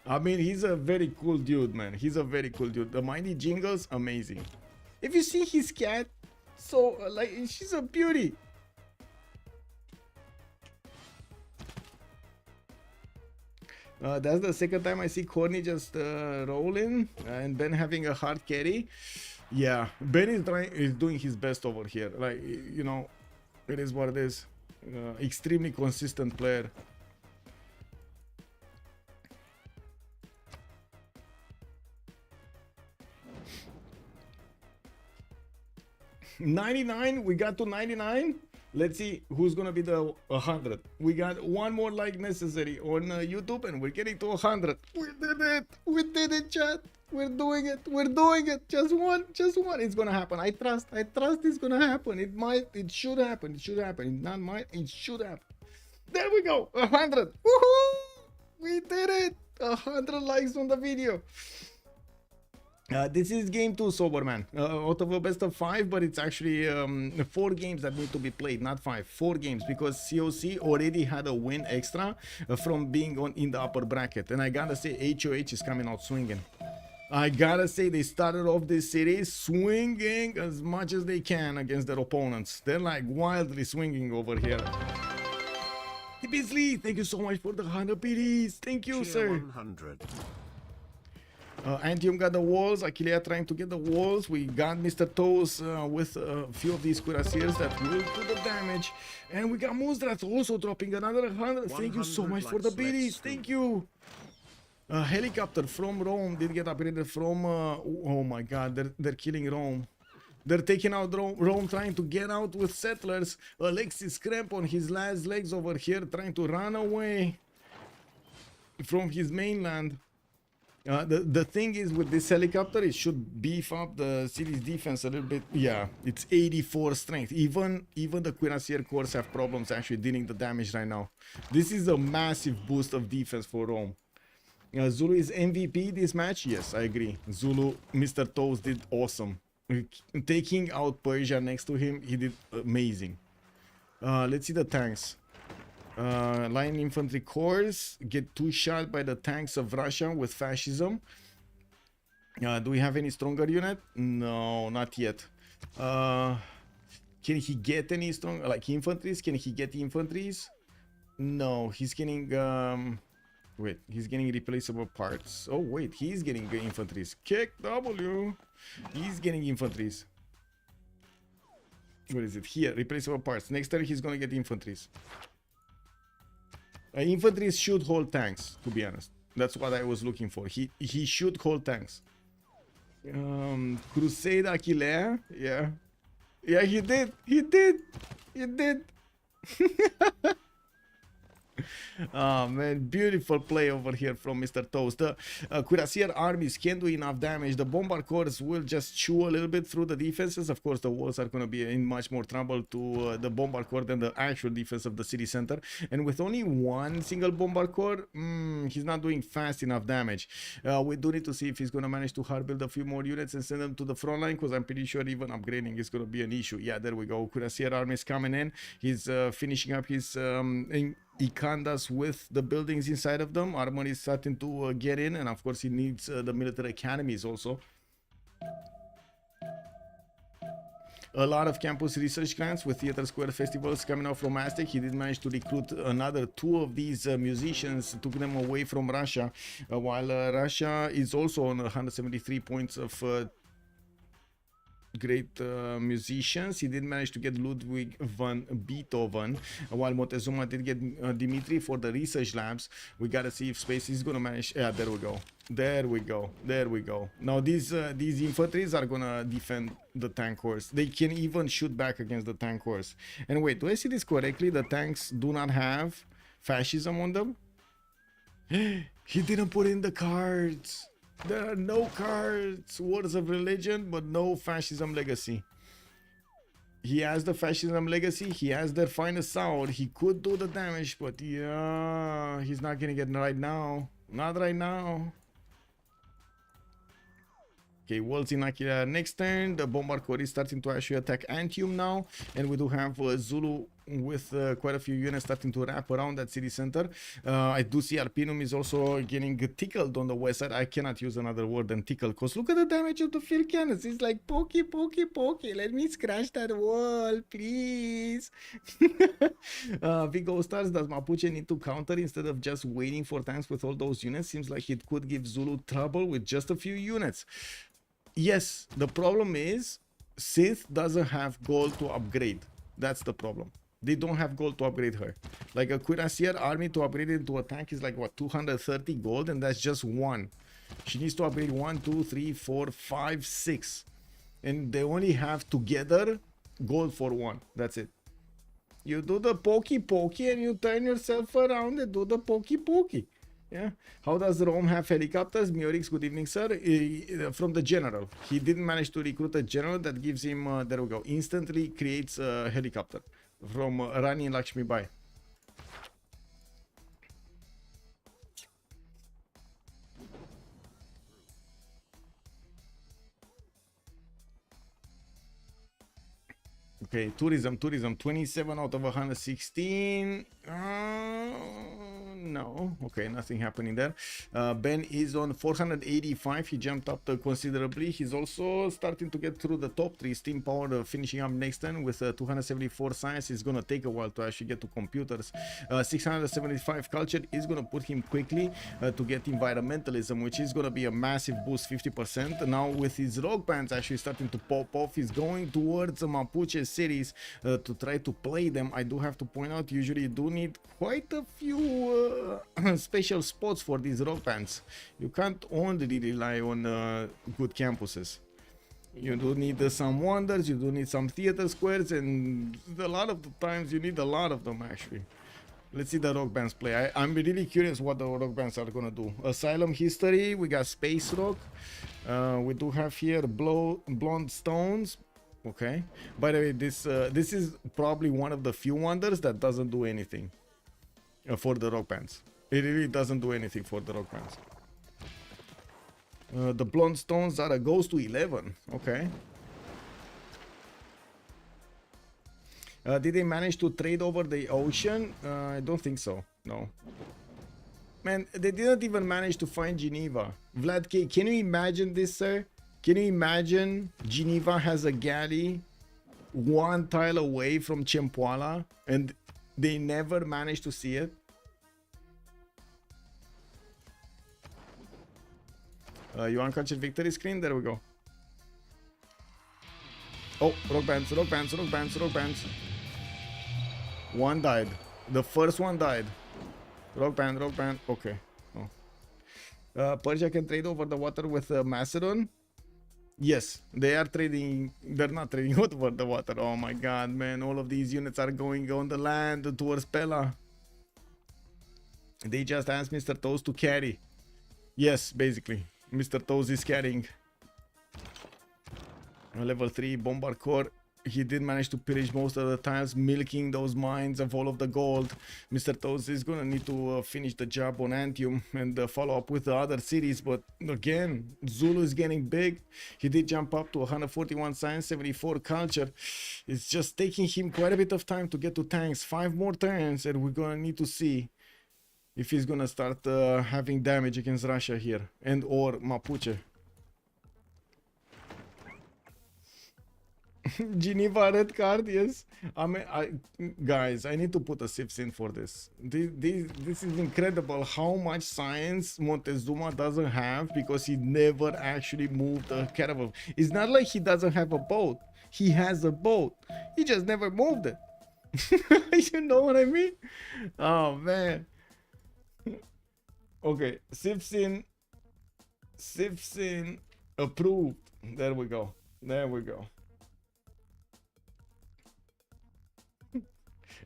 I mean, he's a very cool dude, man. He's a very cool dude. The Mighty Jingles, amazing. If you see his cat, so like, she's a beauty. That's the second time I see Khornie just rolling and Ben having a hard carry. Yeah, Ben is doing his best over here. Like, you know, it is what it is. Extremely consistent player. 99, we got to 99. Let's see who's gonna be the 100. We got one more like necessary on YouTube and we're getting to 100. We did it, chat. We're doing it, just one, it's gonna happen. I trust it's gonna happen. It should happen, it not might, it should happen. There we go, 100. Woohoo, we did it. 100 likes on the video. This is game 2, Soberman, out of a best of 5, but it's actually 4 games that need to be played, not 5, 4 games, because COC already had a win extra from being in the upper bracket, and I gotta say HOH is coming out swinging. I gotta say they started off this series swinging as much as they can against their opponents. They're like wildly swinging over here. Beasley, thank you so much for the 100 PDs. Thank you, sir. 100. Antium got the walls. Achillea trying to get the walls. We got Mr.Toes with a few of these cuirassiers that will do the damage. And we got Muzdrat also dropping another 100. Thank you so much for the biddies. Thank you. Helicopter from Rome did get upgraded from... oh my god, they're killing Rome. They're taking out Rome, trying to get out with settlers. Alexis Krempp on his last legs over here, trying to run away from his mainland. The thing is with this helicopter, it should beef up the city's defense a little bit. Yeah, it's 84 strength. Even the cuirassier corps have problems actually dealing the damage right now. This is a massive boost of defense for Rome. Zulu is MVP this match. Yes, I agree. Zulu, Mr.Toes did awesome. Taking out Persia next to him, he did amazing. Let's see the tanks. Line infantry corps get 2 shot by the tanks of Russia with fascism. Do we have any stronger unit? No, not yet. Can he get any strong, like infantries? Can he get infantries? No, he's getting wait, he's getting replaceable parts. Oh wait, he's getting infantries. Kick W. He's getting infantries. What is it here? Replaceable parts. Next turn he's gonna get infantries. Infantries should hold tanks, to be honest. That's what I was looking for. He should hold tanks. Crusade Aquilea, yeah. Yeah, he did. He did. He did. Oh man, beautiful play over here from Mr.Toes. The cuirassier armies can't do enough damage. The bombard corps will just chew a little bit through the defenses. Of course, the walls are going to be in much more trouble to the bombard corps than the actual defense of the city center. And with only one single bombard corps, he's not doing fast enough damage. We do need to see if he's going to manage to hard build a few more units and send them to the front line, because I'm pretty sure even upgrading is going to be an issue. Yeah, there we go. Cuirassier armies coming in. He's finishing up his Ikandas with the buildings inside of them. Armor is starting to get in, and of course he needs the military academies also. A lot of campus research grants with theater square festivals coming out from Aztec. He did manage to recruit another 2 of these musicians, took them away from Russia, while Russia is also on 173 points of great musicians. He did manage to get Ludwig van Beethoven, while Montezuma did get Dimitri for the research labs. We gotta see if space is gonna manage. Yeah, there we go. There we go. There we go. Now these infantries are gonna defend the tank horse. They can even shoot back against the tank horse. And wait, do I see this correctly? The tanks do not have fascism on them. He didn't put in the cards. There are no cards, words of religion, but no fascism legacy. He has the fascism legacy. He has their finest hour. He could do the damage, but yeah, he's not gonna get it right now. Not right now. Okay, Waltz in Akira next turn. The bombard corps is starting to actually attack Antium now, and we do have Zulu with quite a few units starting to wrap around that city center. I do see Arpinum is also getting tickled on the west side. I cannot use another word than tickle, because look at the damage of the field cannons. It's like pokey, pokey, pokey. Let me scratch that wall, please. Vigo Stars, does Mapuche need to counter instead of just waiting for tanks with all those units? Seems like it could give Zulu trouble with just a few units. Yes, the problem is Sith doesn't have gold to upgrade. That's the problem. They don't have gold to upgrade her. Like a cuirassier army to upgrade it into a tank is like what, 230 gold, and that's just one. She needs to upgrade 1, 2, 3, 4, 5, 6, and they only have together gold for 1. That's it. You do the pokey pokey and you turn yourself around and do the pokey pokey. Yeah. How does Rome have helicopters? Miorix, good evening, sir. From the general. He didn't manage to recruit a general that gives him, there we go, instantly creates a helicopter from Rani Lakshmi Bai. Okay, tourism, 27 out of 116. No, okay, nothing happening there. Ben is on 485. He jumped up considerably. He's also starting to get through the top 3. Steam power finishing up next turn with 274 science. It's gonna take a while to actually get to computers. 675 culture is gonna put him quickly to get environmentalism, which is gonna be a massive boost, 50%. Now with his rock bands actually starting to pop off, he's going towards the Mapuche cities to try to play them. I do have to point out, usually you do need quite a few special spots for these rock bands. You can't only rely on good campuses. You do need some wonders, you do need some theater squares, and a lot of the times you need a lot of them actually. Let's see the rock bands play. I'm really curious what the rock bands are gonna do. Asylum history, we got space rock. We do have here blonde stones. Okay. By the way, this is probably one of the few wonders that doesn't do anything for the rock bands. It really doesn't do anything for the rock bands. The blonde stones are a ghost to 11. Okay. Did they manage to trade over the ocean? I don't think so. No. Man, they didn't even manage to find Geneva. Vlad K, can you imagine this, sir? Can you imagine Geneva has a galley 1 tile away from Chempoala and they never managed to see it? You uncatched victory screen? There we go. Oh, rock bands, rock bands, rock bands, rock bands. One died. The first one died. Rock band, rock band. Okay. Oh. Persia can trade over the water with Macedon. Yes, they are trading. They're not trading over the water. Oh my god, man. All of these units are going on the land towards Pella. They just asked Mr.Toes to carry. Yes, basically. Mr.Toes is carrying. Level 3 Bombard Core. He did manage to pillage most of the tiles, milking those mines of all of the gold. Mr.Toes is gonna need to finish the job on Antium and follow up with the other cities. But again, Zulu is getting big. He did jump up to 141 science, 74 culture. It's just taking him quite a bit of time to get to tanks. 5 more turns and we're gonna need to see if he's gonna start having damage against Russia here and or Mapuche. Geneva red card, yes. I mean, guys, I need to put a Civ6 in for this. This is incredible how much science Montezuma doesn't have because he never actually moved a caravel. It's not like he doesn't have a boat. He has a boat. He just never moved it. You know what I mean? Oh, man. Okay, Civ6 approved. There we go. There we go.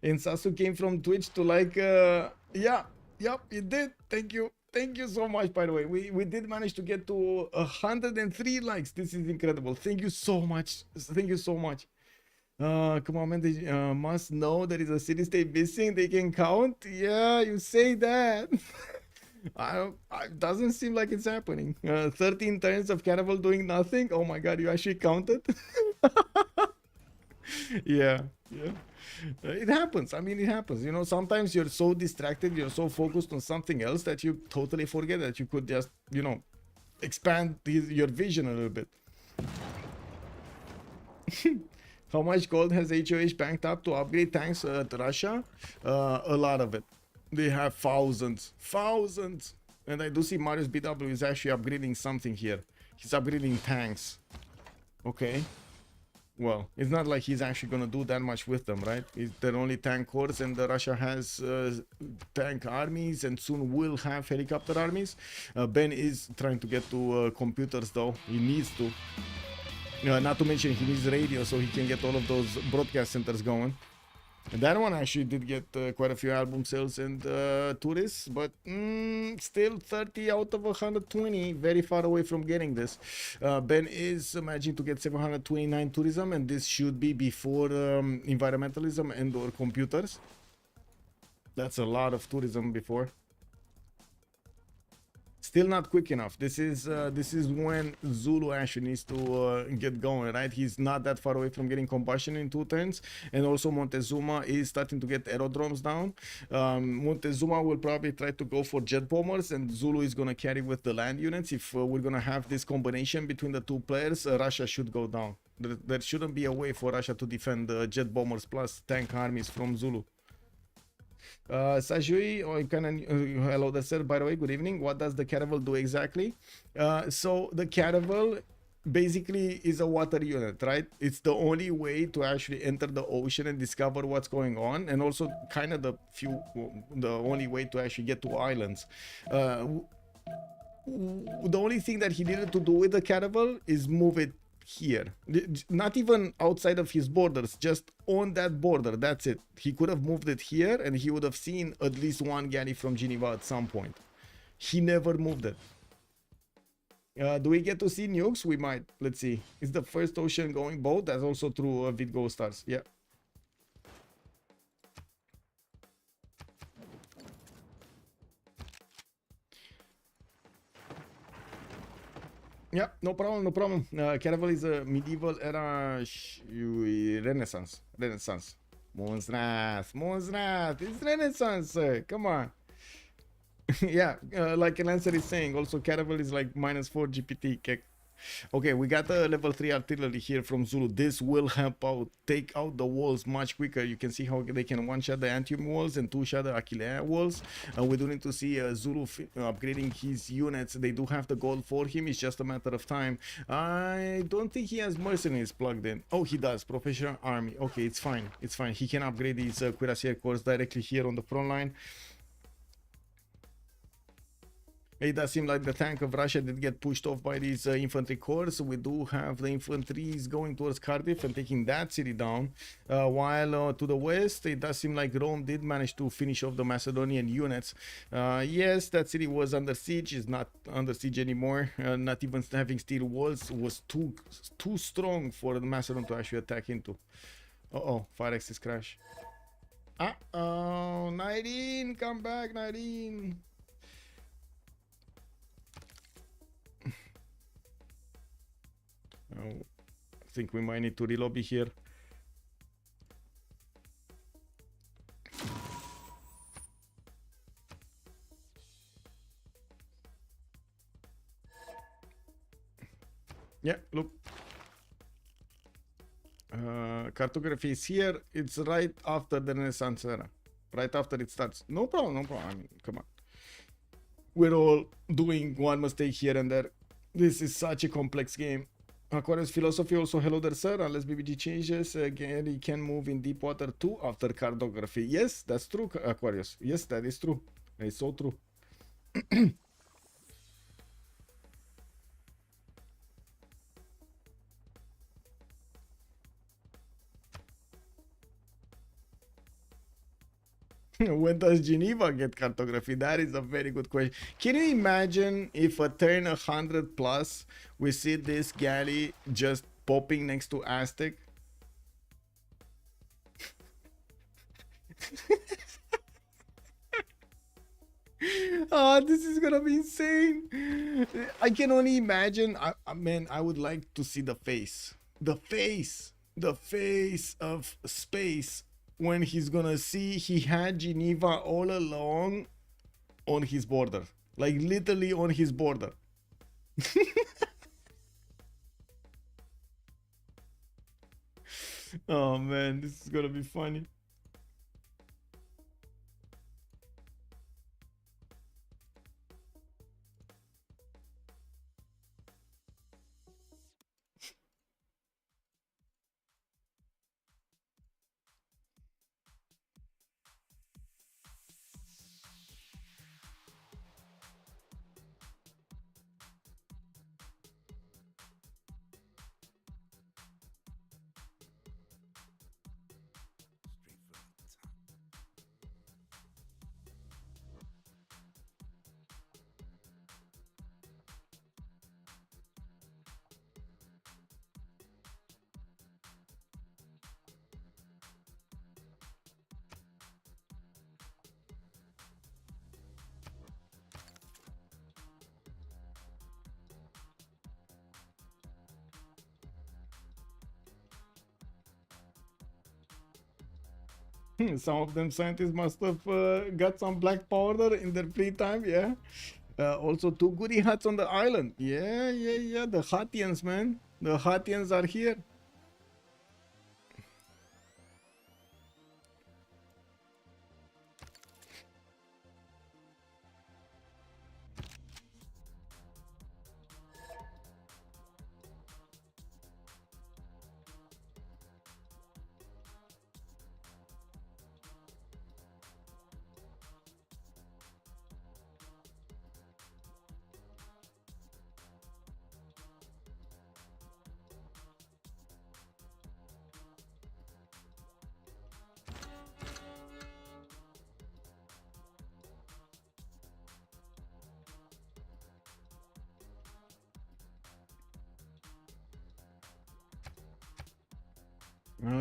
And Sasu came from Twitch to like, yeah, yep, it did. Thank you so much. By the way, we did manage to get to 103 likes. This is incredible. Thank you so much. Thank you so much. Come on, man. They must know there is a city state missing. They can count. Yeah, you say that. It doesn't seem like it's happening. 13 turns of caravel doing nothing. Oh my god, you actually counted. Yeah. It happens. I mean, it happens. You know, sometimes you're so distracted, you're so focused on something else that you totally forget that you could just, you know, expand your vision a little bit. How much gold has HOH banked up to upgrade tanks to Russia? A lot of it. They have thousands. And I do see Mariusbw is actually upgrading something here. He's upgrading tanks. Okay. Well, it's not like he's actually gonna do that much with them, right? They're only tank corps, and Russia has tank armies and soon will have helicopter armies. Ben is trying to get to computers though. He needs to. Not to mention he needs radio so he can get all of those broadcast centers going. And that one actually did get quite a few album sales and tourists, but still 30 out of 120, very far away from getting this. Ben is managing to get 729 tourism, and this should be before environmentalism and or computers. That's a lot of tourism before. Still not quick enough. This is when Zulu actually needs to get going, right? He's not that far away from getting combustion in 2 turns, and also Montezuma is starting to get aerodromes down. Montezuma will probably try to go for jet bombers, and Zulu is gonna carry with the land units. If we're gonna have this combination between the 2 players, Russia should go down. There shouldn't be a way for Russia to defend jet bombers plus tank armies from Zulu. Sajui, hello there, sir. By the way, good evening. What does the caravel do exactly? So the caravel basically is a water unit, right? It's the only way to actually enter the ocean and discover what's going on, and also kind of the only way to actually get to islands. The only thing that he needed to do with the caravel is move it here, not even outside of his borders, just on that border. That's it. He could have moved it here and he would have seen at least 1 galley from Geneva at some point. He never moved it. Do we get to see nukes? We might. Let's see. It's the first ocean going boat. That's also through Vidgo Stars. Yeah. Yeah, no problem. Caravel is a medieval era Renaissance. Monstras. It's Renaissance, sir. Come on. Yeah, like Lancer is saying, also Caravel is like -4 GPT. Okay, we got the level 3 artillery here from Zulu. This will help out, take out the walls much quicker. You can see how they can one-shot the Antium walls and two-shot the Achillea walls. We do need to see Zulu upgrading his units. They do have the gold for him. It's just a matter of time. I don't think he has mercenaries plugged in. Oh, he does. Professional army. Okay, it's fine. It's fine. He can upgrade his cuirassier corps directly here on the front line. It does seem like the tank of Russia did get pushed off by these infantry corps. We do have the infantry going towards Cardiff and taking that city down. While to the west, it does seem like Rome did manage to finish off the Macedonian units. Yes, that city was under siege. It's not under siege anymore. Not even having steel walls was too strong for the Macedon to actually attack into. Uh-oh, fire axis crash. Uh-oh, Nyreen, come back, Nyreen. I think we might need to relobby here. Yeah, look. Cartography is here. It's right after the Renaissance era. Right after it starts. No problem, no problem. I mean, come on. We're all doing one mistake here and there. This is such a complex game. Aquarius philosophy also, hello there, sir. Unless BBG changes, again, he can move in deep water too after cartography. Yes, that's true, Aquarius. Yes, that is true. It's so true. When does Geneva get cartography? That is a very good question. Can you imagine if a turn 100 plus we see this galley just popping next to Aztec? Oh, this is gonna be insane. I can only imagine. Man, I would like to see the face of space when he's gonna see he had Geneva all along on his border, like literally on his border. Oh man, this is gonna be funny. Some of them scientists must have got some black powder in their free time, yeah. Also, two goody hats on the island. Yeah. The Hatians, man. The Hatians are here.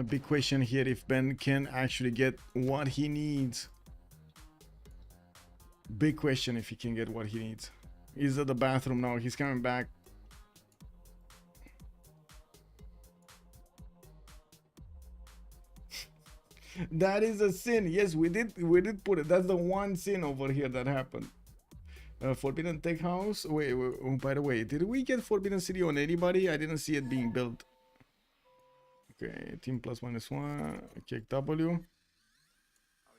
Big question here if Ben can actually get what he needs. Big question if he can get what he needs. He's at the bathroom now. He's coming back. That is a sin. Yes, we did put it. That's the one sin over here that happened. Forbidden Tech House. Wait, oh, by the way, did we get Forbidden City on anybody? I didn't see it being built. Okay, team +1 kick W.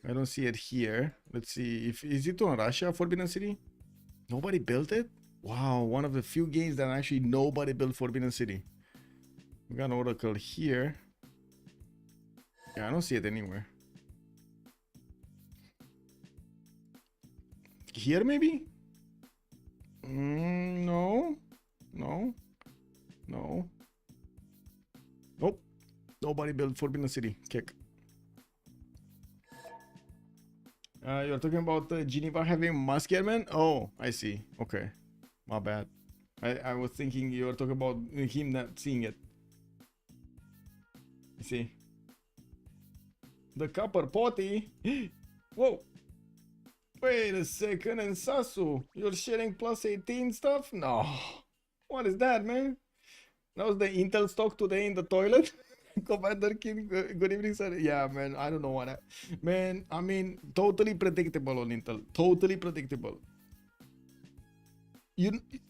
I don't see it here. Let's see if is it on Russia Forbidden City? Nobody built it? Wow, one of the few games that actually nobody built Forbidden City. We got an Oracle here. Yeah, I don't see it anywhere. Here maybe? No. No. No. Nope. Nobody built Forbidden City. Kick. You're talking about Geneva having Musketeer? Oh, I see. Okay. My bad. I was thinking you were talking about him not seeing it. You see? The copper potty. Whoa. Wait a second, and Sasu, you're sharing +18 stuff? No. What is that, man? That was the Intel stock today in the toilet? Commander King, good evening, sir. Yeah, man, I don't know what man, I mean, totally predictable on Intel. Totally predictable.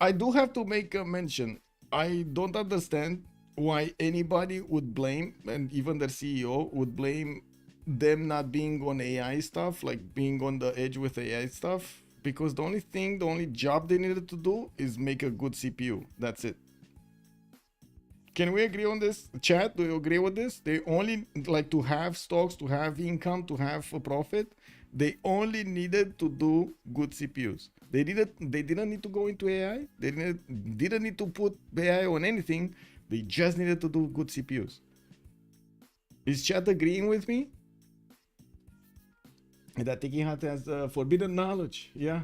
I do have to make a mention. I don't understand why anybody would blame, and even their CEO would blame them not being on AI stuff, like being on the edge with AI stuff, because the only job they needed to do is make a good CPU. That's it. Can we agree on this? Chat, do you agree with this? They only like to have stocks, to have income, to have a profit. They only needed to do good CPUs. They didn't need to go into AI. They didn't need to put AI on anything. They just needed to do good CPUs. Is chat agreeing with me? That Tiki Hat has forbidden knowledge. Yeah.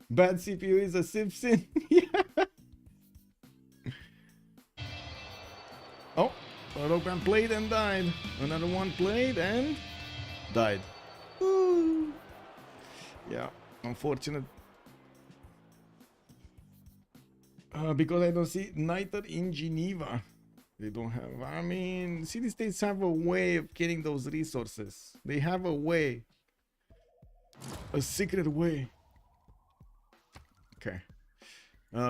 Bad CPU is a Civ6. Yeah. Oh, a rogue man played and died. Another one played and died. Ooh. Yeah, unfortunate. Because I don't see Nader in Geneva. They don't have. I mean, city states have a way of getting those resources. They have a way. A secret way. Okay.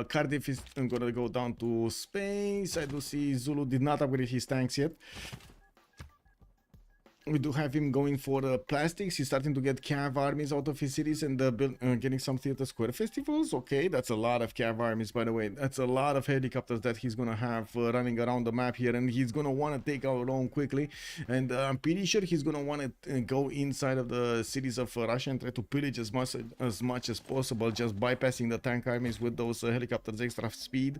Cardiff is gonna go down to space. I do see Zulu did not upgrade his tanks yet. We do have him going for plastics. He's starting to get cav armies out of his cities and getting some theater square festivals. Okay, that's a lot of cav armies, by the way. That's a lot of helicopters that he's gonna have running around the map here, and he's gonna want to take out Rome quickly. And I'm pretty sure he's gonna want to go inside of the cities of Russia and try to pillage as much as possible, just bypassing the tank armies with those helicopters extra speed.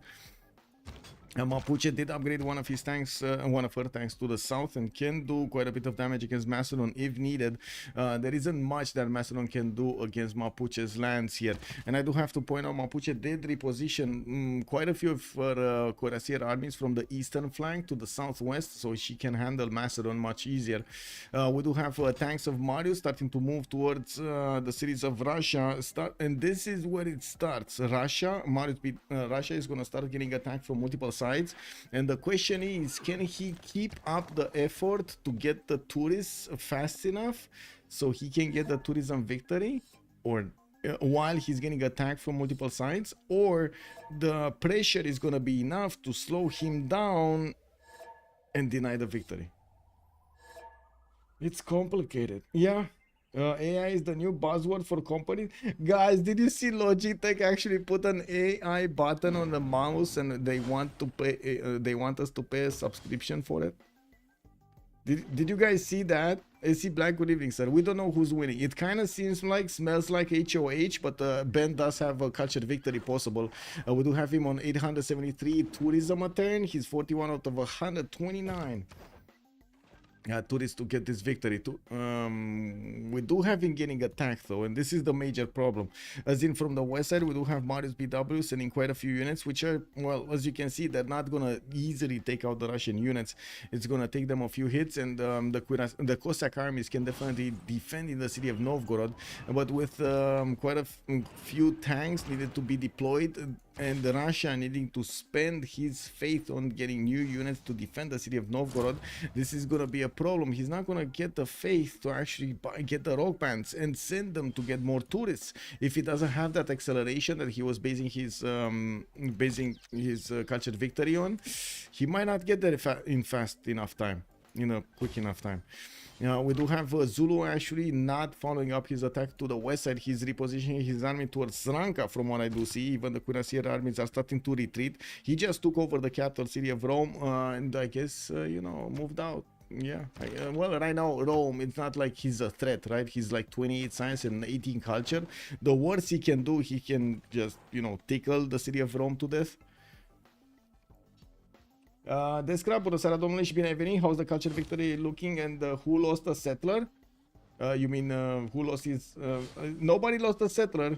Mapuche did upgrade one of his tanks, one of her tanks to the south, and can do quite a bit of damage against Macedon if needed. There isn't much that Macedon can do against Mapuche's lands here, and I do have to point out Mapuche did reposition quite a few of her cuirassier armies from the eastern flank to the southwest, so she can handle Macedon much easier. We do have tanks of Marius starting to move towards the cities of Russia, and this is where it starts. Russia is going to start getting attacked from multiple sides, and the question is, can he keep up the effort to get the tourists fast enough so he can get the tourism victory, or while he's getting attacked from multiple sides, or the pressure is going to be enough to slow him down and deny the victory? It's complicated. Yeah. AI is the new buzzword for companies. Guys, did you see Logitech actually put an AI button on the mouse, and they want to pay? They want us to pay a subscription for it. Did you guys see that? AC Black, good evening, sir. We don't know who's winning. It kind of smells like HOH, but Ben does have a cultured victory possible. We do have him on 873 tourism a turn. He's 41 out of 129. Tourists to get this victory too. We do have him getting attacked though, and this is the major problem. As in, from the west side, we do have Mariusbw sending quite a few units, which are, well, as you can see, they're not gonna easily take out the Russian units. It's gonna take them a few hits, and the Cossack armies can definitely defend in the city of Novgorod, but with quite a few tanks needed to be deployed, and Russia needing to spend his faith on getting new units to defend the city of Novgorod, this is gonna be a problem. He's not gonna get the faith to actually get the rock bands and send them to get more tourists if he doesn't have that acceleration that he was basing his cultured victory on. He might not get there in fast enough time, in a quick enough time. We do have Zulu actually not following up his attack to the west side. He's repositioning his army towards Sranka from what I do see. Even the cuirassier armies are starting to retreat. He just took over the capital city of Rome and I guess, you know, moved out. Yeah, well, right now Rome, it's not like he's a threat, right? He's like 28 science and 18 culture. The worst he can do, he can just, you know, tickle the city of Rome to death. Descra, bună seara domnule și bine ai venit. How's the culture victory looking and who lost a settler? You mean who lost his... nobody lost a settler,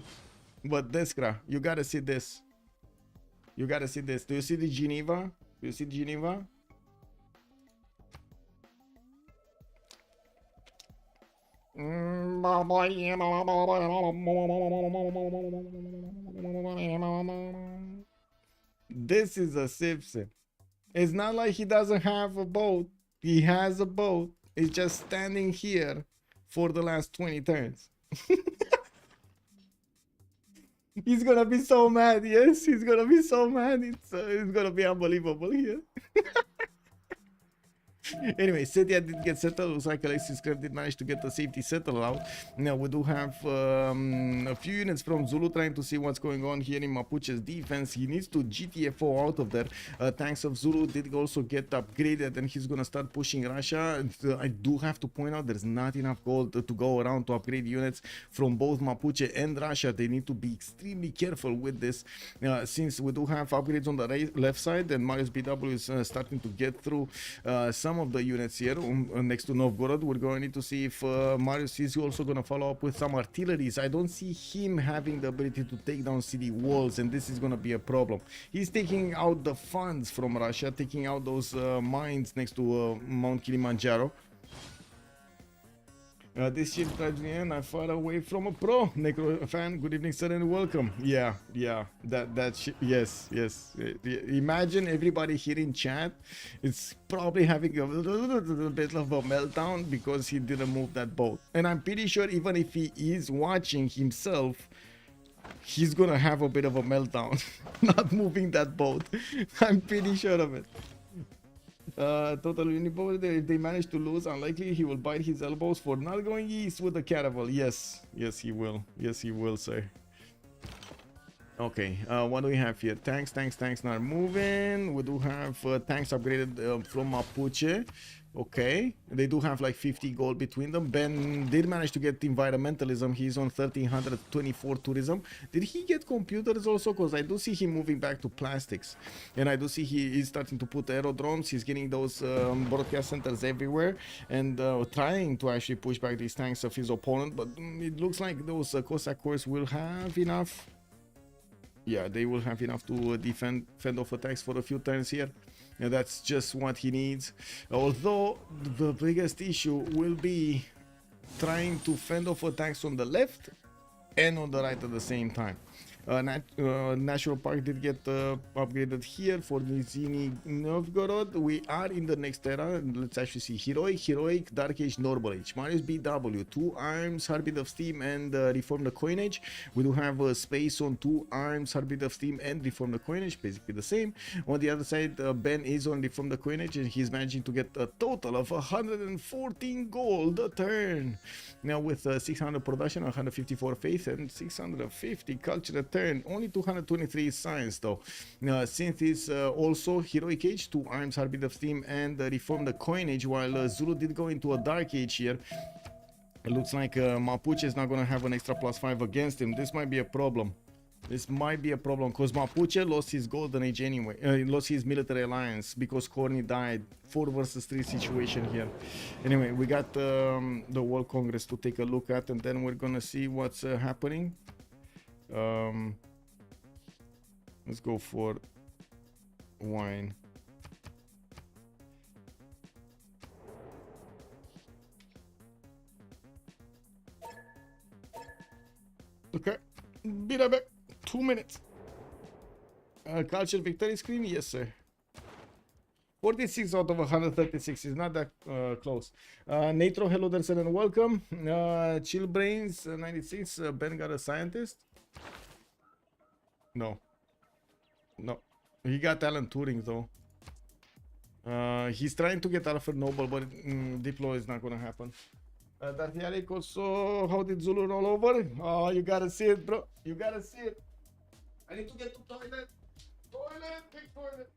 but Descra, you gotta see this. You gotta see this. Do you see the Geneva? Do you see Geneva? This is a Civ6. It's not like he doesn't have a boat. He has a boat. It's just standing here for the last 20 turns. He's gonna be so mad. Yes, he's gonna be so mad. It's gonna be unbelievable here. Anyway, Cynthia did get settled. Looks like Alexis Krempp did manage to get the safety settled out. Now we do have a few units from Zulu trying to see what's going on here in Mapuche's defense. He needs to GTFO out of there. Tanks of Zulu did also get upgraded and he's gonna start pushing Russia. I do have to point out there's not enough gold to go around to upgrade units from both Mapuche and Russia. They need to be extremely careful with this since we do have upgrades on the left side and Mariusbw is starting to get through some of the units here next to Novgorod. We're going to need to see if Marius is also going to follow up with some artilleries. I don't see him having the ability to take down city walls, and this is going to be a problem. He's taking out the funds from Russia, taking out those mines next to Mount Kilimanjaro. This ship drives me in. I'm far away from a pro. Necro fan, good evening, sir, and welcome. Yeah, that ship. Yes. Imagine everybody here in chat. It's probably having a little bit of a meltdown because he didn't move that boat. And I'm pretty sure even if he is watching himself, he's gonna have a bit of a meltdown. Not moving that boat. I'm pretty sure of it. Total Unipo, if they manage to lose, unlikely he will bite his elbows for not going east with the caravel. Yes he will. Yes he will, sir. Okay, what do we have here? Tanks not moving. We do have tanks upgraded from Mapuche. Okay, they do have like 50 gold between them. Ben did manage to get environmentalism. He's on 1324 tourism. Did he get computers also? Because I do see him moving back to plastics, and I do see he is starting to put aerodromes. He's getting those broadcast centers everywhere and trying to actually push back these tanks of his opponent. But it looks like those Cossack corps will have enough. Yeah, they will have enough to fend off attacks for a few turns here. And that's just what he needs. Although the biggest issue will be trying to fend off attacks on the left and on the right at the same time. National Park did get upgraded here for Nizhny Novgorod. We are in the next era. Let's actually see Heroic, Dark Age, Normal Age. Mariusbw, 2 arms, Heartbeat of Steam, and Reform the Coinage. We do have space on 2 arms, Heartbeat of Steam, and Reform the Coinage, basically the same. On the other side, Ben is on Reform the Coinage, and he's managing to get a total of 114 gold a turn. Now with 600 production, 154 faith, and 650 culture a turn. Only 223 science though. Synth is also Heroic Age, 2 arms, Heartbeat of Steam, and Reform the Coinage, while Zulu did go into a Dark Age here. It looks like Mapuche is not going to have an extra +5 against him. This might be a problem. This might be a problem because Mapuche lost his Golden Age anyway. He lost his military alliance because Khornie died. 4 versus 3 situation here. Anyway, we got the World Congress to take a look at, and then we're gonna see what's happening. Let's go for wine. Okay, be right back. 2 minutes. Culture victory screen? Yes, sir. 46 out of 136 is not that close. Natro, hello there, sir, and welcome. Chill Brains 96. Ben got a scientist? No. No. He got Alan Turing though. He's trying to get Alfred Nobel, but deploy is not gonna happen. Darth also, how did Zulu roll over? Oh, you gotta see it, bro. You gotta see it. I need to get to toilet. Toilet, big toilet.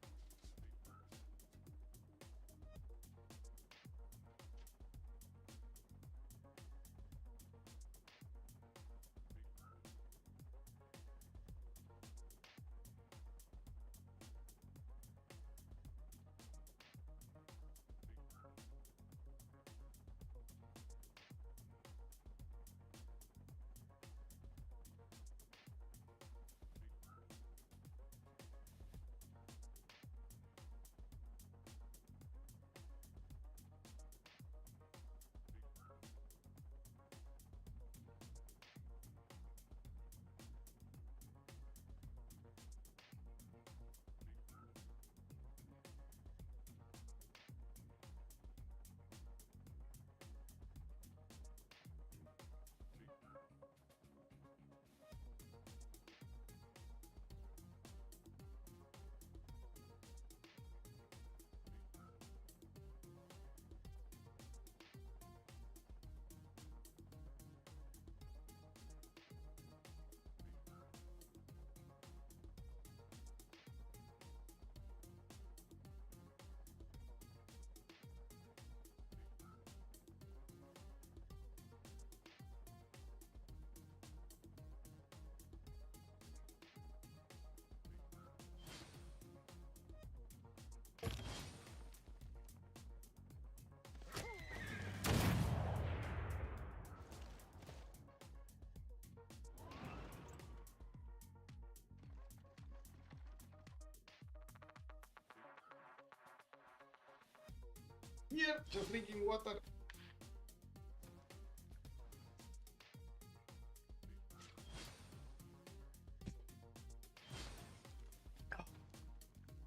Yep, just drinking water.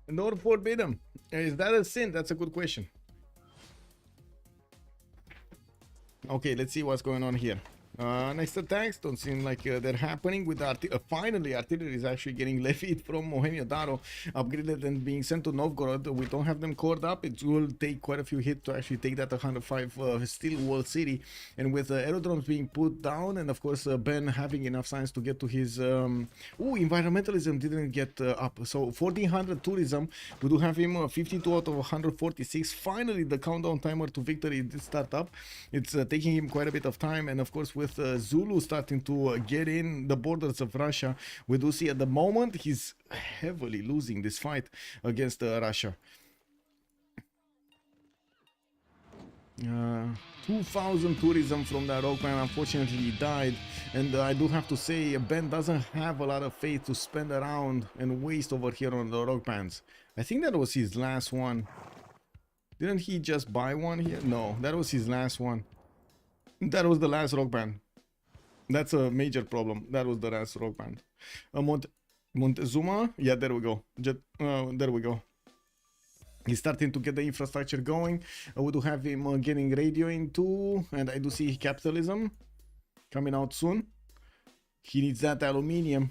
Nor forbidden. Is that a sin? That's a good question. Okay, let's see what's going on here. Next attacks don't seem like they're happening. With finally, artillery is actually getting levied from Mohenjo-Daro, upgraded and being sent to Novgorod. We don't have them cored up. It will take quite a few hits to actually take that 105 steel wall city. And with aerodromes being put down, and of course Ben having enough science to get to his environmentalism didn't get up. So 1400 tourism. We do have him 52 out of 146. Finally, the countdown timer to victory did start up. It's taking him quite a bit of time, and of course with Zulu starting to get in the borders of Russia, we do see at the moment he's heavily losing this fight against Russia. 2,000 tourism from that rock band. Unfortunately he died, and I do have to say Ben doesn't have a lot of faith to spend around and waste over here on the rock bands. I think that was his last one. Didn't he just buy one here? No, that was his last one. That was the last rock band. That's a major problem. That was the last rock band. Montezuma. Yeah, there we go. There we go. He's starting to get the infrastructure going. We do have him getting radioing too. And I do see capitalism coming out soon. He needs that aluminium.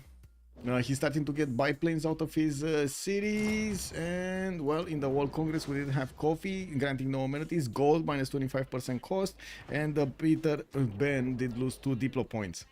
He's starting to get biplanes out of his cities, and well, in the World Congress we did have coffee, granting no amenities, gold minus 25% cost, and Peter Ben did lose 2 diplo points.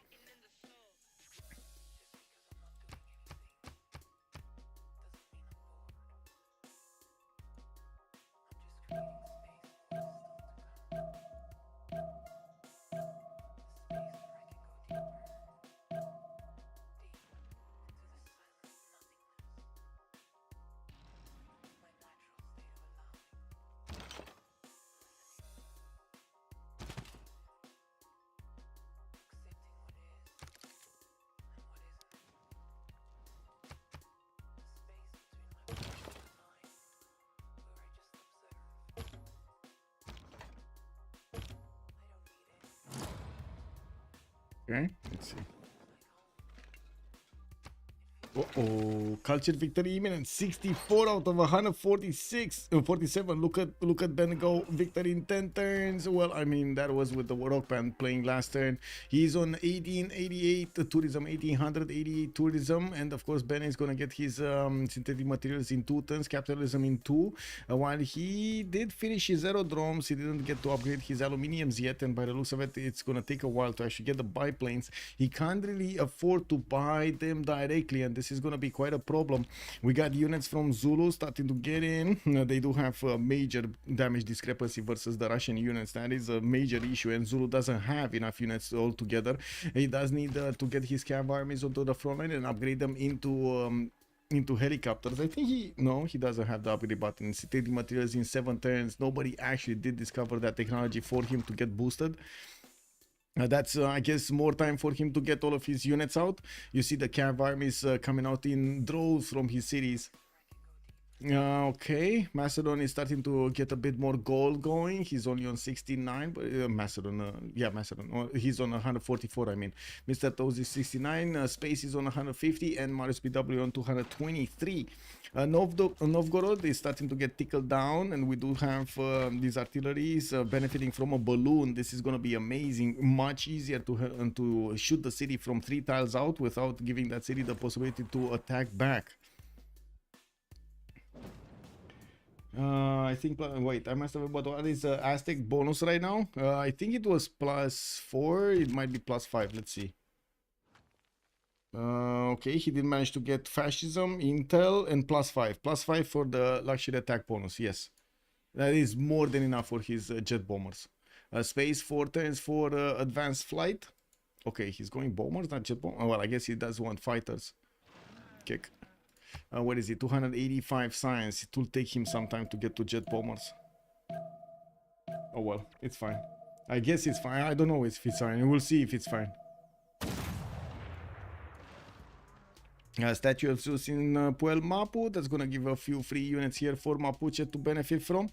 Okay, let's see. Uh-oh, cultured victory imminent. 64 out of 146, 47. Look at Ben go. Victory in 10 turns. Well, I mean, that was with the Rock Band playing last turn. He's on 1888 tourism, 1888 tourism, and of course Ben is gonna get his synthetic materials in 2 turns, capitalism in 2. While he did finish his aerodromes, he didn't get to upgrade his aluminiums yet, and by the looks of it, it's gonna take a while to actually get the biplanes. He can't really afford to buy them directly, and this is going to be quite a problem. We got units from Zulu starting to get in. They do have a major damage discrepancy versus the Russian units. That is a major issue, and Zulu doesn't have enough units altogether. He does need to get his cav armies onto the front line and upgrade them into helicopters. I think he doesn't have the upgrade button. Synthetic materials in 7 turns. Nobody actually did discover that technology for him to get boosted. That's I guess more time for him to get all of his units out. You see the cav armies coming out in droves from his cities. Okay, Macedon is starting to get a bit more gold going. He's only on 69, but Macedon, he's on 144. I mean, Mr.Toes is 69, Space is on 150, and Mariusbw on 223. Novgorod is starting to get tickled down, and we do have these artilleries benefiting from a balloon. This is going to be amazing, much easier to shoot the city from 3 tiles out without giving that city the possibility to attack back. I think, wait, I must have about what is Aztec bonus right now. I think it was +4, it might be +5. Let's see. Okay, he did manage to get fascism, intel, and +5. +5 for the luxury attack bonus. Yes, that is more than enough for his jet bombers. Space 4 turns for advanced flight. Okay, he's going bombers, not jet bombers. Oh, well, I guess he does want fighters. Kick. What is it? 285 science. It will take him some time to get to jet bombers. Oh well, it's fine. I guess it's fine. I don't know if it's fine. We'll see if it's fine. Statue of Zeus in Puel Mapu. That's gonna give a few free units here for Mapuche to benefit from.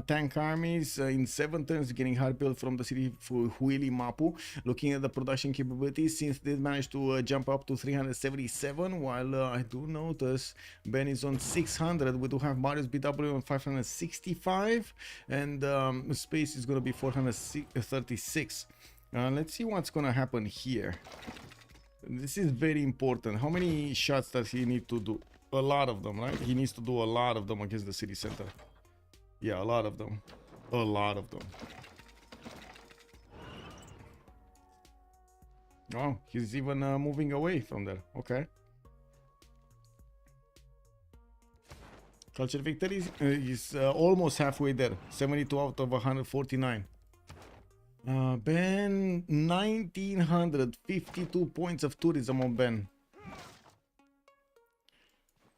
Tank armies in 7 turns, getting hard built from the city for Huili Mapu. Looking at the production capabilities, since they managed to jump up to 377, while I do notice Ben is on 600. We do have Mariusbw on 565, and Space is gonna be 436. Let's see what's gonna happen here. This is very important. How many shots does he need to do? A lot of them, right? He needs to do a lot of them against the city center. Yeah, a lot of them. A lot of them. Oh, he's even moving away from there. Okay. Culture victory is almost halfway there. 72 out of 149. Ben, 1952 points of tourism on Ben.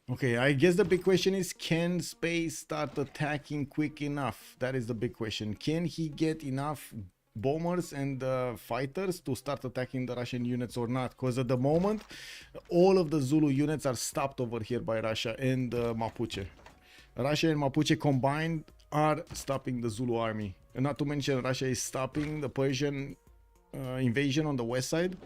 Okay, I guess the big question is, can Space start attacking quick enough? That is the big question. Can he get enough bombers and fighters to start attacking the Russian units or not? Because at the moment, all of the Zulu units are stopped over here by Russia and Mapuche. Russia and Mapuche combined are stopping the Zulu army. And not to mention, Russia is stopping the Persian invasion on the west side.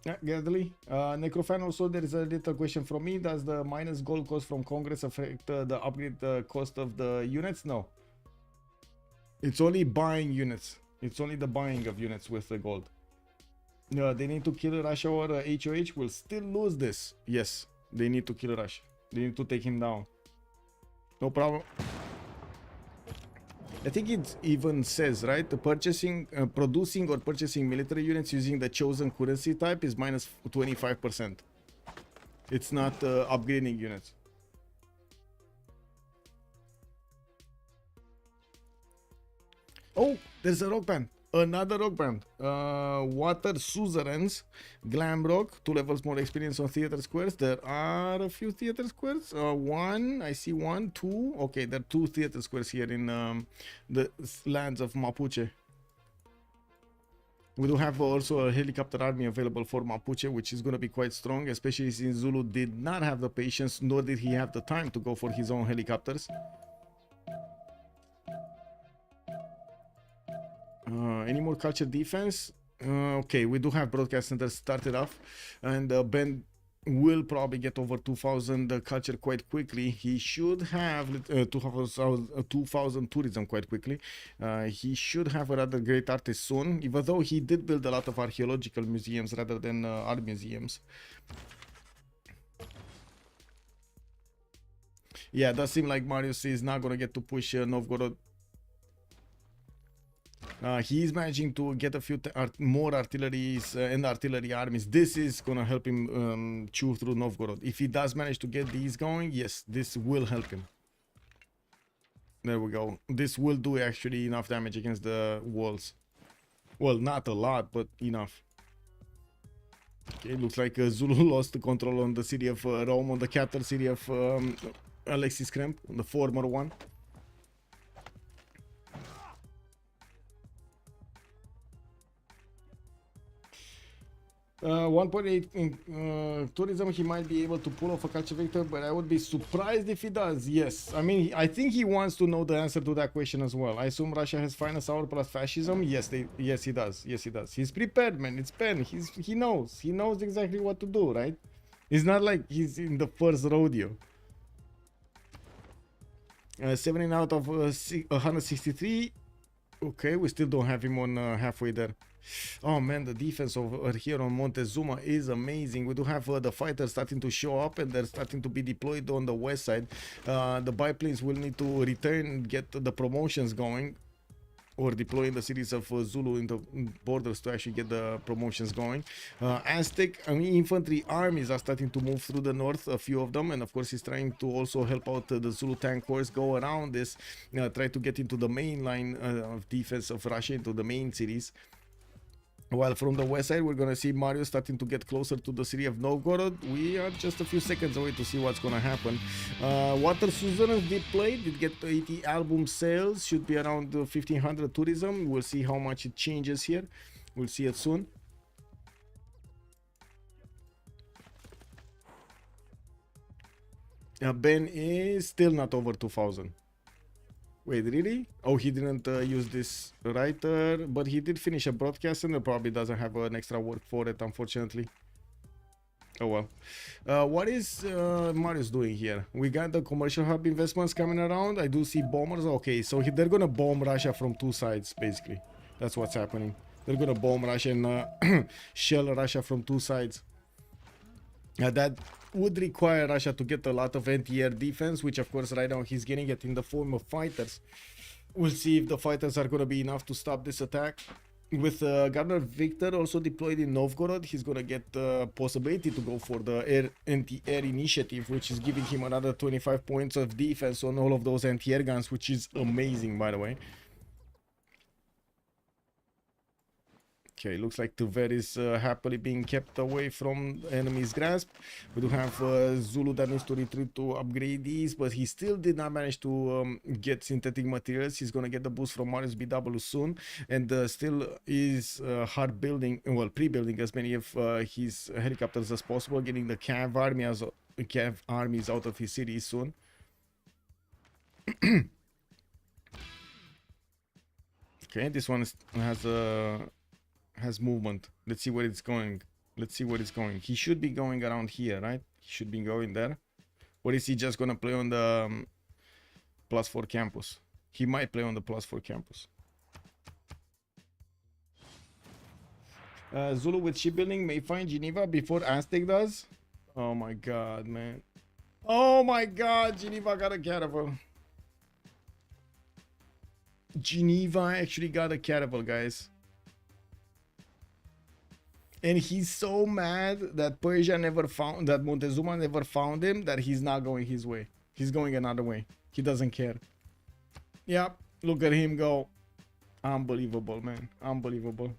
Yeah, Gadley. Necrofan also, there is a little question from me. Does the minus gold cost from Congress affect the upgrade cost of the units? No. It's only buying units. It's only the buying of units with the gold. They need to kill Russia or HOH. Will still lose this. Yes, they need to kill Russia. They need to take him down. No problem. I think it even says, right, the producing or purchasing military units using the chosen currency type is minus 25%. It's not upgrading units. Oh, there's a rock band. Another rock band. Water Suzerains. Glam Rock. 2 levels more experience on theater squares. There are a few theater squares. One. I see 1, 2. Okay, there are 2 theater squares here in the lands of Mapuche. We do have also a helicopter army available for Mapuche, which is going to be quite strong, especially since Zulu did not have the patience, nor did he have the time to go for his own helicopters. Any more culture defense? Okay, we do have broadcast center started off, and Ben will probably get over 2,000 culture quite quickly. He should have 2,000 tourism quite quickly. He should have a rather great artist soon, even though he did build a lot of archaeological museums rather than art museums. Yeah, it does seem like Marius is not gonna get to push Novgorod. He's managing to get a few more artilleries and artillery armies. This is gonna help him chew through Novgorod. If he does manage to get these going, yes, this will help him. There we go. This will do actually enough damage against the walls. Well, not a lot, but enough. Okay, looks like Zulu lost the control on the city of Rome, on the capital city of Alexis Krempp, the former one. 1.8 in tourism, he might be able to pull off a culture victor, but I would be surprised if he does. Yes, I mean, I think he wants to know the answer to that question as well. I assume Russia has finance hour plus fascism. Yes, yes, he does. Yes, he does. He's prepared, man. It's Ben. He knows exactly what to do, right? It's not like he's in the first rodeo. 17 out of 163. Okay, we still don't have him on halfway there. Oh man, the defense over here on Montezuma is amazing. We do have the fighters starting to show up, and they're starting to be deployed on the west side. The biplanes will need to return and get the promotions going, or deploy in the cities of Zulu in the borders to actually get the promotions going. Aztec, I mean, infantry armies are starting to move through the north, a few of them, and of course he's trying to also help out the Zulu tank corps go around this, try to get into the main line of defense of Russia, into the main cities. While from the west side, we're going to see Marius starting to get closer to the city of Novgorod. We are just a few seconds away to see what's going to happen. Water Suzerains did play, did get 80 album sales, should be around 1,500 tourism. We'll see how much it changes here. We'll see it soon. Ben is still not over 2,000. Wait, really? Oh, he didn't use this writer, but he did finish a broadcast and probably doesn't have an extra work for it, unfortunately. Oh well. What is Marius doing here? We got the commercial hub investments coming around. I do see bombers. Okay, so they're gonna bomb Russia from two sides, basically. That's what's happening. They're gonna bomb Russia and shell Russia from two sides. That would require Russia to get a lot of anti-air defense, which of course right now he's getting it in the form of fighters. We'll see if the fighters are going to be enough to stop this attack. With Governor Victor also deployed in Novgorod, he's going to get the possibility to go for the anti-air initiative, which is giving him another 25 points of defense on all of those anti-air guns, which is amazing, by the way. Okay, looks like Tver is happily being kept away from enemy's grasp. We do have Zulu that needs to retreat to upgrade these, but he still did not manage to get synthetic materials. He's going to get the boost from Mariusbw soon, and still is hard building, well, pre-building as many of his helicopters as possible, getting the Cav armies out of his city soon. Okay, this one has movement. Let's see where it's going. Let's see where it's going. He should be going around here, right? He should be going there. Or is he just gonna play on the +4 campus? He might play on the +4 campus. Zulu with shipbuilding may find Geneva before Aztec does. Oh my god, man. Oh my god, Geneva got a caravel. Geneva actually got a caravel, guys. And he's so mad that Persia never found, that Montezuma never found him, that he's not going his way. He's going another way. He doesn't care. Yep, look at him go. Unbelievable, man. Unbelievable.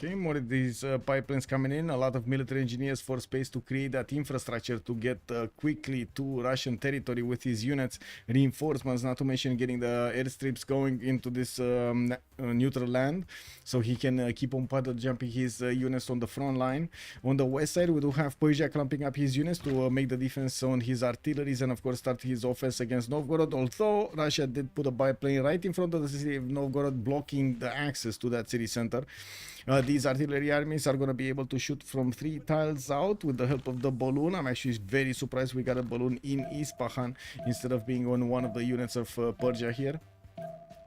Okay, more of these pipelines coming in. A lot of military engineers for space to create that infrastructure to get quickly to Russian territory with his units, reinforcements, not to mention getting the airstrips going into this neutral land, so he can keep on paddle jumping his units on the front line. On the west side, we do have Persia clumping up his units to make the defense on his artilleries and of course start his offense against Novgorod, although Russia did put a biplane right in front of the city of Novgorod, blocking the access to that city center. These artillery armies are going to be able to shoot from 3 tiles out with the help of the balloon. I'm actually very surprised we got a balloon in Ispahan instead of being on one of the units of Persia here.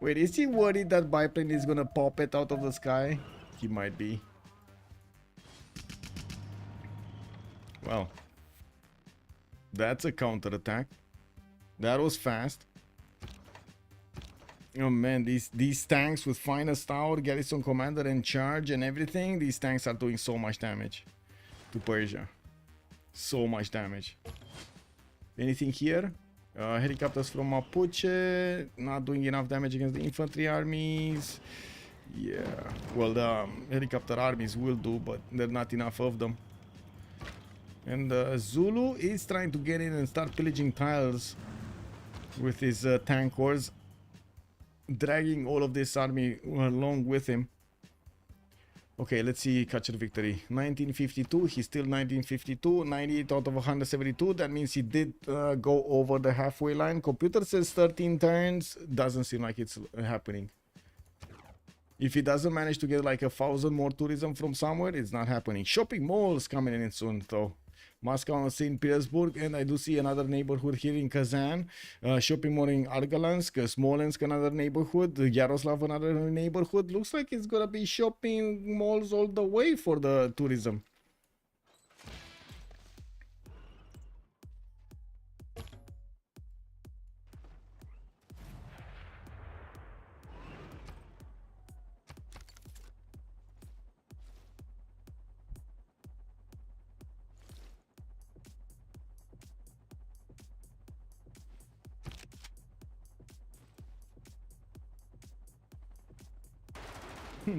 Wait, is he worried that biplane is going to pop it out of the sky? He might be. Well, that's a counterattack. That was fast. Oh man, these tanks with finest tower, garrison commander and charge and everything, these tanks are doing so much damage to Persia. So much damage. Anything here? Helicopters from Mapuche, not doing enough damage against the infantry armies. Yeah, well the helicopter armies will do, but there are not enough of them. And Zulu is trying to get in and start pillaging tiles with his tank corps, dragging all of this army along with him. Okay, let's see capture victory. 1952, he's still 1952, 98 out of 172. That means he did go over the halfway line. Computer says 13 turns. Doesn't seem like it's happening. If he doesn't manage to get like 1,000 more tourism from somewhere, it's not happening. Shopping malls coming in soon though. Moscow and St. Petersburg, and I do see another neighborhood here in Kazan. Shopping mall in Argalansk, Smolensk, another neighborhood, Yaroslav, another neighborhood. Looks like it's gonna be shopping malls all the way for the tourism.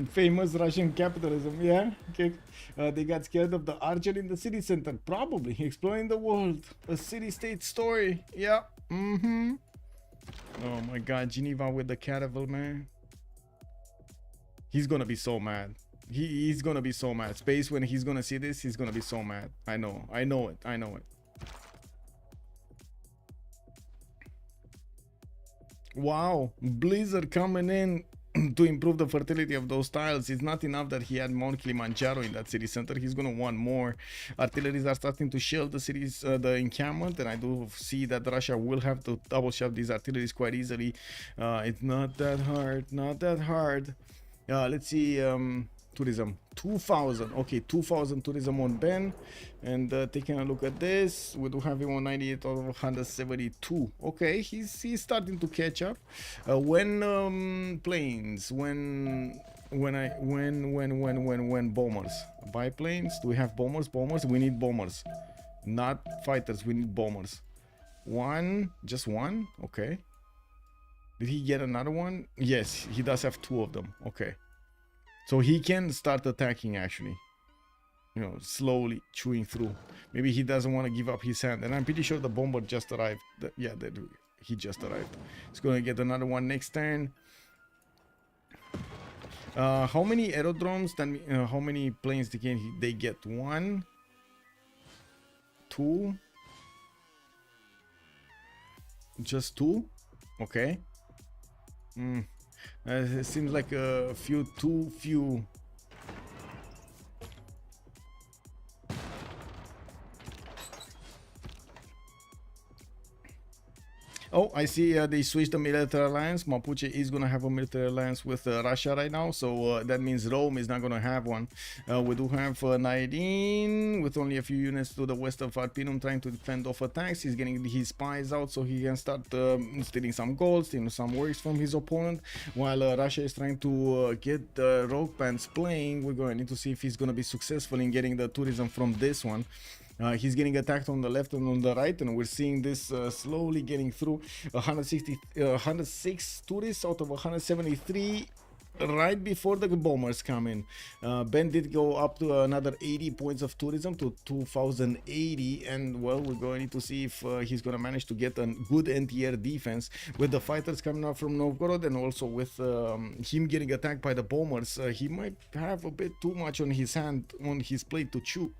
Famous Russian capitalism, yeah. Okay. They got scared of the archer in the city center. Probably exploring the world. A city-state story. Yeah. Oh my god, Geneva with the caravel, man. He's gonna be so mad. He's gonna be so mad. Space, when he's gonna see this, he's gonna be so mad. I know it. Wow, blizzard coming in to improve the fertility of those tiles. It's not enough that he had Mount Kilimanjaro in that city center. He's gonna want more. Artilleries are starting to shell the cities, the encampment, and I do see that Russia will have to double shove these artilleries quite easily. It's not that hard. Let's see, tourism 2,000. Okay, 2,000 tourism on Ben. And taking a look at this, we do have him on 98 out of 172. Okay, he's starting to catch up. Planes, when bombers, biplanes. Do we have bombers? We need bombers, not fighters. We need bombers. Just one. Okay. Did he get another one? Yes, he does have 2 of them. Okay. So he can start attacking actually. You know, slowly chewing through. Maybe he doesn't want to give up his hand. And I'm pretty sure the bomber just arrived. Yeah, he just arrived. He's going to get another one next turn. How many aerodromes, how many planes they get? 1, 2. Just 2? Okay. It seems like too few. Oh, I see they switched the military alliance. Mapuche is going to have a military alliance with Russia right now. So that means Rome is not going to have one. We do have Nyreen with only a few units to the west of Arpinum trying to defend off attacks. He's getting his spies out so he can start stealing some gold, stealing some works from his opponent. While Russia is trying to get the rogue bands playing, we're going to need to see if he's going to be successful in getting the tourism from this one. He's getting attacked on the left and on the right, and we're seeing this slowly getting through. 106 tourists out of 173. right before the bombers come in. Ben did go up to another 80 points of tourism to 2080, and well, we're going to see if he's gonna manage to get a good anti-air defense with the fighters coming out from Novgorod, and also with him getting attacked by the bombers. He might have a bit too much on his plate to chew.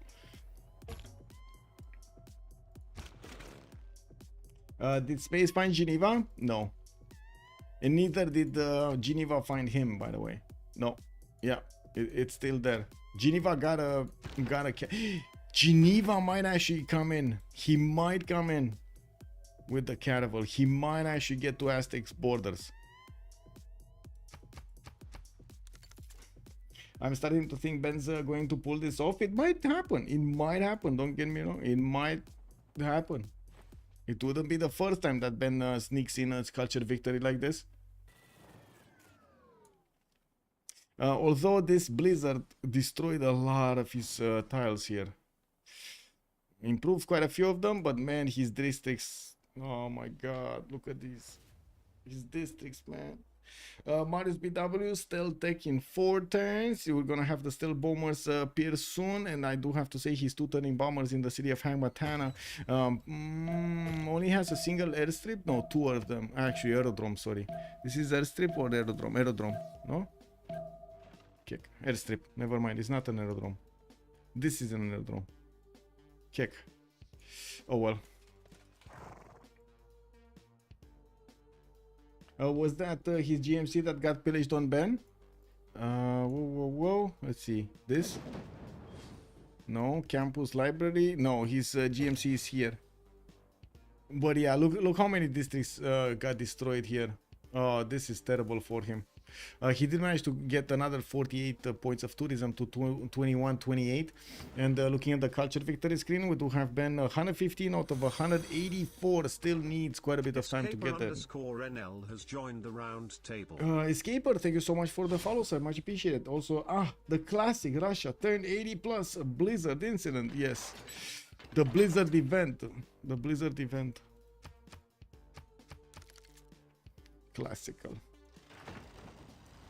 Did Space find Geneva? No. And neither did Geneva find him, by the way. No. Yeah, it's still there. Geneva got a Geneva might actually come in. He might come in with the caravel. He might actually get to Aztec's borders. I'm starting to think Ben's going to pull this off. It might happen. It might happen. Don't get me wrong. It might happen. It wouldn't be the first time that Ben sneaks in a culture victory like this. Although this blizzard destroyed a lot of his tiles here. Improved quite a few of them, but man, his districts... Oh my god, look at these. His districts, man. Mariusbw stealth tech in 4 turns. We're gonna have the stealth bombers appear soon, and I do have to say his 2 turning bombers in the city of Hangmatana only has a single airstrip. No, 2 of them. Actually, aerodrome, sorry. This is airstrip or aerodrome? Aerodrome, no? Kick. Airstrip. Never mind, it's not an aerodrome. This is an aerodrome. Kick. Oh well. Was that his GMC that got pillaged on Ben? Whoa. Let's see. This? No. Campus library? No, his GMC is here. But yeah, look how many districts got destroyed here. Oh, this is terrible for him. He did manage to get another 48 points of tourism to 21-28. And looking at the culture victory screen, we do have been 115 out of 184. Still needs quite a bit of time to get there. _NL has joined the round table. Escaper, thank you so much for the follow, sir. Much appreciated. Also, the classic Russia turned 80 plus Blizzard incident. Yes, the Blizzard event. The Blizzard event. Classical.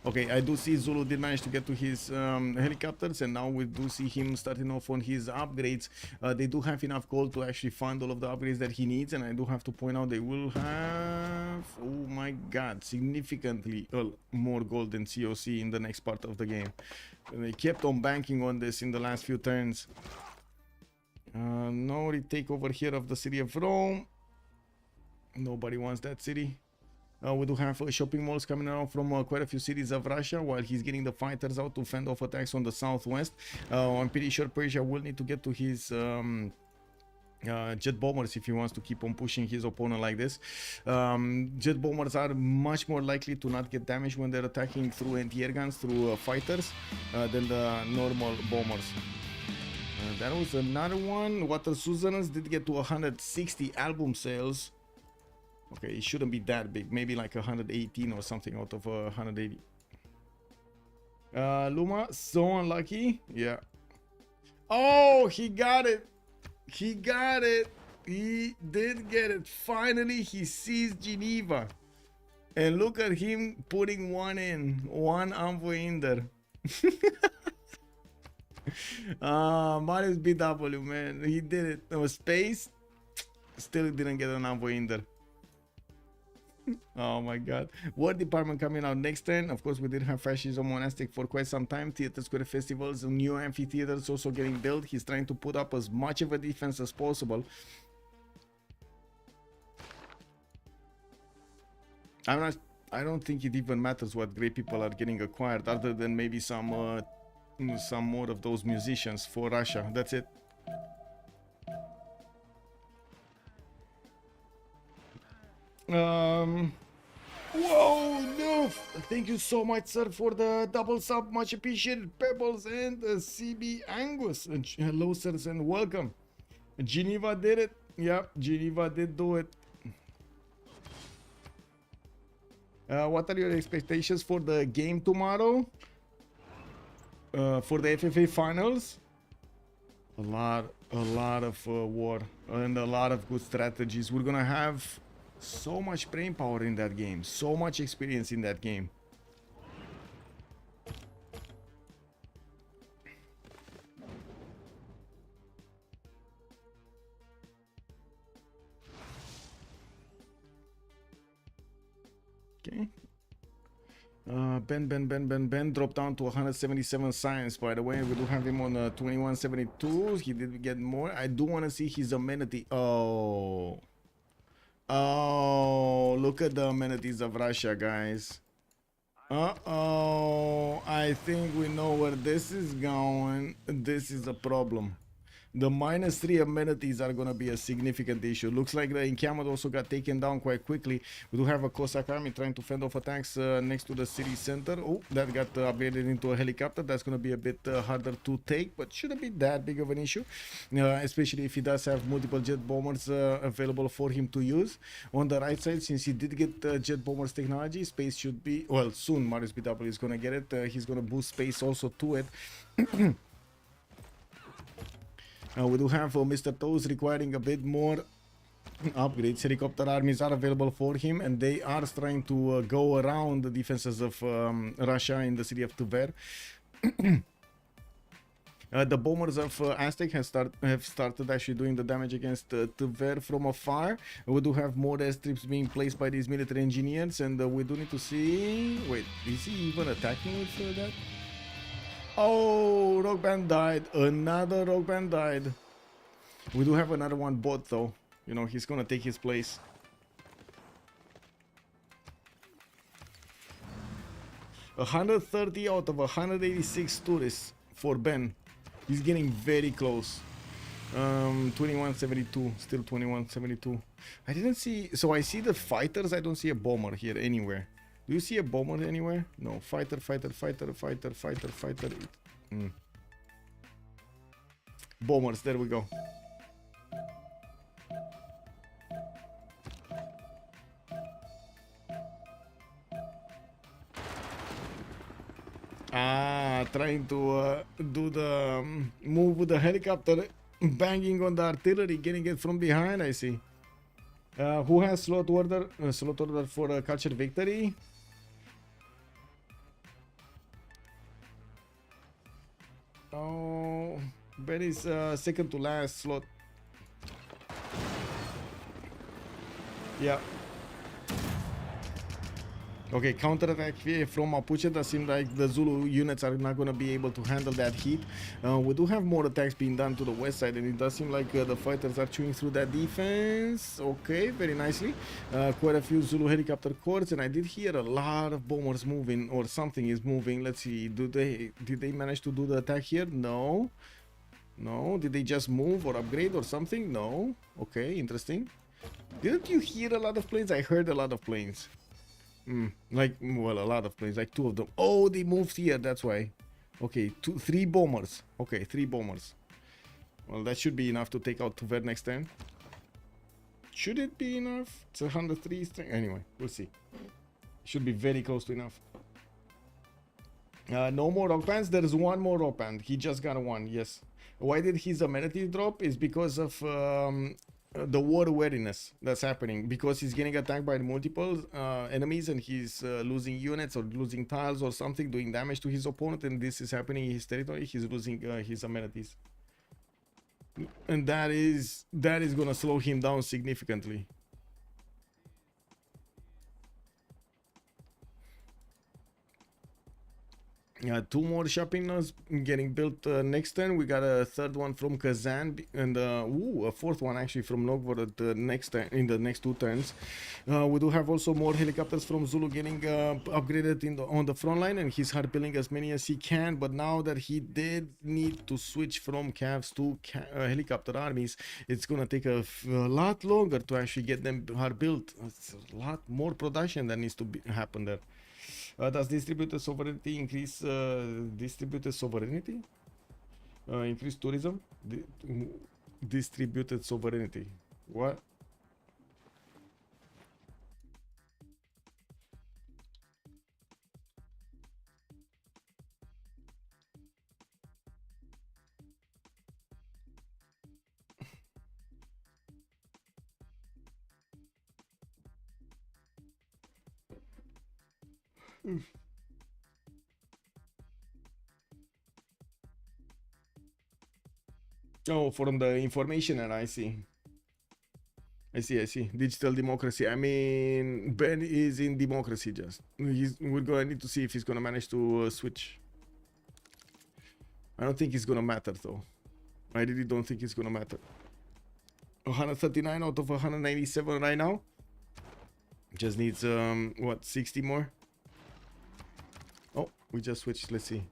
Okay, I do see Zulu did manage to get to his helicopters, and now we do see him starting off on his upgrades. They do have enough gold to actually fund all of the upgrades that he needs, and I do have to point out they will have, oh my god, significantly more gold than COC in the next part of the game. And they kept on banking on this in the last few turns. No retake over here of the city of Rome. Nobody wants that city. We do have shopping malls coming out from quite a few cities of Russia, while he's getting the fighters out to fend off attacks on the southwest. I'm pretty sure Persia will need to get to his jet bombers if he wants to keep on pushing his opponent like this. Jet bombers are much more likely to not get damaged when they're attacking through anti-air guns, through fighters, than the normal bombers. That was another one. Water Suzerains did get to 160 album sales. Okay, it shouldn't be that big. Maybe like 118 or something out of 180. Luma, so unlucky. Yeah. Oh, he got it. He got it. He did get it. Finally, he sees Geneva. And look at him putting one in. One envoy in there. Mariusbw, man. He did it. There was space. Still didn't get an envoy in there. Oh my god. War department coming out next turn. Of course, we did have fascism monastic for quite some time. Theater square festivals, new amphitheaters also getting built. He's trying to put up as much of a defense as possible. I don't think it even matters what great people are getting acquired, other than maybe some more of those musicians for Russia. That's it. Whoa, no, thank you so much, sir, for the double sub, much appreciated. Pebbles and CB Angus, hello, sirs, and welcome. Geneva did it. Yep, Geneva did do it. What are your expectations for the game tomorrow? For the FFA finals? A lot of war and a lot of good strategies. We're gonna have so much brain power in that game, so much experience in that game. Okay. Ben dropped down to 177 science, by the way. We do have him on 2172. He did get more. I do want to see his amenity. Oh, look at the amenities of Russia, guys. I think we know where this is going. This is a problem. The -3 amenities are going to be a significant issue. Looks like the encampment also got taken down quite quickly. We do have a Cossack army trying to fend off attacks next to the city center. Oh, that got upgraded into a helicopter. That's going to be a bit harder to take, but shouldn't be that big of an issue, especially if he does have multiple jet bombers available for him to use. On the right side, since he did get jet bombers technology, space should be, well, soon Mariusbw is going to get it. He's going to boost space also to it. We do have Mr.Toes requiring a bit more upgrades. Helicopter armies are available for him, and they are trying to go around the defenses of Russia in the city of Tver. The bombers of Aztec have started actually doing the damage against Tver from afar. We do have more airstrips being placed by these military engineers, and we do need to see... Wait, is he even attacking with that? Oh, Rock Band died. Another Rock Band died. We do have another one bot though. You know, he's gonna take his place. $130 out of 186 tourists for Ben. He's getting very close. 2172, still 2172. I didn't see, so I see the fighters. I don't see a bomber here anywhere. Do you see a bomber anywhere? No. Fighter. Bombers, there we go. Trying to do the move with the helicopter, banging on the artillery, getting it from behind, I see. Who has slot order for a capture victory? Oh, Ben is second to last slot. Yeah. Okay, counterattack from Mapuche. That seems like the Zulu units are not going to be able to handle that heat. We do have more attacks being done to the west side, and it does seem like the fighters are chewing through that defense. Okay, very nicely. Quite a few Zulu helicopter corps, and I did hear a lot of bombers moving, or something is moving. Let's see. Did they manage to do the attack here? No. No. Did they just move or upgrade or something? No. Okay, interesting. Didn't you hear a lot of planes? I heard a lot of planes. Like, well, a lot of planes, like 2 of them. Oh, they moved here, that's why. Okay, 3 bombers. Okay, 3 bombers. Well, that should be enough to take out Tver next turn. Should it be enough? It's 103 strength. Anyway, we'll see. Should be very close to enough. No more rock bands. There is one more rock band. He just got one, yes. Why did his amenities drop? Is because of the war awareness that's happening, because he's getting attacked by multiple enemies, and he's losing units or losing tiles or something, doing damage to his opponent, and this is happening in his territory. He's losing his amenities, and that is gonna slow him down significantly. Two more shopping nodes getting built next turn. We got a third one from Kazan, and a fourth one actually from Novgorod in the next 2 turns. We do have also more helicopters from Zulu getting upgraded on the front line, and he's hard building as many as he can. But now that he did need to switch from cavs to helicopter armies, it's gonna take a lot longer to actually get them hard built. It's a lot more production that needs to happen there. Does distributed sovereignty increase distributed sovereignty? Increase tourism? Distributed sovereignty. What? Oh, from the information, and I see. I see. Digital democracy. I mean, Ben is in democracy just. We're gonna need to see if he's gonna manage to switch. I don't think it's gonna matter though. I really don't think it's gonna matter. 139 out of 197 right now. Just needs, what, 60 more? Oh, we just switched. Let's see.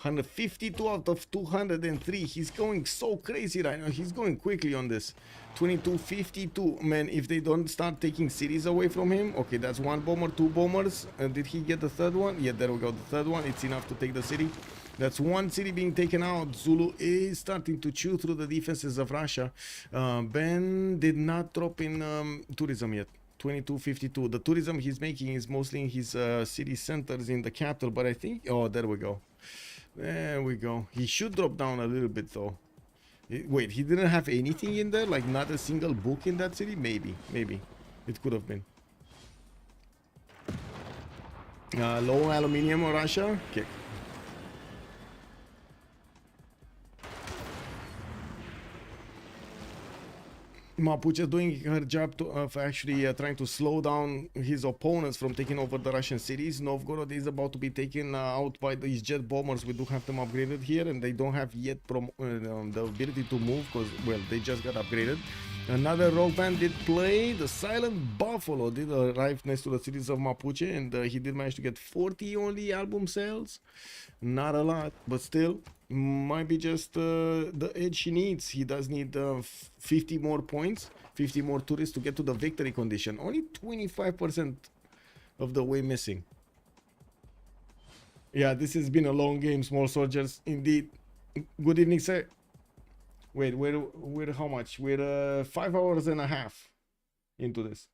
152 out of 203. He's going so crazy right now. He's going quickly on this. 2252. Man, if they don't start taking cities away from him. Okay, that's one bomber, two bombers. Did he get the third one? Yeah, there we go. The third one. It's enough to take the city. That's one city being taken out. Zulu is starting to chew through the defenses of Russia. Ben did not drop in tourism yet. 2252. The tourism he's making is mostly in his city centers in the capital. But I think... Oh, there we go. There we go. He should drop down a little bit though. Wait, he didn't have anything in there? Like not a single book in that city? Maybe. It could have been. Low aluminium or Russia? Kick. Mapuche doing her job of actually trying to slow down his opponents from taking over the Russian cities. Novgorod is about to be taken out by these jet bombers. We do have them upgraded here, and they don't have yet the ability to move because, well, they just got upgraded. Another rock band did play. The Silent Buffalo did arrive next to the cities of Mapuche, and he did manage to get 40 only album sales. Not a lot, but still. Might be just the edge he needs. He does need 50 more points, 50 more tourists to get to the victory condition. Only 25% of the way missing. Yeah, this has been a long game, small soldiers. Indeed. Good evening, sir. Wait, we're how much? We're 5 hours and a half into this.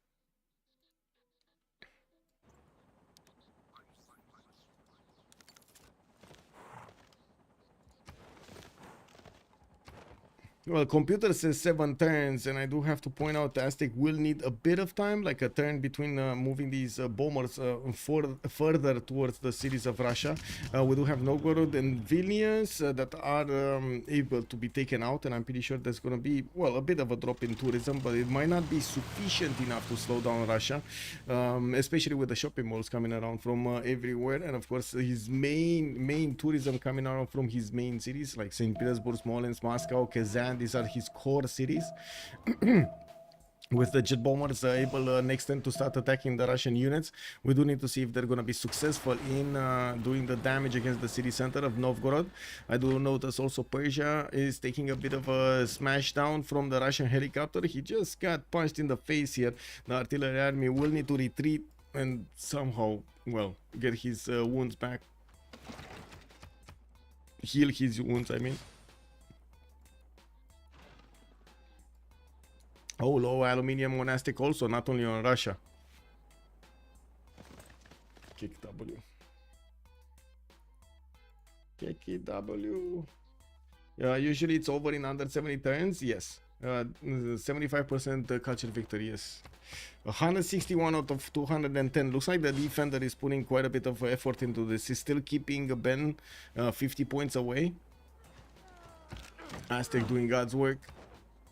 Well, computer says 7 turns, and I do have to point out Aztec will need a bit of time, like a turn between moving these bombers further towards the cities of Russia. We do have Novgorod and Vilnius that are able to be taken out, and I'm pretty sure there's going to be, well, a bit of a drop in tourism, but it might not be sufficient enough to slow down Russia, especially with the shopping malls coming around from everywhere, and of course his main tourism coming around from his main cities like St. Petersburg, Smolensk, Moscow, Kazan. These are his core cities. With the jet bombers able next turn to start attacking the Russian units, we do need to see if they're going to be successful in doing the damage against the city center of Novgorod. I do notice also Persia is taking a bit of a smash down from the Russian helicopter. He just got punched in the face here. The artillery army will need to retreat and somehow, well, get his wounds back. Heal his wounds, I mean. Oh, low aluminium monastic also, not only on Russia. Kick W. Kick W. Usually it's over in under 70 turns, yes. 75% culture victory, yes. 161 out of 210. Looks like the defender is putting quite a bit of effort into this. He's still keeping Ben 50 points away. Aztec doing God's work.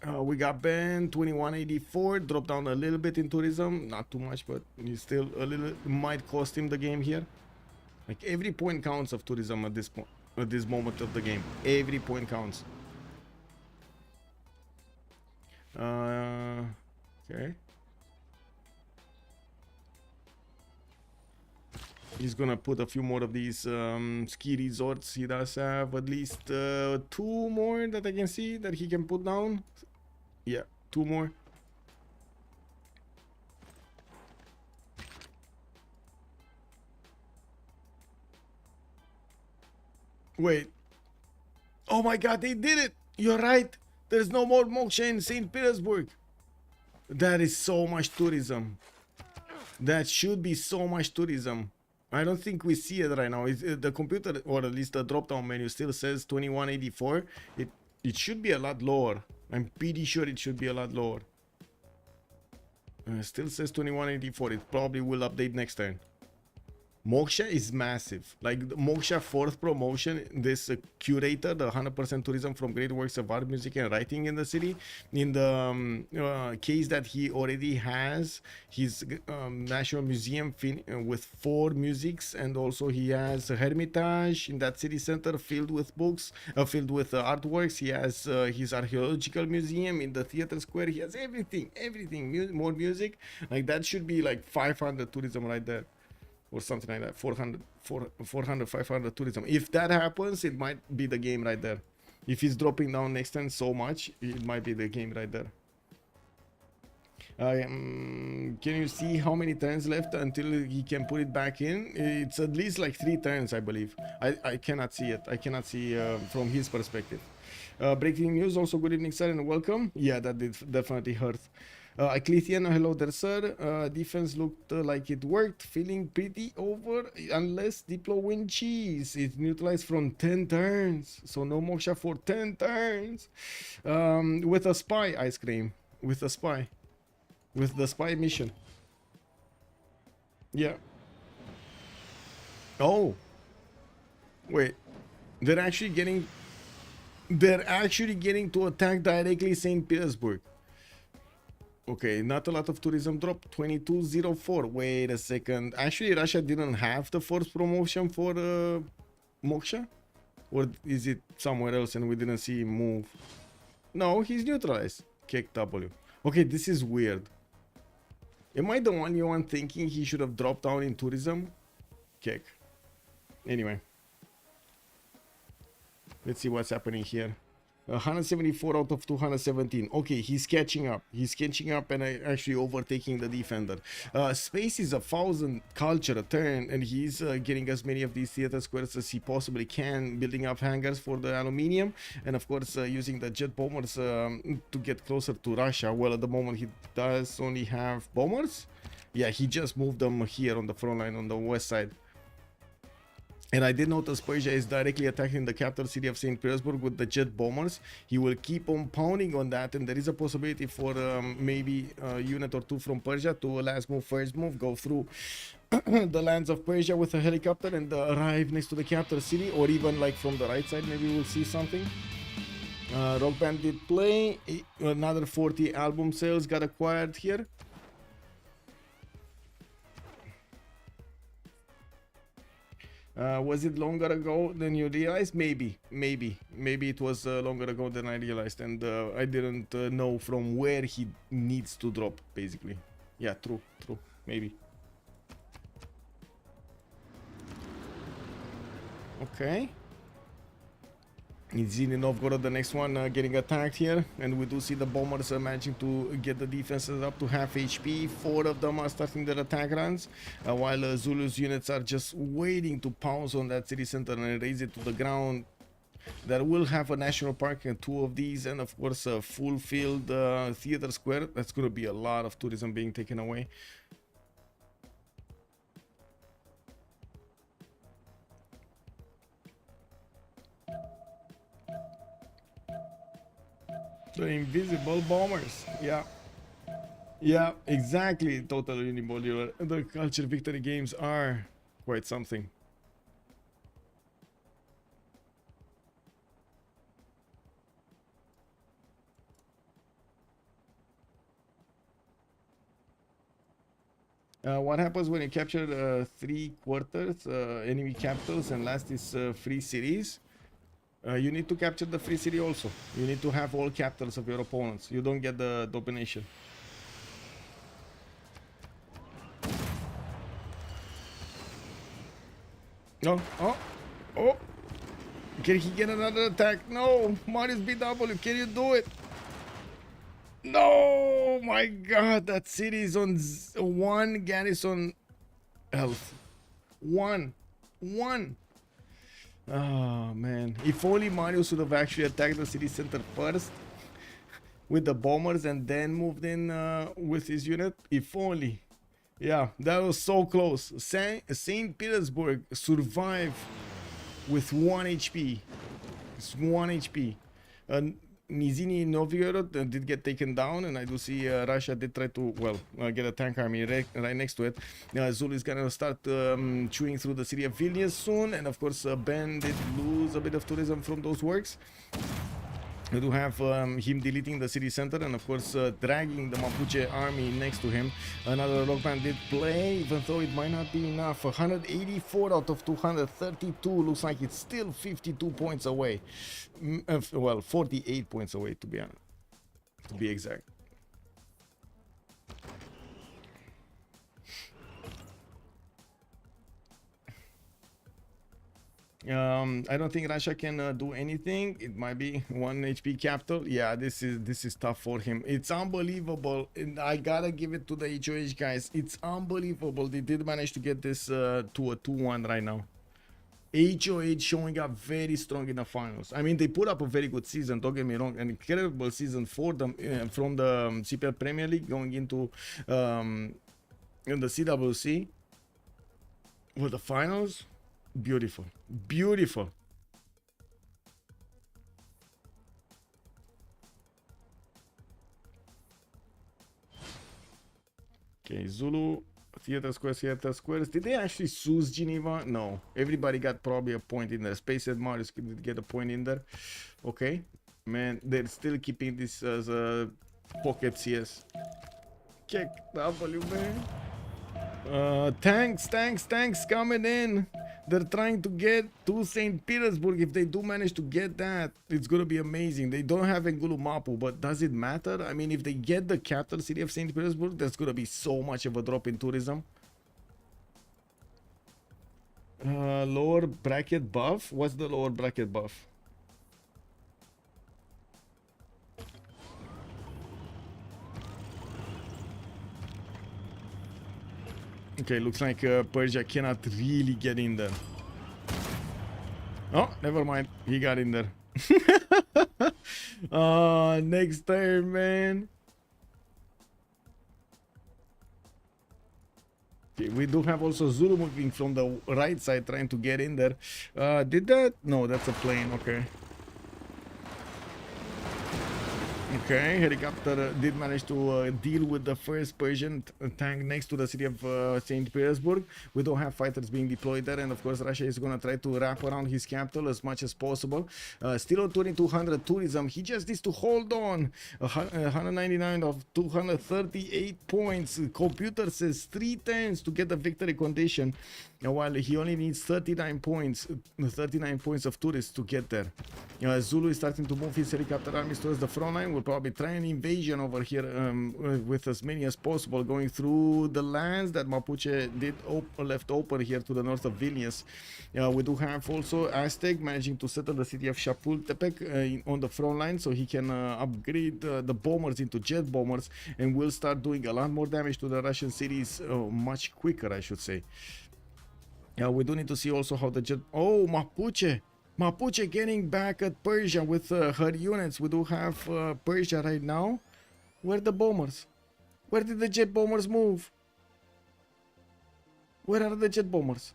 We got Ben 2184, dropped down a little bit in tourism, not too much, but he's still a little, might cost him the game here. Like every point counts of tourism at this point, at this moment of the game. Every point counts. Okay. He's gonna put a few more of these ski resorts. He does have at least 2 more that I can see that he can put down. Yeah, 2 more. Wait. Oh my god, they did it! You're right. There's no more moksha in St. Petersburg. That is so much tourism. That should be so much tourism. I don't think we see it right now. The computer, or at least the drop-down menu, still says 2184. It should be a lot lower. I'm pretty sure it should be a lot lower. Still says 2184. It probably will update next turn. Moksha is massive. Like the Moksha 4th promotion, this curator, the 100% tourism from great works of art, music, and writing in the city. In the case that he already has his National Museum with 4 musics, and also he has a Hermitage in that city center filled with books, filled with artworks. He has his archaeological museum in the theater square. He has everything, more music. Like that should be like 500 tourism right there. Or something like that, 400, 500 tourism. If that happens, it might be the game right there. If he's dropping down next turn so much, it might be the game right there. Can you see how many turns left until he can put it back in? It's at least like 3 turns, I believe. I cannot see it. I cannot see from his perspective. Breaking news, also good evening, sir, and welcome. Yeah, that did definitely hurt. Clythian, hello there, sir. Defense looked like it worked. Feeling pretty over unless Diplo win cheese. It's neutralized from 10 turns. So no Moksha for 10 turns. With a spy, ice cream. With a spy. With the spy mission. Yeah. Oh. Wait. They're actually getting to attack directly St. Petersburg. Okay, not a lot of tourism drop. 2204. Wait a second. Actually, Russia didn't have the first promotion for Moksha? Or is it somewhere else and we didn't see him move? No, he's neutralized. Kick W. Okay, this is weird. Am I the only one thinking he should have dropped down in tourism? Kick. Anyway. Let's see what's happening here. 174 out of 217. Okay, he's catching up. He's catching up and actually overtaking the defender. Space is 1,000 culture a turn, and he's getting as many of these theater squares as he possibly can, building up hangars for the aluminium, and of course using the jet bombers to get closer to Russia. Well, at the moment he does only have bombers. Yeah, he just moved them here on the front line on the west side. And I did notice Persia is directly attacking the capital city of St. Petersburg with the jet bombers. He will keep on pounding on that, and there is a possibility for maybe a unit or 2 from Persia to last move, first move, go through the lands of Persia with a helicopter and arrive next to the capital city, or even like from the right side, maybe we'll see something. Rock Band did play. Another 40 album sales got acquired here. Was it longer ago than you realized? Maybe it was longer ago than I realized, and I didn't know from where he needs to drop, basically. Yeah, true, maybe. Okay. It's in Novgorod, the next one getting attacked here, and we do see the bombers managing to get the defenses up to half HP. 4 of them are starting their attack runs, while Zulu's units are just waiting to pounce on that city center and raise it to the ground. That will have a national park and 2 of these, and of course a full-filled theater square. That's going to be a lot of tourism being taken away. The invisible bombers. Yeah, exactly. Total Unimodular. The culture victory games are quite something. What happens when you capture 3 quarters enemy capitals and last is free cities? You need to capture the free city also. You need to have all capitals of your opponents. You don't get the domination. Oh. Can he get another attack? No. Mariusbw, can you do it? No, my god, that city is on 1 garrison health. One. Oh man, if only Marius would have actually attacked the city center first with the bombers and then moved in with his unit. If only. Yeah, that was so close. St. Petersburg survived with 1 HP. It's 1 HP. Nizhny Novgorod did get taken down, and I do see Russia did try to, well, get a tank army right next to it. Zulu is gonna start chewing through the city of Vilnius soon, and of course Ben did lose a bit of tourism from those works. We do have him deleting the city center and of course dragging the Mapuche army next to him. Another rock band did play, even though it might not be enough. 184 out of 232 looks like it's still 52 points away. Well, 48 points away to be exact. I don't think Russia can do anything. It might be 1 HP capital. Yeah, this is tough for him. It's unbelievable, and I gotta give it to the HOH guys. It's unbelievable. They did manage to get this to a 2-1 right now. HOH showing up very strong in the finals. I mean, they put up a very good season, don't get me wrong, an incredible season for them from the CPL Premier League going into in the CWC with the finals. Beautiful, beautiful. Okay, Zulu, theater squares. Did they actually choose Geneva? No. Everybody got probably a point in there. Space and Marius did get a point in there. Okay. Man, they're still keeping this as a pocket CS. Kick W, man. Tanks coming in. They're trying to get to St. Petersburg. If they do manage to get that, it's gonna be amazing. They don't have Ngulu Mapu, but does it matter? I mean, if they get the capital city of St. Petersburg, there's gonna be so much of a drop in tourism. Lower bracket buff? What's the lower bracket buff? Okay, looks like Persia cannot really get in there. Oh, never mind. He got in there. Next turn, man. Okay, we do have also Zulu moving from the right side, trying to get in there. Did that? No, that's a plane. Okay. Okay, helicopter did manage to deal with the first Persian tank next to the city of St. Petersburg. We don't have fighters being deployed there, and of course Russia is going to try to wrap around his capital as much as possible. Still on 2200 tourism. He just needs to hold on. 199 of 238 points. Computer says 3 turns to get the victory condition, while he only needs 39 points of tourists to get there. Zulu is starting to move his helicopter armies towards the front line. We'll probably try an invasion over here with as many as possible, going through the lands that Mapuche did left open here to the north of Vilnius. We do have also Aztec managing to settle the city of Chapultepec on the front line, so he can upgrade the bombers into jet bombers, and will start doing a lot more damage to the Russian cities much quicker, I should say. We do need to see also how the jet... Oh, Mapuche getting back at Persia with her units. We do have Persia right now. Where are the bombers? Where did the jet bombers move? Where are the jet bombers?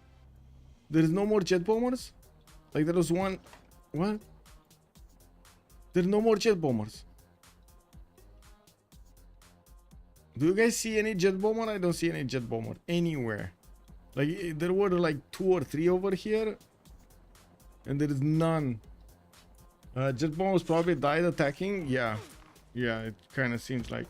There is no more jet bombers? Like there was one... What? There are no more jet bombers. Do you guys see any jet bomber? I don't see any jet bomber anywhere. Like there were like 2 or 3 over here, and there is none. Jet bombers probably died attacking. Yeah, it kind of seems like.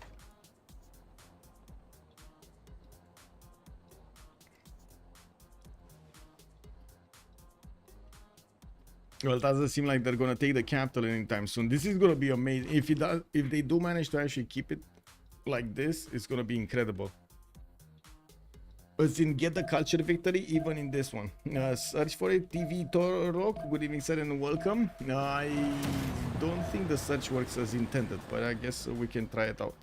Well, it doesn't seem like they're gonna take the capital anytime soon. This is gonna be amazing. If they do manage to actually keep it like this, it's gonna be incredible. But in get the culture victory even in this one. Search for it, TV Torok. Good evening, sir, and welcome. I don't think the search works as intended, but I guess we can try it out.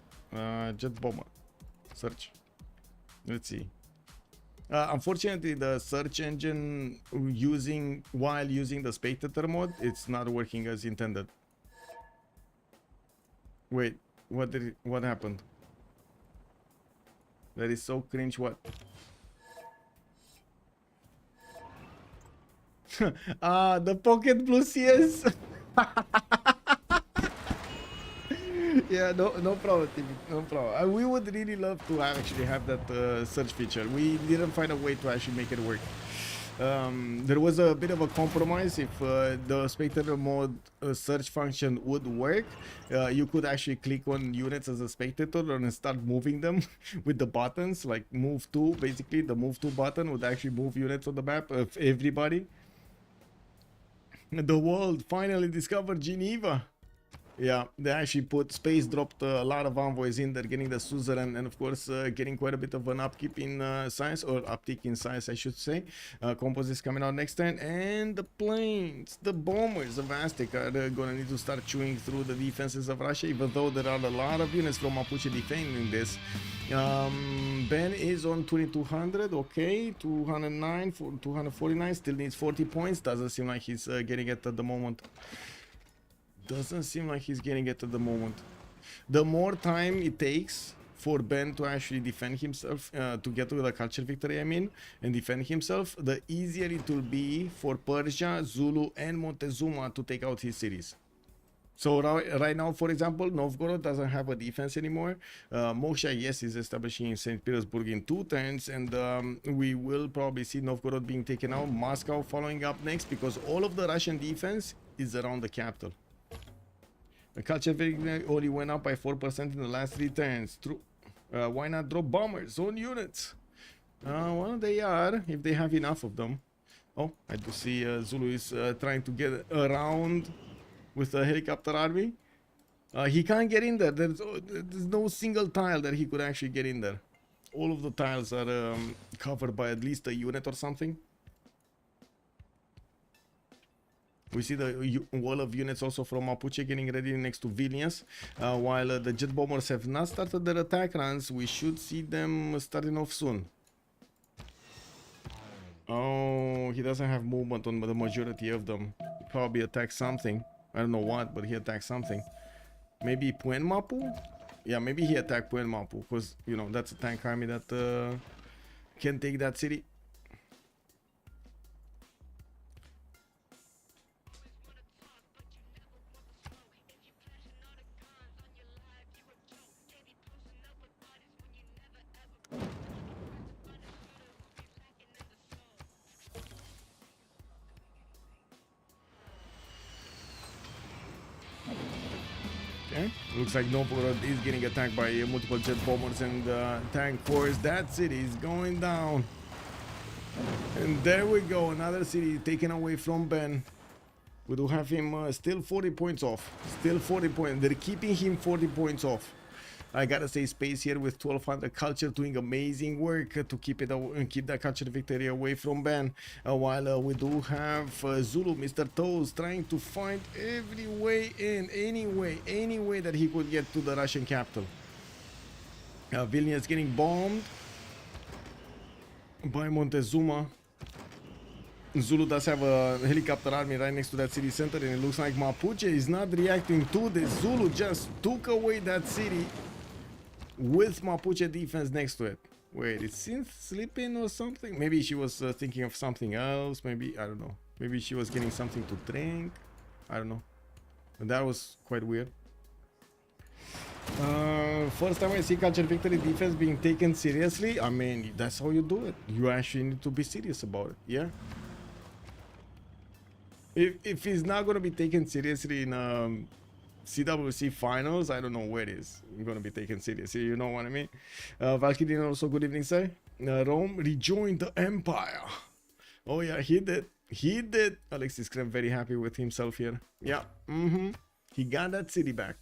Jet bomber search. Let's see. Unfortunately, the search engine while using the spectator mode, it's not working as intended. Wait, what happened? That is so cringe. What? The pocket blue CS. Yeah, no problem, TV, no problem. We would really love to actually have that search feature. We didn't find a way to actually make it work. There was a bit of a compromise. If the spectator mode search function would work, you could actually click on units as a spectator and start moving them with the buttons, like move to. Basically, the move to button would actually move units on the map of everybody. The world finally discovered Geneva. Yeah, they actually dropped a lot of envoys in there, getting the suzerain, and of course getting quite a bit of an upkeep in size, or uptick in size, I should say. Composites coming out next turn, and the planes, the bombers of Aztec are gonna need to start chewing through the defenses of Russia, even though there are a lot of units from Mapuche defending this. Ben is on 2200, okay, 209 for 249, still needs 40 points. Doesn't seem like he's getting it at the moment. Doesn't seem like he's getting it at the moment. The more time it takes for Ben to actually defend himself, to get to the culture victory, I mean, and defend himself, the easier it will be for Persia, Zulu, and Montezuma to take out his cities. So right now, for example, Novgorod doesn't have a defense anymore. Mosha, yes, is establishing in St. Petersburg in 2 turns, and we will probably see Novgorod being taken out. Moscow following up next, because all of the Russian defense is around the capital. The culture victory only went up by 4% in the last 3 turns. True. Why not drop bombers on units? Well, they are, if they have enough of them. Oh, I do see Zulu is trying to get around with a helicopter army. He can't get in there. There's no single tile that he could actually get in there. All of the tiles are covered by at least a unit or something. We see the wall of units also from Mapuche getting ready next to Vilnius. While the jet bombers have not started their attack runs, we should see them starting off soon. Oh, he doesn't have movement on the majority of them. Probably attack something. I don't know what, but he attacked something. Maybe Puen Mapu? Yeah, maybe he attacked Puen Mapu, because, you know, that's a tank army that can take that city. Okay, looks like Novgorod is getting attacked by multiple jet bombers and tank force. That city is going down. And there we go, another city taken away from Ben. We do have him still 40 points off. Still 40 points. They're keeping him 40 points off. I gotta say, Space here with 1200 culture doing amazing work to keep that culture victory away from Ben. While we do have Zulu, Mr.Toes, trying to find every way in, any way that he could get to the Russian capital. Vilnius getting bombed by Montezuma. Zulu does have a helicopter army right next to that city center, and it looks like Mapuche is not reacting to this. Zulu just took away that city with Mapuche defense next to it. Wait, is Synth sleeping or something? Maybe she was thinking of something else. Maybe, I don't know. Maybe she was getting something to drink. I don't know. But that was quite weird. First time I see culture victory defense being taken seriously. I mean, that's how you do it. You actually need to be serious about it. Yeah. If he's not gonna be taken seriously in CWC finals, I don't know where it is gonna be taken seriously. You know what I mean? Valkyrian also, good evening, sir. Rome rejoined the empire. Oh yeah, he did. He did. Alexis Krempp very happy with himself here. Yeah. He got that city back.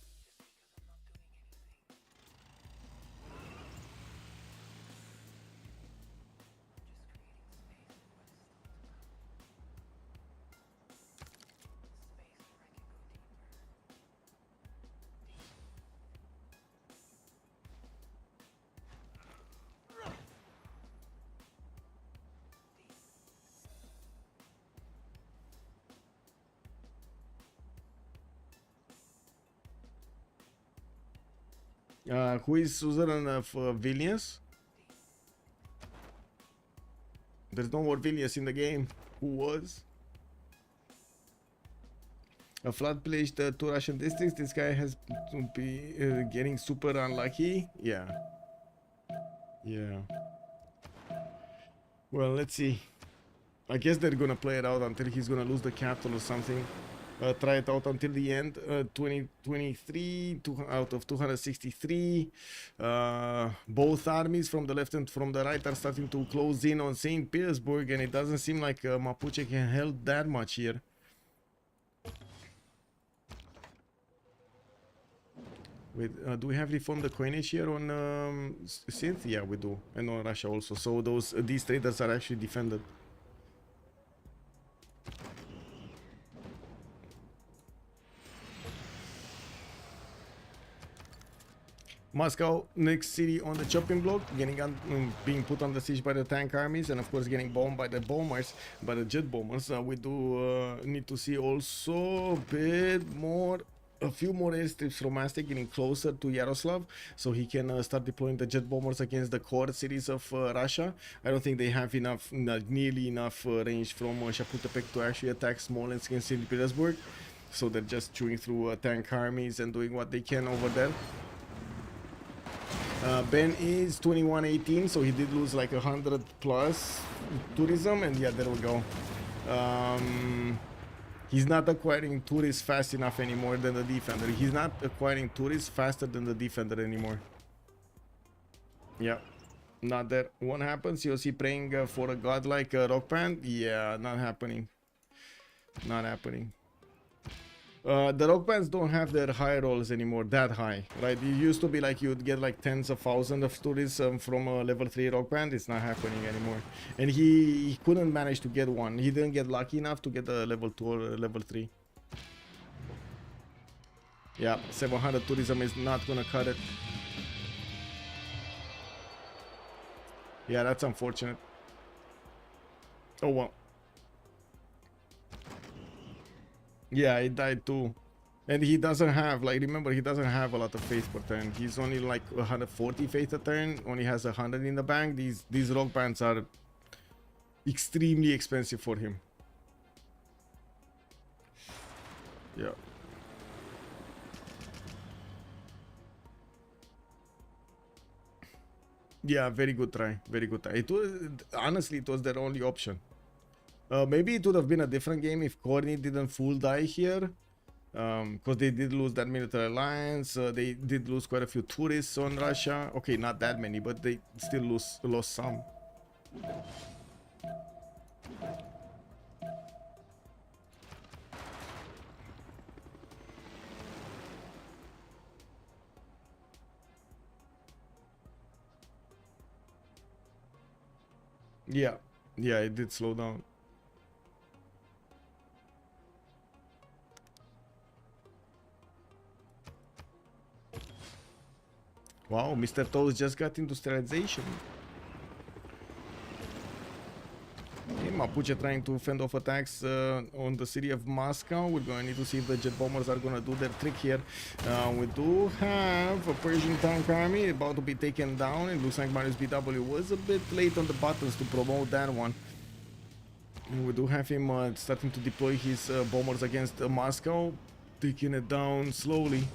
Who is suzerain of Vilnius? There's no more Vilnius in the game. Who was? A flood-pillaged 2 Russian districts. This guy has to be getting super unlucky. Yeah. Yeah. Well, let's see. I guess they're gonna play it out until he's gonna lose the capital or something. Try it out until the end. 2023 out of 263. Both armies from the left and from the right are starting to close in on St. Petersburg, and it doesn't seem like Mapuche can help that much here. Wait, do we have reformed the coinage here on Cynthia? We do, and on Russia also. So these traders are actually defended. Moscow, next city on the chopping block, being put under siege by the tank armies, and of course getting bombed by the bombers, by the jet bombers. We do need to see also a few more airstrips from Aztec getting closer to Yaroslav, so he can start deploying the jet bombers against the core cities of Russia. I don't think they have nearly enough range from Chapultepec to actually attack Smolensk and St. Petersburg, so they're just chewing through tank armies and doing what they can over there. Ben is 2118, so he did lose like 100 plus tourism, and yeah, there we go. He's not acquiring tourists fast enough anymore than the defender. He's not acquiring tourists faster than the defender anymore. Yeah, not that one happens. COC praying for a godlike rock band. Yeah, not happening. Not happening. The rock bands don't have their high rolls anymore that high, right? It used to be like you'd get like tens of thousands of tourists from a level 3 rock band. It's not happening anymore, and he couldn't manage to get one. He didn't get lucky enough to get a level 2 or a level 3. Yeah, 700 tourism is not gonna cut it. Yeah, that's unfortunate. Oh well. Yeah, he died too. And he doesn't have, like, remember, he doesn't have a lot of faith per turn. He's only like 140 faith a turn, only has 100 in the bank. These rock bands are extremely expensive for him. Yeah. Yeah, very good try. Very good try. It was, honestly, it was their only option. Maybe it would have been a different game if Khornie didn't full die here. Because they did lose that military alliance. They did lose quite a few tourists on Russia. Okay, not that many, but they still lost some. Yeah, it did slow down. Wow, Mr.Toes just got industrialization. Okay, Mapuche trying to fend off attacks on the city of Moscow. We're going to need to see if the jet bombers are going to do their trick here. We do have a Persian tank army about to be taken down. It looks like Mariusbw was a bit late on the buttons to promote that one. And we do have him starting to deploy his bombers against Moscow, taking it down slowly.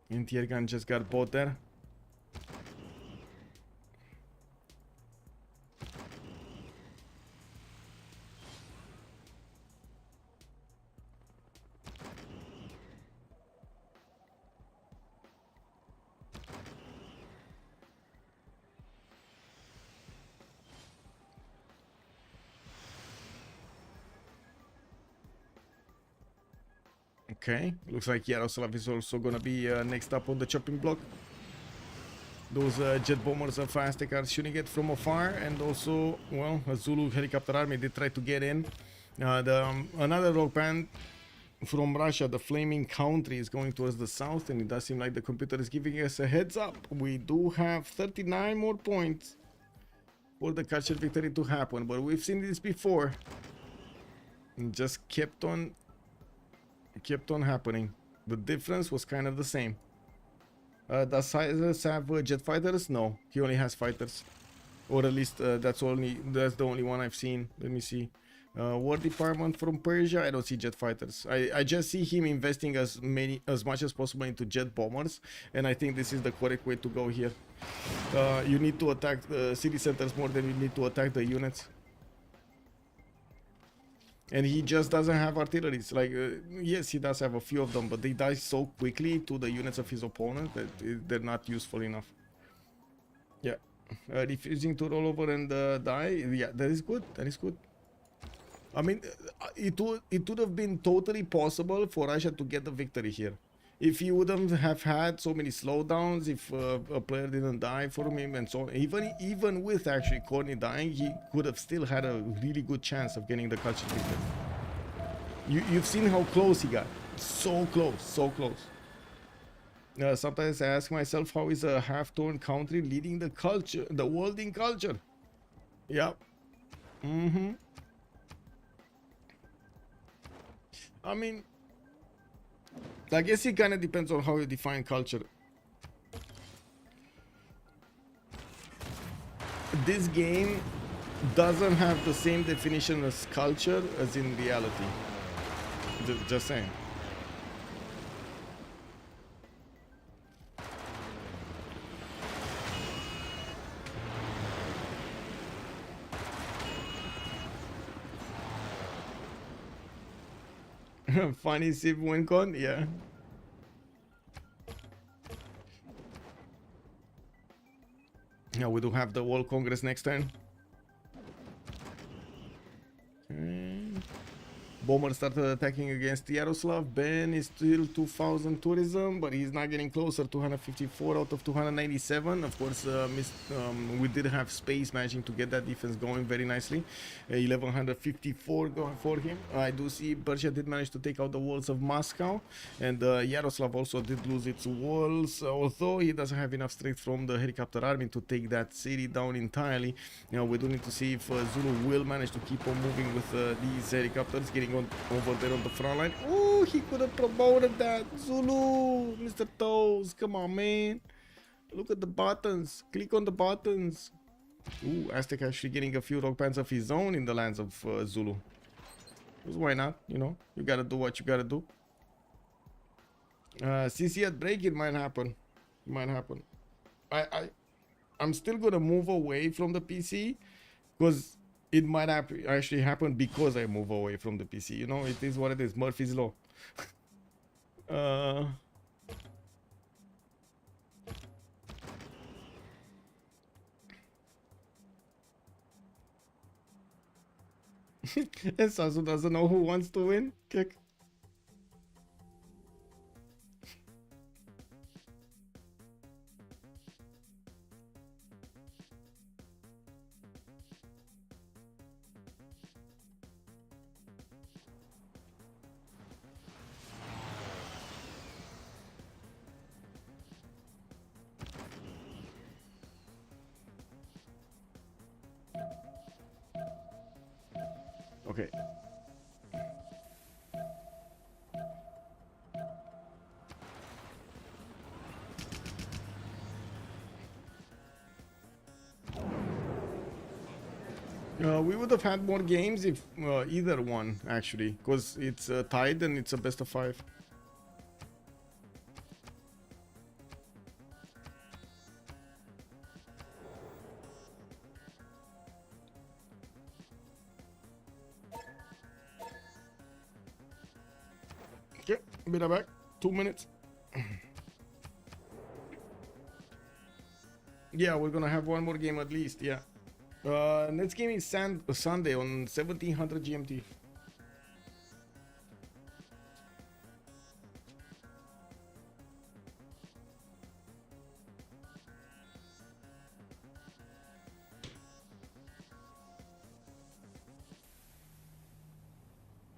And the air gun just got bought there. Okay, looks like Yaroslav is also gonna be next up on the chopping block. Those jet bombers of Aztec are shooting it from afar, and also, well, a Zulu helicopter army did try to get in. Another rock band from Russia, the Flaming Country, is going towards the south, and it does seem like the computer is giving us a heads up. We do have 39 more points for the capture victory to happen, but we've seen this before. And just kept on happening. The difference was kind of the same. Does Cyrus have jet fighters? No, he only has fighters, or at least that's the only one I've seen. Let me see. War department from Persia. I don't see jet fighters. I just see him investing as much as possible into jet bombers, and I think this is the correct way to go here. You need to attack the city centers more than you need to attack the units. And he just doesn't have artillery. It's like, yes, he does have a few of them, but they die so quickly to the units of his opponent that they're not useful enough. Yeah, refusing to roll over and die. Yeah, that is good. That is good. I mean, it would have been totally possible for Russia to get the victory here. If he wouldn't have had so many slowdowns, if a player didn't die for him and so on, even with actually Khornie dying, he could have still had a really good chance of getting the culture victory. You've seen how close he got. So close, so close. Sometimes I ask myself, how is a half-torn country leading the culture, the world in culture? Yep. I mean, I guess it kind of depends on how you define culture. This game doesn't have the same definition as culture as in reality. Just saying. Funny Civ win con, yeah. Yeah, we do have the World Congress next turn. Bomber started attacking against Yaroslav. Ben is still 2000 tourism, but he's not getting closer. 254 out of 297. Of course, we did have space managing to get that defense going very nicely. 1154 going for him. I do see Persia did manage to take out the walls of Moscow, and Yaroslav also did lose its walls, although he doesn't have enough strength from the helicopter army to take that city down entirely. You know, we do need to see if Zulu will manage to keep on moving with these helicopters, getting over there on the front line. Oh, he could have promoted that. Zulu, Mr.Toes, come on, man. Look at the buttons. Click on the buttons. Ooh, Aztec actually getting a few rock bands of his own in the lands of Zulu. Because why not? You know, you gotta do what you gotta do. CC at break, it might happen. It might happen. I'm still gonna move away from the PC because it might actually happen because I move away from the PC. You know, it is what it is. Murphy's Law. And Sasu doesn't know who wants to win. Kick. Okay. We would have had more games if either one, actually, because it's tied and it's a best of 5. Okay, be right back. 2 minutes. Yeah, we're gonna have one more game at least, yeah. Next game is Sunday on 1700 GMT.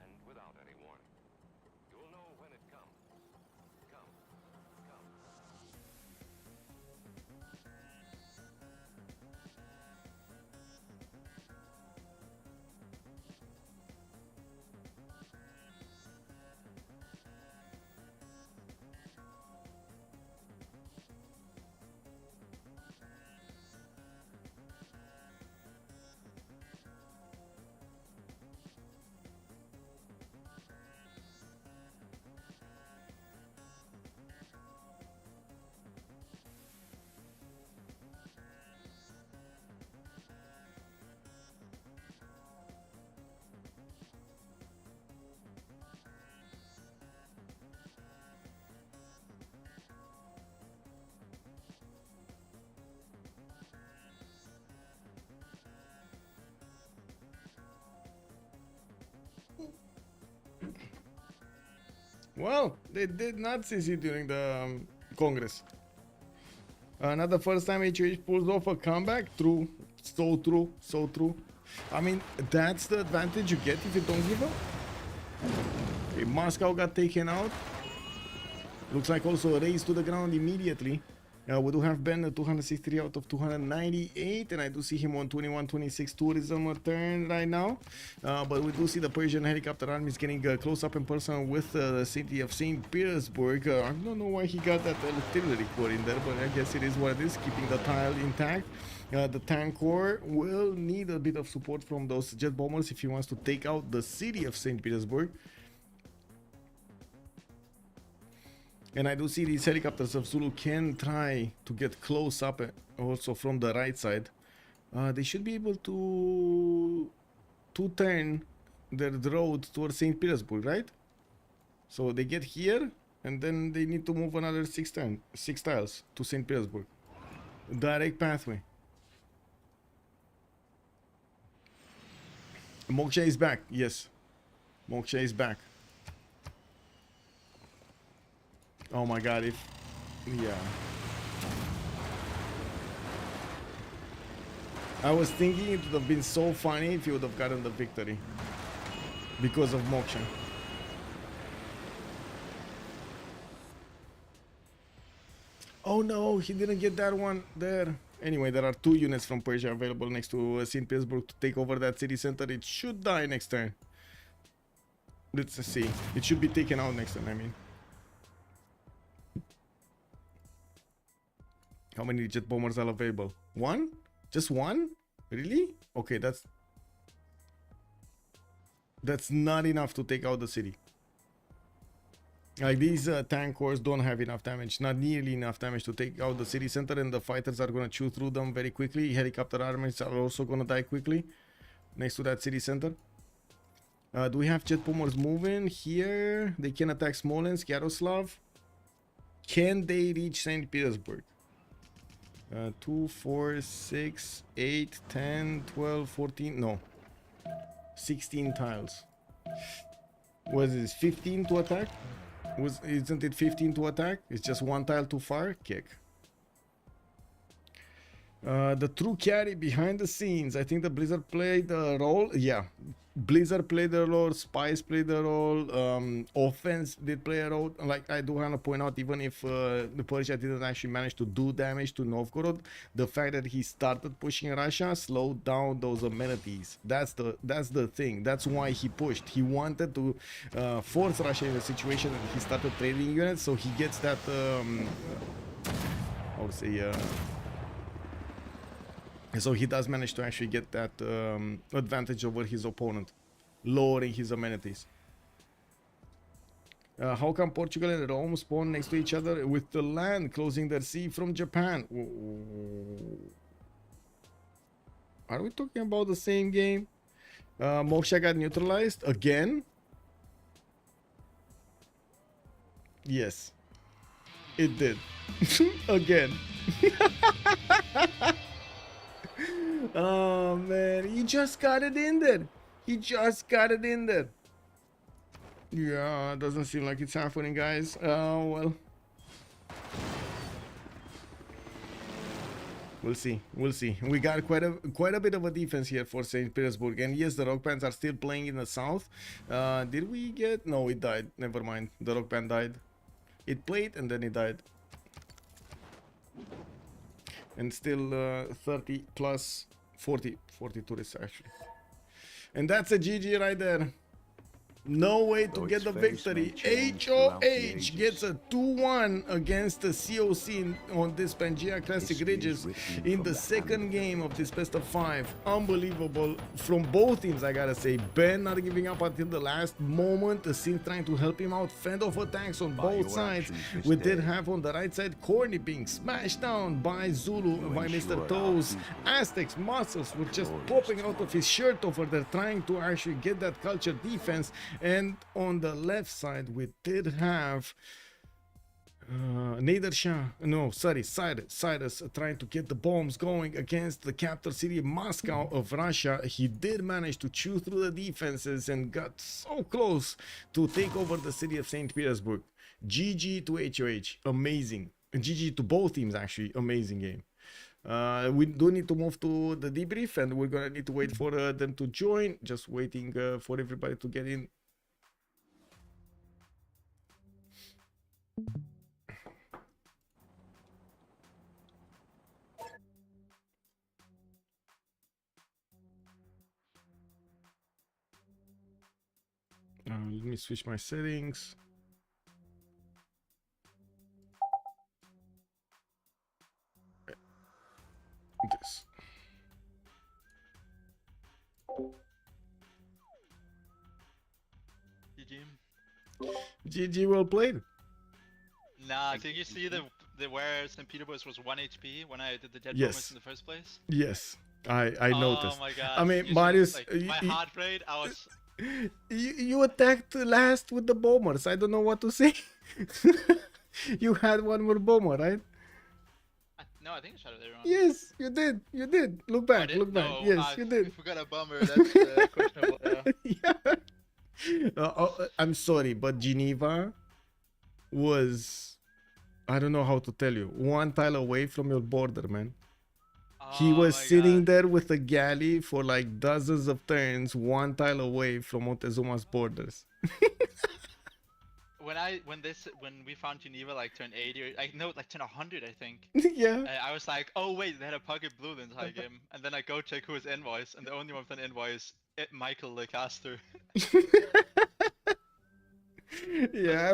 And without any warning. You'll know when it comes. Come. Well, they did not CC during the Congress. Not the first time HOH pulls off a comeback. True. So true. So true. I mean, that's the advantage you get if you don't give up. Okay, Moscow got taken out. Looks like also a raise to the ground immediately. We do have Ben 263 out of 298, and I do see him on 21-26 tourism turn right now. But we do see the Persian helicopter armies getting close up in person with the city of St. Petersburg. I don't know why he got that artillery core in there, but I guess it is what it is, keeping the tile intact. The tank corps will need a bit of support from those jet bombers if he wants to take out the city of St. Petersburg. And I do see these helicopters of Zulu can try to get close up also from the right side. They should be able to turn their road towards St. Petersburg, right? So they get here and then they need to move another 6 tiles to St. Petersburg. Direct pathway. Moksha is back, yes. Moksha is back. Oh my god, yeah. I was thinking it would have been so funny if you would have gotten the victory. Because of Moksha. Oh no, he didn't get that one there. Anyway, there are 2 units from Persia available next to St. Petersburg to take over that city center. It should die next turn. Let's see. It should be taken out next turn, I mean. How many jet bombers are available? 1? Just 1? Really? Okay, that's not enough to take out the city. Like, these tank corps don't have enough damage, not nearly enough damage to take out the city center, and the fighters are gonna chew through them very quickly. Helicopter armies are also gonna die quickly next to that city center. Do we have jet bombers moving here? They can attack Smolensk, Yaroslav. Can they reach St. Petersburg? 2, 4, 6, 8, 10, 12, 14, no. 16 tiles. Was this 15 to attack? Isn't it 15 to attack? It's just 1 tile too far? Kick. The true carry behind the scenes. I think the Blizzard played a role. Yeah. Blizzard played a role, Spice played a role, Offense did play a role. Like, I do want to point out, even if the Persia didn't actually manage to do damage to Novgorod, the fact that he started pushing Russia slowed down those amenities. That's the thing. That's why he pushed. He wanted to force Russia in a situation that he started trading units, so he gets that, I would say, so he does manage to actually get that advantage over his opponent, lowering his amenities. How come Portugal and Rome spawn next to each other with the land closing their sea from Japan? Are we talking about the same game? Moksha got neutralized again? Yes, it did. Again. Oh man, he just got it in there. He just got it in there. Yeah, doesn't seem like it's happening, guys. Well, we'll see. We'll see. We got quite a bit of a defense here for St. Petersburg, and yes, the Rock Bands are still playing in the south. Did we get? No, it died. Never mind. The Rock Band died. It played and then it died. And still 30 plus 40 tourists actually. And that's a GG right there. No way to get the victory. HOH gets a 2-1 against the COC on this Pangea Classic Ridges in the second game of this best of 5. Unbelievable from both teams, I gotta say. Ben not giving up until the last moment. The Synth trying to help him out. Fend off attacks on both sides. We did have on the right side Khornie being smashed down by Zulu, by Mr.Toes. Aztecs muscles were just popping out of his shirt over there, trying to actually get that culture defense. And on the left side, we did have Nader Shah, no, sorry, Cyrus trying to get the bombs going against the capital city of Moscow of Russia. He did manage to chew through the defenses and got so close to take over the city of St. Petersburg. GG to HOH, amazing. GG to both teams actually, amazing game. We do need to move to the debrief and we're gonna need to wait for them to join. Just waiting for everybody to get in. Let me switch my settings. This. GG, well played. Nah, did you see the where St. Petersburg was 1 HP when I did the dead Yes. moments in the first place? Yes, I noticed. Oh my god. I mean, You Marius, should, like, my heart rate, I was... you attacked last with the bombers. I don't know what to say. You had one more bomber, right? No, I think I shot it everyone. Yes, you did. You did. Look back. Look back. No, Yes, you did. If we got a bomber, that's questionable. Yeah. Yeah. I'm sorry, but Geneva was, I don't know how to tell you, one tile away from your border, man. He was sitting there with a galley for like dozens of turns, one tile away from Montezuma's borders. When we found Geneva like turn 80 or like turn 100, I think. Yeah. I was like, oh wait, they had a pocket blue the entire game, and then I go check who is invoice, and the only one with an invoice, Michael the caster. Yeah,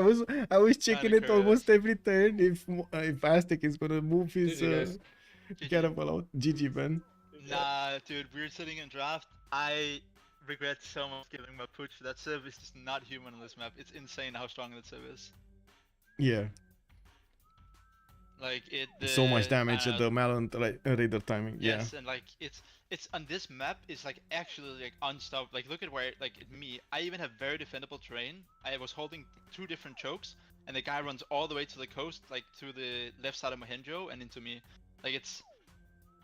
I was checking Kinda it almost every turn if Aztec is gonna move his cannibal out. GG, man. Nah, dude, we were sitting in draft. I regret so much killing Mapuche. That Civ is just not human on this map. It's insane how strong that Civ is. Yeah. Like So much damage at the Malon Raider timing. Yes, Yeah. and like it's on this map. It's like actually like unstoppable. Like look at where me. I even have very defendable terrain. I was holding 2 different chokes, and the guy runs all the way to the coast, like to the left side of Mohenjo and into me. Like it's.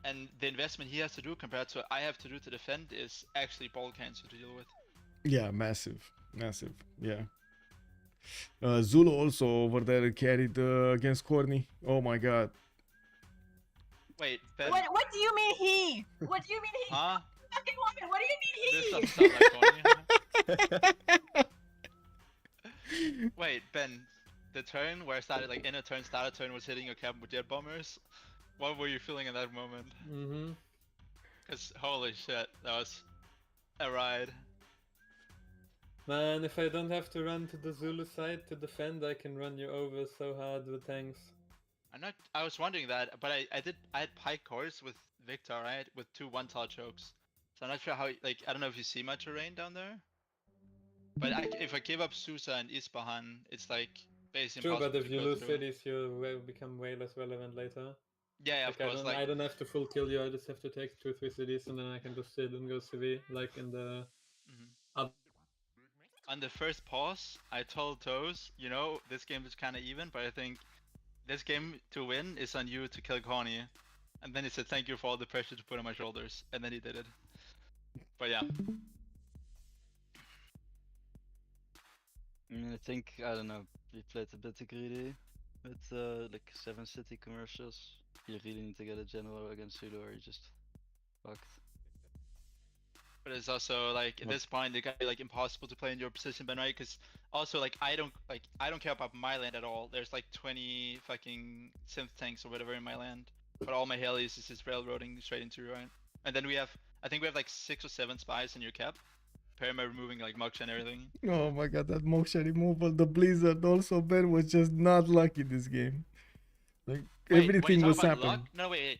And the investment he has to do compared to what I have to do to defend is actually ball cancer to deal with. Yeah, massive. Yeah. Zulu also over there carried against Khornie. Oh my god. Wait, Ben. What do you mean he? What do you mean he? Huh? Fucking woman, what do you mean This he? doesn't sound like Khornie. Wait, Ben. The turn where I started, like in a turn, started turn was hitting your cap with jet bombers. What were you feeling in that moment? Cause holy shit, that was a ride. Man, if I don't have to run to the Zulu side to defend, I can run you over so hard with tanks. I was wondering that, but I had pike cores with Victor, right? With 2 one-tile chokes. So I'm not sure how, like, I don't know if you see my terrain down there. But if I give up Susa and Ispahan, it's like basically True, impossible but if to you go lose through. cities, you will become way less relevant later. Yeah, like, of course. I don't have to full kill you, I just have to take 2-3 cities and then I can just sit and go CV, like in the... On the first pause, I told Toes, you know, this game is kind of even, but I think this game to win is on you to kill Khornie. And then he said, thank you for all the pressure to put on my shoulders. And then he did it. But yeah. I think, I don't know, we played a bit too greedy with like 7 city commercials. You really need to get a general against Zulu or you just fucked. But it's also like at this point it got like impossible to play in your position, Ben, right? Because also like I don't care about my land at all. There's like 20 fucking synth tanks or whatever in my land, but all my helis is just railroading straight into you, right? And then I think we have like 6 or 7 spies in your cap. Perma removing like Moksha and everything. Oh my god, that Moksha removal, the blizzard also, Ben was just not lucky this game. Like everything was happening. Luck? No wait,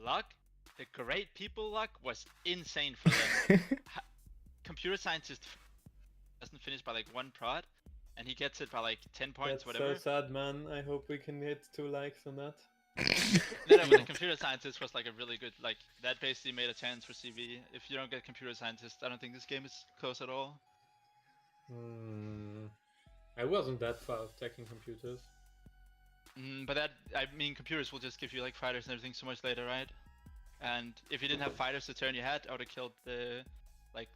luck? The great people luck was insane for them. Computer scientist doesn't finish by like 1 prod, and he gets it by like 10 points, That's whatever. so sad, man. I hope we can hit 2 likes on that. No, but the computer scientist was like a really good, like that basically made a chance for CV. If you don't get computer scientist, I don't think this game is close at all. I wasn't that far of taking computers. But that, I mean, computers will just give you like fighters and everything so much later, right? And if you didn't have fighters the turn you had, I would have killed the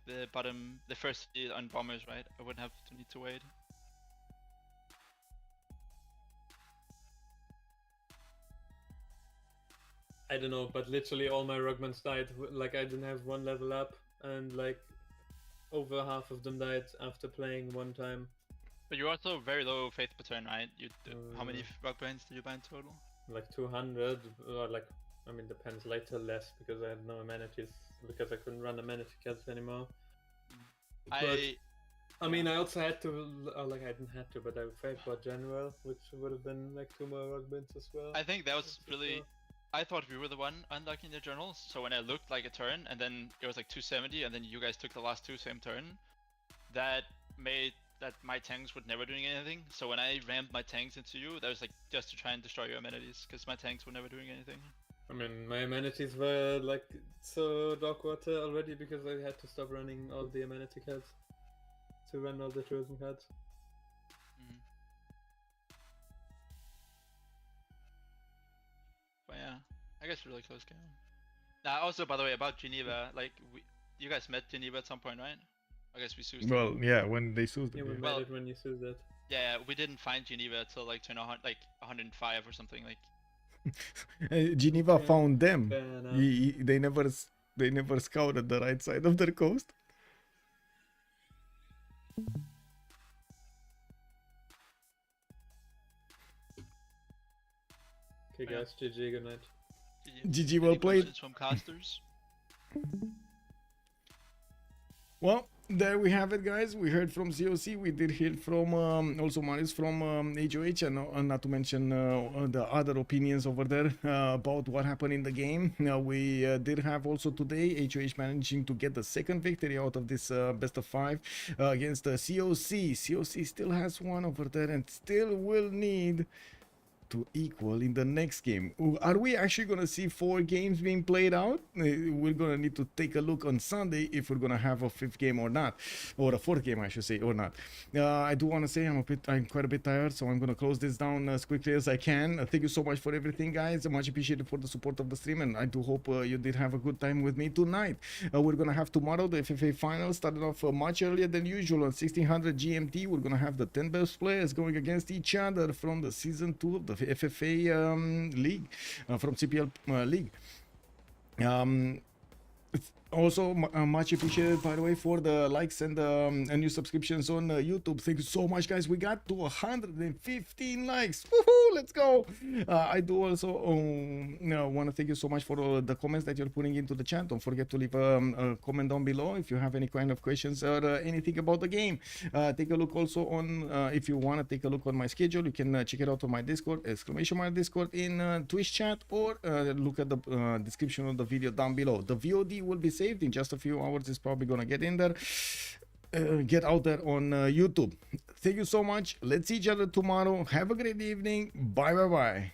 the first city on bombers, right? I wouldn't have to need to wait. I don't know, but literally all my Rugmans died. Like I didn't have one level up, and like over half of them died after playing one time. But you're also very low faith per turn, right? You how many rug bands did you buy in total? Like 200, or like, I mean, depends, later less because I had no amenities, because I couldn't run amenity cards anymore. I mean, I also had to, like I didn't have to, but I failed for general, which would have been like 2 more rug bands as well. I think that was really, I thought we were the one unlocking the journals, so when I looked like a turn, and then it was like 270, and then you guys took the last 2 same turn, that made that my tanks were never doing anything. So when I rammed my tanks into you, that was like just to try and destroy your amenities, because my tanks were never doing anything. I mean, my amenities were like so dog water already because I had to stop running all the amenity cards to run all the chosen cards. But yeah, I guess really close game. Now, also, by the way, about Geneva, like, you guys met Geneva at some point, right? I guess we Sued. Well, yeah, when they Sued. Yeah, we met it when you Sued it. Yeah, we didn't find Geneva until like turn 105 or something. Like, Geneva found them. Fair enough. They never scouted the right side of their coast. Okay, guys, GG, good night. GG, well played. From casters. Well, there we have it, guys. We heard from COC. We did hear from also Marius from HOH, and not to mention the other opinions over there about what happened in the game. We did have also today HOH managing to get the second victory out of this best of 5 against the COC. COC still has one over there and still will need to equal in the next game. Are we actually gonna see 4 games being played out? We're gonna need to take a look on Sunday if we're gonna have a 5th game or not, or a 4th game I should say, or not. I do want to say I'm quite a bit tired, so I'm gonna close this down as quickly as I can. Thank you so much for everything, guys. Much appreciated for the support of the stream, and I do hope you did have a good time with me tonight. We're gonna have tomorrow the FFA finals, started off much earlier than usual on 1600 GMT. We're gonna have the 10 best players going against each other from the season 2 of the FFA league, from CPL league. Also, much appreciated, by the way, for the likes and new subscriptions on YouTube. Thank you so much, guys. We got to 115 likes. Woohoo! Let's go. I do also want to thank you so much for all the comments that you're putting into the chat. Don't forget to leave a comment down below if you have any kind of questions or anything about the game. Take a look also on, if you want to take a look on my schedule, you can check it out on my Discord, !Discord in Twitch chat, or look at the description of the video down below. The VOD will be saved in just a few hours. It's probably gonna get in there, get out there on YouTube. Thank you so much. Let's see each other tomorrow. Have a great evening. Bye.